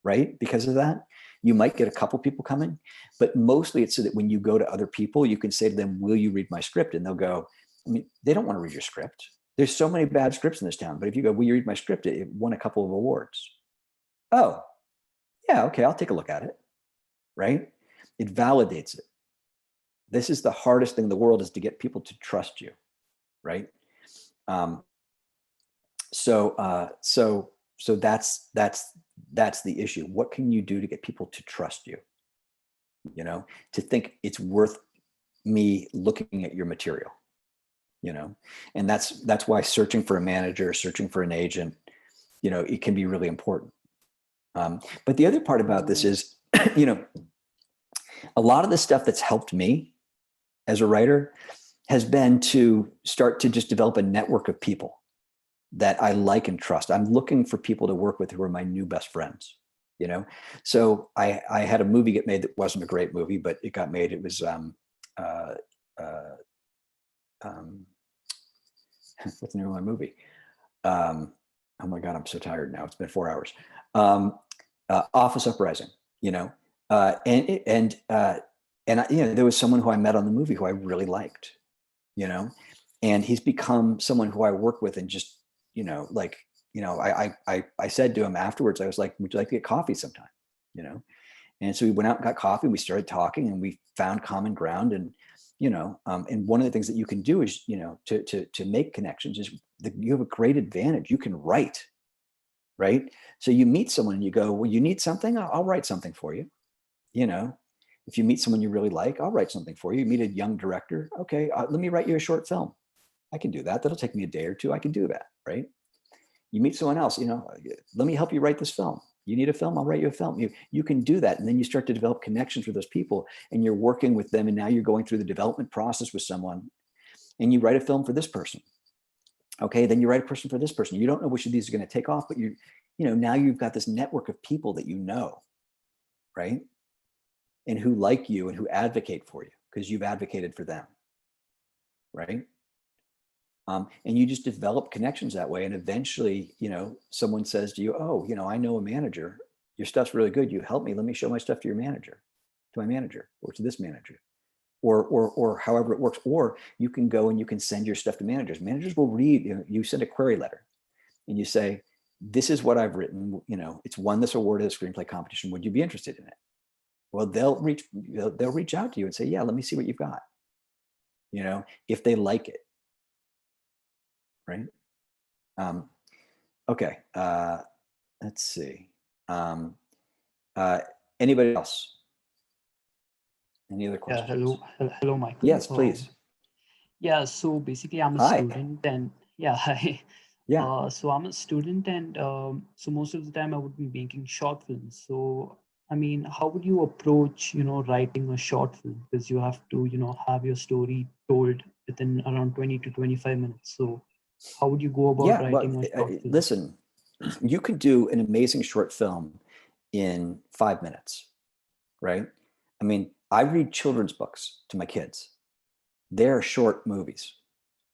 right? Because of that, you might get a couple people coming, but mostly it's so that when you go to other people, you can say to them, will you read my script? And they'll go, they don't want to read your script. There's so many bad scripts in this town, but if you go, will you read my script? It won a couple of awards. Oh, yeah, okay, I'll take a look at it, right? It validates it. This is the hardest thing in the world, is to get people to trust you, right? So that's the issue. What can you do to get people to trust you? To think it's worth me looking at your material, and that's why searching for a manager, searching for an agent, it can be really important. But the other part about this is, a lot of the stuff that's helped me as a writer has been to start to just develop a network of people that I like and trust. I'm looking for people to work with who are my new best friends, So I had a movie get made that wasn't a great movie, but it got made. It was, what's the name of my movie? Oh my God, I'm so tired now. It's been 4 hours. Office Uprising, and there was someone who I met on the movie who I really liked, and he's become someone who I work with, and just, I said to him afterwards, I was like, would you like to get coffee sometime? And so we went out and got coffee, and we started talking, and we found common ground. And, and one of the things that you can do is, to make connections is that you have a great advantage. You can write, right? So you meet someone and you go, well, you need something? I'll write something for you. If you meet someone you really like, I'll write something for you. You meet a young director. Okay, let me write you a short film. I can do that. That'll take me a day or two. I can do that, right? You meet someone else, let me help you write this film. You need a film? I'll write you a film. You can do that. And then you start to develop connections with those people, and you're working with them. And now you're going through the development process with someone, and you write a film for this person. Okay, then you write a person for this person. You don't know which of these are going to take off, but now you've got this network of people that right? And who like you and who advocate for you because you've advocated for them, right? And you just develop connections that way. And eventually, someone says to you, oh, I know a manager. Your stuff's really good. You help me. Let me show my stuff to my manager, or to this manager, or however it works. Or you can go and you can send your stuff to managers. Managers will read, you send a query letter and you say, this is what I've written. It's won this award at a screenplay competition. Would you be interested in it? Well, they'll reach out to you and say, yeah, let me see what you've got, if they like it. Right. Okay. Let's see. Anybody else? Any other questions? Hello, Michael. Yes, please. Yeah. So basically, I'm a Hi. student, and hi. Yeah. So I'm a student, and so most of the time I would be making short films. So how would you approach, writing a short film? Because you have to, have your story told within around 20 to 25 minutes. So how would you go about writing a short film? Listen, you could do an amazing short film in 5 minutes, right? I read children's books to my kids. They're short movies.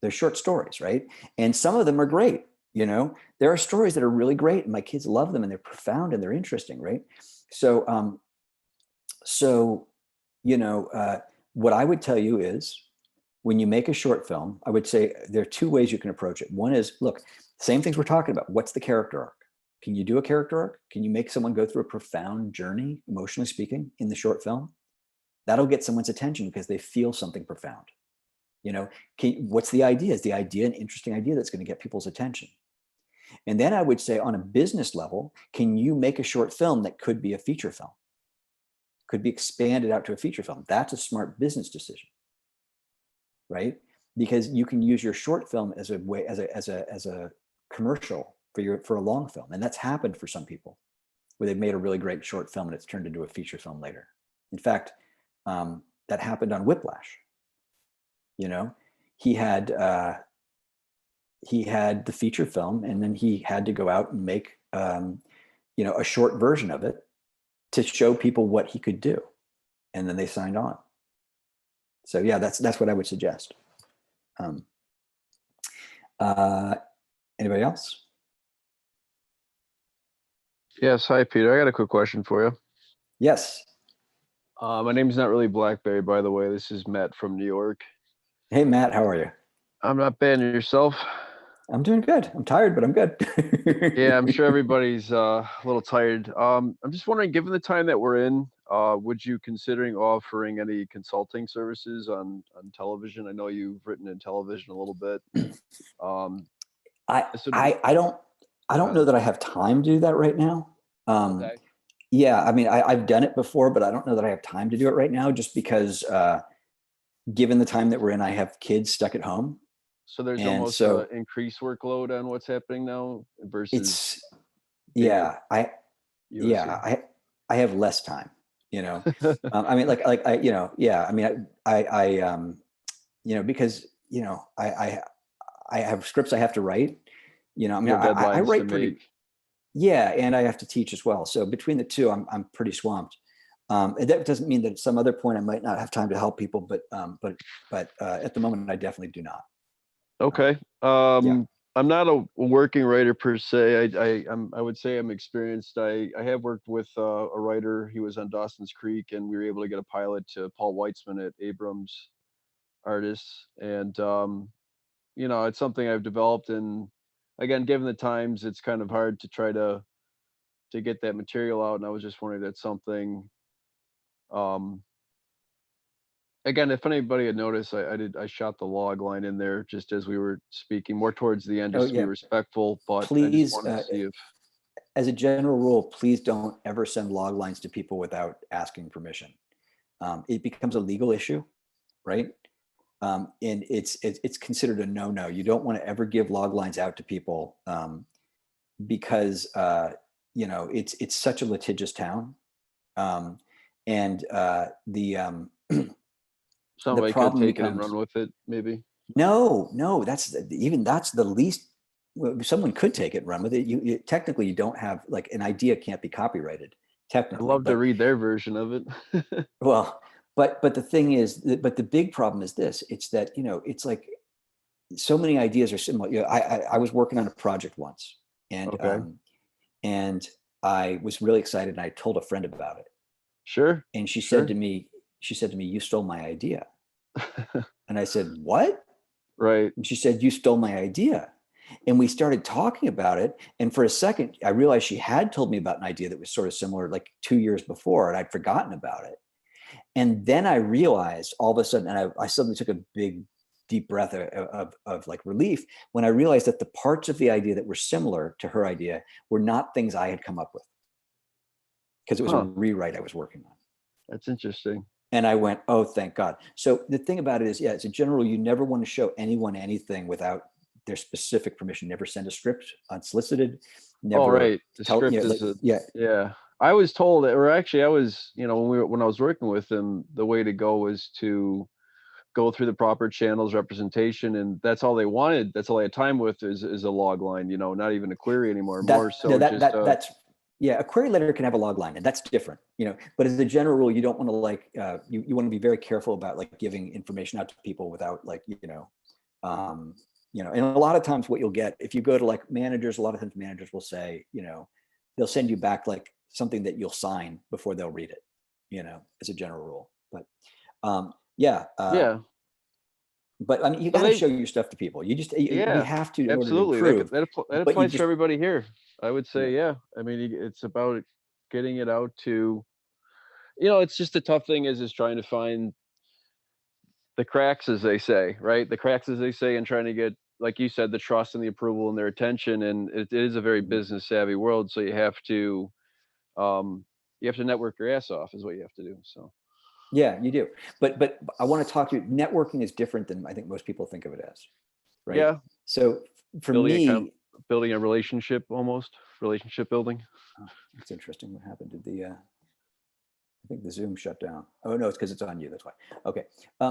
They're short stories, right? And some of them are great. There are stories that are really great, and my kids love them, and they're profound and they're interesting, right? So, what I would tell you is, when you make a short film, I would say there are 2 ways you can approach it. One is, look, same things we're talking about. What's the character arc? Can you do a character arc? Can you make someone go through a profound journey, emotionally speaking, in the short film? That'll get someone's attention because they feel something profound. What's the idea? Is the idea an interesting idea that's going to get people's attention? And then I would say, on a business level, can you make a short film that could be a feature film? could be expanded out to a feature film. That's a smart business decision, right? Because you can use your short film as a way, as a commercial for a long film. And that's happened for some people where they've made a really great short film and it's turned into a feature film later. In fact, that happened on Whiplash. You know, he had the feature film, and then he had to go out and make, you know, a short version of it to show people what he could do. And then they signed on. So yeah, that's what I would suggest. Anybody else? Yes. Hi, Peter. I got a quick question for you. Yes. My name's not really Blackberry, by the way. This is Matt from New York. Hey, Matt, how are you? I'm not bad. And yourself? I'm doing good. I'm tired, but I'm good. Yeah, I'm sure everybody's a little tired. I'm just wondering, given the time that we're in, would you considering offering any consulting services on television? I know you've written in television a little bit. I don't know that I have time to do that right now. Okay. Yeah, I mean, I've done it before, but I don't know that I have time to do it right now, just because given the time that we're in, I have kids stuck at home. So there's And almost so an increased workload on what's happening now versus it's being yeah, at USC. I have less time, you know. I mean, like I, you know, yeah, I mean, I you know, because, you know, I have scripts I have to write, you know. I mean, You have I deadlines write to pretty, make. yeah, and I have to teach as well. So between the two, I'm pretty swamped. And that doesn't mean that at some other point I might not have time to help people, but at the moment I definitely do not. Okay. Yeah. I'm not a working writer per se. I would say I'm experienced. I have worked with a writer. He was on Dawson's Creek, and we were able to get a pilot to Paul Weitzman at Abrams Artists. And you know, it's something I've developed. And again, given the times, it's kind of hard to try to get that material out. And I was just wondering, that's something. Again, if anybody had noticed, I shot the log line in there just as we were speaking, more towards the end, Oh just to be yeah. respectful. But I just Please, wanted to see if as a general rule, please don't ever send log lines to people without asking permission. It becomes a legal issue, right? And it's considered a no-no. You don't want to ever give log lines out to people because you know, it's such a litigious town, and somebody could problem take it and becomes run with it, maybe. no, that's the least. Well, someone could take it and run with it. You technically, you don't have, like, an idea can't be copyrighted I'd technically. love to But read their version of it. well, but the thing is, but the big problem is this: it's that, you know, it's like so many ideas are similar. You know, I was working on a project once, and Okay. and I was really excited, and I told a friend about it, Sure. and she Sure. said to me, "You stole my idea." And I said, "What?" Right. And she said, "You stole my idea." And we started talking about it. And for a second, I realized she had told me about an idea that was sort of similar, like 2 years before, and I'd forgotten about it. And then I realized all of a sudden, and I suddenly took a big, deep breath of like relief when I realized that the parts of the idea that were similar to her idea were not things I had come up with, because it was a Huh. rewrite I was working on. That's interesting. And I went, oh, thank God. So the thing about it is, yeah, as a general, you never want to show anyone anything without their specific permission. Never send a script unsolicited. All Never right. The tell, script you know, like, is a yeah. yeah. I was told that, or actually I was, you know, when I was working with him, the way to go was to go through the proper channels, representation, and that's all they wanted. That's all they had time with is a log line, you know, not even a query anymore. More That, no, so just that's, yeah, a query letter can have a log line, and that's different, you know. But as a general rule, you don't want to, like, you want to be very careful about, like, giving information out to people without, like, you know, and a lot of times what you'll get if you go to, like, managers, a lot of times managers will say, you know, they'll send you back, like, something that you'll sign before they'll read it, you know, as a general rule. But yeah. yeah. But I mean, you So got to they show your stuff to people. You just, we yeah, have to in order to absolutely. improve. That But you applies for just, everybody here. I would yeah. say, yeah. I mean, it's about getting it out to, you know, it's just a tough thing is trying to find the cracks, as they say, right? The cracks, as they say, and trying to get, like you said, the trust and the approval and their attention. And it is a very business savvy world. So you have to, you have to network your ass off is what you have to do. So Yeah, you do. But I want to talk to you. Networking is different than I think most people think of it as, right? yeah, So for building me, building a relationship, almost relationship building. oh, that's interesting. What happened to the? I think the Zoom shut down. Oh no, it's because it's on you. That's why. Okay.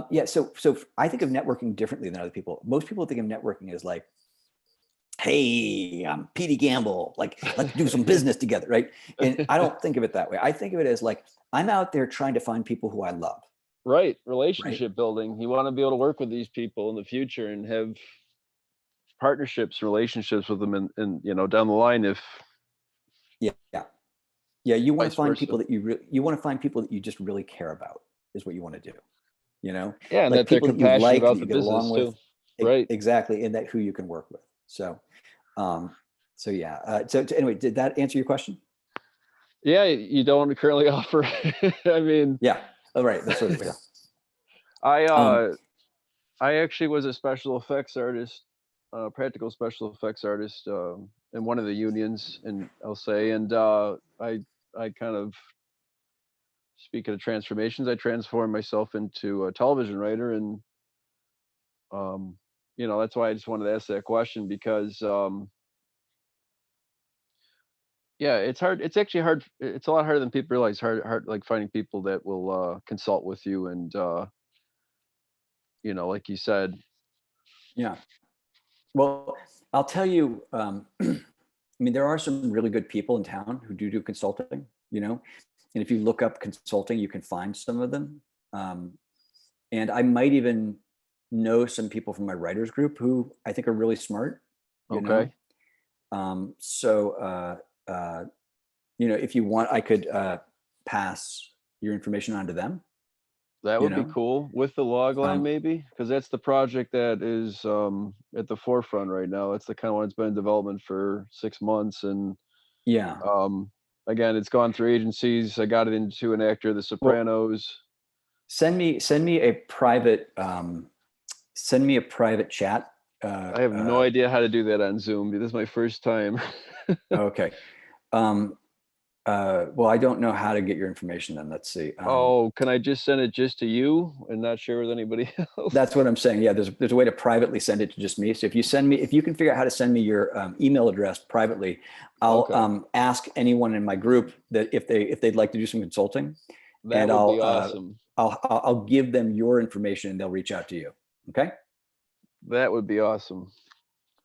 Yeah. So I think of networking differently than other people. Most people think of networking as like, hey, I'm Petey Gamble. Like, let's do some business together, right? And I don't think of it that way. I think of it as like, I'm out there trying to find people who I love. Right, relationship building. You want to be able to work with these people in the future and have partnerships, relationships with them, and down the line if. Yeah. You want to Vice find versa. people that you want to find people that you just really care about is what you want to do. Yeah, and like that they're people that you compassionate like, about that the you get along business with. too. Right. Exactly, and that who you can work with. So yeah. So anyway, did that answer your question? Yeah, you don't currently offer. I mean. Yeah. All right. That's what. Yeah. I actually was a special effects artist, practical special effects artist in one of the unions, and I'll say, and I kind of, speaking of transformations, I transformed myself into a television writer, and that's why I just wanted to ask that question because yeah, it's hard. It's actually hard. It's a lot harder than people realize. Hard like finding people that will consult with you, and like you said. Yeah. Well, I'll tell you. I mean, there are some really good people in town who do consulting. And if you look up consulting, you can find some of them. And I might even know some people from my writers group who I think are really smart. Okay. If you want, I could pass your information on to them. That would be cool with the logline, maybe, because that's the project that is at the forefront right now. It's the kind of one that's been in development for 6 months, and yeah. Again, it's gone through agencies. I got it into an actor, The Sopranos. Send me a private chat. I have no idea how to do that on Zoom. This is my first time. Okay. Well, I don't know how to get your information then. Let's see. Can I just send it just to you and not share with anybody else? That's what I'm saying. Yeah, there's a way to privately send it to just me. So if you can figure out how to send me your email address privately, I'll ask anyone in my group that if they'd like to do some consulting. That would be awesome. I'll give them your information and they'll reach out to you. Okay. That would be awesome.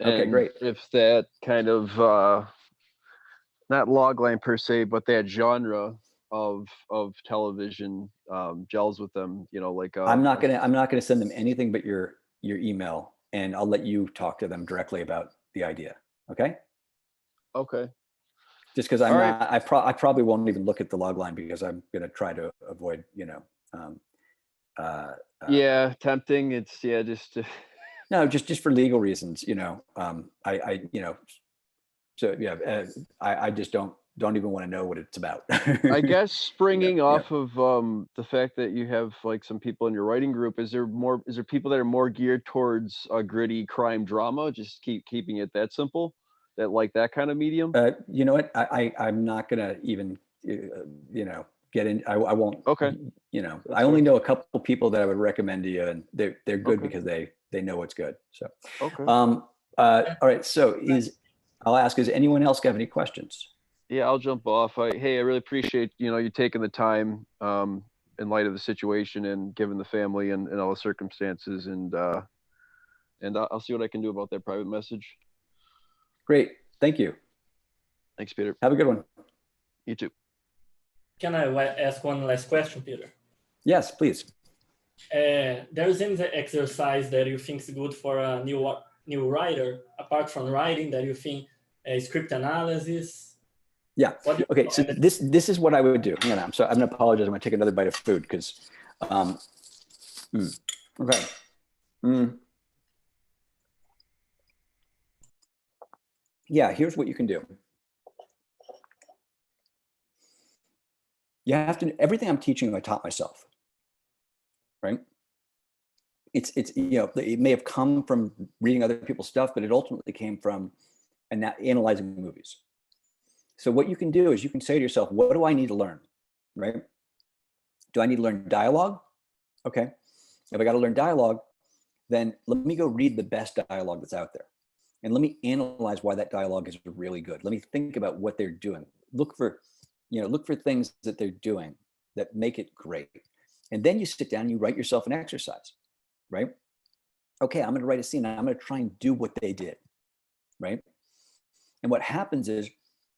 Okay, and great. If that kind of not logline per se, but that genre of television gels with them, like I'm not gonna send them anything but your email, and I'll let you talk to them directly about the idea. Okay. Okay. Just because I probably won't even look at the logline because I'm gonna try to avoid yeah, tempting. It's just no, just for legal reasons. So yeah, I just don't even want to know what it's about. I guess springing off of the fact that you have like some people in your writing group, is there people that are more geared towards a gritty crime drama? Just keeping it that simple, that like that kind of medium? You know what? I'm not gonna even get in. I won't. Okay. I only know a couple people that I would recommend to you, and they're good because they know what's good. So okay. All right. So I'll ask, does anyone else have any questions? Yeah, I'll jump off. Hey, I really appreciate you taking the time in light of the situation and given the family and all the circumstances, and I'll see what I can do about that private message. Great. Thank you. Thanks, Peter. Have a good one. You too. Can I ask one last question, Peter? Yes, please. There is any exercise that you think is good for a new writer, apart from writing, that you think script analysis? Yeah. Okay. So this is what I would do. I'm gonna apologize. I'm gonna take another bite of food because. Okay. Yeah. Here's what you can do. You have to. Everything I'm teaching, I taught myself. Right. It's it may have come from reading other people's stuff, but it ultimately came from analyzing movies. So what you can do is you can say to yourself, what do I need to learn? right? Do I need to learn dialogue? Okay. If I got to learn dialogue, then let me go read the best dialogue that's out there. And let me analyze why that dialogue is really good. Let me think about what they're doing. Look for things that they're doing that make it great. And then you sit down and you write yourself an exercise, right? Okay, I'm going to write a scene. I'm going to try and do what they did, right? And what happens is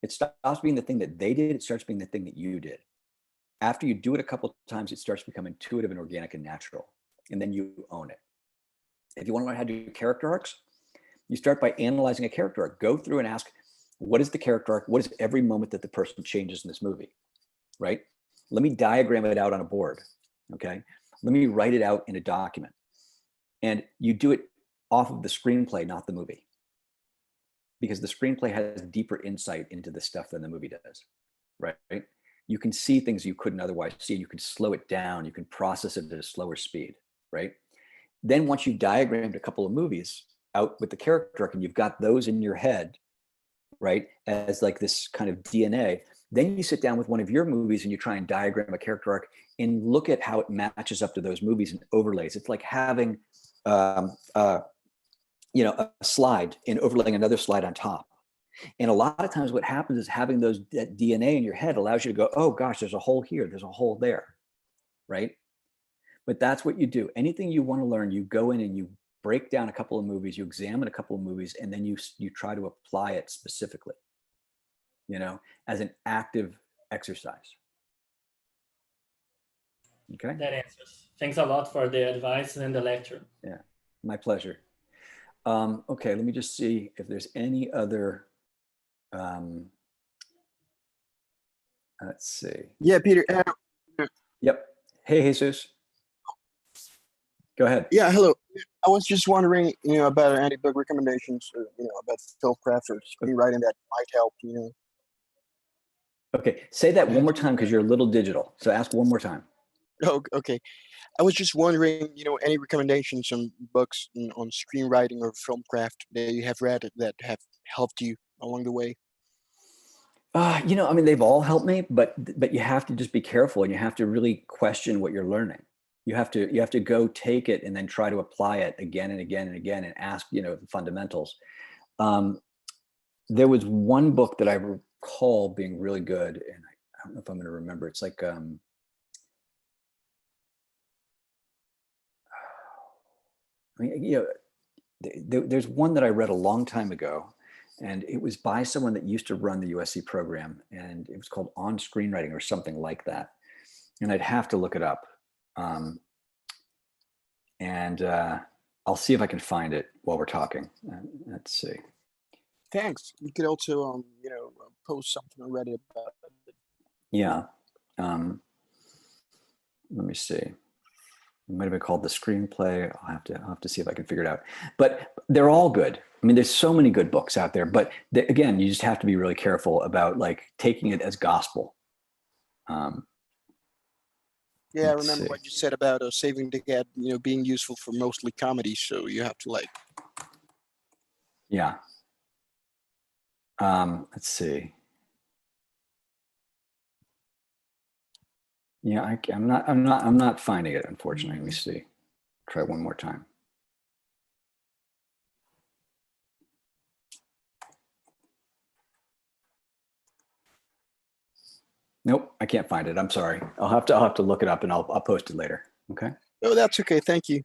it stops being the thing that they did. It starts being the thing that you did. After you do it a couple of times, it starts to become intuitive and organic and natural. And then you own it. If you want to learn how to do character arcs, you start by analyzing a character arc. Go through and ask, what is the character arc? What is every moment that the person changes in this movie, right? Let me diagram it out on a board, okay? Let me write it out in a document. And you do it off of the screenplay, not the movie. Because the screenplay has deeper insight into the stuff than the movie does, right? You can see things you couldn't otherwise see. You can slow it down. You can process it at a slower speed, right? Then once you've diagrammed a couple of movies out with the character arc and you've got those in your head, right, as like this kind of DNA, then you sit down with one of your movies and you try and diagram a character arc and look at how it matches up to those movies and overlays. It's like having a slide and overlaying another slide on top. And a lot of times what happens is having that DNA in your head allows you to go, oh gosh, there's a hole here, there's a hole there, right? But that's what you do. Anything you want to learn, you go in and you break down a couple of movies, you examine a couple of movies, and then you try to apply it specifically, as an active exercise. Okay. That answers. Thanks a lot for the advice and the lecture. Yeah, my pleasure. Okay, let me just see if there's any other. Let's see. Yeah, Peter. Yep. Hey, Jesus. Go ahead. Yeah, hello. I was just wondering, about any book recommendations, or, about filmcraft or screenwriting that might help, Okay, say that one more time because you're a little digital. So ask one more time. Oh, okay. I was just wondering, any recommendations on books on screenwriting or filmcraft that you have read that have helped you along the way? They've all helped me, but you have to just be careful and you have to really question what you're learning. You have to go take it and then try to apply it again and again and again and ask, the fundamentals. There was one book that I recall being really good, and I don't know if I'm going to remember. It's like, there's one that I read a long time ago, and it was by someone that used to run the USC program, and it was called On Screenwriting or something like that. And I'd have to look it up. I'll see if I can find it while we're talking. Let's see. Thanks. You could also, post something already about it. Yeah. Let me see. It might have been called The Screenplay. I'll have to see if I can figure it out. But they're all good. There's so many good books out there. But again, you just have to be really careful about taking it as gospel. Yeah, I remember what you said about Saving the Cat, being useful for mostly comedies. So you have to Yeah. Let's see. Yeah, I'm not finding it, unfortunately. Let me see. Try one more time. Nope, I can't find it. I'm sorry. I'll have to look it up and I'll post it later. Okay. Oh, that's okay. Thank you.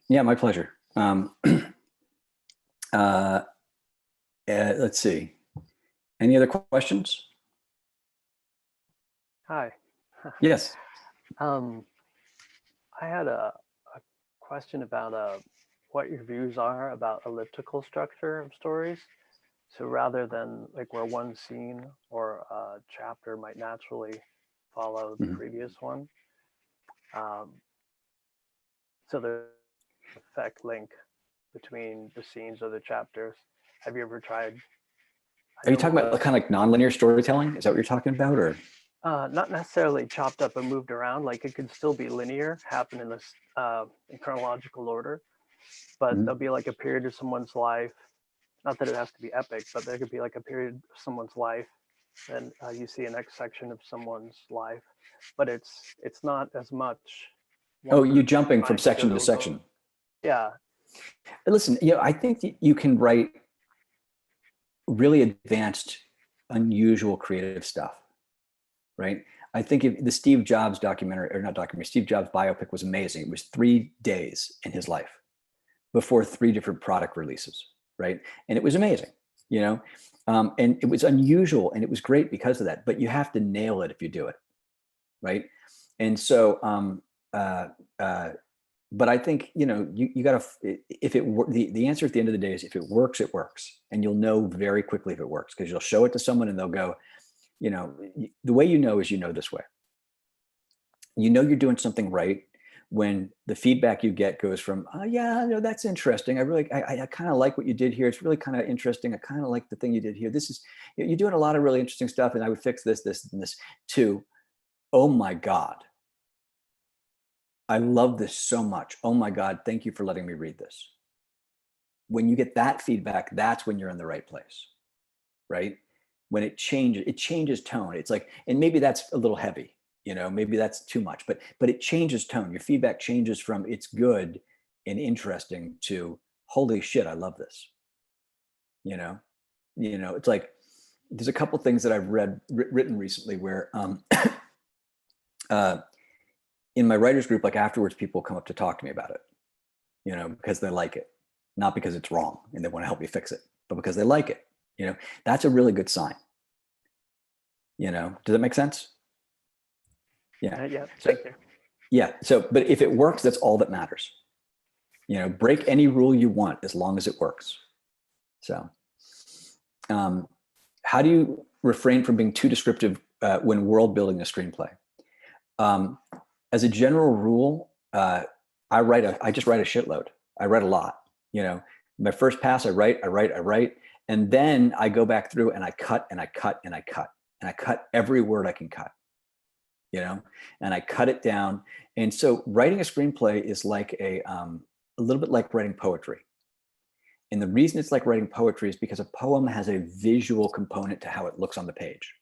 Yeah, my pleasure. Let's see. Any other questions? Hi. Yes. I had a question about what your views are about elliptical structure of stories. So rather than where one scene or a chapter might naturally follow the previous one, so the effect link between the scenes or the chapters. Have you ever tried? Are you talking about kind of like nonlinear storytelling? Is that what you're talking about, or? Not necessarily chopped up and moved around. It could still be linear, happen in this in chronological order, but there'll be a period of someone's life. Not that it has to be epic, but there could be a period of someone's life and you see an X section of someone's life, but it's not as much. Oh, you're jumping from trying section go to section. Yeah. Listen, I think you can write really advanced, unusual creative stuff, right? I think if the Steve Jobs documentary, or not documentary, Steve Jobs biopic was amazing. It was 3 days in his life before 3 different product releases, right? And it was amazing, and it was unusual and it was great because of that, but you have to nail it if you do it, right? And so, but I think, you gotta, if it were, the answer at the end of the day is if it works, it works. And you'll know very quickly if it works, because you'll show it to someone and they'll go, the way is, this way. You're doing something right when the feedback you get goes from, oh yeah, that's interesting. I kind of like what you did here. It's really kind of interesting. I kind of like the thing you did here. This is, you're doing a lot of really interesting stuff and I would fix this, this, and this, to, oh my God, I love this so much. Oh my God, thank you for letting me read this. When you get that feedback, that's when you're in the right place, right? When it changes tone. It's like, and maybe that's a little heavy, maybe that's too much, but it changes tone. Your feedback changes from it's good and interesting to holy shit, I love this. It's like, there's a couple things that I've written recently where, in my writers group, like afterwards, people come up to talk to me about it, because they like it, not because it's wrong and they want to help me fix it, but because they like it. That's a really good sign. Does that make sense? Yeah. Yeah. So, Thank you. yeah. So, but if it works, that's all that matters. Break any rule you want as long as it works. So, how do you refrain from being too descriptive when world building a screenplay? As a general rule, I just write a shitload. I write a lot. My first pass, I write, and then I go back through and I cut and I cut and I cut and I cut every word I can cut. And I cut it down. And so writing a screenplay is like a little bit like writing poetry. And the reason it's like writing poetry is because a poem has a visual component to how it looks on the page.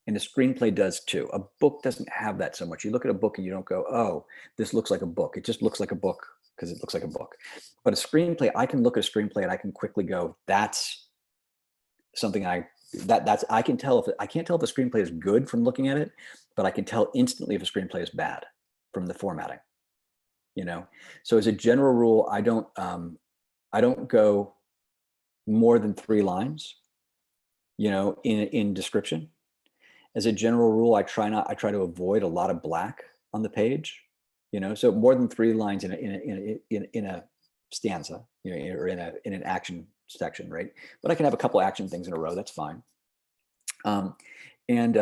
And a screenplay does too. A book doesn't have that so much. You look at a book and you don't go, oh, this looks like a book. It just looks like a book because it looks like a book. But a screenplay, I can look at a screenplay and I can quickly go, that's something I can tell if I can't tell if a screenplay is good from looking at it, but I can tell instantly if a screenplay is bad from the formatting. So as a general rule, I don't go more than 3 lines, in description. As a general rule, I try to avoid a lot of black on the page, so more than 3 lines in a stanza, or in an action section, right? But I can have a couple action things in a row. That's fine. And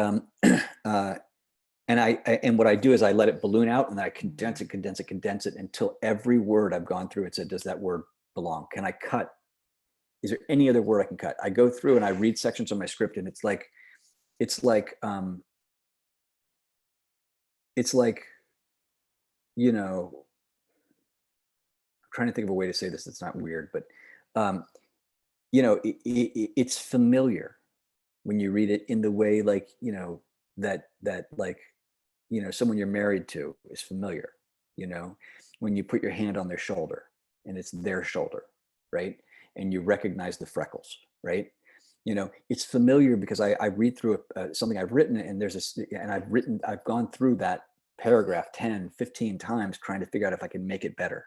what I do is I let it balloon out and then I condense it until every word I've gone through and said, does that word belong? Can I cut? Is there any other word I can cut? I go through and I read sections of my script and it's like, I'm trying to think of a way to say this that's not weird, but it's familiar when you read it in the way that someone you're married to is familiar, when you put your hand on their shoulder and it's their shoulder, right? And you recognize the freckles, right? It's familiar because I read through something I've written and I've gone through that paragraph 10, 15 times trying to figure out if I can make it better,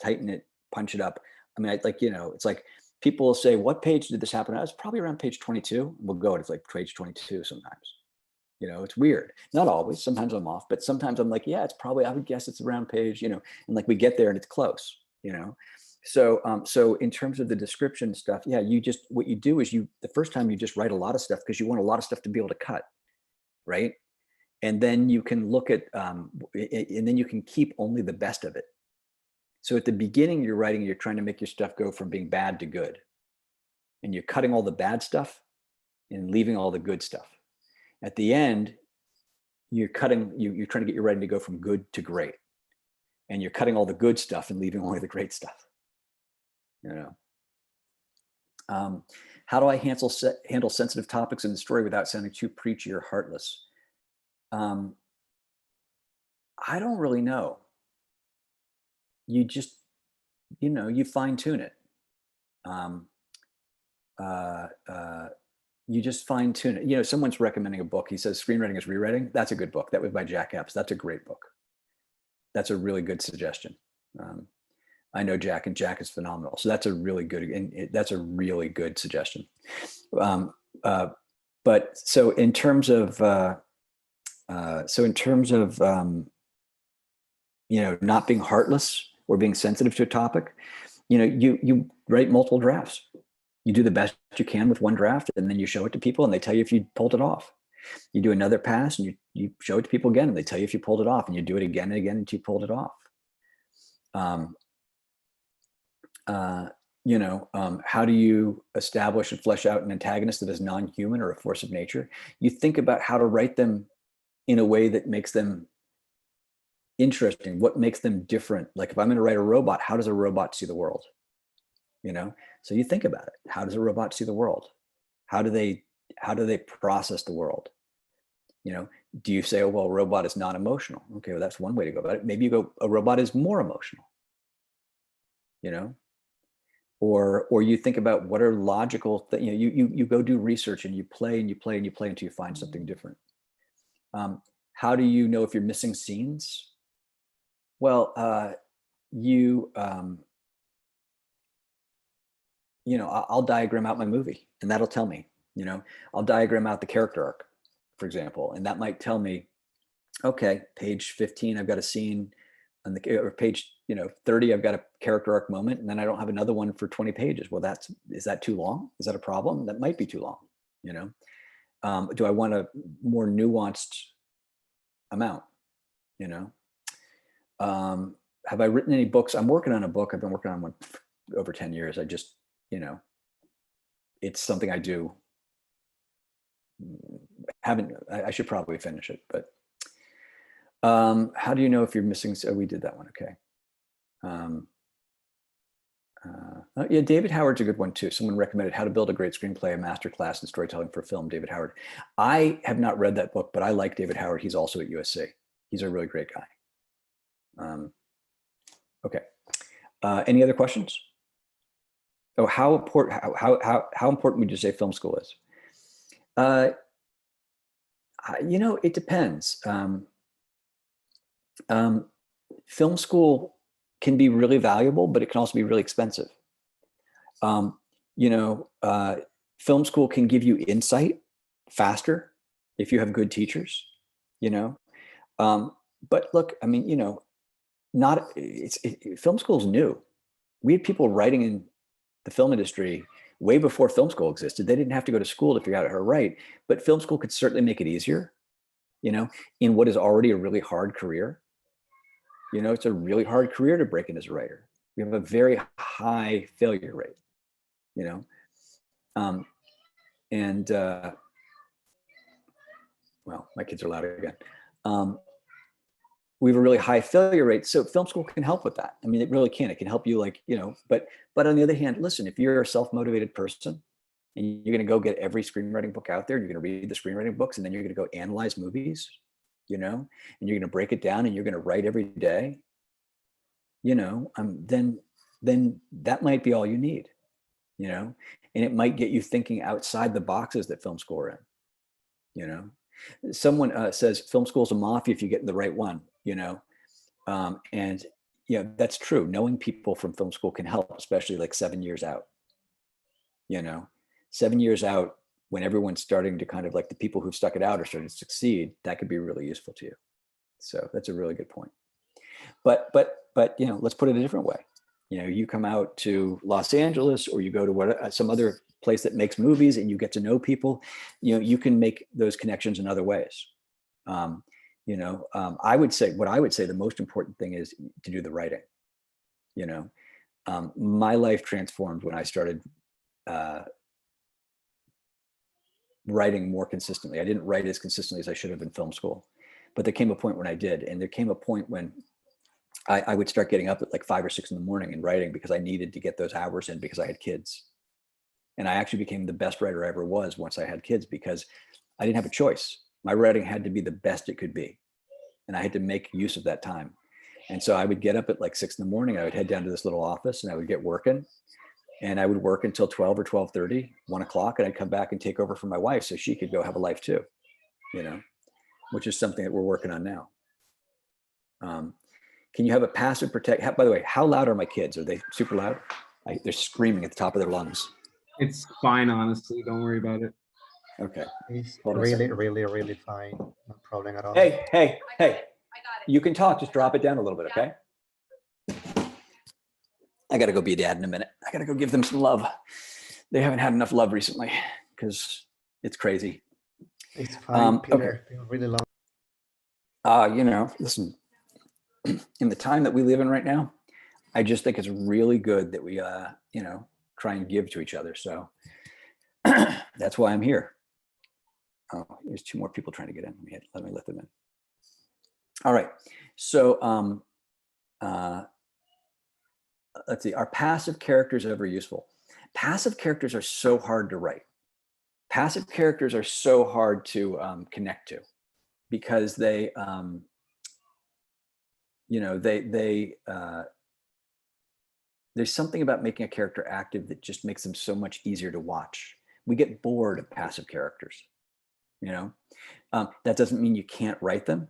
tighten it, punch it up. I mean, it's like people will say, what page did this happen? I was probably around page 22. We'll go, it's like page 22 sometimes. It's weird. Not always. Sometimes I'm off, but sometimes I'm like, yeah, it's probably, I would guess it's around page, and like we get there and it's close, So in terms of the description stuff, yeah, what you do is the first time you just write a lot of stuff because you want a lot of stuff to be able to cut, right? And then you can look at, and then you can keep only the best of it. So at the beginning, you're writing, you're trying to make your stuff go from being bad to good. And you're cutting all the bad stuff and leaving all the good stuff. At the end, you're trying to get your writing to go from good to great. And you're cutting all the good stuff and leaving only the great stuff. How do I handle sensitive topics in the story without sounding too preachy or heartless? I don't really know. You just, you fine tune it. You just fine tune it. Someone's recommending a book. He says Screenwriting is Rewriting. That's a good book. That was by Jack Epps. That's a great book. That's a really good suggestion. I know Jack, and Jack is phenomenal. So that's a really good suggestion. But so in terms of not being heartless or being sensitive to a topic, you write multiple drafts. You do the best you can with one draft, and then you show it to people and they tell you if you pulled it off. You do another pass and you show it to people again and they tell you if you pulled it off, and you do it again and again until you pulled it off. How do you establish and flesh out an antagonist that is non-human or a force of nature? You think about how to write them in a way that makes them interesting. What makes them different? Like if I'm going to write a robot, how does a robot see the world? So you think about it. How does a robot see the world? How do they process the world? Do you say, oh, well, a robot is non-emotional? Okay, well, that's one way to go about it. Maybe you go, a robot is more emotional, or you think about what are logical things. You go do research and you play and you play and you play until you find something different. How do you know if you're missing scenes? Well, I'll diagram out my movie and that'll tell me. I'll diagram out the character arc, for example, and that might tell me, okay, page 15, I've got a scene on or page 30, I've got a character arc moment, and then I don't have another one for 20 pages. Well, is that too long? Is that a problem? That might be too long. Do I want a more nuanced amount? Have I written any books? I'm working on a book. I've been working on one for over 10 years. I just, it's something I do. I should probably finish it, but how do you know if you're missing? Oh, we did that one. Okay. Yeah, David Howard's a good one too. Someone recommended How to Build a Great Screenplay, a Masterclass in Storytelling for Film, David Howard. I have not read that book, but I like David Howard. He's also at USC. He's a really great guy. Okay. Any other questions? Oh, how important would you say film school is? It depends. Film school can be really valuable, but it can also be really expensive. Film school can give you insight faster if you have good teachers, but look, I mean, film school is new. We had people writing in the film industry way before film school existed. They didn't have to go to school to figure out how to write, but film school could certainly make it easier, in what is already a really hard career. It's a really hard career to break in as a writer. We have a very high failure rate, well, my kids are loud again. We have a really high failure rate. So film school can help with that. I mean, it really can. It can help you but on the other hand, listen, if you're a self-motivated person and you're going to go get every screenwriting book out there, you're going to read the screenwriting books, and then you're going to go analyze movies, and you're going to break it down and you're going to write every day, then that might be all you need, and it might get you thinking outside the boxes that film school are in, Someone says film school is a mafia if you get in the right one, and that's true. Knowing people from film school can help, especially like 7 years out, 7 years out when everyone's starting to kind of like the people who've stuck it out are starting to succeed, that could be really useful to you. So that's a really good point. But let's put it a different way. You come out to Los Angeles, or you go to some other place that makes movies, and you get to know people. You can make those connections in other ways. I would say the most important thing is to do the writing. My life transformed when I started writing more consistently. I didn't write as consistently as I should have in film school, but there came a point when I did, and there came a point when I would start getting up at like 5 or 6 in the morning and writing because I needed to get those hours in because I had kids. And I actually became the best writer I ever was once I had kids, because I didn't have a choice. My writing had to be the best it could be. And I had to make use of that time. And so I would get up at like 6 in the morning. I would head down to this little office and I would get working. And I would work until 12 or 12:30, 1 o'clock, and I'd come back and take over for my wife so she could go have a life too, you know, which is something that we're working on now. Can you have a passive by the way, how loud are my kids? Are they super loud? They're screaming at the top of their lungs. It's fine, honestly. Don't worry about it. Okay. It's Hold on a really, second. really fine. No problem at all. Hey. You can talk, just drop it down a little bit, okay? I gotta go be a dad in a minute. I gotta go give them some love. They haven't had enough love recently because it's crazy. It's fine, Peter. Okay. You're really long. You know, listen, in the time that we live in right now, I just think it's really good that we, you know, try and give to each other. So that's why I'm here. Oh, there's 2 more people trying to get in. Let me let them in. All right. So let's see. Are passive characters ever useful? Passive characters are so hard to write. Passive characters are so hard to connect to, because they, you know, there's something about making a character active that just makes them so much easier to watch. We get bored of passive characters, you know. That doesn't mean you can't write them,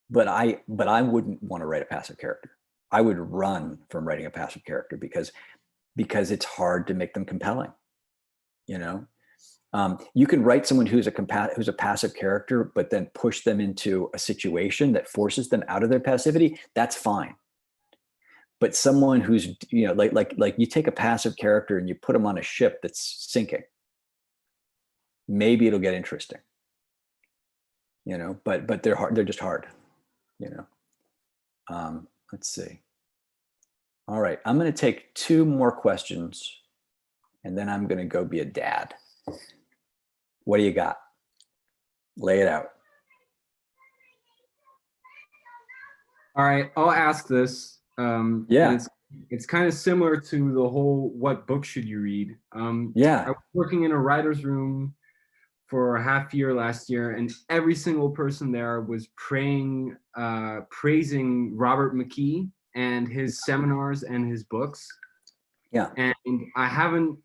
but I wouldn't want to write a passive character. I would run from writing a passive character because it's hard to make them compelling, you know. You can write someone who's a passive character, but then push them into a situation that forces them out of their passivity. That's fine. But someone who's, you know, like you take a passive character and you put them on a ship that's sinking, maybe it'll get interesting, you know. But they're hard. They're just hard, you know. Let's see. All right, I'm going to take 2 more questions, and then I'm going to go be a dad. What do you got? Lay it out. All right, I'll ask this. Yeah. It's kind of similar to the whole what book should you read. Yeah. I was working in a writer's room for a half year last year, and every single person there was praising Robert McKee and his seminars and his books. Yeah. And I haven't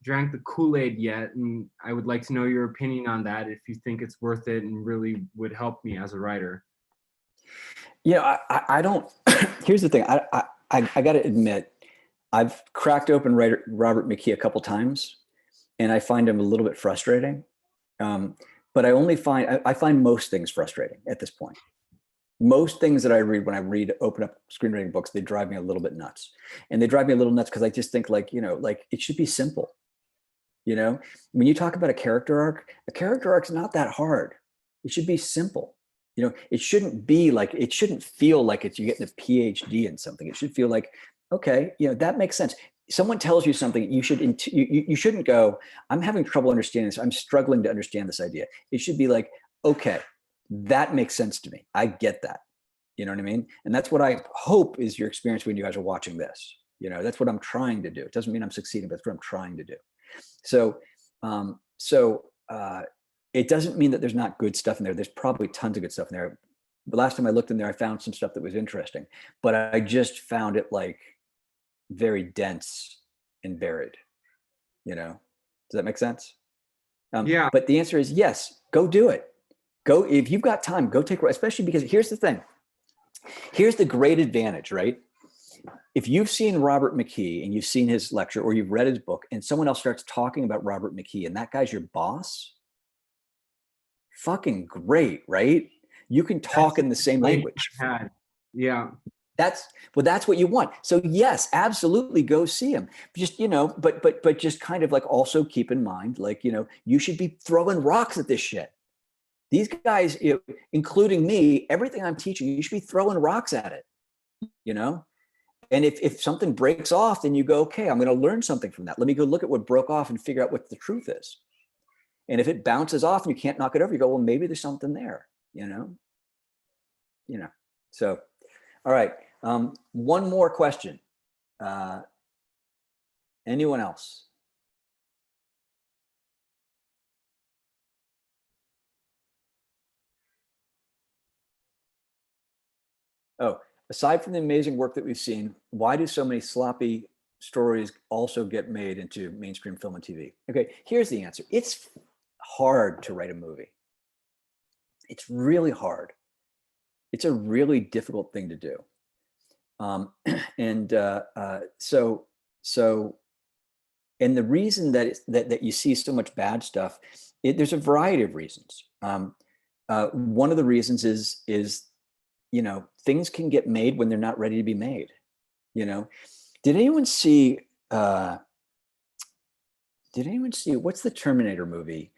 drank the Kool-Aid yet, and I would like to know your opinion on that, if you think it's worth it and really would help me as a writer. Yeah, I don't. Here's the thing. I got to admit, I've cracked open Robert McKee a couple times, and I find him a little bit frustrating. But I find most things frustrating at this point. Most things that I read when I open up screenwriting books, they drive me a little bit nuts, and they drive me a little nuts because I just think, like, you know, like it should be simple. You know, when you talk about a character arc's not that hard. It should be simple. You know, it shouldn't feel like you're getting a PhD in something. It should feel like, okay, you know, that makes sense. Someone tells you something, you shouldn't go, I'm having trouble understanding this. I'm struggling to understand this idea. It should be like, okay, that makes sense to me. I get that. You know what I mean? And that's what I hope is your experience when you guys are watching this. You know, that's what I'm trying to do. It doesn't mean I'm succeeding, but that's what I'm trying to do. So, it doesn't mean that there's not good stuff in there. There's probably tons of good stuff in there. The last time I looked in there, I found some stuff that was interesting, but I just found it like very dense and varied, you know? Does that make sense? Yeah. But the answer is yes, go do it. Go, if you've got time, go take, especially because here's the thing. Here's the great advantage, right? If you've seen Robert McKee and you've seen his lecture or you've read his book and someone else starts talking about Robert McKee and that guy's your boss, fucking great, right? You can talk in the same language. Yeah. That's what you want. So yes, absolutely go see him. Just, you know, but just kind of like also keep in mind, like, you know, you should be throwing rocks at this shit. These guys, you know, including me, everything I'm teaching, you should be throwing rocks at it, you know? And if something breaks off, then you go, okay, I'm going to learn something from that. Let me go look at what broke off and figure out what the truth is. And if it bounces off and you can't knock it over, you go, well, maybe there's something there, you know? So, all right. One more question. Anyone else? Oh, aside from the amazing work that we've seen, why do so many sloppy stories also get made into mainstream film and TV? Okay, here's the answer. It's hard to write a movie. It's really hard. It's a really difficult thing to do. And the reason that you see so much bad stuff, there's a variety of reasons. One of the reasons is things can get made when they're not ready to be made. Did anyone see what's the Terminator movie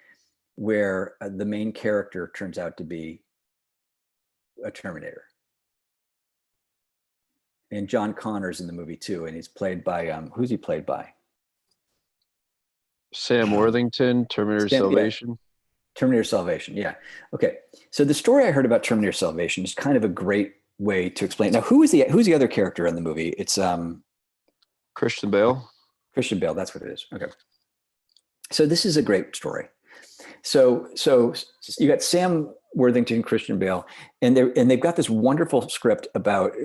where the main character turns out to be a Terminator? And John Connor's in the movie too, and he's played by who's he played by? Sam Worthington, Terminator Salvation. Yeah. Terminator Salvation, yeah. Okay, so the story I heard about Terminator Salvation is kind of a great way to explain. Now, who's the other character in the movie? It's Christian Bale. Christian Bale, that's what it is. Okay, so this is a great story. So you got Sam Worthington, Christian Bale, and they've got this wonderful script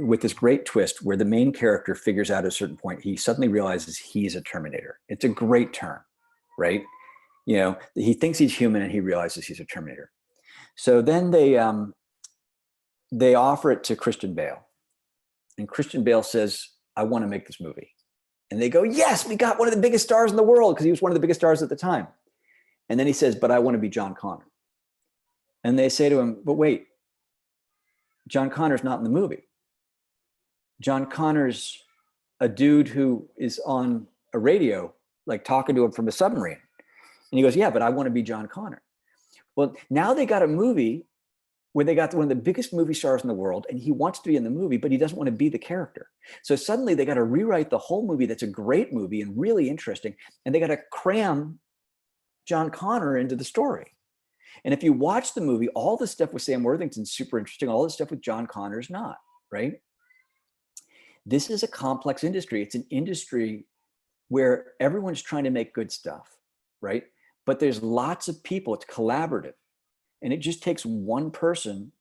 with this great twist where the main character figures out at a certain point, he suddenly realizes he's a Terminator. It's a great turn, right? He thinks he's human and he realizes he's a Terminator. So then they offer it to Christian Bale, and Christian Bale says, I want to make this movie. And they go, yes, we got one of the biggest stars in the world, because he was one of the biggest stars at the time. And then he says, but I want to be John Connor. And they say to him, but wait, John Connor's not in the movie. John Connor's a dude who is on a radio, like talking to him from a submarine. And he goes, yeah, but I want to be John Connor. Well, now they got a movie where they got one of the biggest movie stars in the world, and he wants to be in the movie, but he doesn't want to be the character. So suddenly they got to rewrite the whole movie. That's a great movie and really interesting. And they got to cram John Connor into the story. And if you watch the movie, all the stuff with Sam Worthington's super interesting. All the stuff with John Connor's not, right? This is a complex industry. It's an industry where everyone's trying to make good stuff, right? But there's lots of people. It's collaborative. And it just takes one person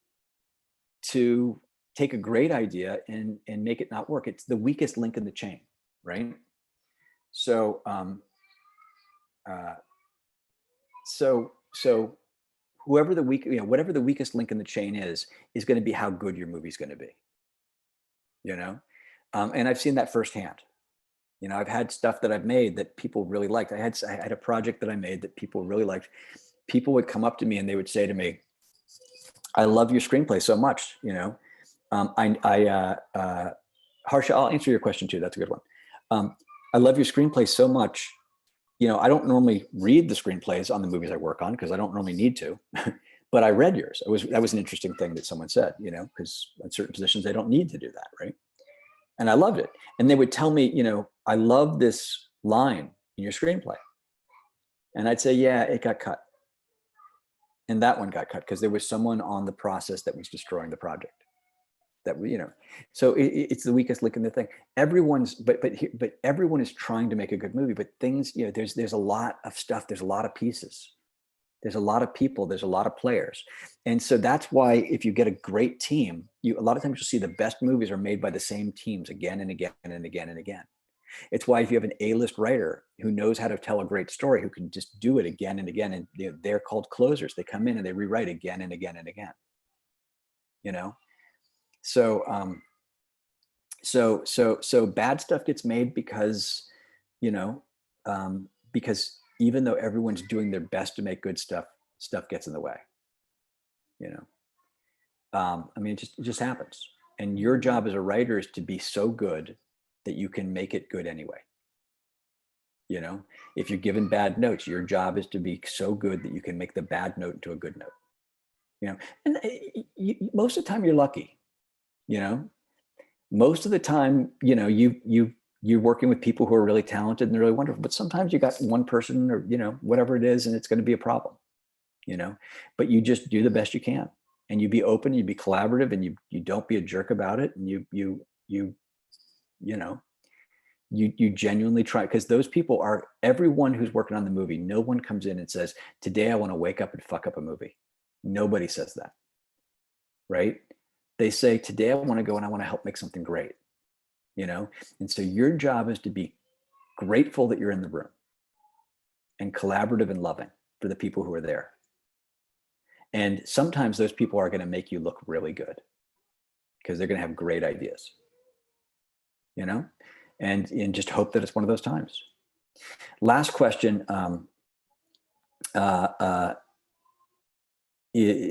to take a great idea and make it not work. It's the weakest link in the chain, right? So, whoever whatever the weakest link in the chain is going to be how good your movie's going to be, and I've seen that firsthand. I've had stuff that I've made that people really liked. I had a project that I made that people really liked. People would come up to me and they would say to me, I love your screenplay so much. Harsha, I'll answer your question too. That's a good one. I love your screenplay so much. I don't normally read the screenplays on the movies I work on because I don't normally need to, but I read yours. That was an interesting thing that someone said, because in certain positions, they don't need to do that, right? And I loved it. And they would tell me, I love this line in your screenplay. And I'd say, yeah, it got cut. And that one got cut because there was someone on the process that was destroying the project. So it's the weakest link in the thing. But everyone is trying to make a good movie. But things, there's a lot of stuff. There's a lot of pieces. There's a lot of people. There's a lot of players. And so that's why if you get a great team, a lot of times you'll see the best movies are made by the same teams again and again and again and again. It's why if you have an A-list writer who knows how to tell a great story, who can just do it again and again, and they're called closers. They come in and they rewrite again and again and again. So bad stuff gets made because even though everyone's doing their best to make good stuff gets in the way. It just happens. And your job as a writer is to be so good that you can make it good anyway. If you're given bad notes, your job is to be so good that you can make the bad note into a good note. And most of the time you're lucky. Most of the time, you're working with people who are really talented and they're really wonderful, but sometimes you got one person or, whatever it is, and it's going to be a problem, but you just do the best you can, and you be open, you be collaborative, and you don't be a jerk about it. And you genuinely try, because those people are everyone who's working on the movie. No one comes in and says, today I want to wake up and fuck up a movie. Nobody says that. Right. They say, today I want to go and I want to help make something great, you know? And so your job is to be grateful that you're in the room and collaborative and loving for the people who are there. And sometimes those people are going to make you look really good because they're going to have great ideas, you know, and just hope that it's one of those times. Last question.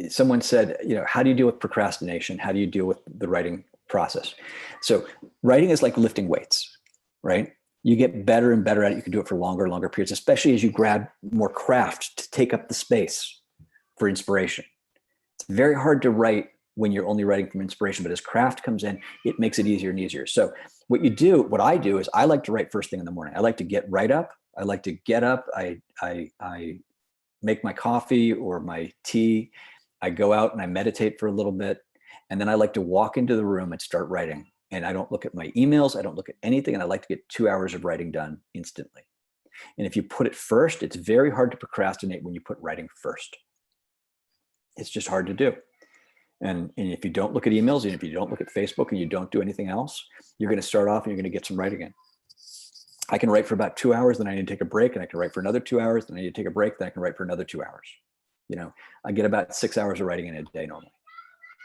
Someone said, you know, how do you deal with procrastination? How do you deal with the writing process? So writing is like lifting weights, right? You get better and better at it. You can do it for longer and longer periods, especially as you grab more craft to take up the space for inspiration. It's very hard to write when you're only writing from inspiration, but as craft comes in, it makes it easier and easier. So what I do is I like to write first thing in the morning. I like to get right up. I like to get up. I make my coffee or my tea. I go out and I meditate for a little bit. And then I like to walk into the room and start writing. And I don't look at my emails. I don't look at anything. And I like to get 2 hours of writing done instantly. And if you put it first, it's very hard to procrastinate when you put writing first. It's just hard to do. And if you don't look at emails, and if you don't look at Facebook and you don't do anything else, you're going to start off and you're going to get some writing in. I can write for about 2 hours, then I need to take a break, and I can write for another 2 hours, then I need to take a break, then I can write for another 2 hours. You know, I get about 6 hours of writing in a day normally,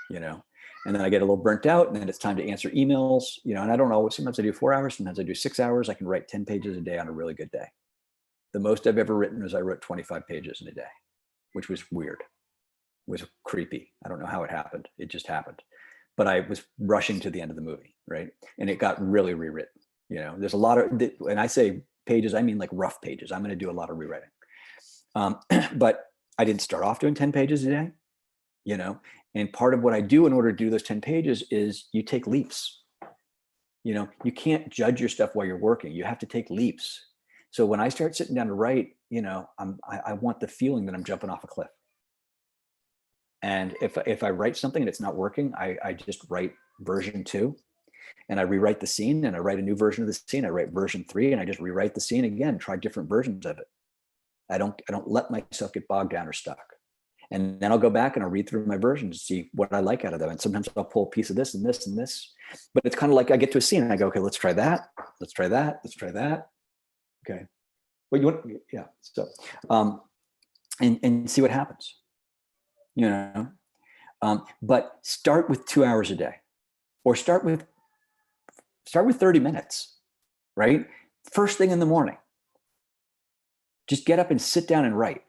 you know, and then I get a little burnt out, and then it's time to answer emails, you know, and I don't always, sometimes I do 4 hours, sometimes I do 6 hours. I can write 10 pages a day on a really good day. The most I've ever written was I wrote 25 pages in a day, which was weird, was creepy. I don't know how it happened. It just happened. But I was rushing to the end of the movie, right? And it got really rewritten. You know, there's a lot of, and I say pages, I mean like rough pages. I'm going to do a lot of rewriting. But I didn't start off doing 10 pages a day, you know, and part of what I do in order to do those 10 pages is you take leaps. You know, you can't judge your stuff while you're working. You have to take leaps. So when I start sitting down to write, you know, I want the feeling that I'm jumping off a cliff. And if I write something and it's not working, I just write version 2. And I rewrite the scene and I write a new version of the scene. I write version 3 and I just rewrite the scene again, try different versions of it. I don't let myself get bogged down or stuck. And then I'll go back and I'll read through my versions to see what I like out of them. And sometimes I'll pull a piece of this and this and this. But it's kind of like I get to a scene and I go, okay, let's try that. Let's try that. Let's try that. Okay. Well, you want, yeah. So, and see what happens, you know. But start with 2 hours a day, or start with 30 minutes, right? First thing in the morning. Just get up and sit down and write,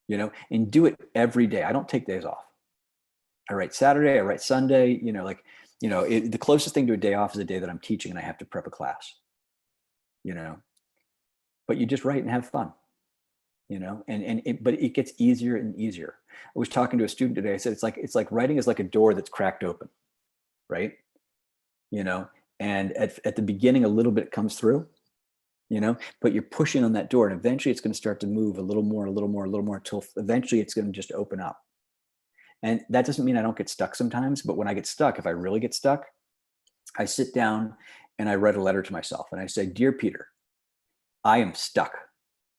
you know, and do it every day. I don't take days off. I write Saturday, I write Sunday, you know, like, you know, the closest thing to a day off is a day that I'm teaching and I have to prep a class, you know, but you just write and have fun, you know, but it gets easier and easier. I was talking to a student today. I said, it's like writing is like a door that's cracked open, right? You know, and at the beginning, a little bit comes through, you know, but you're pushing on that door and eventually it's going to start to move a little more, until eventually it's going to just open up. And that doesn't mean I don't get stuck sometimes, but when I get stuck, if I really get stuck, I sit down and I write a letter to myself and I say, Dear Peter, I am stuck.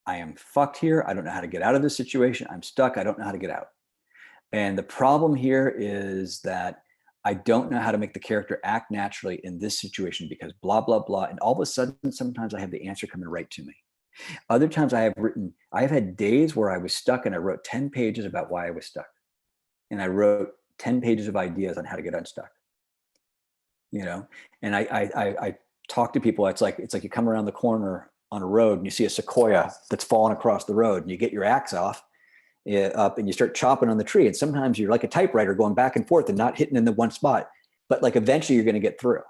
I am fucked here. I don't know how to get out of this situation. I'm stuck. I don't know how to get out. And the problem here is that I don't know how to make the character act naturally in this situation because blah, blah, blah. And all of a sudden, sometimes I have the answer coming right to me. Other times I've had days where I was stuck and I wrote 10 pages about why I was stuck. And I wrote 10 pages of ideas on how to get unstuck, you know? And I talk to people. It's like you come around the corner on a road and you see a sequoia that's fallen across the road and you get your axe off up and you start chopping on the tree. And sometimes you're like a typewriter going back and forth and not hitting in the one spot, but like eventually you're going to get through,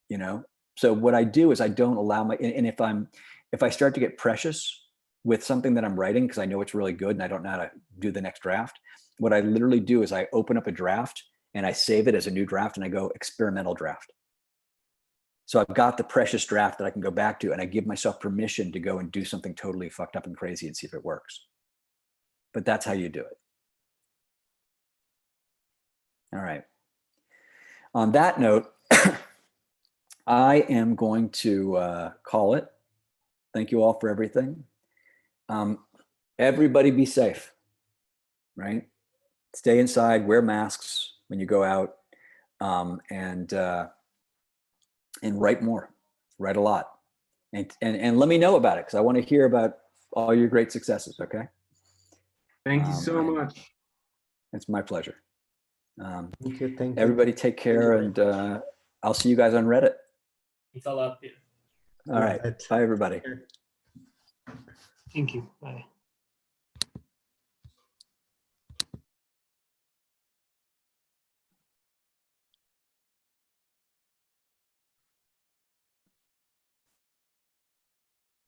you know? So what I do is I don't allow and if I start to get precious with something that I'm writing, because I know it's really good and I don't know how to do the next draft, what I literally do is I open up a draft and I save it as a new draft and I go experimental draft. So I've got the precious draft that I can go back to and I give myself permission to go and do something totally fucked up and crazy and see if it works. But that's how you do it. All right. On that note, I am going to call it. Thank you all for everything. Everybody be safe, right? Stay inside, wear masks when you go out. and write more, write a lot, and let me know about it, because I want to hear about all your great successes. Okay. Thank you so much. It's my pleasure. Thank you. Thank you. Everybody take care, and I'll see you guys on Reddit. Thanks a lot, Peter. All right. Bye, everybody. Thank you. Bye.